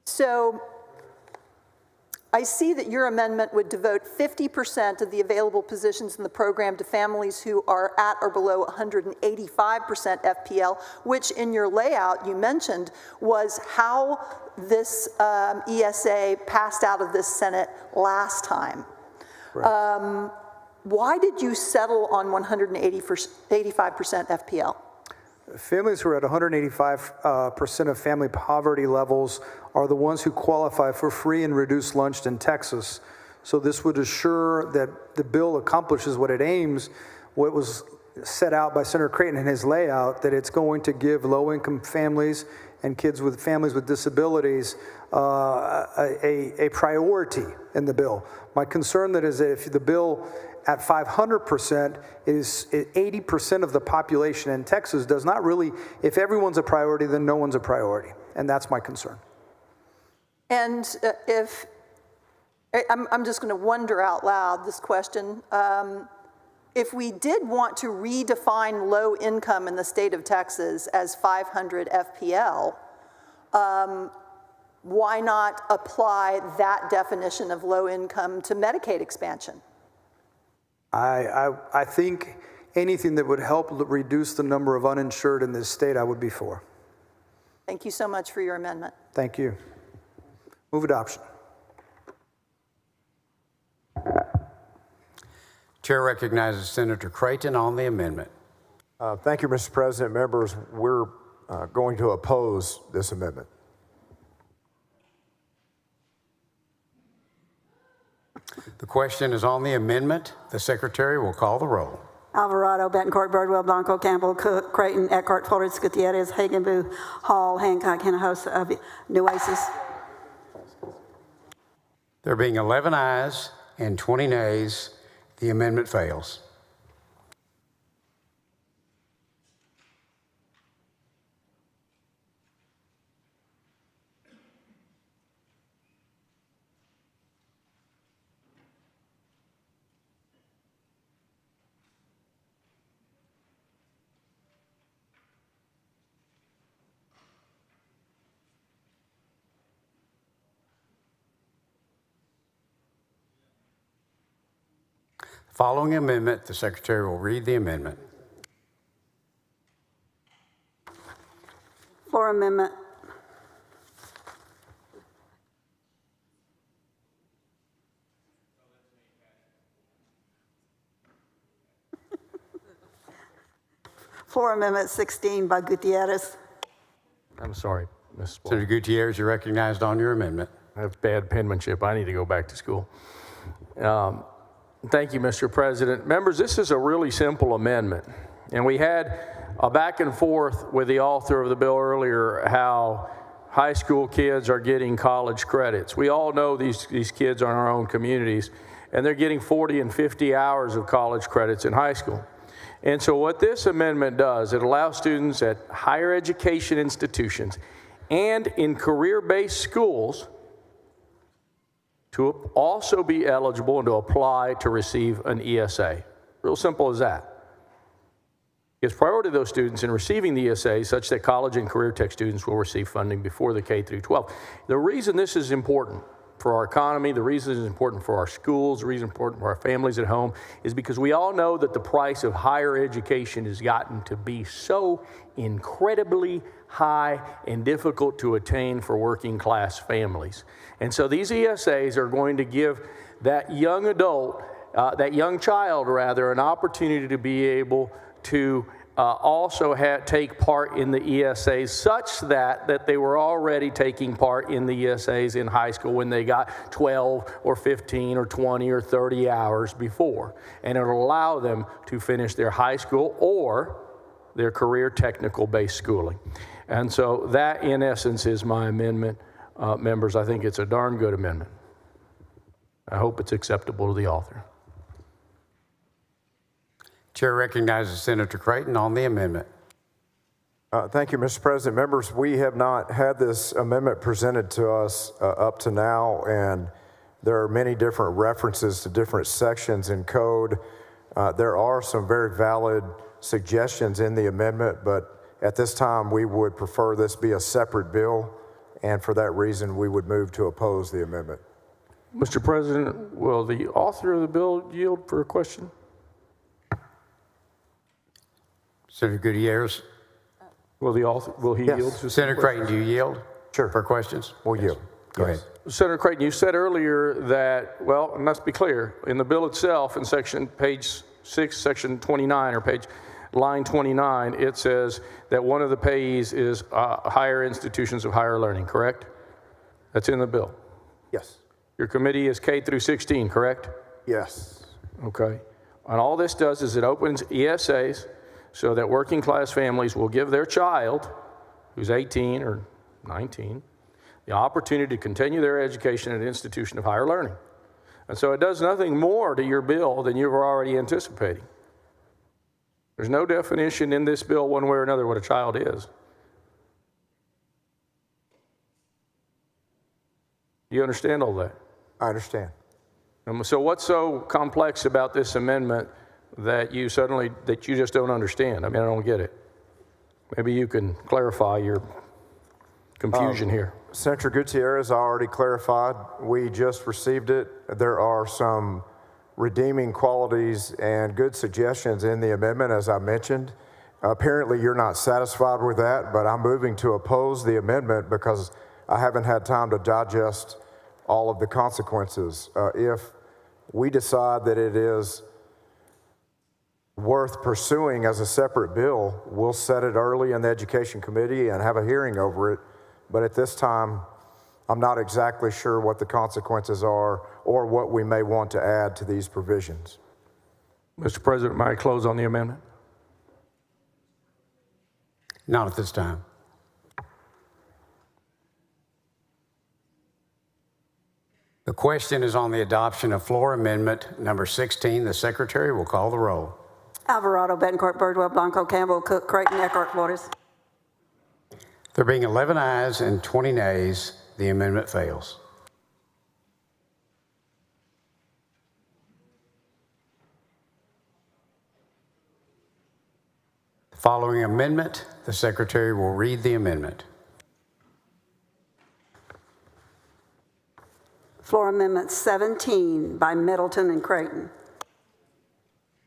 So I see that your amendment would devote 50% of the available positions in the program to families who are at or below 185% FPL, which in your layout you mentioned was how this ESA passed out of this Senate last time. Right. Why did you settle on 185% FPL? Families who are at 185% of family poverty levels are the ones who qualify for free and reduced lunch in Texas. So this would assure that the bill accomplishes what it aims, what was set out by Senator Creighton in his layout, that it's going to give low-income families and families with disabilities a priority in the bill. My concern that is that if the bill at 500% is 80% of the population in Texas does not really, if everyone's a priority, then no one's a priority. And that's my concern. And I'm just going to wonder out loud this question. If we did want to redefine low income in the state of Texas as 500 FPL, why not apply that definition of low income to Medicaid expansion? I think anything that would help reduce the number of uninsured in this state, I would be for. Thank you so much for your amendment. Thank you. Move adoption. Chair recognizes Senator Creighton on the amendment. Thank you, Mr. President. Members, we're going to oppose this amendment. The question is on the amendment. The Secretary will call the roll. Alvarado, Betancourt, Birdwell, Blanco, Campbell, Cook, Creighton, Eckhart, Flores, Gutierrez, Hagenbu, Hall, Hancock, Hinojosa, Nueces. There being 11 ayes and 20 nays, the amendment fails. Following amendment, the Secretary will read the amendment. Floor amendment. Floor amendment 16 by Gutierrez. I'm sorry, Ms. Spaulding. Senator Gutierrez, you're recognized on your amendment. I have bad penmanship. I need to go back to school. Thank you, Mr. President. Members, this is a really simple amendment. And we had a back and forth with the author of the bill earlier how high school kids are getting college credits. We all know these kids are in our own communities, and they're getting 40 and 50 hours of college credits in high school. And so what this amendment does, it allows students at higher education institutions and in career-based schools to also be eligible and to apply to receive an ESA. Real simple as that. Gives priority to those students in receiving the ESA such that college and career tech students will receive funding before the K through 12. The reason this is important for our economy, the reason it's important for our schools, the reason it's important for our families at home is because we all know that the price of higher education has gotten to be so incredibly high and difficult to attain for working class families. And so these ESAs are going to give that young adult, that young child rather, an opportunity to be able to also take part in the ESAs such that they were already taking part in the ESAs in high school when they got 12 or 15 or 20 or 30 hours before. And it'll allow them to finish their high school or their career technical based schooling. And so that in essence is my amendment. Members, I think it's a darn good amendment. I hope it's acceptable to the author. Chair recognizes Senator Creighton on the amendment. Thank you, Mr. President. Members, we have not had this amendment presented to us up to now, and there are many different references to different sections in code. There are some very valid suggestions in the amendment, but at this time, we would prefer this be a separate bill, and for that reason, we would move to oppose the amendment. Mr. President, will the author of the bill yield for a question? Senator Gutierrez. Will he Yes. yield? To Senator Creighton, do you yield? Sure. For questions? We'll yield. Go Yes. ahead. Senator Creighton, you said earlier that, well, and let's be clear, in the bill itself, in page 6, section 29, or line 29, it says that one of the payees is higher institutions of higher learning, correct? That's in the bill. Yes. Your committee is K through 16, correct? Yes. Okay. And all this does is it opens ESAs so that working class families will give their child, who's 18 or 19, the opportunity to continue their education at an institution of higher learning. And so it does nothing more to your bill than you were already anticipating. There's no definition in this bill one way or another what a child is. Do you understand all that? I understand. So what's so complex about this amendment that you just don't understand? I mean, I don't get it. Maybe you can clarify your confusion here. Senator Gutierrez already clarified. We just received it. There are some redeeming qualities and good suggestions in the amendment, as I mentioned. Apparently, you're not satisfied with that, but I'm moving to oppose the amendment because I haven't had time to digest all of the consequences. If we decide that it is worth pursuing as a separate bill, we'll set it early in the Education Committee and have a hearing over it. But at this time, I'm not exactly sure what the consequences are or what we may want to add to these provisions. Mr. President, may I close on the amendment? Not at this time. The question is on the adoption of floor amendment number 16. The secretary will call the roll. Alvarado, Betancourt, Birdwell, Blanco, Campbell, Cook, Creighton, Eckhart, Flores. There being 11 ayes and 20 nays, the amendment fails. Following amendment, the secretary will read the amendment. Floor Amendment 17 by Middleton and Creighton.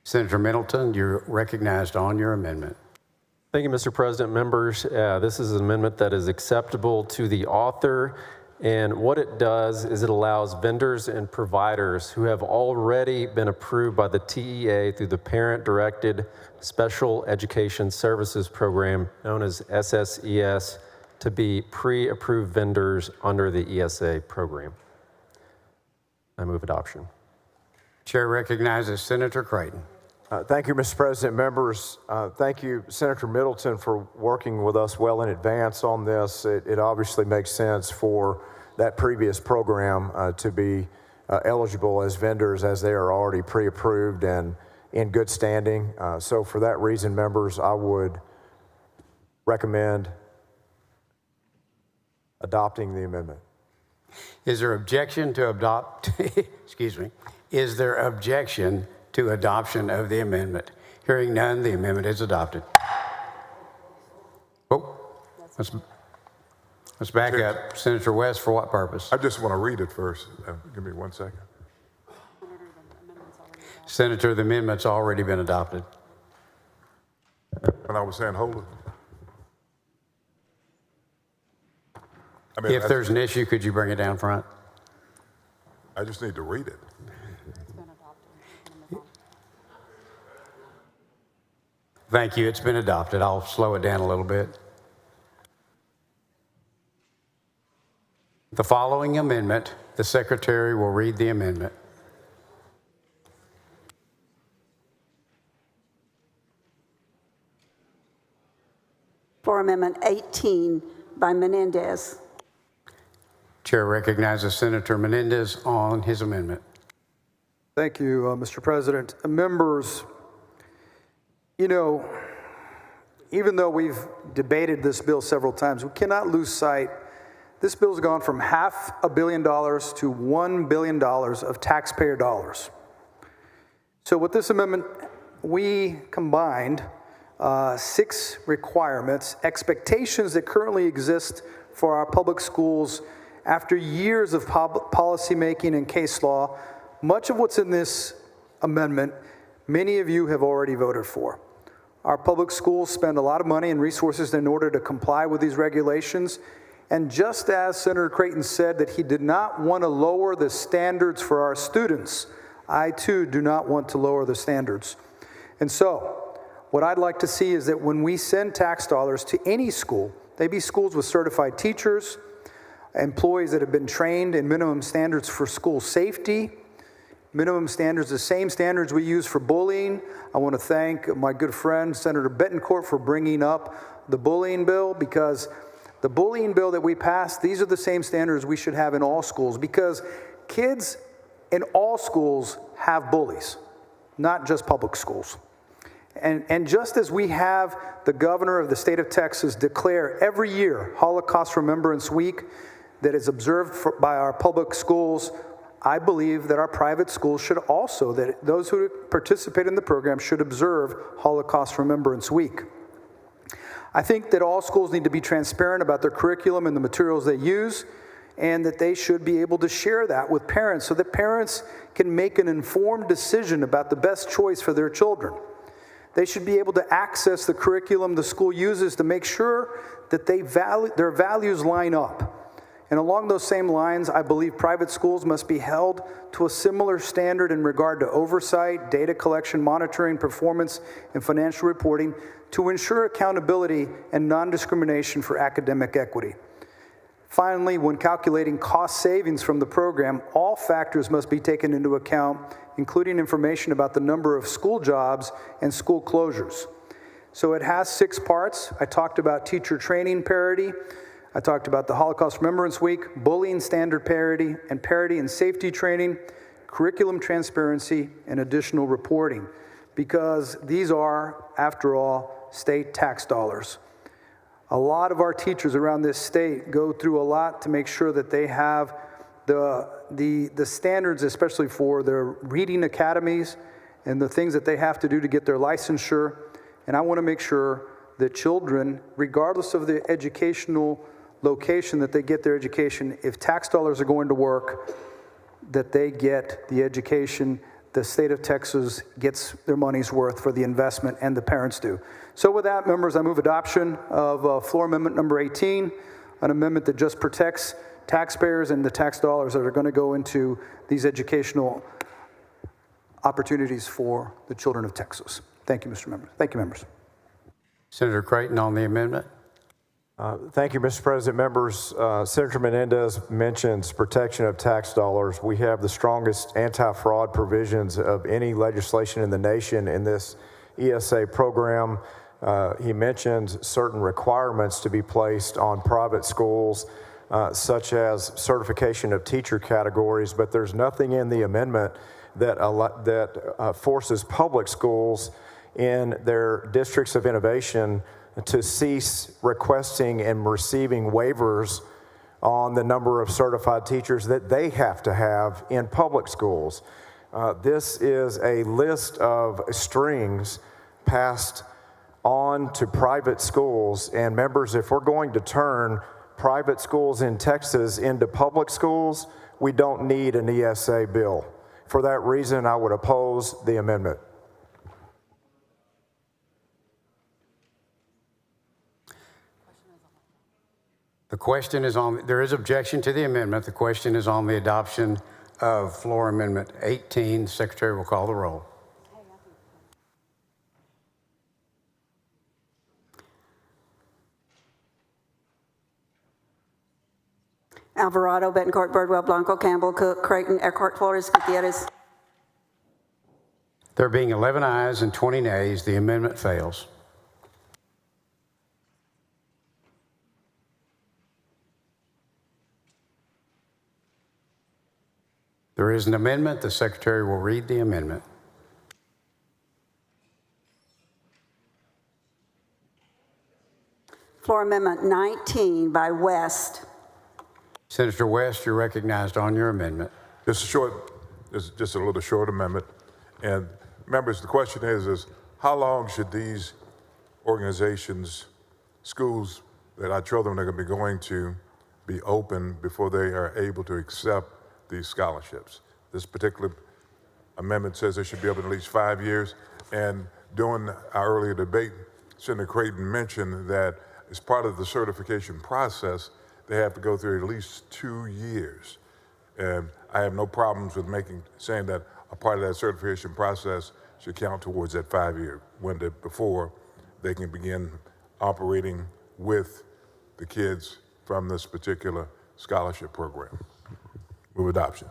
Senator Middleton, you're recognized on your amendment. Thank you, Mr. President. Members, this is an amendment that is acceptable to the author, and what it does is it allows vendors and providers who have already been approved by the TEA through the Parent-Directed Special Education Services Program, known as SSES, to be pre-approved vendors under the ESA program. I move adoption. Chair recognizes Senator Creighton. Thank you, Mr. President. Members, thank you, Senator Middleton, for working with us well in advance on this. It obviously makes sense for that previous program to be eligible as vendors, as they are already pre-approved and in good standing. So for that reason, members, I would recommend adopting the amendment. Is there objection to adopt, excuse me, is there objection to adoption of the amendment? Hearing none, the amendment is adopted. Oh, let's back up. Senator West, for what purpose? I just want to read it first. Give me 1 second. Senator, the amendment's already been adopted. And I was saying, hold it. I mean, If there's an issue, could you bring it down front? I just need to read it. Thank you. It's been adopted. I'll slow it down a little bit. The following amendment, the Secretary will read the amendment. For Amendment 18 by Menendez. Chair recognizes Senator Menendez on his amendment. Thank you, Mr. President. Members, you know, even though we've debated this bill several times, we cannot lose sight. This bill's gone from $500 million to $1 billion of taxpayer dollars. So with this amendment, we combined 6 requirements, expectations that currently exist for our public schools after years of policy making and case law. Much of what's in this amendment, many of you have already voted for. Our public schools spend a lot of money and resources in order to comply with these regulations. And just as Senator Creighton said that he did not want to lower the standards for our students, I too do not want to lower the standards. And so, what I'd like to see is that when we send tax dollars to any school, they be schools with certified teachers, employees that have been trained in minimum standards for school safety, minimum standards, the same standards we use for bullying. I want to thank my good friend, Senator Betancourt, for bringing up the bullying bill, because the bullying bill that we passed, these are the same standards we should have in all schools, because kids in all schools have bullies, not just public schools. And just as we have the governor of the state of Texas declare every year Holocaust Remembrance Week that is observed by our public schools, I believe that our private schools should also, that those who participate in the program should observe Holocaust Remembrance Week. I think that all schools need to be transparent about their curriculum and the materials they use, and that they should be able to share that with parents so that parents can make an informed decision about the best choice for their children. They should be able to access the curriculum the school uses to make sure that their values line up. And along those same lines, I believe private schools must be held to a similar standard in regard to oversight, data collection, monitoring, performance, and financial reporting to ensure accountability and non-discrimination for academic equity. Finally, when calculating cost savings from the program, all factors must be taken into account, including information about the number of school jobs and school closures. So it has 6 parts. I talked about teacher training parity. I talked about the Holocaust Remembrance Week, bullying standard parity, and parity in safety training, curriculum transparency, and additional reporting, because these are, after all, state tax dollars. A lot of our teachers around this state go through a lot to make sure that they have the standards, especially for their reading academies and the things that they have to do to get their licensure. And I want to make sure that children, regardless of the educational location that they get their education, if tax dollars are going to work, that they get the education the state of Texas gets their money's worth for the investment, and the parents do. So with that, members, I move adoption of floor amendment number 18, an amendment that just protects taxpayers and the tax dollars that are going to go into these educational opportunities for the children of Texas. Thank you, Mr. Member. Thank you, members. Senator Creighton on the amendment. Thank you, Mr. President. Members, Senator Menendez mentions protection of tax dollars. We have the strongest anti-fraud provisions of any legislation in the nation in this ESA program. He mentions certain requirements to be placed on private schools, such as certification of teacher categories, but there's nothing in the amendment that forces public schools in their districts of innovation to cease requesting and receiving waivers on the number of certified teachers that they have to have in public schools. This is a list of strings passed on to private schools. And members, if we're going to turn private schools in Texas into public schools, we don't need an ESA bill. For that reason, I would oppose the amendment. The question is on, there is objection to the amendment. The question is on the adoption of floor amendment 18. The Secretary will call the roll. Alvarado, Betancourt, Birdwell, Blanco, Campbell, Cook, Creighton, Eckhart, Flores, Gutierrez. There being 11 ayes and 20 nays, the amendment fails. There is an amendment. The Secretary will read the amendment. Floor Amendment 19 by West. Senator West, you're recognized on your amendment. Just a little short amendment. And members, the question is how long should these organizations, schools that our children are going to be going to, be open before they are able to accept these scholarships? This particular amendment says they should be open at least 5 years. And during our earlier debate, Senator Creighton mentioned that as part of the certification process, they have to go through at least 2 years. And I have no problems with saying that a part of that certification process should count towards that 5-year window before they can begin operating with the kids from this particular scholarship program. Move adoption.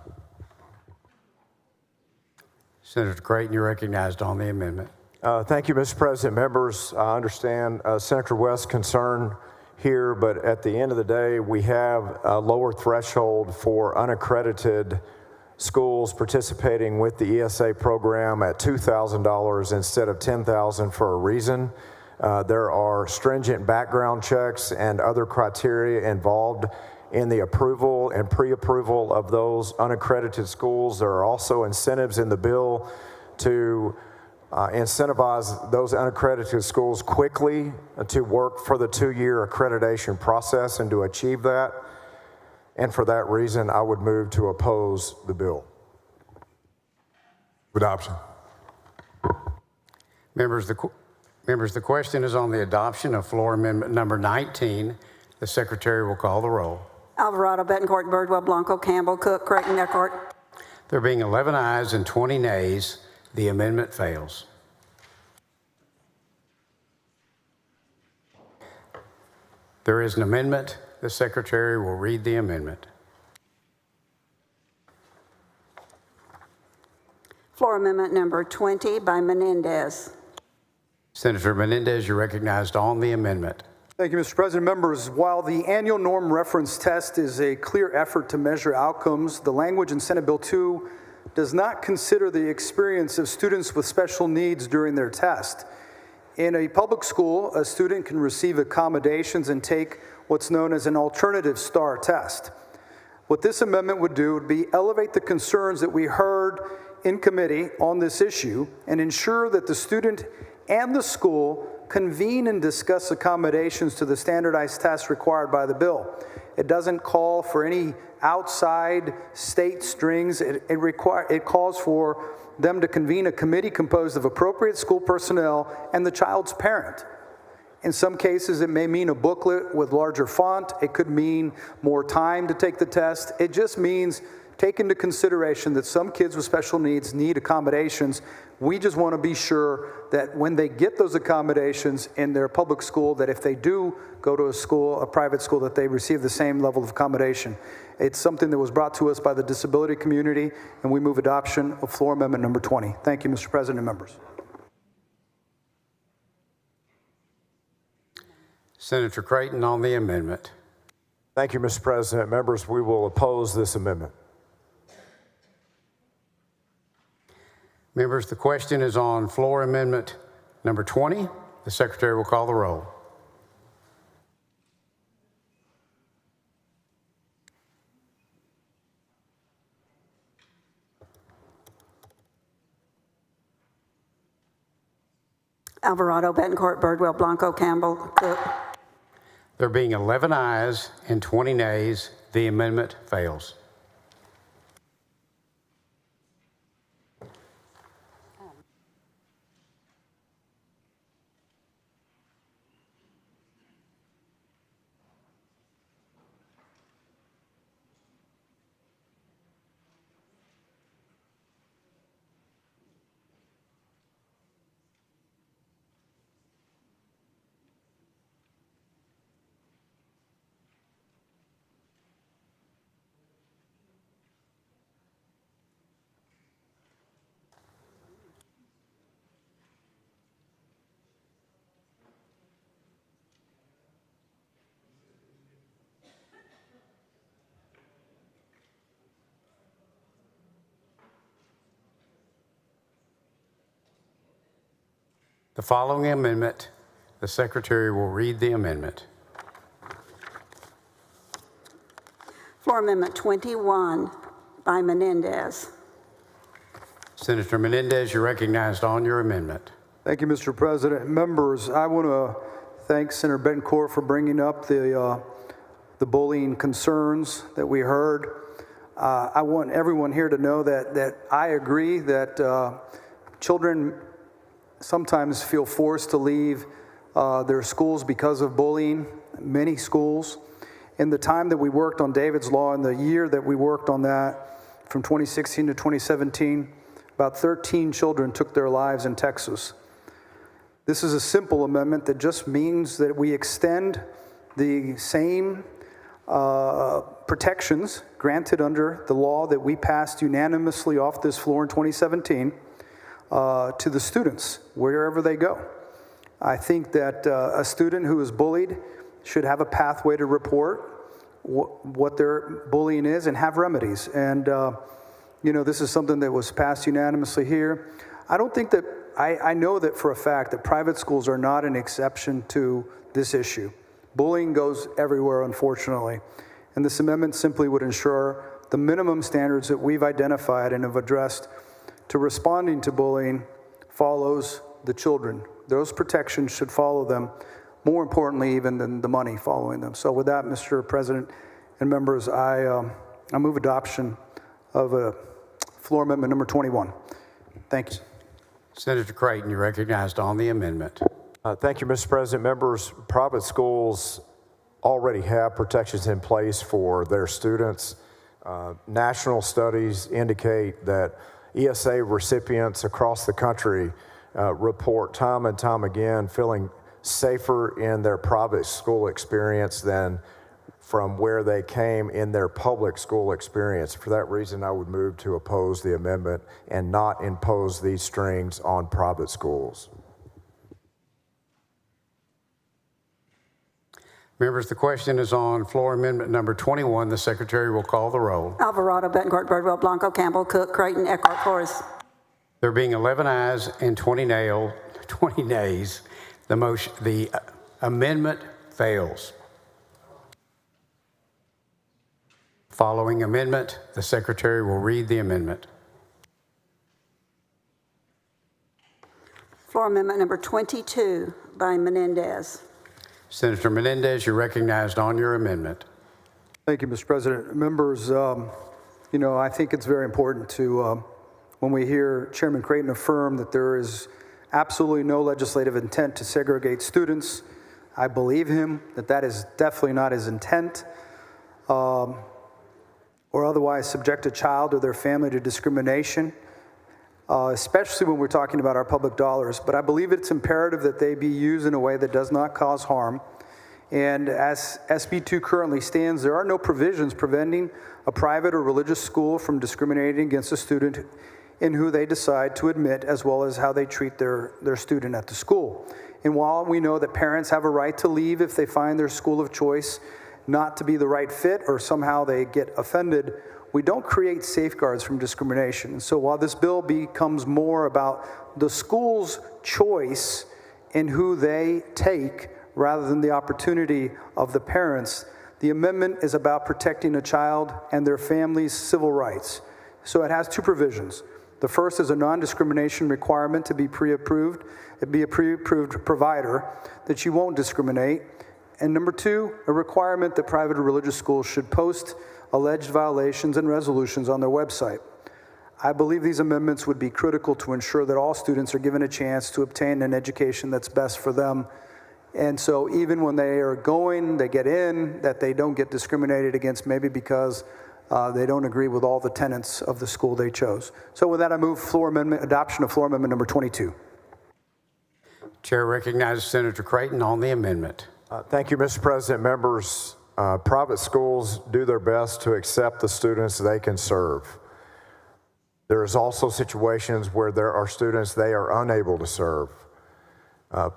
Senator Creighton, you're recognized on the amendment. Thank you, Mr. President. Members, I understand Senator West's concern here, but at the end of the day, we have a lower threshold for unaccredited schools participating with the ESA program at $2,000 instead of $10,000 for a reason. There are stringent background checks and other criteria involved in the approval and pre-approval of those unaccredited schools. There are also incentives in the bill to incentivize those unaccredited schools quickly to work for the 2-year accreditation process and to achieve that. And for that reason, I would move to oppose the bill. Adoption. Members, the question is on the adoption of floor amendment number 19. The Secretary will call the roll. Alvarado, Betancourt, Birdwell, Blanco, Campbell, Cook, Creighton, Eckhart. There being 11 ayes and 20 nays, the amendment fails. There is an amendment. The Secretary will read the amendment. Floor Amendment number 20 by Menendez. Senator Menendez, you're recognized on the amendment. Thank you, Mr. President. Members, while the annual norm reference test is a clear effort to measure outcomes, the language in Senate Bill 2 does not consider the experience of students with special needs during their test. In a public school, a student can receive accommodations and take what's known as an alternative STAR test. What this amendment would do would be elevate the concerns that we heard in committee on this issue and ensure that the student and the school convene and discuss accommodations to the standardized tests required by the bill. It doesn't call for any outside state strings. It calls for them to convene a committee composed of appropriate school personnel and the child's parent. In some cases, it may mean a booklet with larger font. It could mean more time to take the test. It just means take into consideration that some kids with special needs need accommodations. We just want to be sure that when they get those accommodations in their public school, that if they do go to a school, a private school, that they receive the same level of accommodation. It's something that was brought to us by the disability community, and we move adoption of floor amendment number 20. Thank you, Mr. President and members. Senator Creighton on the amendment. Thank you, Mr. President. Members, we will oppose this amendment. Members, the question is on floor amendment number 20. The Secretary will call the roll. Alvarado, Betancourt, Birdwell, Blanco, Campbell, Cook. There being 11 ayes and 20 nays, the amendment fails. The following amendment, the Secretary will read the amendment. Floor Amendment 21 by Menendez. Senator Menendez, you're recognized on your amendment. Thank you, Mr. President. Members, I want to thank Senator Betancourt for bringing up the bullying concerns that we heard. I want everyone here to know that I agree that children sometimes feel forced to leave their schools because of bullying, many schools. In the time that we worked on David's Law, in the year that we worked on that, from 2016 to 2017, about 13 children took their lives in Texas. This is a simple amendment that just means that we extend the same protections granted under the law that we passed unanimously off this floor in 2017 to the students, wherever they go. I think that a student who is bullied should have a pathway to report what their bullying is and have remedies. And, this is something that was passed unanimously here. I don't think that, I know that for a fact that private schools are not an exception to this issue. Bullying goes everywhere, unfortunately. And this amendment simply would ensure the minimum standards that we've identified and have addressed to responding to bullying follows the children. Those protections should follow them, more importantly even than the money following them. So with that, Mr. President and members, I move adoption of floor amendment number 21. Thank you. Senator Creighton, you're recognized on the amendment. Thank you, Mr. President. Members, private schools already have protections in place for their students. National studies indicate that ESA recipients across the country report time and time again feeling safer in their private school experience than from where they came in their public school experience. For that reason, I would move to oppose the amendment and not impose these strings on private schools. Members, the question is on floor amendment number 21. The Secretary will call the roll. Alvarado, Betancourt, Birdwell, Blanco, Campbell, Cook, Creighton, Eckhart, Flores. There being 11 ayes and 20 nays, the amendment fails. Following amendment, the Secretary will read the amendment. Floor Amendment number 22 by Menendez. Senator Menendez, you're recognized on your amendment. Thank you, Mr. President. Members, I think it's very important to, when we hear Chairman Creighton affirm that there is absolutely no legislative intent to segregate students, I believe him that that is definitely not his intent. or otherwise subject a child or their family to discrimination, especially when we're talking about our public dollars. But I believe it's imperative that they be used in a way that does not cause harm. And as SB 2 currently stands, there are no provisions preventing a private or religious school from discriminating against a student in who they decide to admit, as well as how they treat their student at the school. And while we know that parents have a right to leave if they find their school of choice not to be the right fit or somehow they get offended, we don't create safeguards from discrimination. And so while this bill becomes more about the school's choice in who they take rather than the opportunity of the parents, the amendment is about protecting a child and their family's civil rights. So it has two provisions. The first is a non-discrimination requirement to be pre-approved. It be a pre-approved provider that you won't discriminate. And number two, a requirement that private or religious schools should post alleged violations and resolutions on their website. I believe these amendments would be critical to ensure that all students are given a chance to obtain an education that's best for them. And so even when they are going, they get in, that they don't get discriminated against, maybe because they don't agree with all the tenets of the school they chose. So with that, I move adoption of floor amendment number 22. Chair recognizes Senator Creighton on the amendment. Thank you, Mr. President. Members, private schools do their best to accept the students they can serve. There is also situations where there are students they are unable to serve.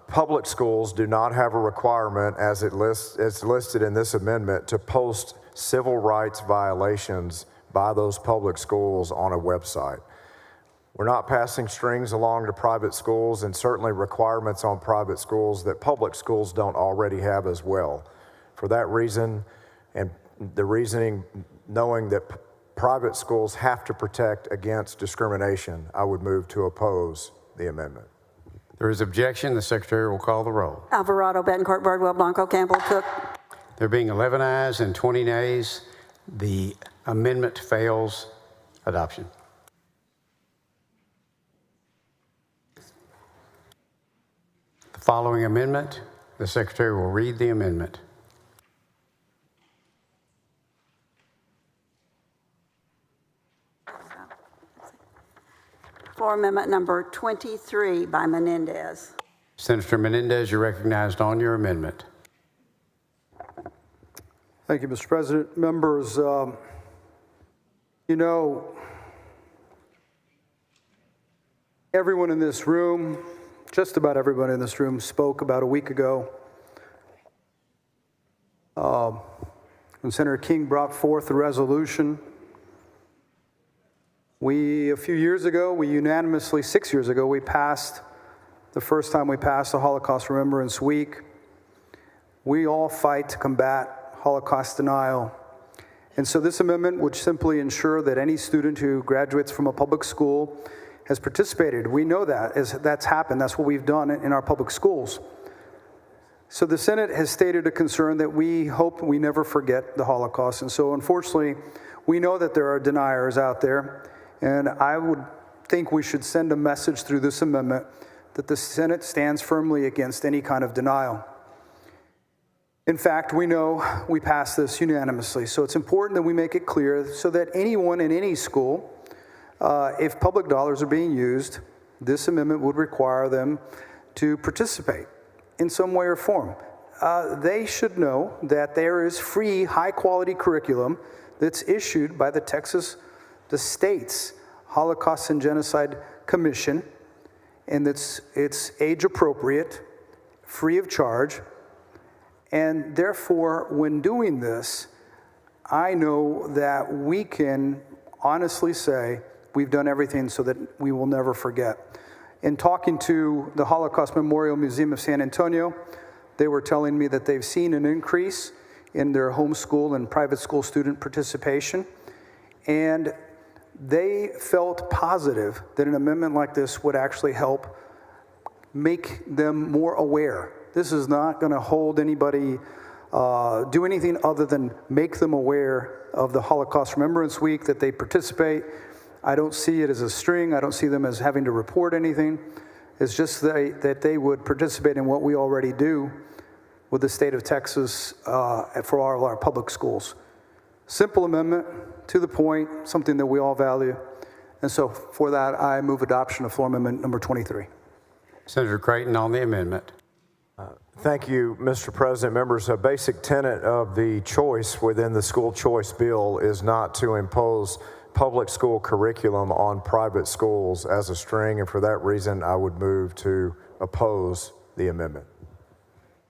Public schools do not have a requirement, as it's listed in this amendment, to post civil rights violations by those public schools on a website. We're not passing strings along to private schools, and certainly requirements on private schools that public schools don't already have as well. For that reason, and the reasoning knowing that private schools have to protect against discrimination, I would move to oppose the amendment. There is objection. The Secretary will call the roll. Alvarado, Betancourt, Bardwell, Blanco, Campbell, Cook. There being 11 ayes and 20 nays, the amendment fails adoption. The following amendment, the Secretary will read the amendment. Floor amendment number 23 by Menendez. Senator Menendez, you're recognized on your amendment. Thank you, Mr. President. Members, you know, everyone in this room, just about everyone in this room, spoke about a week ago when Senator King brought forth the resolution. A few years ago, we unanimously, 6 years ago, the first time we passed the Holocaust Remembrance Week. We all fight to combat Holocaust denial. And so this amendment would simply ensure that any student who graduates from a public school has participated. We know that, that's happened. That's what we've done in our public schools. So the Senate has stated a concern that we hope we never forget the Holocaust. And so unfortunately, we know that there are deniers out there. And I would think we should send a message through this amendment that the Senate stands firmly against any kind of denial. In fact, we know we passed this unanimously, so it's important that we make it clear so that anyone in any school, if public dollars are being used, this amendment would require them to participate in some way or form. They should know that there is free, high-quality curriculum that's issued by the state's Holocaust and Genocide Commission, and it's age-appropriate, free of charge. And therefore, when doing this, I know that we can honestly say we've done everything so that we will never forget. In talking to the Holocaust Memorial Museum of San Antonio, they were telling me that they've seen an increase in their homeschool and private school student participation, and they felt positive that an amendment like this would actually help make them more aware. This is not going to hold anybody, do anything other than make them aware of the Holocaust Remembrance Week, that they participate. I don't see it as a string. I don't see them as having to report anything. It's just that they would participate in what we already do with the state of Texas for all of our public schools. Simple amendment, to the point, something that we all value. And so for that, I move adoption of floor amendment number 23. Senator Creighton on the amendment. Thank you, Mr. President. Members, a basic tenet of the choice within the school choice bill is not to impose public school curriculum on private schools as a string, and for that reason, I would move to oppose the amendment.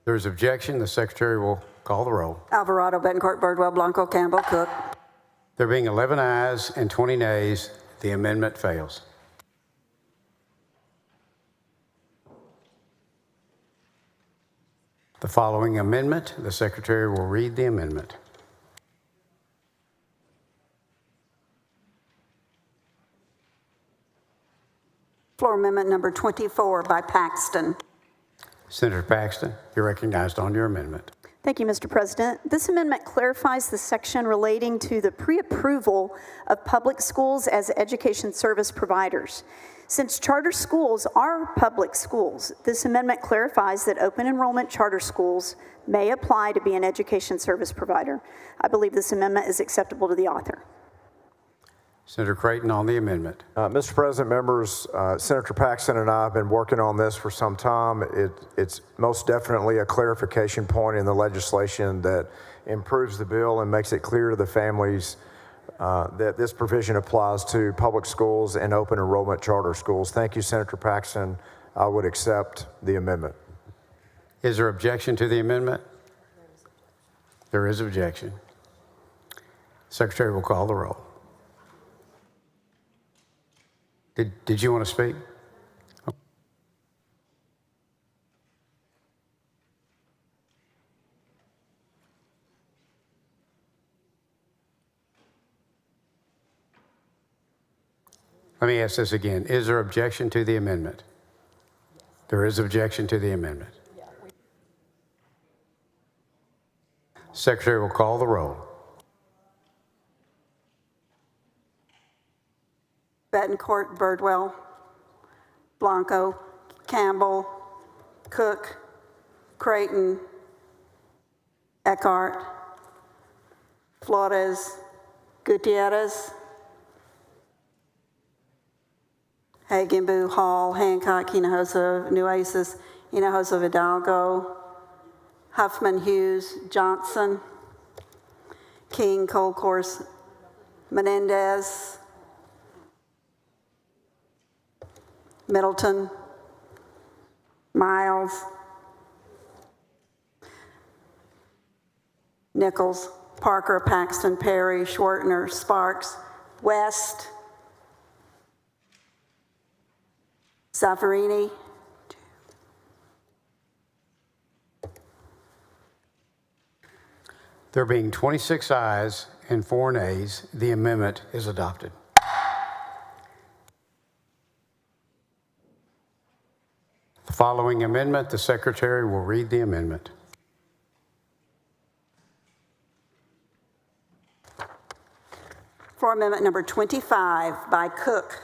There is objection. The Secretary will call the roll. Alvarado, Betancourt, Birdwell, Blanco, Campbell, Cook. There being 11 ayes and 20 nays, the amendment fails. The following amendment, the Secretary will read the amendment. Floor amendment number 24 by Paxton. Senator Paxton, you're recognized on your amendment. Thank you, Mr. President. This amendment clarifies the section relating to the pre-approval of public schools as education service providers. Since charter schools are public schools, this amendment clarifies that open enrollment charter schools may apply to be an education service provider. I believe this amendment is acceptable to the author. Senator Creighton on the amendment. Mr. President, members, Senator Paxton and I have been working on this for some time. It's most definitely a clarification point in the legislation that improves the bill and makes it clear to the families that this provision applies to public schools and open enrollment charter schools. Thank you, Senator Paxton. I would accept the amendment. Is there objection to the amendment? There is objection. Secretary will call the roll. Did you want to speak? Let me ask this again. Is there objection to the amendment? There is objection to the amendment. Secretary will call the roll. Betancourt, Birdwell, Blanco, Campbell, Cook, Creighton, Eckhart, Flores, Gutierrez, Hagenbu, Hall, Hancock, Hinojosa, Nueces, Hinojosa, Hidalgo, Huffman, Hughes, Johnson, King, Colcourse, Menendez, Middleton, Miles, Nichols, Parker, Paxton, Perry, Schwartner, Sparks, West, Zaffarini, There being 26 ayes and 4 nays, the amendment is adopted. The following amendment, the Secretary will read the amendment. Floor amendment number 25 by Cook.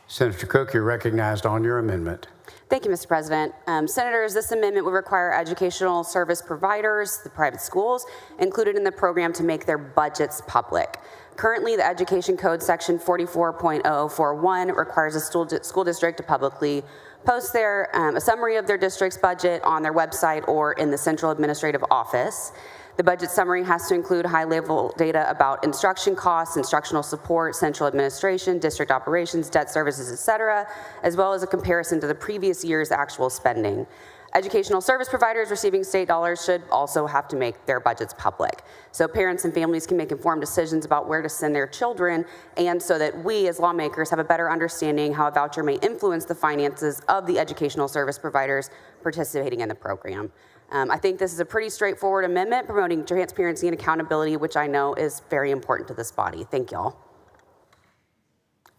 Senator Cook, you're recognized on your amendment. Thank you, Mr. President. Senators, this amendment would require educational service providers, the private schools, included in the program to make their budgets public. Currently, the Education Code Section 44.0041 requires a school district to publicly post a summary of their district's budget on their website or in the central administrative office. The budget summary has to include high-level data about instruction costs, instructional support, central administration, district operations, debt services, et cetera, as well as a comparison to the previous year's actual spending. Educational service providers receiving state dollars should also have to make their budgets public, so parents and families can make informed decisions about where to send their children, and so that we as lawmakers have a better understanding how a voucher may influence the finances of the educational service providers participating in the program. I think this is a pretty straightforward amendment promoting transparency and accountability, which I know is very important to this body. Thank y'all.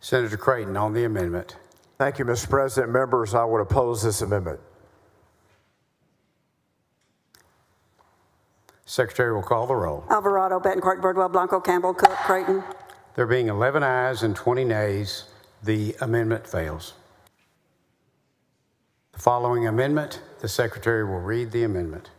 Senator Creighton on the amendment. Thank you, Mr. President. Members, I would oppose this amendment. Secretary will call the roll. Alvarado, Betancourt, Birdwell, Blanco, Campbell, Cook, Creighton. There being 11 ayes and 20 nays, the amendment fails. The following amendment, the Secretary will read the amendment.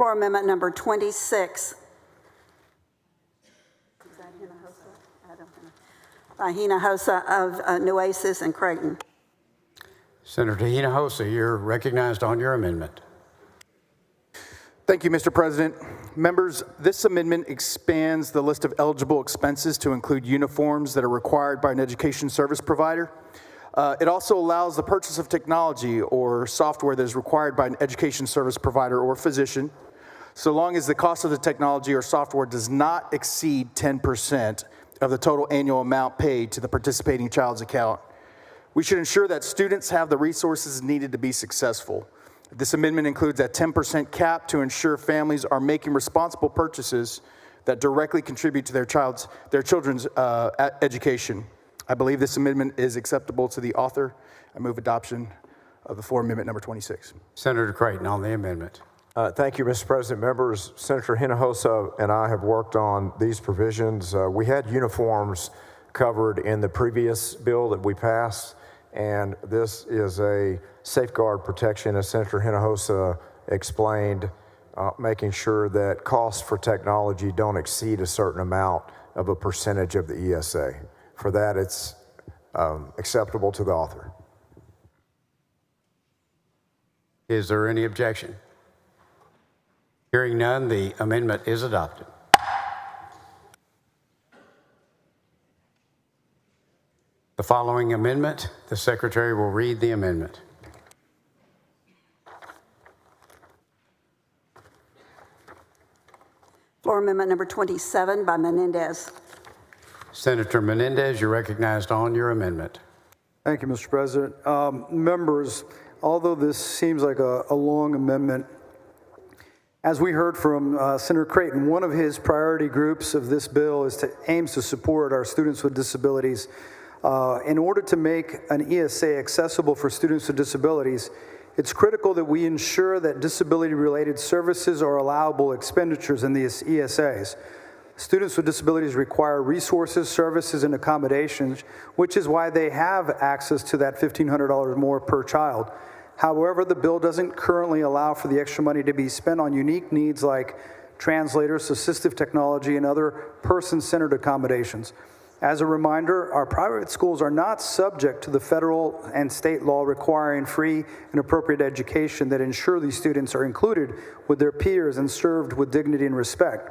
Floor Amendment number 26. Is that Hinojosa? I don't know. By Hinojosa of Nueces and Creighton. Senator Hinojosa, you're recognized on your amendment. Thank you, Mr. President. Members, this amendment expands the list of eligible expenses to include uniforms that are required by an education service provider. It also allows the purchase of technology or software that is required by an education service provider or physician, so long as the cost of the technology or software does not exceed 10% of the total annual amount paid to the participating child's account. We should ensure that students have the resources needed to be successful. This amendment includes a 10% cap to ensure families are making responsible purchases that directly contribute to their children's education. I believe this amendment is acceptable to the author. I move adoption of the floor amendment number 26. Senator Creighton on the amendment. Thank you, Mr. President. Members, Senator Hinojosa and I have worked on these provisions. We had uniforms covered in the previous bill that we passed, and this is a safeguard protection, as Senator Hinojosa explained, making sure that costs for technology don't exceed a certain amount of a percentage of the ESA. For that, it's acceptable to the author. Is there any objection? Hearing none, the amendment is adopted. The following amendment, the Secretary will read the amendment. Floor Amendment number 27 by Menendez. Senator Menendez, you're recognized on your amendment. Thank you, Mr. President. Members, although this seems like a long amendment, as we heard from Senator Creighton, one of his priority groups of this bill aims to support our students with disabilities. In order to make an ESA accessible for students with disabilities, it's critical that we ensure that disability-related services are allowable expenditures in these ESAs. Students with disabilities require resources, services, and accommodations, which is why they have access to that $1,500 more per child. However, the bill doesn't currently allow for the extra money to be spent on unique needs like translators, assistive technology, and other person-centered accommodations. As a reminder, our private schools are not subject to the federal and state law requiring free and appropriate education that ensure these students are included with their peers and served with dignity and respect.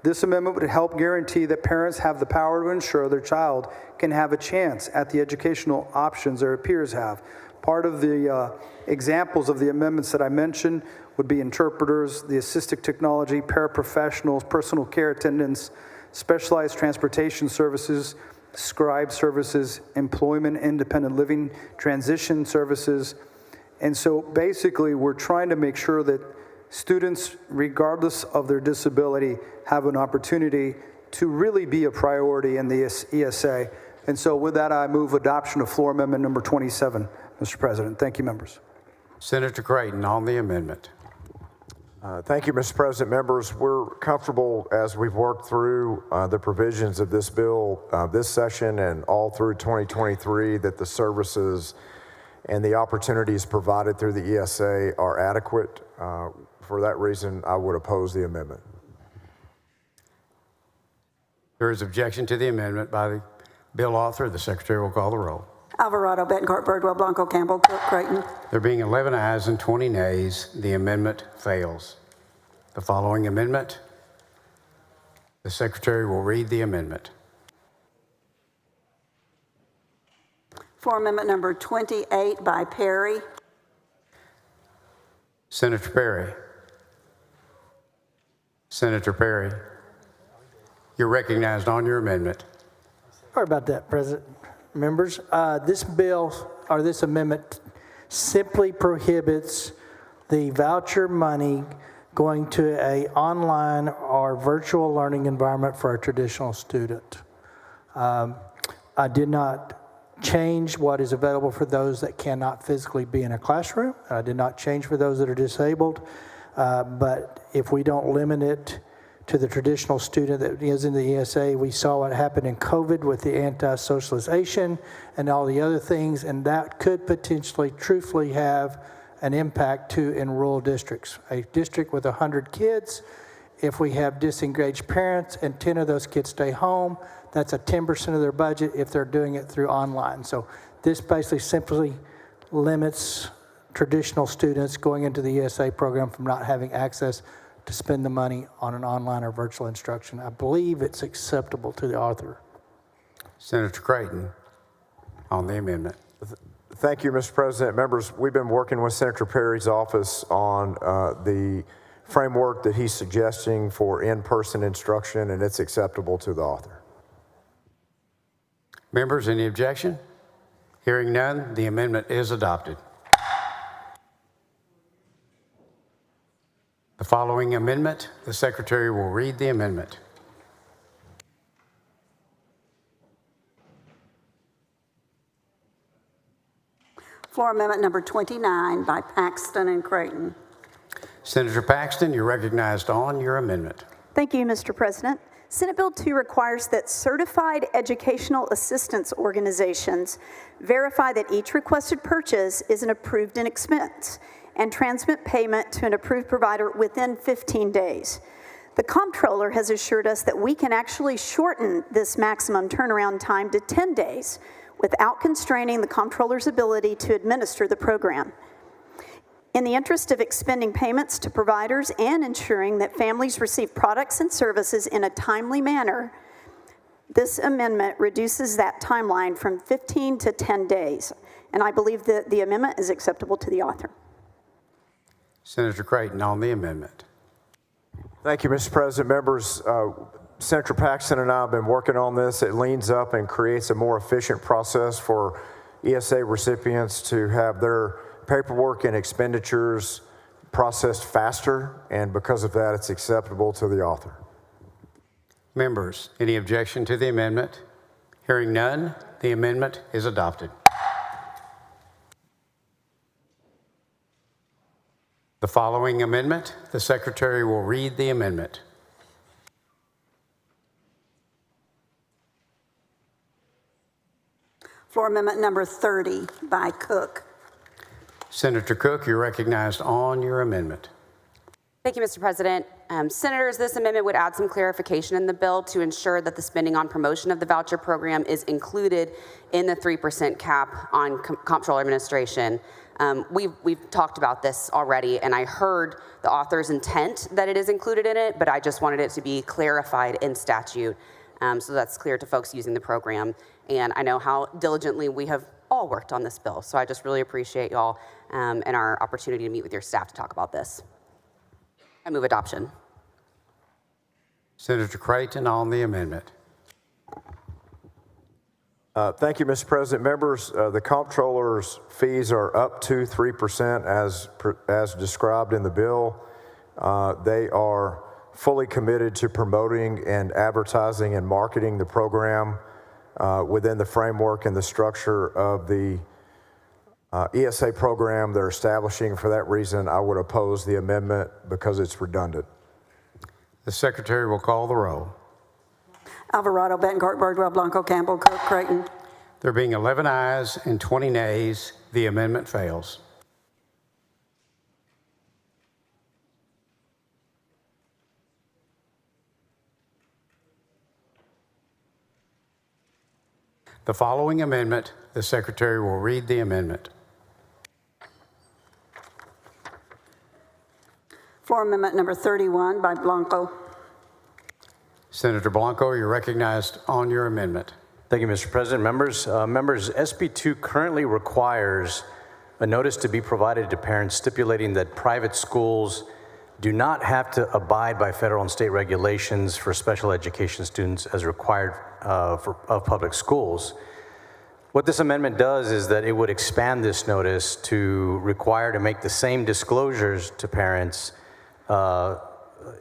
This amendment would help guarantee that parents have the power to ensure their child can have a chance at the educational options their peers have. Part of the examples of the amendments that I mentioned would be interpreters, the assistive technology, paraprofessionals, personal care attendants, specialized transportation services, scribe services, employment, independent living, transition services. And so basically we're trying to make sure that students, regardless of their disability, have an opportunity to really be a priority in the ESA. And so with that, I move adoption of floor amendment number 27, Mr. President. Thank you, members. Senator Creighton on the amendment. Thank you, Mr. President. Members, we're comfortable as we've worked through the provisions of this bill this session and all through 2023 that the services and the opportunities provided through the ESA are adequate. For that reason, I would oppose the amendment. There is objection to the amendment by the bill author. The Secretary will call the roll. Alvarado, Bettencourt, Birdwell, Blanco, Campbell, Cook, Creighton. There being 11 ayes and 20 nays, the amendment fails. The following amendment, the Secretary will read the amendment. Floor Amendment number 28 by Perry. Senator Perry. Senator Perry, you're recognized on your amendment. Sorry about that, President. Members, this bill, or this amendment, simply prohibits the voucher money going to an online or virtual learning environment for a traditional student. I did not change what is available for those that cannot physically be in a classroom. I did not change for those that are disabled. But if we don't limit it to the traditional student that is in the ESA, we saw what happened in COVID with the anti-socialization and all the other things, and that could potentially, truthfully, have an impact to in rural districts. A district with 100 kids, if we have disengaged parents and 10 of those kids stay home, that's a 10% of their budget if they're doing it through online. So this basically simply limits traditional students going into the ESA program from not having access to spend the money on an online or virtual instruction. I believe it's acceptable to the author. Senator Creighton on the amendment. Thank you, Mr. President. Members, we've been working with Senator Perry's office on the framework that he's suggesting for in-person instruction, and it's acceptable to the author. Members, any objection? Hearing none, the amendment is adopted. The following amendment, the Secretary will read the amendment. Floor Amendment number 29 by Paxton and Creighton. Senator Paxton, you're recognized on your amendment. Thank you, Mr. President. Senate Bill 2 requires that certified educational assistance organizations verify that each requested purchase is an approved expense and transmit payment to an approved provider within 15 days. The comptroller has assured us that we can actually shorten this maximum turnaround time to 10 days without constraining the comptroller's ability to administer the program. In the interest of expending payments to providers and ensuring that families receive products and services in a timely manner, this amendment reduces that timeline from 15 to 10 days. And I believe that the amendment is acceptable to the author. Senator Creighton on the amendment. Thank you, Mr. President. Members, Senator Paxton and I have been working on this. It leans up and creates a more efficient process for ESA recipients to have their paperwork and expenditures processed faster, and because of that, it's acceptable to the author. Members, any objection to the amendment? Hearing none, the amendment is adopted. The following amendment, the Secretary will read the amendment. Floor Amendment number 30 by Cook. Senator Cook, you're recognized on your amendment. Thank you, Mr. President. Senators, this amendment would add some clarification in the bill to ensure that the spending on promotion of the voucher program is included in the 3% cap on comptroller administration. We've talked about this already, and I heard the author's intent that it is included in it, but I just wanted it to be clarified in statute so that's clear to folks using the program. And I know how diligently we have all worked on this bill, so I just really appreciate y'all and our opportunity to meet with your staff to talk about this. I move adoption. Senator Creighton on the amendment. Thank you, Mr. President. Members, the comptroller's fees are up to 3% as described in the bill. They are fully committed to promoting and advertising and marketing the program within the framework and the structure of the ESA program they're establishing. For that reason, I would oppose the amendment because it's redundant. The Secretary will call the roll. Alvarado, Betancourt, Birdwell, Blanco, Campbell, Cook, Creighton. There being 11 ayes and 20 nays, the amendment fails. The following amendment, the Secretary will read the amendment. Floor Amendment number 31 by Blanco. Senator Blanco, you're recognized on your amendment. Thank you, Mr. President. Members, SB 2 currently requires a notice to be provided to parents stipulating that private schools do not have to abide by federal and state regulations for special education students as required of public schools. What this amendment does is that it would expand this notice to require to make the same disclosures to parents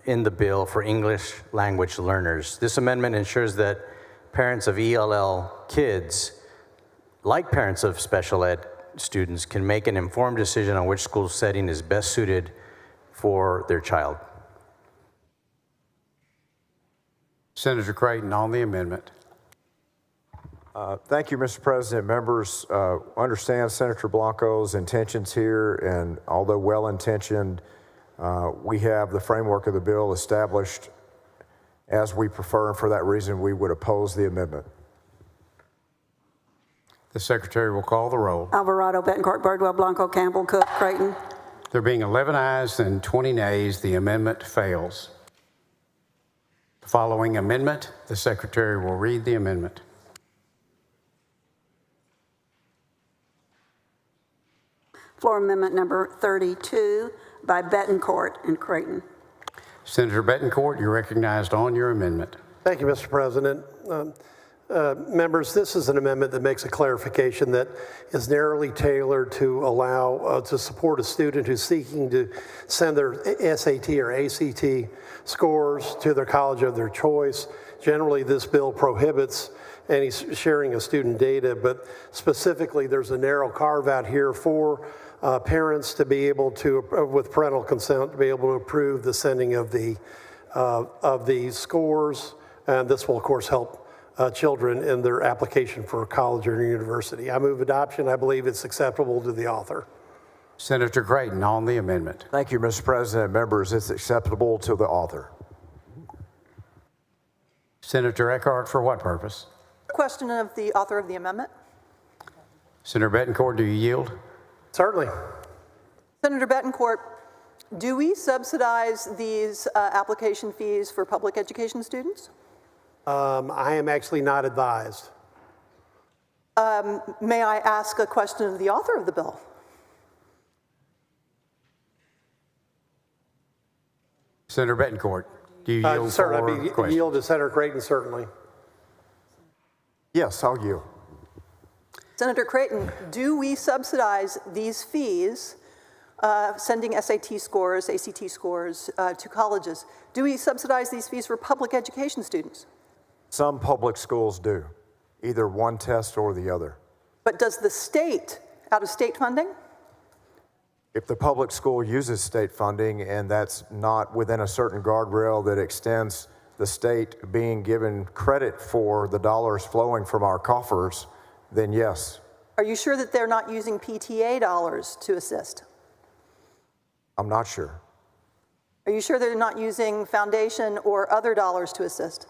in the bill for English language learners. This amendment ensures that parents of ELL kids, like parents of special ed students, can make an informed decision on which school setting is best suited for their child. Senator Creighton on the amendment. Thank you, Mr. President. Members understand Senator Blanco's intentions here, and although well-intentioned, we have the framework of the bill established as we prefer, and for that reason, we would oppose the amendment. The Secretary will call the roll. Alvarado, Bettencourt, Birdwell, Blanco, Campbell, Cook, Creighton. There being 11 ayes and 20 nays, the amendment fails. Following amendment, the Secretary will read the amendment. Floor amendment number 32 by Bettencourt and Creighton. Senator Bettencourt, you're recognized on your amendment. Thank you, Mr. President. Members, this is an amendment that makes a clarification that is narrowly tailored to allow to support a student who's seeking to send their SAT or ACT scores to their college of their choice. Generally, this bill prohibits any sharing of student data, but specifically there's a narrow carve out here for parents to be able to, with parental consent, to be able to approve the sending of the scores. And this will, of course, help children in their application for college or university. I move adoption. I believe it's acceptable to the author. Senator Creighton on the amendment. Thank you, Mr. President. Members, it's acceptable to the author. Senator Eckhart, for what purpose? Question of the author of the amendment. Senator Bettencourt, do you yield? Certainly. Senator Bettencourt, do we subsidize these application fees for public education students? I am actually not advised. May I ask a question of the author of the bill? Senator Bettencourt, do you yield Certainly, for I'd yield to Senator Creighton, certainly. Yes, I'll yield. Senator Creighton, do we subsidize these fees, sending SAT scores, ACT scores to colleges? Do we subsidize these fees for public education students? Some public schools do, either one test or the other. But does the state, out of state funding? If the public school uses state funding and that's not within a certain guardrail that extends the state being given credit for the dollars flowing from our coffers, then yes. Are you sure that they're not using PTA dollars to assist? I'm not sure. Are you sure they're not using foundation or other dollars to assist?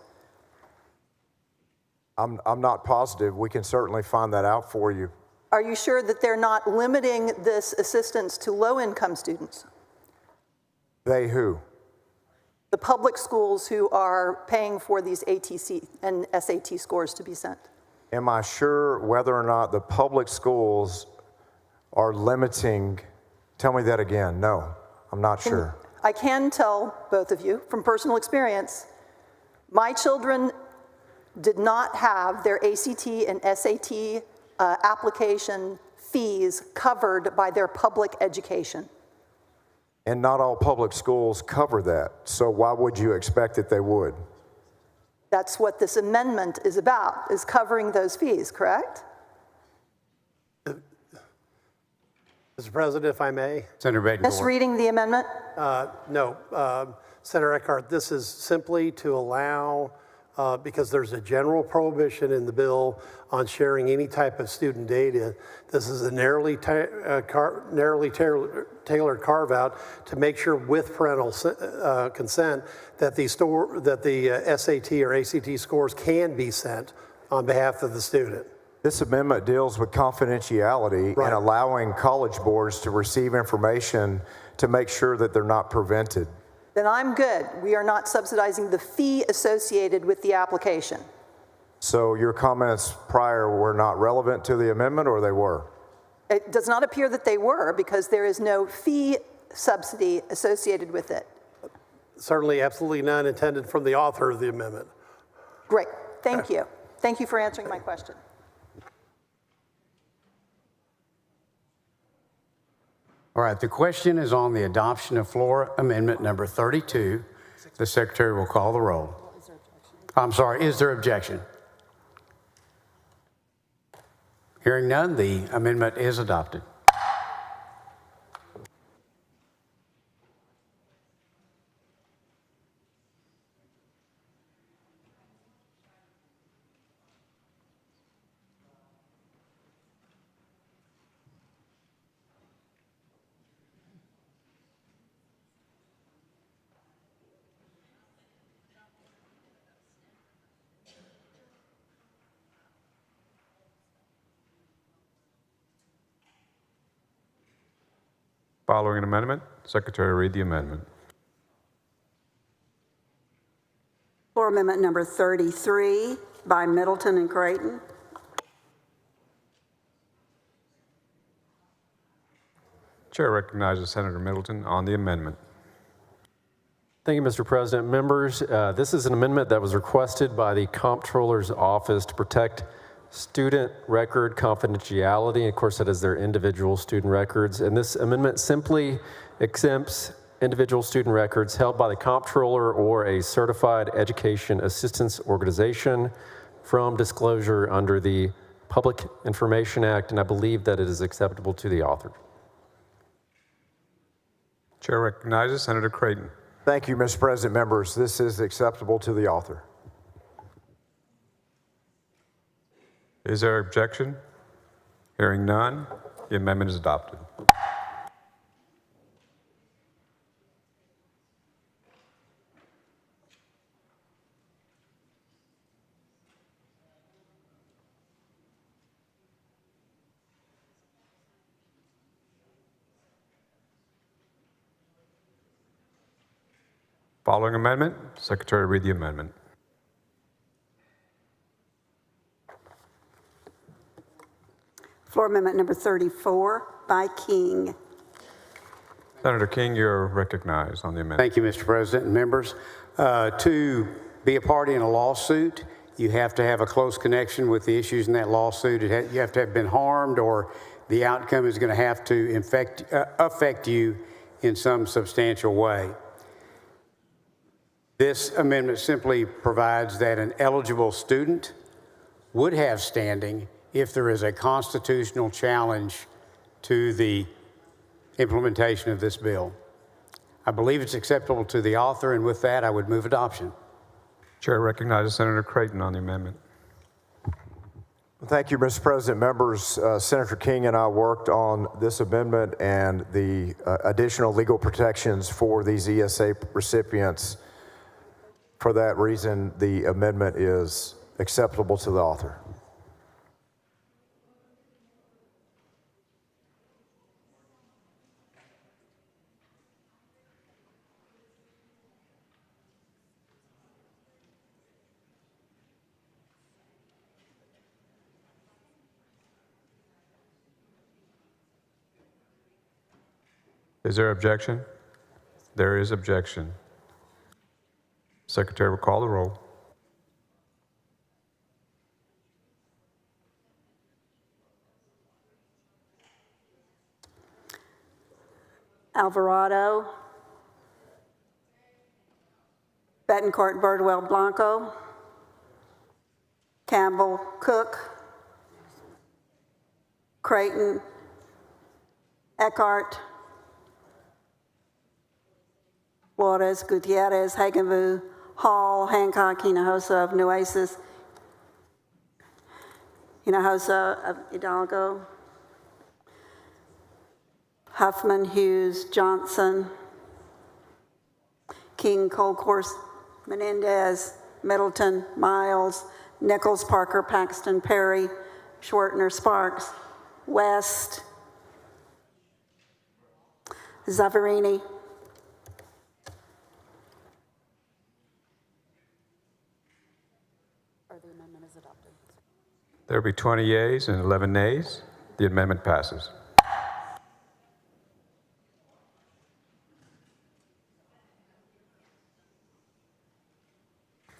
I'm not positive. We can certainly find that out for you. Are you sure that they're not limiting this assistance to low-income students? They who? The public schools who are paying for these ATC and SAT scores to be sent. Am I sure whether or not the public schools are limiting? Tell me that again. No, I'm not sure. I can tell both of you from personal experience, my children did not have their ACT and SAT application fees covered by their public education. And not all public schools cover that. So why would you expect that they would? That's what this amendment is about, is covering those fees, correct? Mr. President, if I may. Senator Bettencourt. Misreading the amendment? No, Senator Eckhart, this is simply to allow, because there's a general prohibition in the bill on sharing any type of student data. This is a narrowly tailored carve out to make sure with parental consent that the SAT or ACT scores can be sent on behalf of the student. This amendment deals with confidentiality and allowing college boards to receive information to make sure that they're not prevented. Then I'm good. We are not subsidizing the fee associated with the application. So your comments prior were not relevant to the amendment, or they were? It does not appear that they were, because there is no fee subsidy associated with it. Certainly, absolutely none intended from the author of the amendment. Great. Thank you. Thank you for answering my question. All right, the question is on the adoption of floor amendment number 32. The Secretary will call the roll. I'm sorry, is there objection? Hearing none, the amendment is adopted. Following amendment, Secretary read the amendment. Floor amendment number 33 by Middleton and Creighton. Chair recognizes Senator Middleton on the amendment. Thank you, Mr. President. Members, this is an amendment that was requested by the Comptroller's Office to protect student record confidentiality. Of course, that is their individual student records. And this amendment simply exempts individual student records held by the Comptroller or a certified education assistance organization from disclosure under the Public Information Act, and I believe that it is acceptable to the author. Chair recognizes Senator Creighton. Thank you, Mr. President. Members, this is acceptable to the author. Is there objection? Hearing none, the amendment is adopted. Following amendment, Secretary read the amendment. Floor amendment number 34 by King. Senator King, you're recognized on the amendment. Thank you, Mr. President and members. To be a party in a lawsuit, you have to have a close connection with the issues in that lawsuit. You have to have been harmed, or the outcome is going to have to affect you in some substantial way. This amendment simply provides that an eligible student would have standing if there is a constitutional challenge to the implementation of this bill. I believe it's acceptable to the author, and with that, I would move adoption. Chair recognizes Senator Creighton on the amendment. Thank you, Mr. President. Members, Senator King and I worked on this amendment and the additional legal protections for these ESA recipients. For that reason, the amendment is acceptable to the author. Is there objection? There is objection. Secretary will call the roll. Alvarado, Betancourt, Birdwell, Blanco, Campbell, Cook, Creighton, Eckhart, Flores, Gutierrez, Hagenbu, Hall, Hancock, Hinojosa of Nueces, Hinojosa of Hidalgo, Huffman, Hughes, Johnson, King, Colcourse, Menendez, Middleton, Miles, Nichols, Parker, Paxton, Perry, Schwertner, Sparks, West, Zaffirini, There will be 20 yeas and 11 nays. The amendment passes.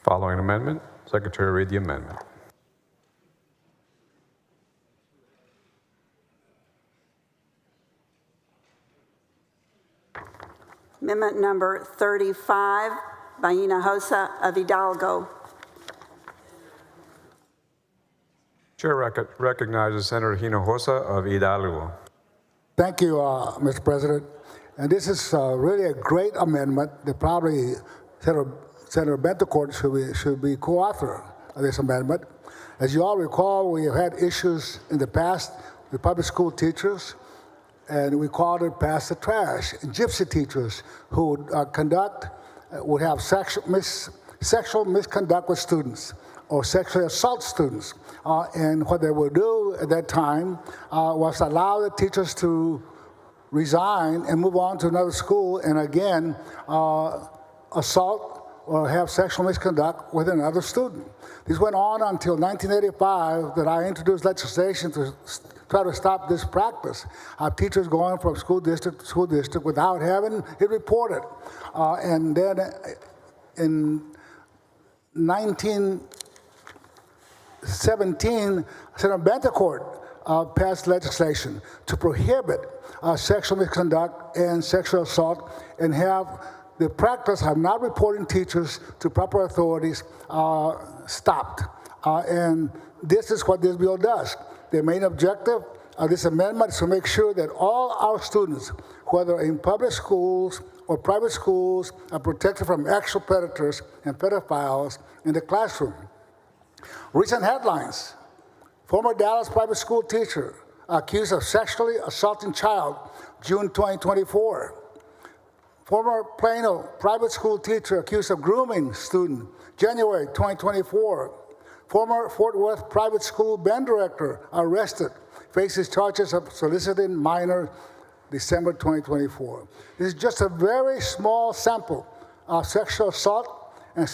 Following amendment, Secretary read the amendment. Amendment number 35 by Hinojosa of Hidalgo. Chair recognizes Senator Hinojosa of Hidalgo. Thank you, Mr. President. And this is really a great amendment that probably Senator Betancourt should be co-author of this amendment. As you all recall, we have had issues in the past with public school teachers, and we called it pass the trash. And gypsy teachers who would have sexual misconduct with students or sexually assault students. And what they would do at that time was allow the teachers to resign and move on to another school and again assault or have sexual misconduct with another student. This went on until 1985 that I introduced legislation to try to stop this practice of teachers going from school district to school district without having it reported. And then in 1917, Senator Bentecourt passed legislation to prohibit sexual misconduct and sexual assault and have the practice of not reporting teachers to proper authorities stopped. And this is what this bill does. The main objective of this amendment is to make sure that all our students, whether in public schools or private schools, are protected from actual predators and pedophiles in the classroom. Recent headlines: former Dallas private school teacher accused of sexually assaulting child, June 2024. Former Plano private school teacher accused of grooming student, January 2024. Former Fort Worth private school band director arrested, faces charges of soliciting minor, December 2024. This is just a very small sample of sexual assault and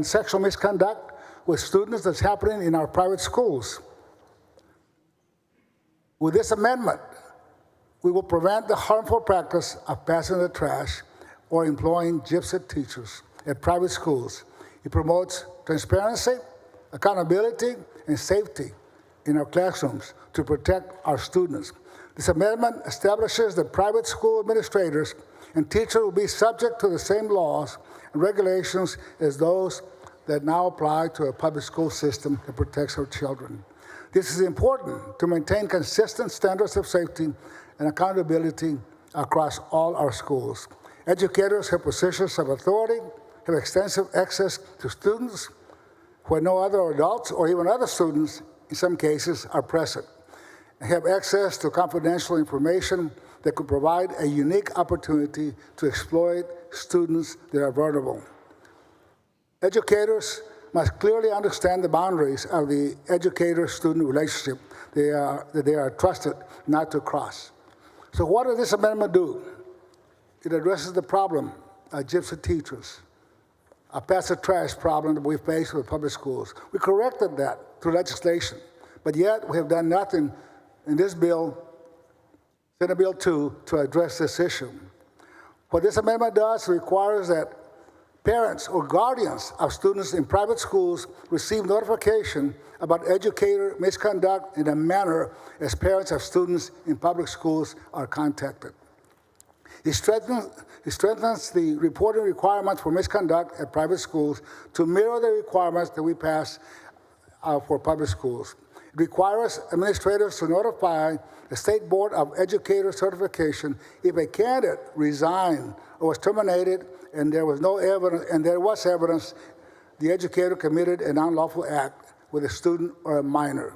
sexual misconduct with students that's happening in our private schools. With this amendment, we will prevent the harmful practice of passing the trash or employing gypsy teachers at private schools. It promotes transparency, accountability, and safety in our classrooms to protect our students. This amendment establishes that private school administrators and teachers will be subject to the same laws and regulations as those that now apply to a public school system that protects our children. This is important to maintain consistent standards of safety and accountability across all our schools. Educators have positions of authority, have extensive access to students where no other adults or even other students, in some cases, are present, and have access to confidential information that could provide a unique opportunity to exploit students that are vulnerable. Educators must clearly understand the boundaries of the educator-student relationship that they are trusted not to cross. So what does this amendment do? It addresses the problem of gypsy teachers, a pass the trash problem that we face with public schools. We corrected that through legislation, but yet we have done nothing in this bill, Senate Bill 2, to address this issue. What this amendment does requires that parents or guardians of students in private schools receive notification about educator misconduct in a manner as parents of students in public schools are contacted. It strengthens the reporting requirements for misconduct at private schools to mirror the requirements that we pass for public schools. It requires administrators to notify the State Board of Educator Certification if a candidate resigned or was terminated and there was no evidence, and there was evidence the educator committed an unlawful act with a student or a minor.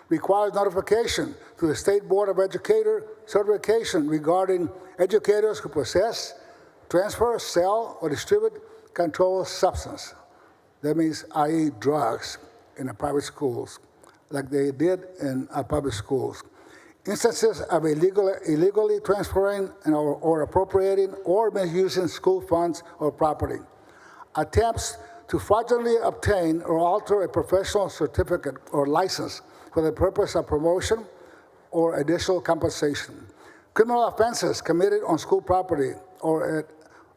Requires notification to the State Board of Educator Certification regarding educators who possess, transfer, sell, or distribute controlled substance. That means, i.e., drugs in the private schools, like they did in our public schools. Instances of illegally transferring or appropriating or misusing school funds or property. Attempts to fraudulently obtain or alter a professional certificate or license for the purpose of promotion or additional compensation. Criminal offenses committed on school property or at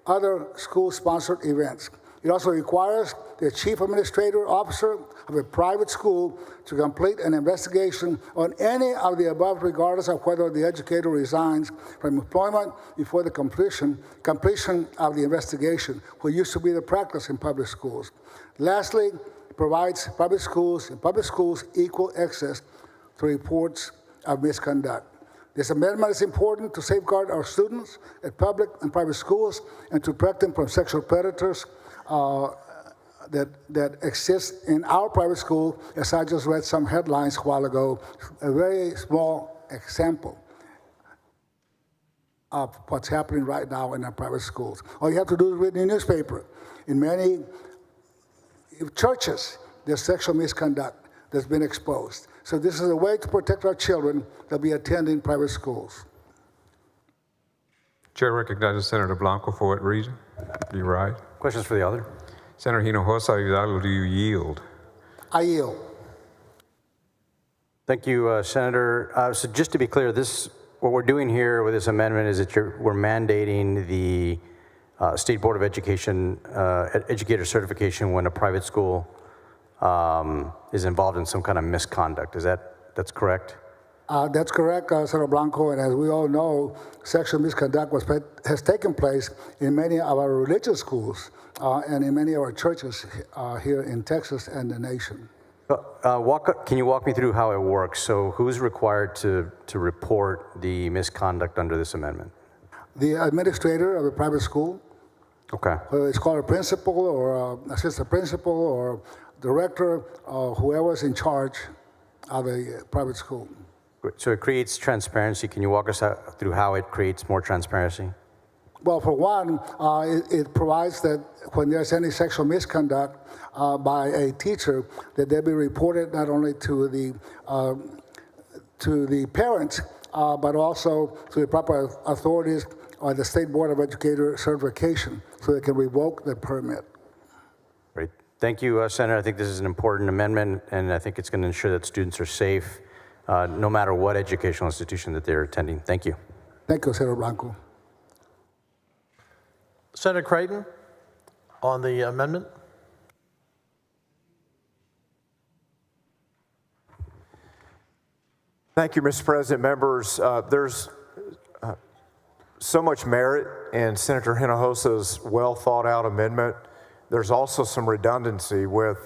other school-sponsored events. It also requires the chief administrative officer of a private school to complete an investigation on any of the above, regardless of whether the educator resigns from employment before the completion of the investigation, which used to be the practice in public schools. Lastly, it provides public schools equal access to reports of misconduct. This amendment is important to safeguard our students at public and private schools and to protect them from sexual predators that exist in our private school, as I just read some headlines a while ago, a very small example of what's happening right now in our private schools. All you have to do is read the newspaper. In many churches, there's sexual misconduct that's been exposed. So this is a way to protect our children that be attending private schools. Chair recognizes Senator Blanco for what reason? Do you rise? Questions for the author? Senator Hinojosa Hidalgo, do you yield? I yield. Thank you, Senator. So just to be clear, what we're doing here with this amendment is that we're mandating the State Board of Education educator certification when a private school is involved in some kind of misconduct. That's correct? That's correct, Senator Blanco. And as we all know, sexual misconduct has taken place in many of our religious schools and in many of our churches here in Texas and the nation. Can you walk me through how it works? So who's required to report the misconduct under this amendment? The administrator of the private school. Okay. It's called a principal or assistant principal or director or whoever's in charge of a private school. So it creates transparency. Can you walk us through how it creates more transparency? Well, for one, it provides that when there's any sexual misconduct by a teacher, that they be reported not only to the parents, but also to the proper authorities or the State Board of Educator certification, so they can revoke the permit. Great. Thank you, Senator. I think this is an important amendment, and I think it's going to ensure that students are safe no matter what educational institution that they're attending. Thank you. Thank you, Senator Blanco. Senator Creighton, on the amendment. Thank you, Mr. President. Members, there's so much merit in Senator Hinojosa's well-thought-out amendment. There's also some redundancy with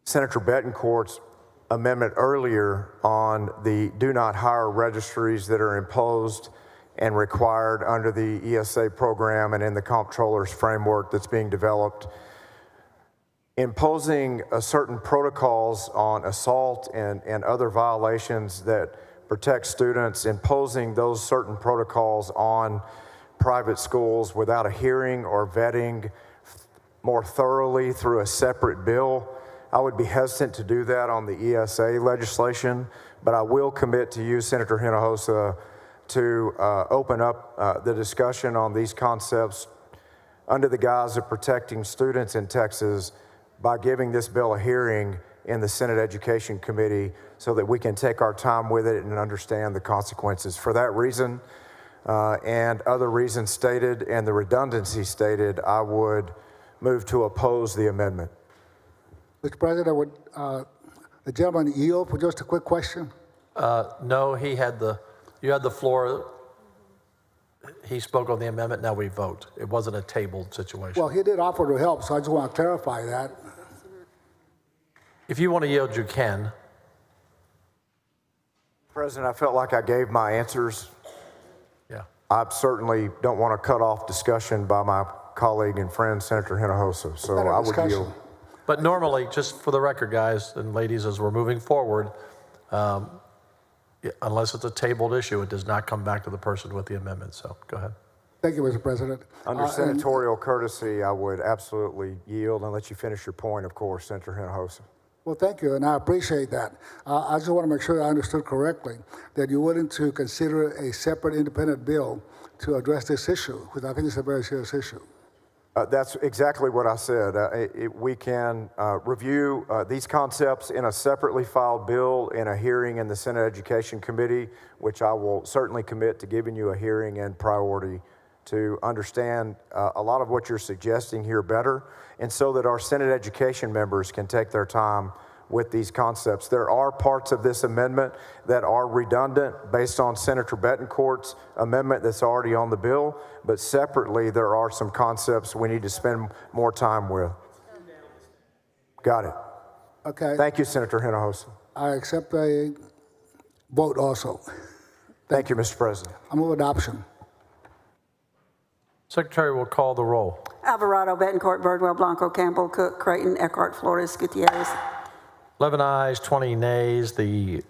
Senator Betancourt's amendment earlier on the do not hire registries that are imposed and required under the ESA program and in the comptroller's framework that's being developed. Imposing certain protocols on assault and other violations that protect students, imposing those certain protocols on private schools without a hearing or vetting more thoroughly through a separate bill. I would be hesitant to do that on the ESA legislation, but I will commit to you, Senator Hinojosa, to open up the discussion on these concepts under the guise of protecting students in Texas by giving this bill a hearing in the Senate Education Committee so that we can take our time with it and understand the consequences. For that reason and other reasons stated and the redundancy stated, I would move to oppose the amendment. Mr. President, would the gentleman yield for just a quick question? No, you had the floor. He spoke on the amendment, now we vote. It wasn't a tabled situation. Well, he did offer to help, so I just want to clarify that. If you want to yield, you can. President, I felt like I gave my answers. Yeah. I certainly don't want to cut off discussion by my colleague and friend, Senator Hinojosa, so I would yield. But normally, just for the record, guys and ladies, as we're moving forward, unless it's a tabled issue, it does not come back to the person with the amendment. So go ahead. Thank you, Mr. President. Under senatorial courtesy, I would absolutely yield and let you finish your point, of course, Senator Hinojosa. Well, thank you, and I appreciate that. I just want to make sure I understood correctly that you're willing to consider a separate independent bill to address this issue, because I think it's a very serious issue. That's exactly what I said. We can review these concepts in a separately filed bill in a hearing in the Senate Education Committee, which I will certainly commit to giving you a hearing and priority to understand a lot of what you're suggesting here better, and so that our Senate Education members can take their time with these concepts. There are parts of this amendment that are redundant based on Senator Betancourt's amendment that's already on the bill, but separately there are some concepts we need to spend more time with. Got it. Okay. Thank you, Senator Hinojosa. I accept a vote also. Thank you, Mr. President. I move adoption. Secretary will call the roll. Alvarado, Betancourt, Birdwell, Blanco, Campbell, Cook, Creighton, Eckhart, Flores, Gutierrez. 11 ayes, 20 nays. The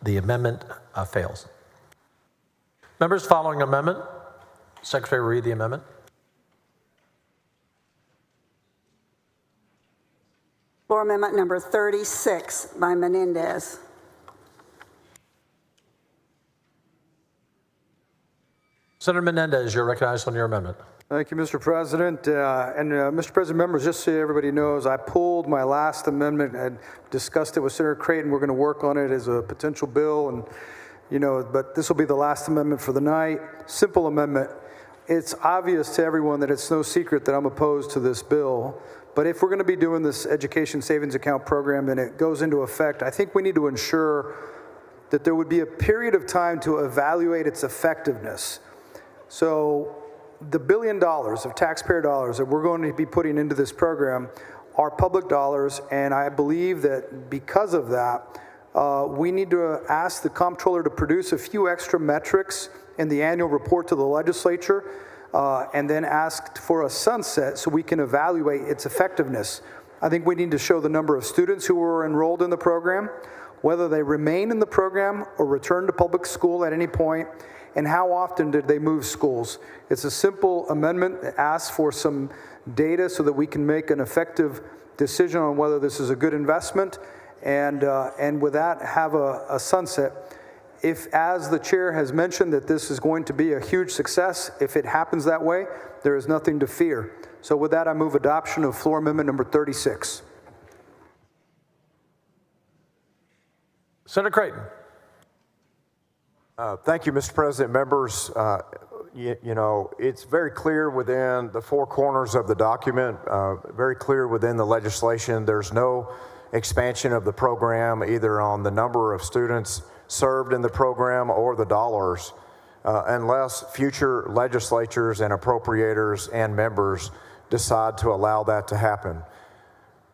amendment fails. Members, following amendment. Secretary, read the amendment. Floor amendment number 36 by Menendez. Senator Menendez, you're recognized on your amendment. Thank you, Mr. President. Mr. President, members, just so everybody knows, I pulled my last amendment and discussed it with Senator Creighton. We're going to work on it as a potential bill, and but this will be the last amendment for the night. Simple amendment. It's obvious to everyone that it's no secret that I'm opposed to this bill. But if we're going to be doing this education savings account program and it goes into effect, I think we need to ensure that there would be a period of time to evaluate its effectiveness. So the $1 billion of taxpayer dollars that we're going to be putting into this program are public dollars, and I believe that because of that, we need to ask the comptroller to produce a few extra metrics in the annual report to the legislature, and then ask for a sunset so we can evaluate its effectiveness. I think we need to show the number of students who were enrolled in the program, whether they remain in the program or return to public school at any point, and how often did they move schools. It's a simple amendment that asks for some data so that we can make an effective decision on whether this is a good investment, and with that, have a sunset. If, as the chair has mentioned, that this is going to be a huge success, if it happens that way, there is nothing to fear. So with that, I move adoption of floor amendment number 36. Senator Creighton. Thank you, Mr. President. Members, it's very clear within the four corners of the document, very clear within the legislation. There's no expansion of the program, either on the number of students served in the program or the dollars, unless future legislatures and appropriators and members decide to allow that to happen.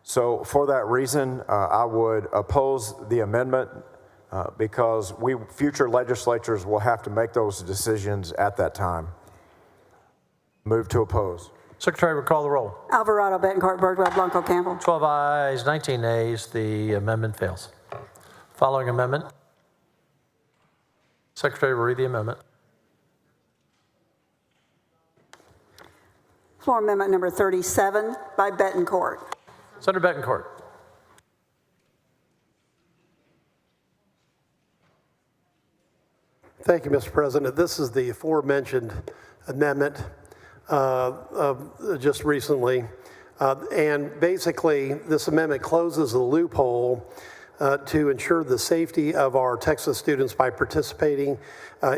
So for that reason, I would oppose the amendment because future legislatures will have to make those decisions at that time. Move to oppose. Secretary will call the roll. Alvarado, Betancourt, Birdwell, Blanco, Campbell. 12 ayes, 19 nays. The amendment fails. Following amendment. Secretary will read the amendment. Floor amendment number 37 by Betancourt. Senator Betancourt. Thank you, Mr. President. This is the aforementioned amendment just recently. And basically, this amendment closes the loophole to ensure the safety of our Texas students by participating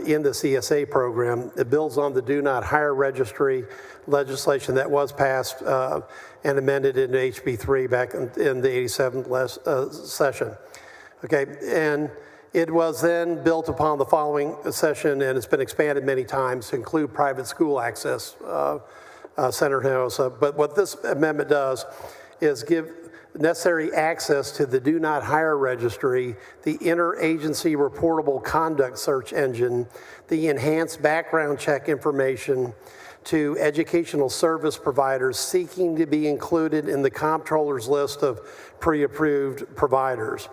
in the CSA program. It builds on the Do Not Hire Registry legislation that was passed and amended into HB 3 back in the 87th session. Okay, and it was then built upon the following session, and it's been expanded many times to include private school access, Senator Hinojosa. But what this amendment does is give necessary access to the Do Not Hire Registry, the Interagency Reportable Conduct Search Engine, the enhanced background check information to educational service providers seeking to be included in the comptroller's list of pre-approved providers.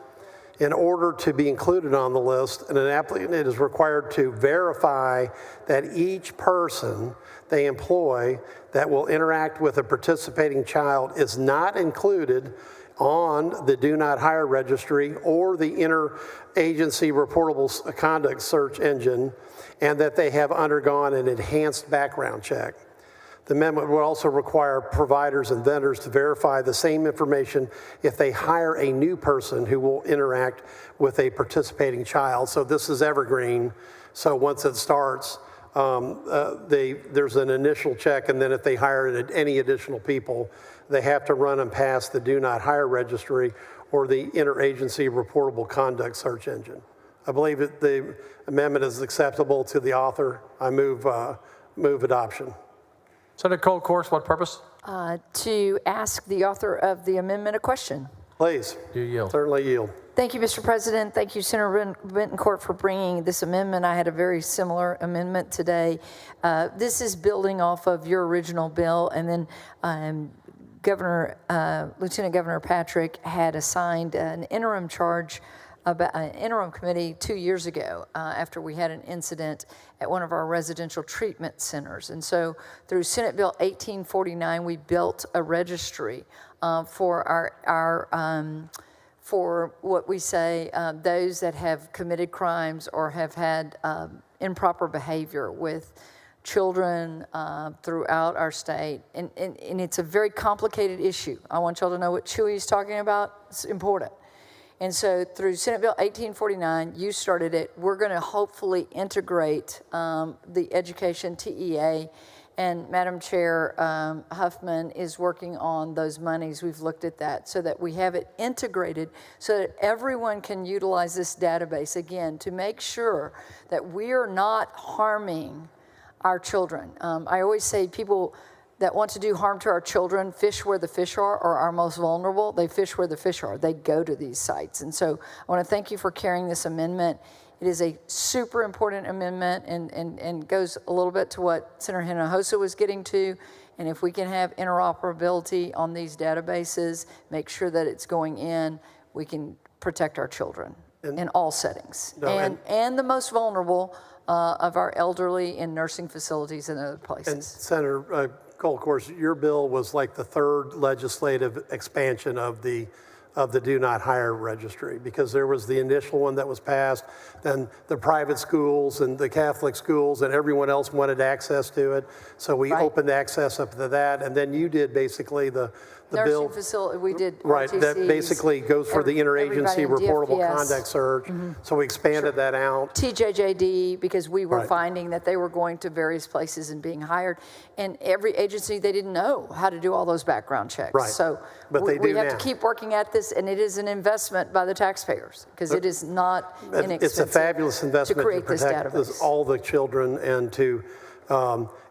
In order to be included on the list, an applicant is required to verify that each person they employ that will interact with a participating child is not included on the Do Not Hire Registry or the Interagency Reportable Conduct Search Engine, and that they have undergone an enhanced background check. The amendment would also require providers and vendors to verify the same information if they hire a new person who will interact with a participating child. So this is evergreen. So once it starts, there's an initial check, and then if they hire any additional people, they have to run and pass the Do Not Hire Registry or the Interagency Reportable Conduct Search Engine. I believe that the amendment is acceptable to the author. I move adoption. Senator Cole Course, what purpose? To ask the author of the amendment a question. Please. Do you yield? Certainly yield. Thank you, Mr. President. Thank you, Senator Betancourt, for bringing this amendment. I had a very similar amendment today. This is building off of your original bill, and then Lieutenant Governor Patrick had assigned an interim charge about an interim committee 2 years ago after we had an incident at one of our residential treatment centers. And so through Senate Bill 1849, we built a registry for for what we say, those that have committed crimes or have had improper behavior with children throughout our state. And it's a very complicated issue. I want y'all to know what Chewy is talking about. It's important. And so through Senate Bill 1849, you started it. We're going to hopefully integrate the education TEA. And Madam Chair Huffman is working on those monies. We've looked at that so that we have it integrated so that everyone can utilize this database, again, to make sure that we are not harming our children. I always say people that want to do harm to our children fish where the fish are, or are most vulnerable. They fish where the fish are. They go to these sites. And so I want to thank you for carrying this amendment. It is a super important amendment and goes a little bit to what Senator Hinojosa was getting to. And if we can have interoperability on these databases, make sure that it's going in, we can protect our children in all settings. And the most vulnerable of our elderly in nursing facilities and other places. And Senator Cole, of course, your bill was like the third legislative expansion of the do not hire registry, because there was the initial one that was passed, then the private schools and the Catholic schools and everyone else wanted access to it. So we opened access up to that, and then you did basically the bill. Nursing facility, we did Right, that RTCs, basically goes for the interagency reportable DFPS. conduct search. So we expanded that out. TJJD, because we were Right. finding that they were going to various places and being hired. And every agency, they didn't know how to do all those background checks. Right. So But they we do have now. to keep working at this, and it is an investment by the taxpayers, because it is not inexpensive. It's a fabulous investment to create this protect database. all the children and to,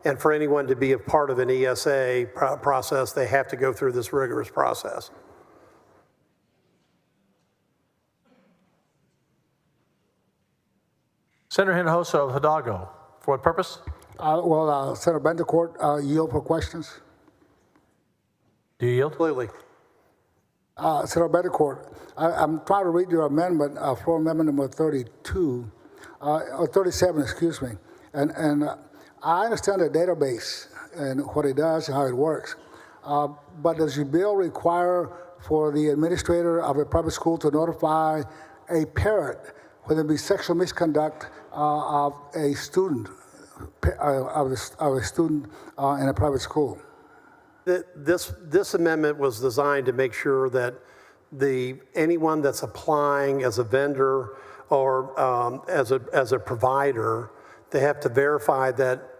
and for anyone to be a part of an ESA process, they have to go through this rigorous process. Senator Hinojosa of Hidalgo. For what purpose? Senator Bendecourt, yield for questions. Do you yield? Absolutely. Senator Bendecourt, I'm trying to read your amendment, floor amendment number 32, or 37, excuse me. And I understand the database and what it does and how it works. But does your bill require for the administrator of a private school to notify a parent when there be sexual misconduct of a student, of a student in a private school? This amendment was designed to make sure that anyone that's applying as a vendor or as a provider, they have to verify that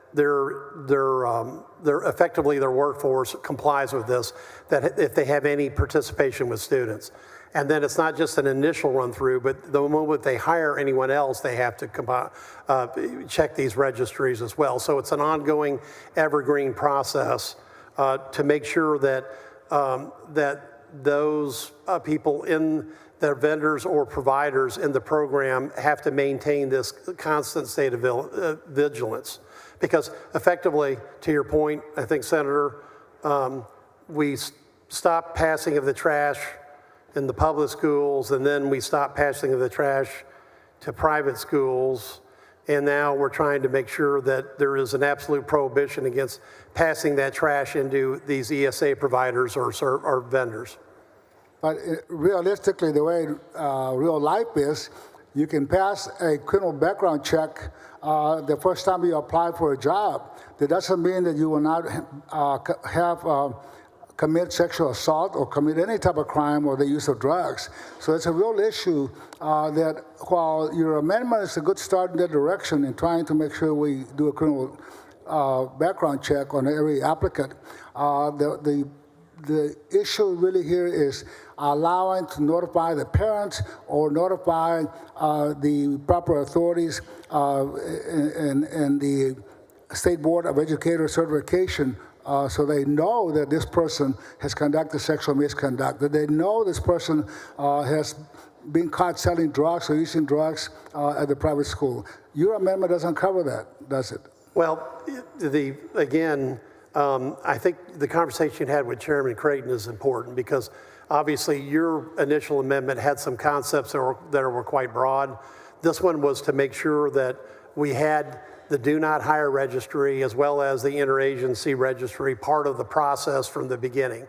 effectively their workforce complies with this, that if they have any participation with students. And then it's not just an initial run through, but the moment they hire anyone else, they have to check these registries as well. So it's an ongoing evergreen process to make sure that those people in their vendors or providers in the program have to maintain this constant state of vigilance. Because effectively, to your point, I think, Senator, we stopped passing of the trash in the public schools, and then we stopped passing of the trash to private schools. And now we're trying to make sure that there is an absolute prohibition against passing that trash into these ESA providers or vendors. But realistically, the way real life is, you can pass a criminal background check the first time you apply for a job. That doesn't mean that you will not commit sexual assault or commit any type of crime or the use of drugs. So it's a real issue that while your amendment is a good start in that direction in trying to make sure we do a criminal background check on every applicant, the issue really here is allowing to notify the parents or notify the proper authorities and the State Board of Educator certification so they know that this person has conducted sexual misconduct, that they know this person has been caught selling drugs or using drugs at the private school. Your amendment doesn't cover that, does it? Well, I think the conversation you had with Chairman Creighton is important because obviously your initial amendment had some concepts that were quite broad. This one was to make sure that we had the do not hire registry as well as the interagency registry part of the process from the beginning.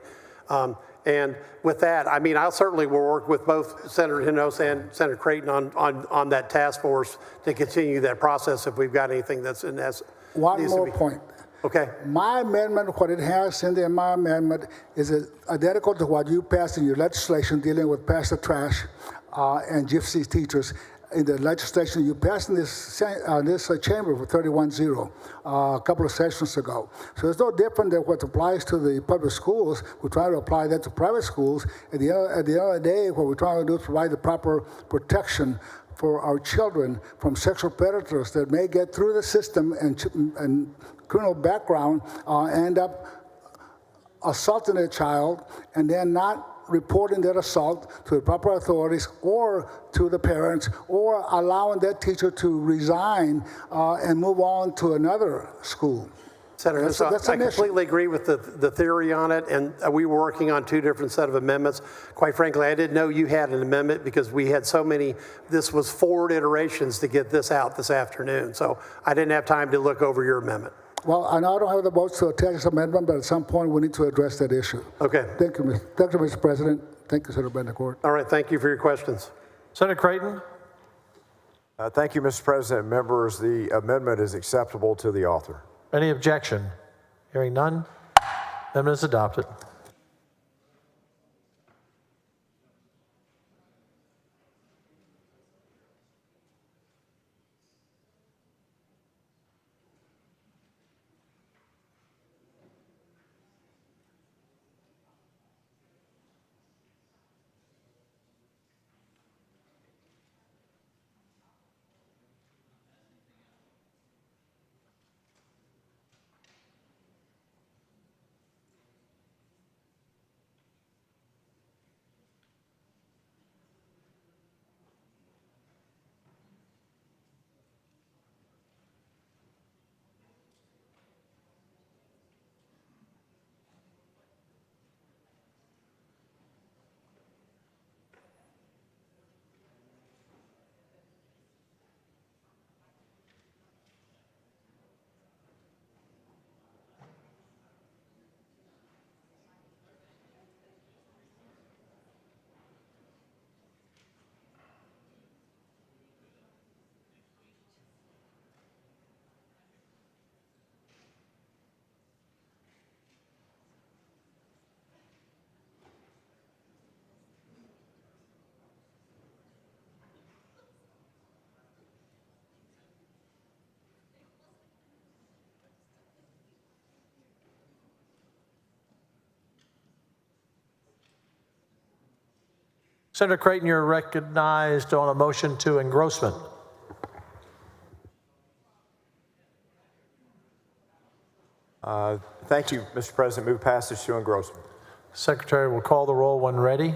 And with that, I mean, I certainly will work with both Senator Hinojosa and Senator Creighton on that task force to continue that process if we've got anything that's in that. One more point. Okay. My amendment, what it has in my amendment, is identical to what you passed in your legislation dealing with pass the trash and gypsy teachers. In the legislation you passed in this chamber for 31-0 a couple of sessions ago. So it's no different than what applies to the public schools. We're trying to apply that to private schools. At the end of the day, what we're trying to do is provide the proper protection for our children from sexual predators that may get through the system and criminal background, end up assaulting a child and then not reporting that assault to the proper authorities or to the parents, or allowing that teacher to resign and move on to another school. Senator, I completely agree with the theory on it, and we were working on two different set of amendments. Quite frankly, I didn't know you had an amendment because we had so many, this was 4 iterations to get this out this afternoon, so I didn't have time to look over your amendment. Well, I know I don't have the votes to attach this amendment, but at some point we need to address that issue. Okay. Thank you, Mr. President. Thank you, Senator Bendicourt. All right, thank you for your questions. Senator Creighton? Thank you, Mr. President. Members, the amendment is acceptable to the author. Any objection? Hearing none, amendment is adopted. Senator Creighton, you're recognized on a motion to engrossment. Thank you, Mr. President. Move passage to engrossment. Secretary will call the roll when ready.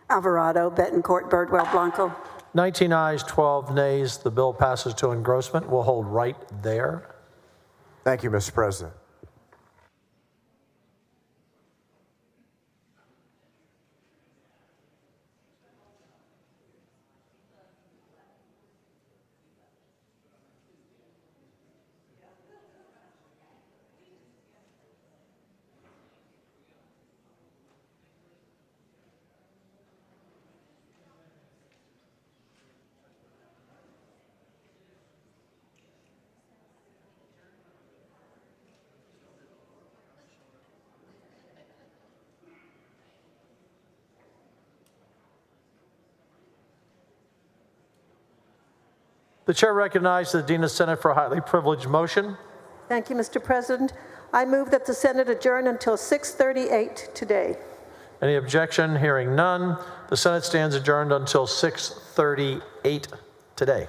Alvarado, Betancourt, Birdwell, Blanco. 19 ayes, 12 nays. The bill passes to engrossment. We'll hold right there. Thank you, Mr. President. The chair recognizes the Dean of Senate for a highly privileged motion. Thank you, Mr. President. I move that the Senate adjourn until 6:38 today. Any objection? Hearing none. The Senate stands adjourned until 6:38 today.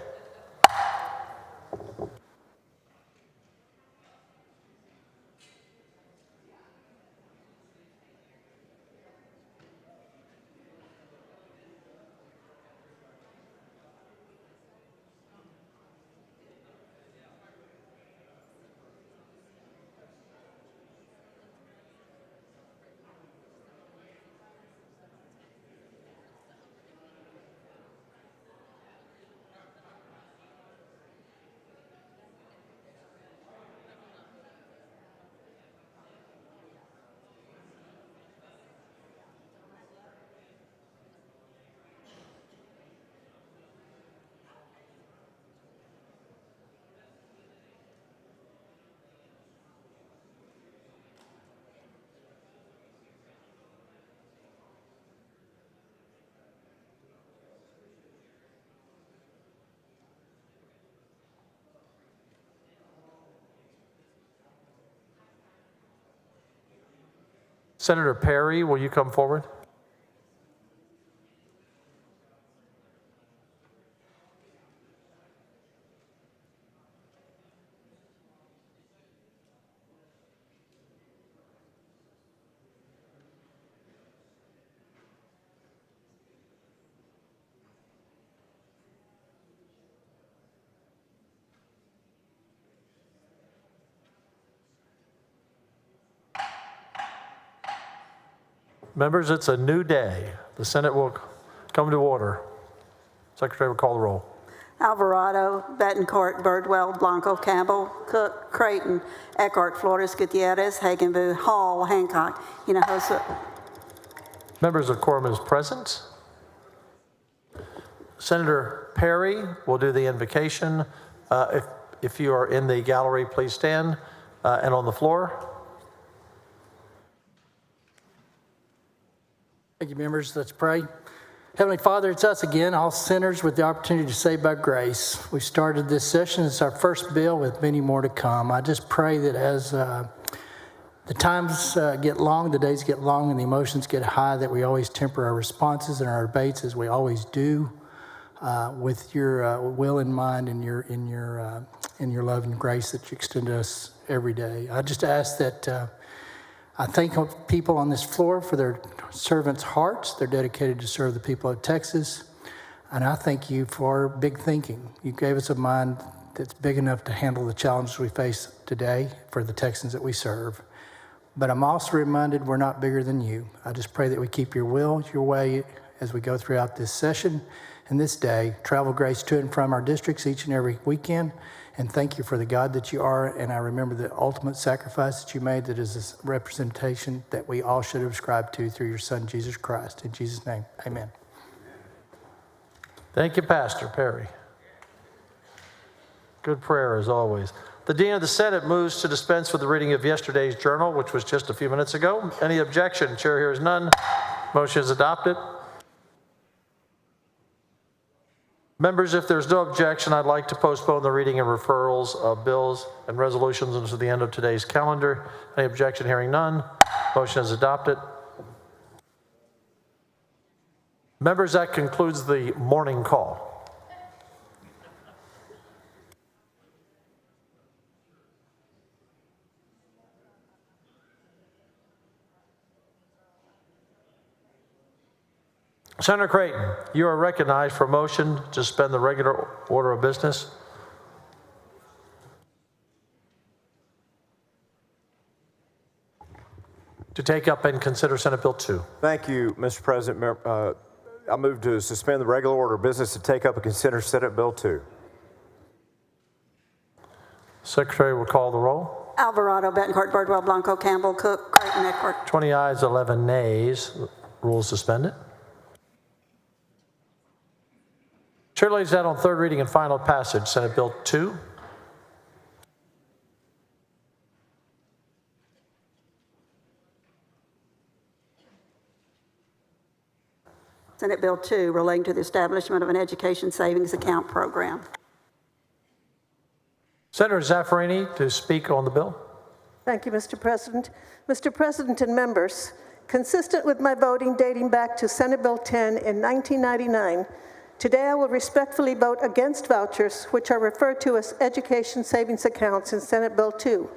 Senator Perry, will you come forward? Members, it's a new day. The Senate will come to order. Secretary will call the roll. Alvarado, Betancourt, Birdwell, Blanco, Campbell, Cook, Creighton, Eckhart, Flores, Gutierrez, Hagenbu, Hall, Hancock, Hinojosa. Members of quorum is present. Senator Perry will do the invocation. If you are in the gallery, please stand. And on the floor. Thank you, members. Let's pray. Heavenly Father, it's us again, all sinners with the opportunity to save by grace. We started this session. It's our first bill with many more to come. I just pray that as the times get long, the days get long, and the emotions get high, that we always temper our responses and our debates as we always do, with your will in mind and your love and grace that you extend to us every day. I just ask that I thank people on this floor for their servants' hearts. They're dedicated to serve the people of Texas. And I thank you for big thinking. You gave us a mind that's big enough to handle the challenges we face today for the Texans that we serve. But I'm also reminded we're not bigger than you. I just pray that we keep your will, your way, as we go throughout this session and this day. Travel grace to and from our districts each and every weekend. And thank you for the God that you are. And I remember the ultimate sacrifice that you made, that is a representation that we all should ascribe to through your Son, Jesus Christ. In Jesus' name, amen. Thank you, Pastor Perry. Good prayer as always. The Dean of the Senate moves to dispense with the reading of yesterday's journal, which was just a few minutes ago. Any objection? Chair hears none. Motion is adopted. Members, if there's no objection, I'd like to postpone the reading and referrals of bills and resolutions until the end of today's calendar. Any objection? Hearing none. Motion is adopted. Members, that concludes the morning call. Senator Creighton, you are recognized for a motion to suspend the regular order of business. To take up and consider Senate Bill 2. Thank you, Mr. President. I move to suspend the regular order of business to take up and consider Senate Bill 2. Secretary will call the roll. Alvarado, Betancourt, Birdwell, Blanco, Campbell, Cook, Creighton, Eckhart. 20 ayes, 11 nays. Rules suspended. Chair lays that on third reading and final passage, Senate Bill 2. Senate Bill 2, relating to the establishment of an education savings account program. Senator Zaffarini to speak on the bill. Thank you, Mr. President. Mr. President and members, consistent with my voting dating back to Senate Bill 10 in 1999, today I will respectfully vote against vouchers, which are referred to as education savings accounts in Senate Bill 2.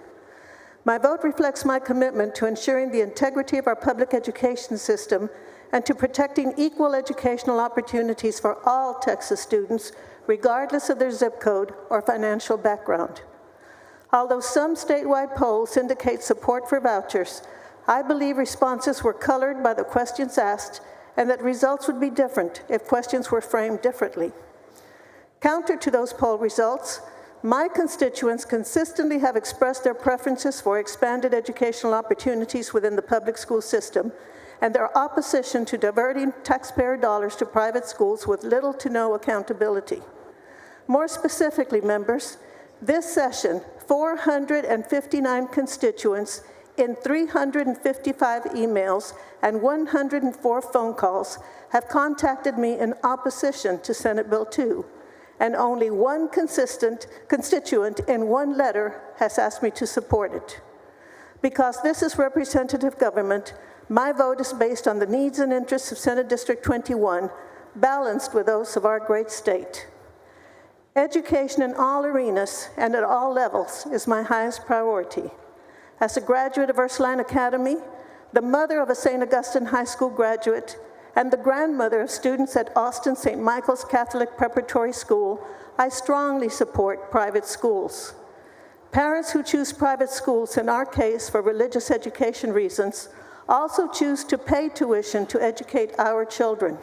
My vote reflects my commitment to ensuring the integrity of our public education system and to protecting equal educational opportunities for all Texas students, regardless of their zip code or financial background. Although some statewide polls indicate support for vouchers, I believe responses were colored by the questions asked and that results would be different if questions were framed differently. Counter to those poll results, my constituents consistently have expressed their preferences for expanded educational opportunities within the public school system and their opposition to diverting taxpayer dollars to private schools with little to no accountability. More specifically, members, this session, 459 constituents in 355 emails and 104 phone calls have contacted me in opposition to Senate Bill 2, and only one constituent in one letter has asked me to support it. Because this is representative government, My vote is based on the needs and interests of Senate District 21, balanced with those of our great state. Education in all arenas and at all levels is my highest priority. As a graduate of Ursuline Academy, the mother of a St. Augustine High School graduate, and the grandmother of students at Austin St. Michael's Catholic Preparatory School, I strongly support private schools. Parents who choose private schools, in our case for religious education reasons, also choose to pay tuition to educate our children.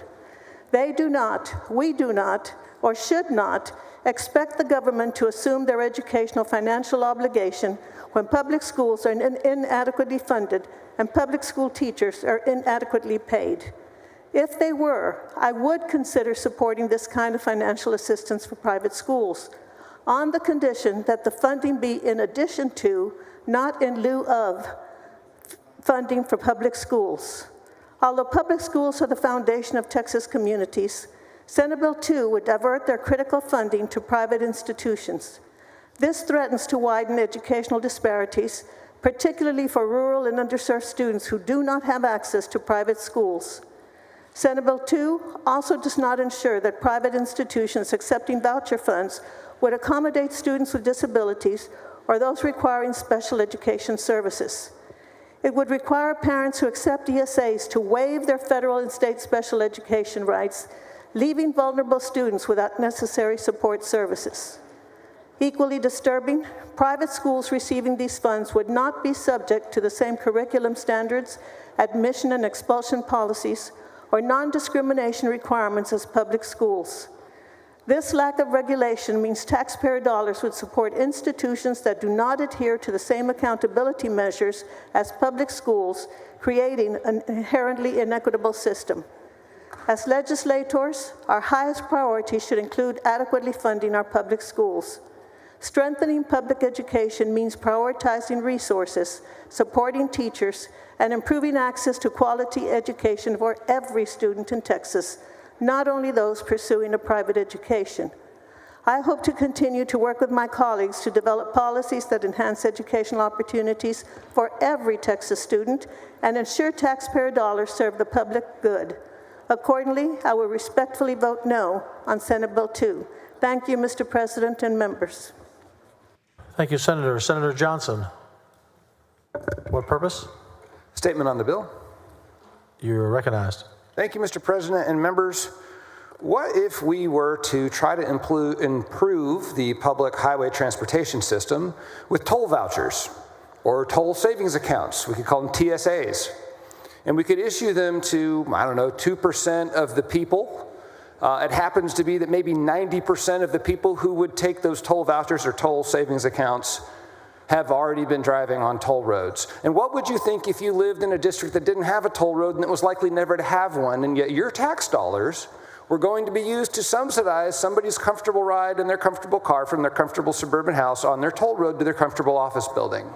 They do not, we do not, or should not expect the government to assume their educational financial obligation when public schools are inadequately funded and public school teachers are inadequately paid. If they were, I would consider supporting this kind of financial assistance for private schools, on the condition that the funding be in addition to, not in lieu of, funding for public schools. Although public schools are the foundation of Texas communities, Senate Bill 2 would divert their critical funding to private institutions. This threatens to widen educational disparities, particularly for rural and underserved students who do not have access to private schools. Senate Bill 2 also does not ensure that private institutions accepting voucher funds would accommodate students with disabilities or those requiring special education services. It would require parents who accept ESAs to waive their federal and state special education rights, leaving vulnerable students without necessary support services. Equally disturbing, private schools receiving these funds would not be subject to the same curriculum standards, admission and expulsion policies, or non-discrimination requirements as public schools. This lack of regulation means taxpayer dollars would support institutions that do not adhere to the same accountability measures as public schools, creating an inherently inequitable system. As legislators, our highest priority should include adequately funding our public schools. Strengthening public education means prioritizing resources, supporting teachers, and improving access to quality education for every student in Texas, not only those pursuing a private education. I hope to continue to work with my colleagues to develop policies that enhance educational opportunities for every Texas student and ensure taxpayer dollars serve the public good. Accordingly, I will respectfully vote no on Senate Bill 2. Thank you, Mr. President and members. Thank you, Senator. Senator Johnson. What purpose? Statement on the bill. You're recognized. Thank you, Mr. President and members. What if we were to try to improve the public highway transportation system with toll vouchers or toll savings accounts? We could call them TSAs. And we could issue them to, 2% of the people. It happens to be that maybe 90% of the people who would take those toll vouchers or toll savings accounts have already been driving on toll roads. And what would you think if you lived in a district that didn't have a toll road and that was likely never to have one, and yet your tax dollars were going to be used to subsidize somebody's comfortable ride in their comfortable car from their comfortable suburban house on their toll road to their comfortable office building?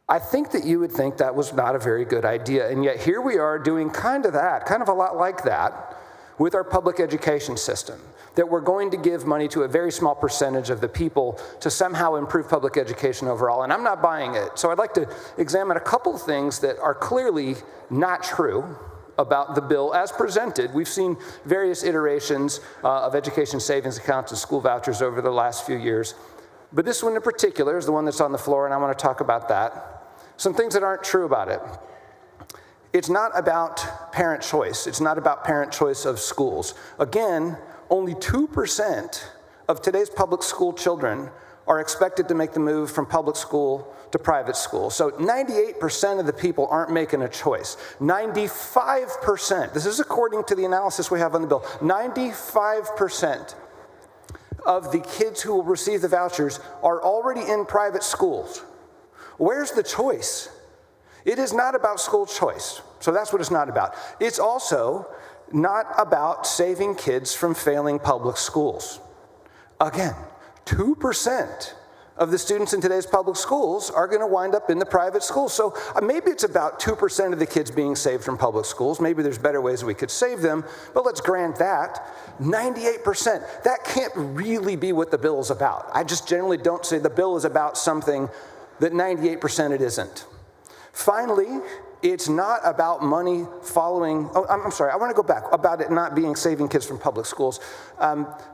I think that you would think that was not a very good idea, and yet here we are doing kind of a lot like that with our public education system, that we're going to give money to a very small percentage of the people to somehow improve public education overall, and I'm not buying it. So I'd like to examine a couple of things that are clearly not true about the bill as presented. We've seen various iterations of education savings accounts and school vouchers over the last few years, but this one in particular is the one that's on the floor, and I want to talk about that. Some things that aren't true about it. It's not about parent choice. It's not about parent choice of schools. Again, only 2% of today's public school children are expected to make the move from public school to private school. So 98% of the people aren't making a choice. 95%, this is according to the analysis we have on the bill, 95% of the kids who will receive the vouchers are already in private schools. Where's the choice? It is not about school choice. So that's what it's not about. It's also not about saving kids from failing public schools. Again, 2% of the students in today's public schools are going to wind up in the private schools. So maybe it's about 2% of the kids being saved from public schools. Maybe there's better ways we could save them, but let's grant that. 98%, that can't really be what the bill is about. I just generally don't say the bill is about something that 98% it isn't. Finally, It's not about money following, I'm sorry, I want to go back about it not being saving kids from public schools.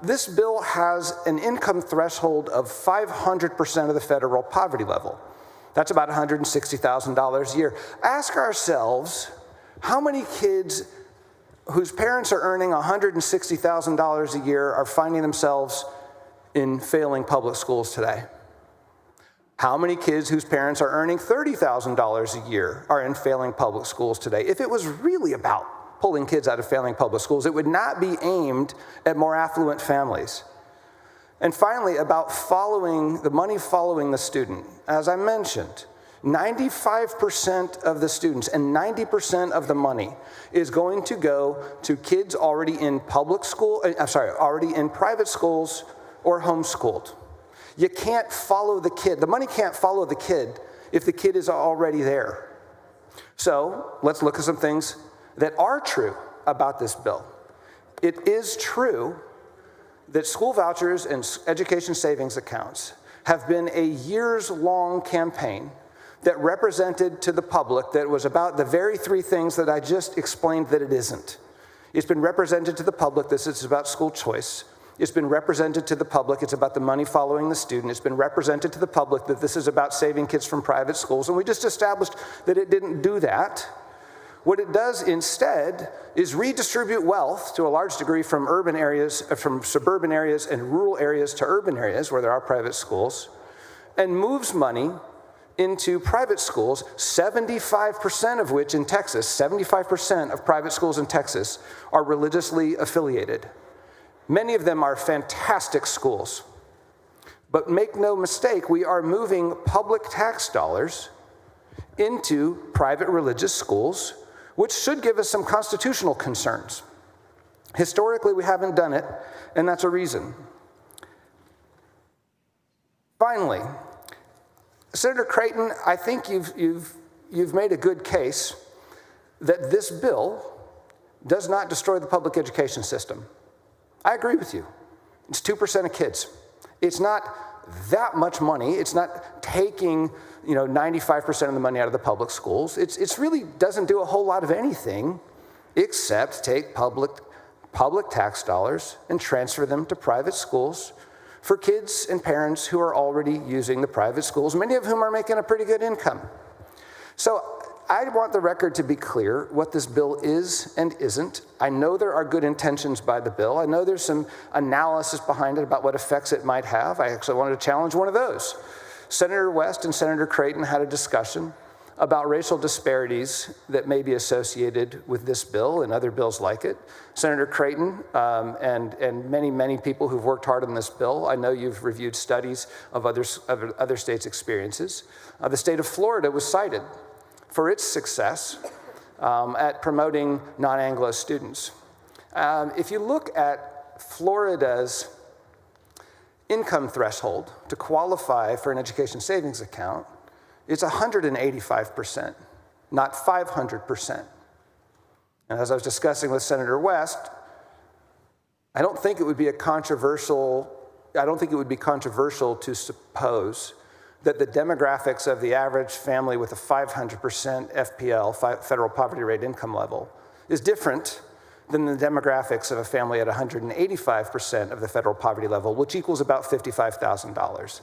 This bill has an income threshold of 500% of the federal poverty level. That's about $160,000 a year. Ask ourselves, how many kids whose parents are earning $160,000 a year are finding themselves in failing public schools today? How many kids whose parents are earning $30,000 a year are in failing public schools today? If it was really about pulling kids out of failing public schools, it would not be aimed at more affluent families. And finally, about the money following the student. As I mentioned, 95% of the students and 90% of the money is going to go to kids already in already in private schools or homeschooled. You can't follow the kid. The money can't follow the kid if the kid is already there. So let's look at some things that are true about this bill. It is true that school vouchers and education savings accounts have been a years-long campaign that represented to the public that was about the very three things that I just explained that it isn't. It's been represented to the public that it's about school choice. It's been represented to the public, it's about the money following the student. It's been represented to the public that this is about saving kids from private schools, and we just established that it didn't do that. What it does instead is redistribute wealth to a large degree from suburban areas and rural areas to urban areas where there are private schools, and moves money into private schools, 75% of which in Texas, 75% of private schools in Texas are religiously affiliated. Many of them are fantastic schools. But make no mistake, we are moving public tax dollars into private religious schools, which should give us some constitutional concerns. Historically, we haven't done it, and that's a reason. Finally, Senator Creighton, I think you've made a good case that this bill does not destroy the public education system. I agree with you. It's 2% of kids. It's not that much money. It's not taking 95% of the money out of the public schools. It's really doesn't do a whole lot of anything except take public tax dollars and transfer them to private schools for kids and parents who are already using the private schools, many of whom are making a pretty good income. So I want the record to be clear what this bill is and isn't. I know there are good intentions by the bill. I know there's some analysis behind it about what effects it might have. I actually wanted to challenge one of those. Senator West and Senator Creighton had a discussion about racial disparities that may be associated with this bill and other bills like it. Senator Creighton and many people who've worked hard on this bill, I know you've reviewed studies of other states' experiences. The state of Florida was cited for its success at promoting non-Anglo students. If you look at Florida's income threshold to qualify for an education savings account, it's 185%, not 500%. And as I was discussing with Senator West, I don't think it would be controversial to suppose that the demographics of the average family with a 500% FPL, federal poverty rate income level, is different than the demographics of a family at 185% of the federal poverty level, which equals about $55,000.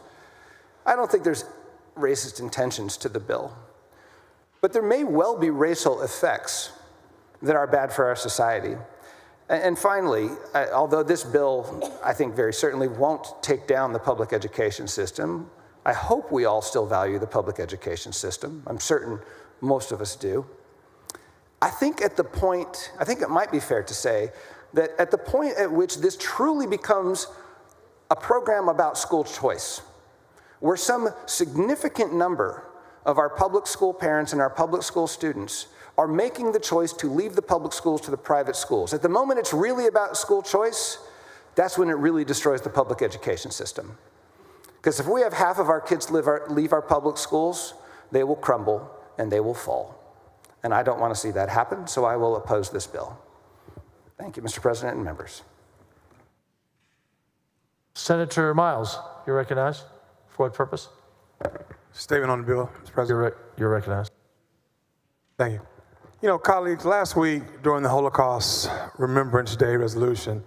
I don't think there's racist intentions to the bill, but there may well be racial effects that are bad for our society. And finally, although this bill, I think very certainly won't take down the public education system, I hope we all still value the public education system. I'm certain most of us do. I think it might be fair to say that at the point at which this truly becomes a program about school choice, where some significant number of our public school parents and our public school students are making the choice to leave the public schools to the private schools. At the moment it's really about school choice, that's when it really destroys the public education system. Because if we have half of our kids leave our public schools, they will crumble and they will fall. And I don't want to see that happen, so I will oppose this bill. Thank you, Mr. President and members. Senator Miles, you're recognized. For what purpose? Statement on the bill, Mr. President. You're recognized. Thank you. You know, colleagues, last week during the Holocaust Remembrance Day resolution,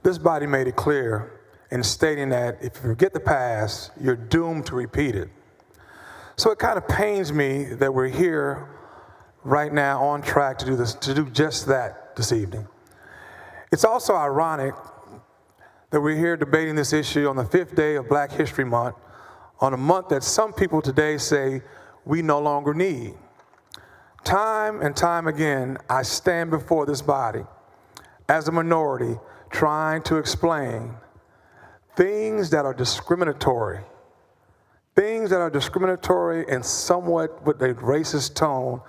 this body made it clear in stating that if you forget the past, you're doomed to repeat it. So it kind of pains me that we're here right now on track to do just that this evening. It's also ironic that we're here debating this issue on the 5th day of Black History Month, on a month that some people today say we no longer need. Time and time again, I stand before this body as a minority trying to explain things that are discriminatory and somewhat with a racist tone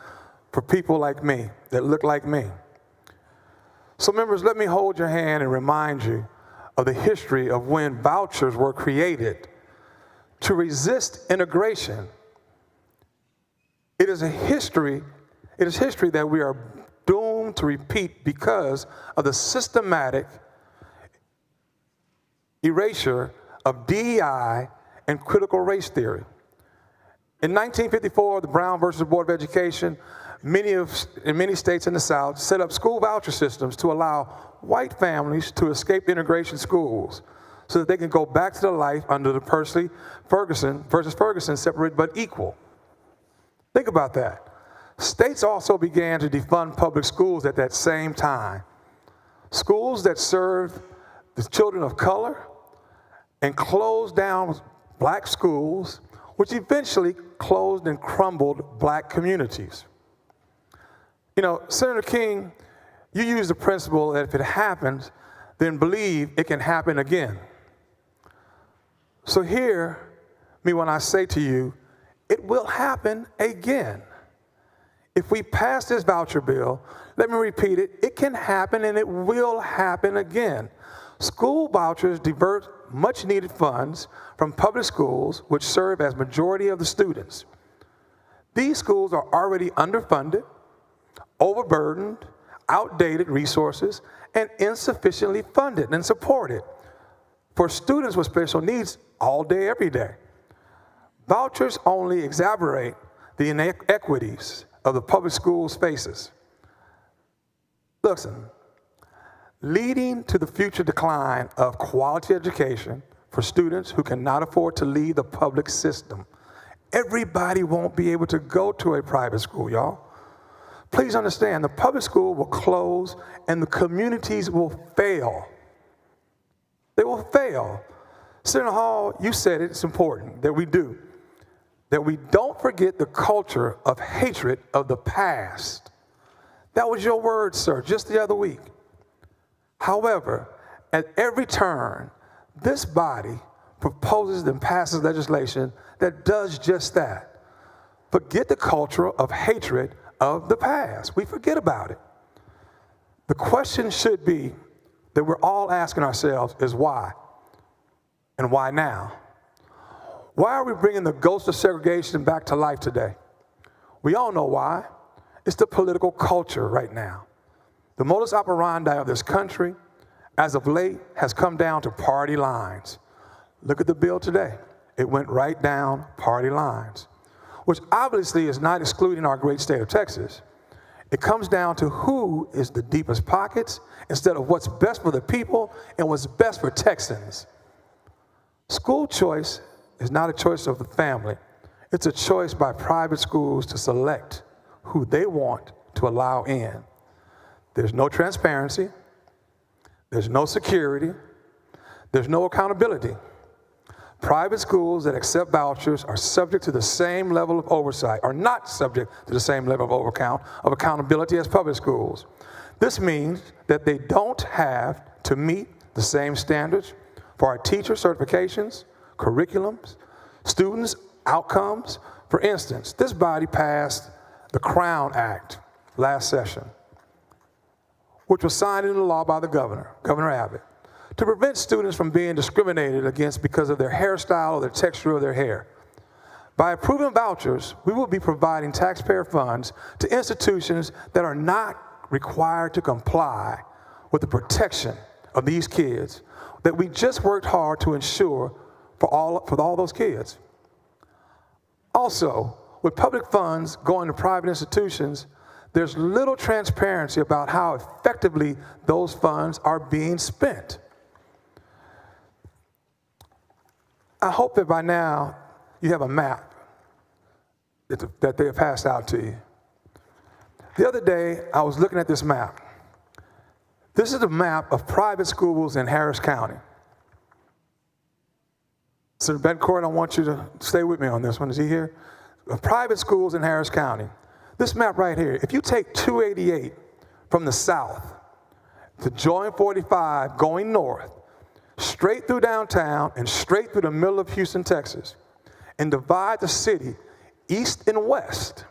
for people like me, that look like me. So members, let me hold your hand and remind you of the history of when vouchers were created to resist integration. It is history that we are doomed to repeat because of the systematic erasure of DEI and critical race theory. In 1954, the Brown versus Board of Education, in many states in the South set up school voucher systems to allow white families to escape integration schools so that they can go back to their life under the Ferguson separate but equal. Think about that. States also began to defund public schools at that same time. Schools that served the children of color and closed down black schools, which eventually closed and crumbled black communities. You know, Senator King, you use the principle that if it happens, then believe it can happen again. So hear me when I say to you, it will happen again. If we pass this voucher bill, let me repeat it, it can happen and it will happen again. School vouchers divert much needed funds from public schools, which serve as majority of the students. These schools are already underfunded, overburdened, outdated resources, and insufficiently funded and supported for students with special needs all day, every day. Vouchers only exacerbate the inequities of the public school spaces. Listen, leading to the future decline of quality education for students who cannot afford to leave the public system. Everybody won't be able to go to a private school, y'all. Please understand, the public school will close and the communities will fail. They will fail. Senator Hall, you said it's important that we do. That we don't forget the culture of hatred of the past. That was your word, sir, just the other week. However, at every turn, this body proposes and passes legislation that does just that. Forget the culture of hatred of the past. We forget about it. The question should be that we're all asking ourselves is why? And why now? Why are we bringing the ghost of segregation back to life today? We all know why. It's the political culture right now. The modus operandi of this country, as of late, has come down to party lines. Look at the bill today. It went right down party lines, which obviously is not excluding our great state of Texas. It comes down to who is the deepest pockets instead of what's best for the people and what's best for Texans. School choice is not a choice of the family. It's a choice by private schools to select who they want to allow in. There's no transparency. There's no security. There's no accountability. Private schools that accept vouchers are subject to the same level of oversight, are not subject to the same level of accountability as public schools. This means that they don't have to meet the same standards for our teacher certifications, curriculums, students' outcomes. For instance, this body passed the Crown Act last session, which was signed into law by the governor, Governor Abbott, to prevent students from being discriminated against because of their hairstyle or the texture of their hair. By approving vouchers, we will be providing taxpayer funds to institutions that are not required to comply with the protection of these kids that we just worked hard to ensure for all those kids. Also, with public funds going to private institutions, there's little transparency about how effectively those funds are being spent. I hope that by now you have a map that they have passed out to you. The other day, I was looking at this map. This is a map of private schools in Harris County. Senator Betancourt, I want you to stay with me on this one. Is he here? Private schools in Harris County. This map right here, if you take 288 from the south to join 45 going north, straight through downtown and straight through the middle of Houston, Texas, and divide the city east and west,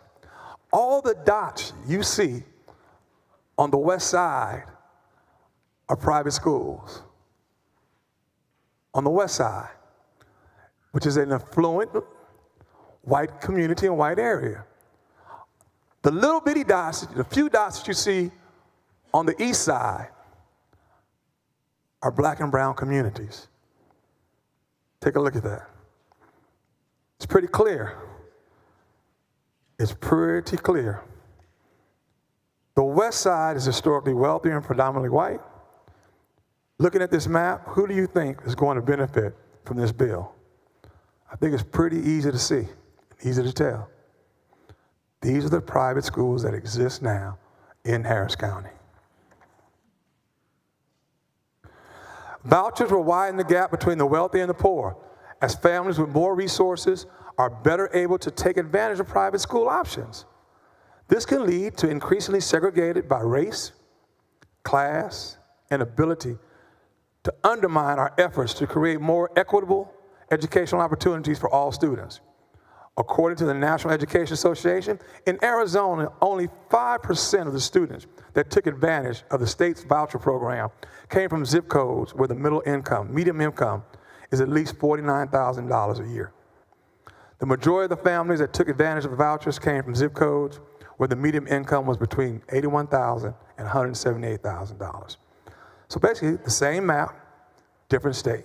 all the dots you see on the west side are private schools. On the west side, which is an affluent white community and white area. The little bitty dots, the few dots that you see on the east side are black and brown communities. Take a look at that. It's pretty clear. It's pretty clear. The west side is historically wealthy and predominantly white. Looking at this map, who do you think is going to benefit from this bill? I think it's pretty easy to see, easy to tell. These are the private schools that exist now in Harris County. Vouchers will widen the gap between the wealthy and the poor, as families with more resources are better able to take advantage of private school options. This can lead to increasingly segregated by race, class, and ability to undermine our efforts to create more equitable educational opportunities for all students. According to the National Education Association, in Arizona, only 5% of the students that took advantage of the state's voucher program came from zip codes where the median income is at least $49,000 a year. The majority of the families that took advantage of the vouchers came from zip codes where the median income was between $81,000 and $178,000. So basically, the same map, different state.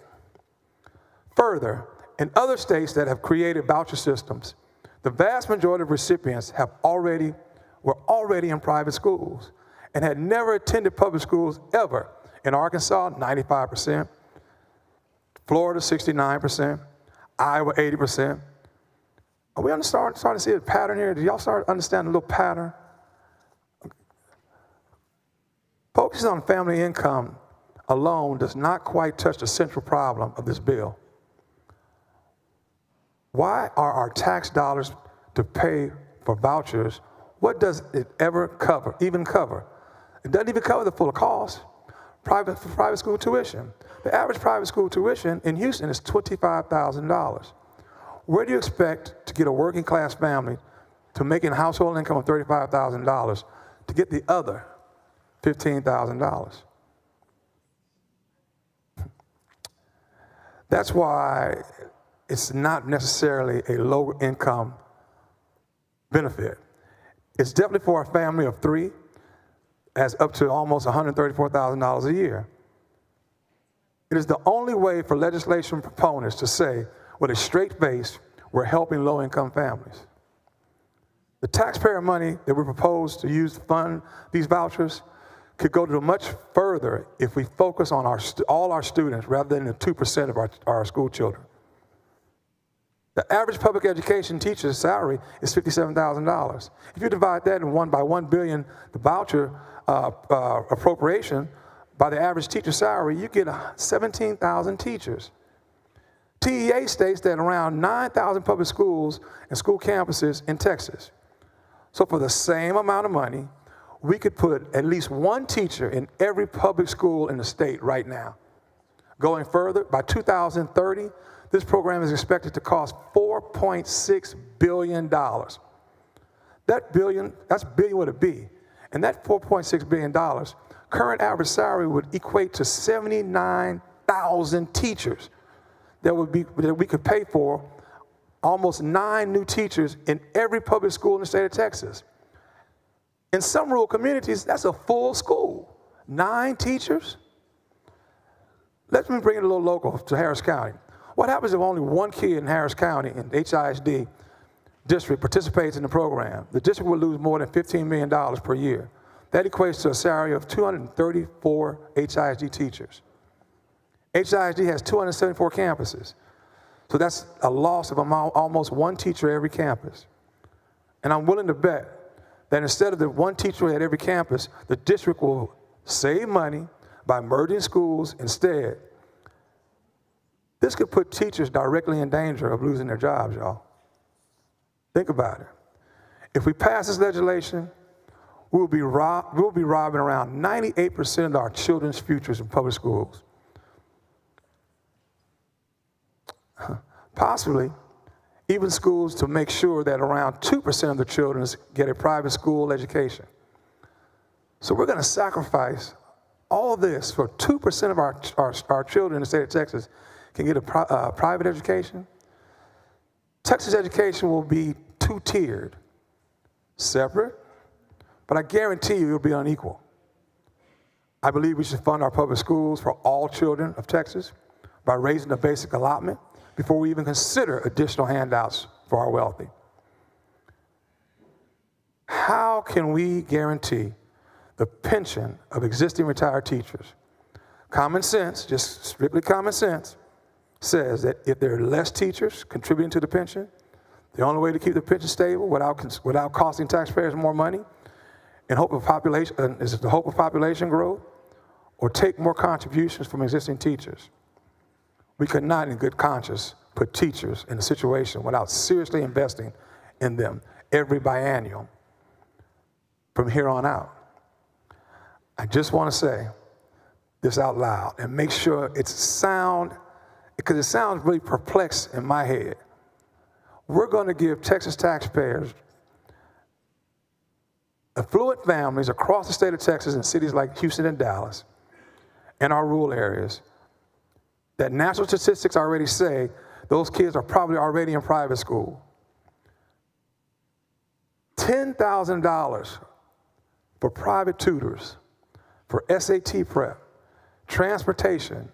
Further, in other states that have created voucher systems, the vast majority of recipients were already in private schools and had never attended public schools ever. In Arkansas, 95%, Florida, 69%, Iowa, 80%. Are we starting to see a pattern here? Do y'all start to understand a little pattern? Focusing on family income alone does not quite touch the central problem of this bill. Why are our tax dollars to pay for vouchers? What does it ever even cover? It doesn't even cover the full cost. Private school tuition. The average private school tuition in Houston is $25,000. Where do you expect to get a working class family to making a household income of $35,000 to get the other $15,000? That's why it's not necessarily a low income benefit. It's definitely for a family of three, as up to almost $134,000 a year. It is the only way for legislation proponents to say with a straight face, we're helping low income families. The taxpayer money that we propose to use to fund these vouchers could go to much further if we focus on all our students rather than the 2% of our school children. The average public education teacher's salary is $57,000. If you divide that by 1 billion, the voucher appropriation by the average teacher salary, you get 17,000 teachers. TEA states that around 9,000 public schools and school campuses in Texas. So for the same amount of money, we could put at least one teacher in every public school in the state right now. Going further, by 2030, this program is expected to cost $4.6 billion. That's billion with a B. And that $4.6 billion, current average salary would equate to 79,000 teachers that we could pay for almost 9 new teachers in every public school in the state of Texas. In some rural communities, that's a full school. 9 teachers? Let me bring it a little local to Harris County. What happens if only one kid in Harris County in HISD district participates in the program, the district will lose more than $15 million per year. That equates to a salary of 234 HISD teachers. HISD has 274 campuses. So that's a loss of almost one teacher at every campus. And I'm willing to bet that instead of the one teacher at every campus, the district will save money by merging schools instead. This could put teachers directly in danger of losing their jobs, y'all. Think about it. If we pass this legislation, we'll be robbing around 98% of our children's futures in public schools. Possibly even schools to make sure that around 2% of the children get a private school education. So we're going to sacrifice all this for 2% of our children in the state of Texas can get a private education. Texas education will be two-tiered, separate, but I guarantee you it'll be unequal. I believe we should fund our public schools for all children of Texas by raising the basic allotment before we even consider additional handouts for our wealthy. How can we guarantee the pension of existing retired teachers? Common sense, just strictly common sense, says that if there are less teachers contributing to the pension, the only way to keep the pension stable without costing taxpayers more money is the hope of population growth, or take more contributions from existing teachers. We could not, in good conscience, put teachers in a situation without seriously investing in them every biennium from here on out. I just want to say this out loud and make sure it's sound, because it sounds really perplexed in my head. We're going to give Texas taxpayers, affluent families across the state of Texas in cities like Houston and Dallas, and our rural areas, that national statistics already say those kids are probably already in private school. $10,000 for private tutors, for SAT prep, transportation,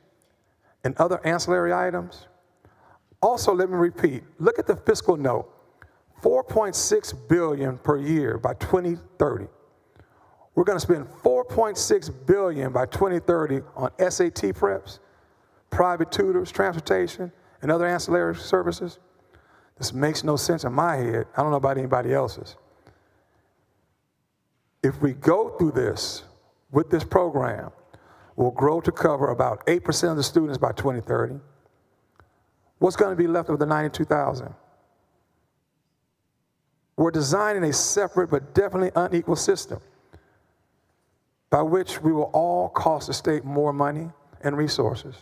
and other ancillary items. Also, let me repeat, look at the fiscal note, $4.6 billion per year by 2030. We're going to spend $4.6 billion by 2030 on SAT preps, private tutors, transportation, and other ancillary services. This makes no sense in my head. I don't know about anybody else's. If we go through this with this program, we'll grow to cover about 8% of the students by 2030. What's going to be left of the 92,000? We're designing a separate but definitely unequal system by which we will all cost the state more money and resources.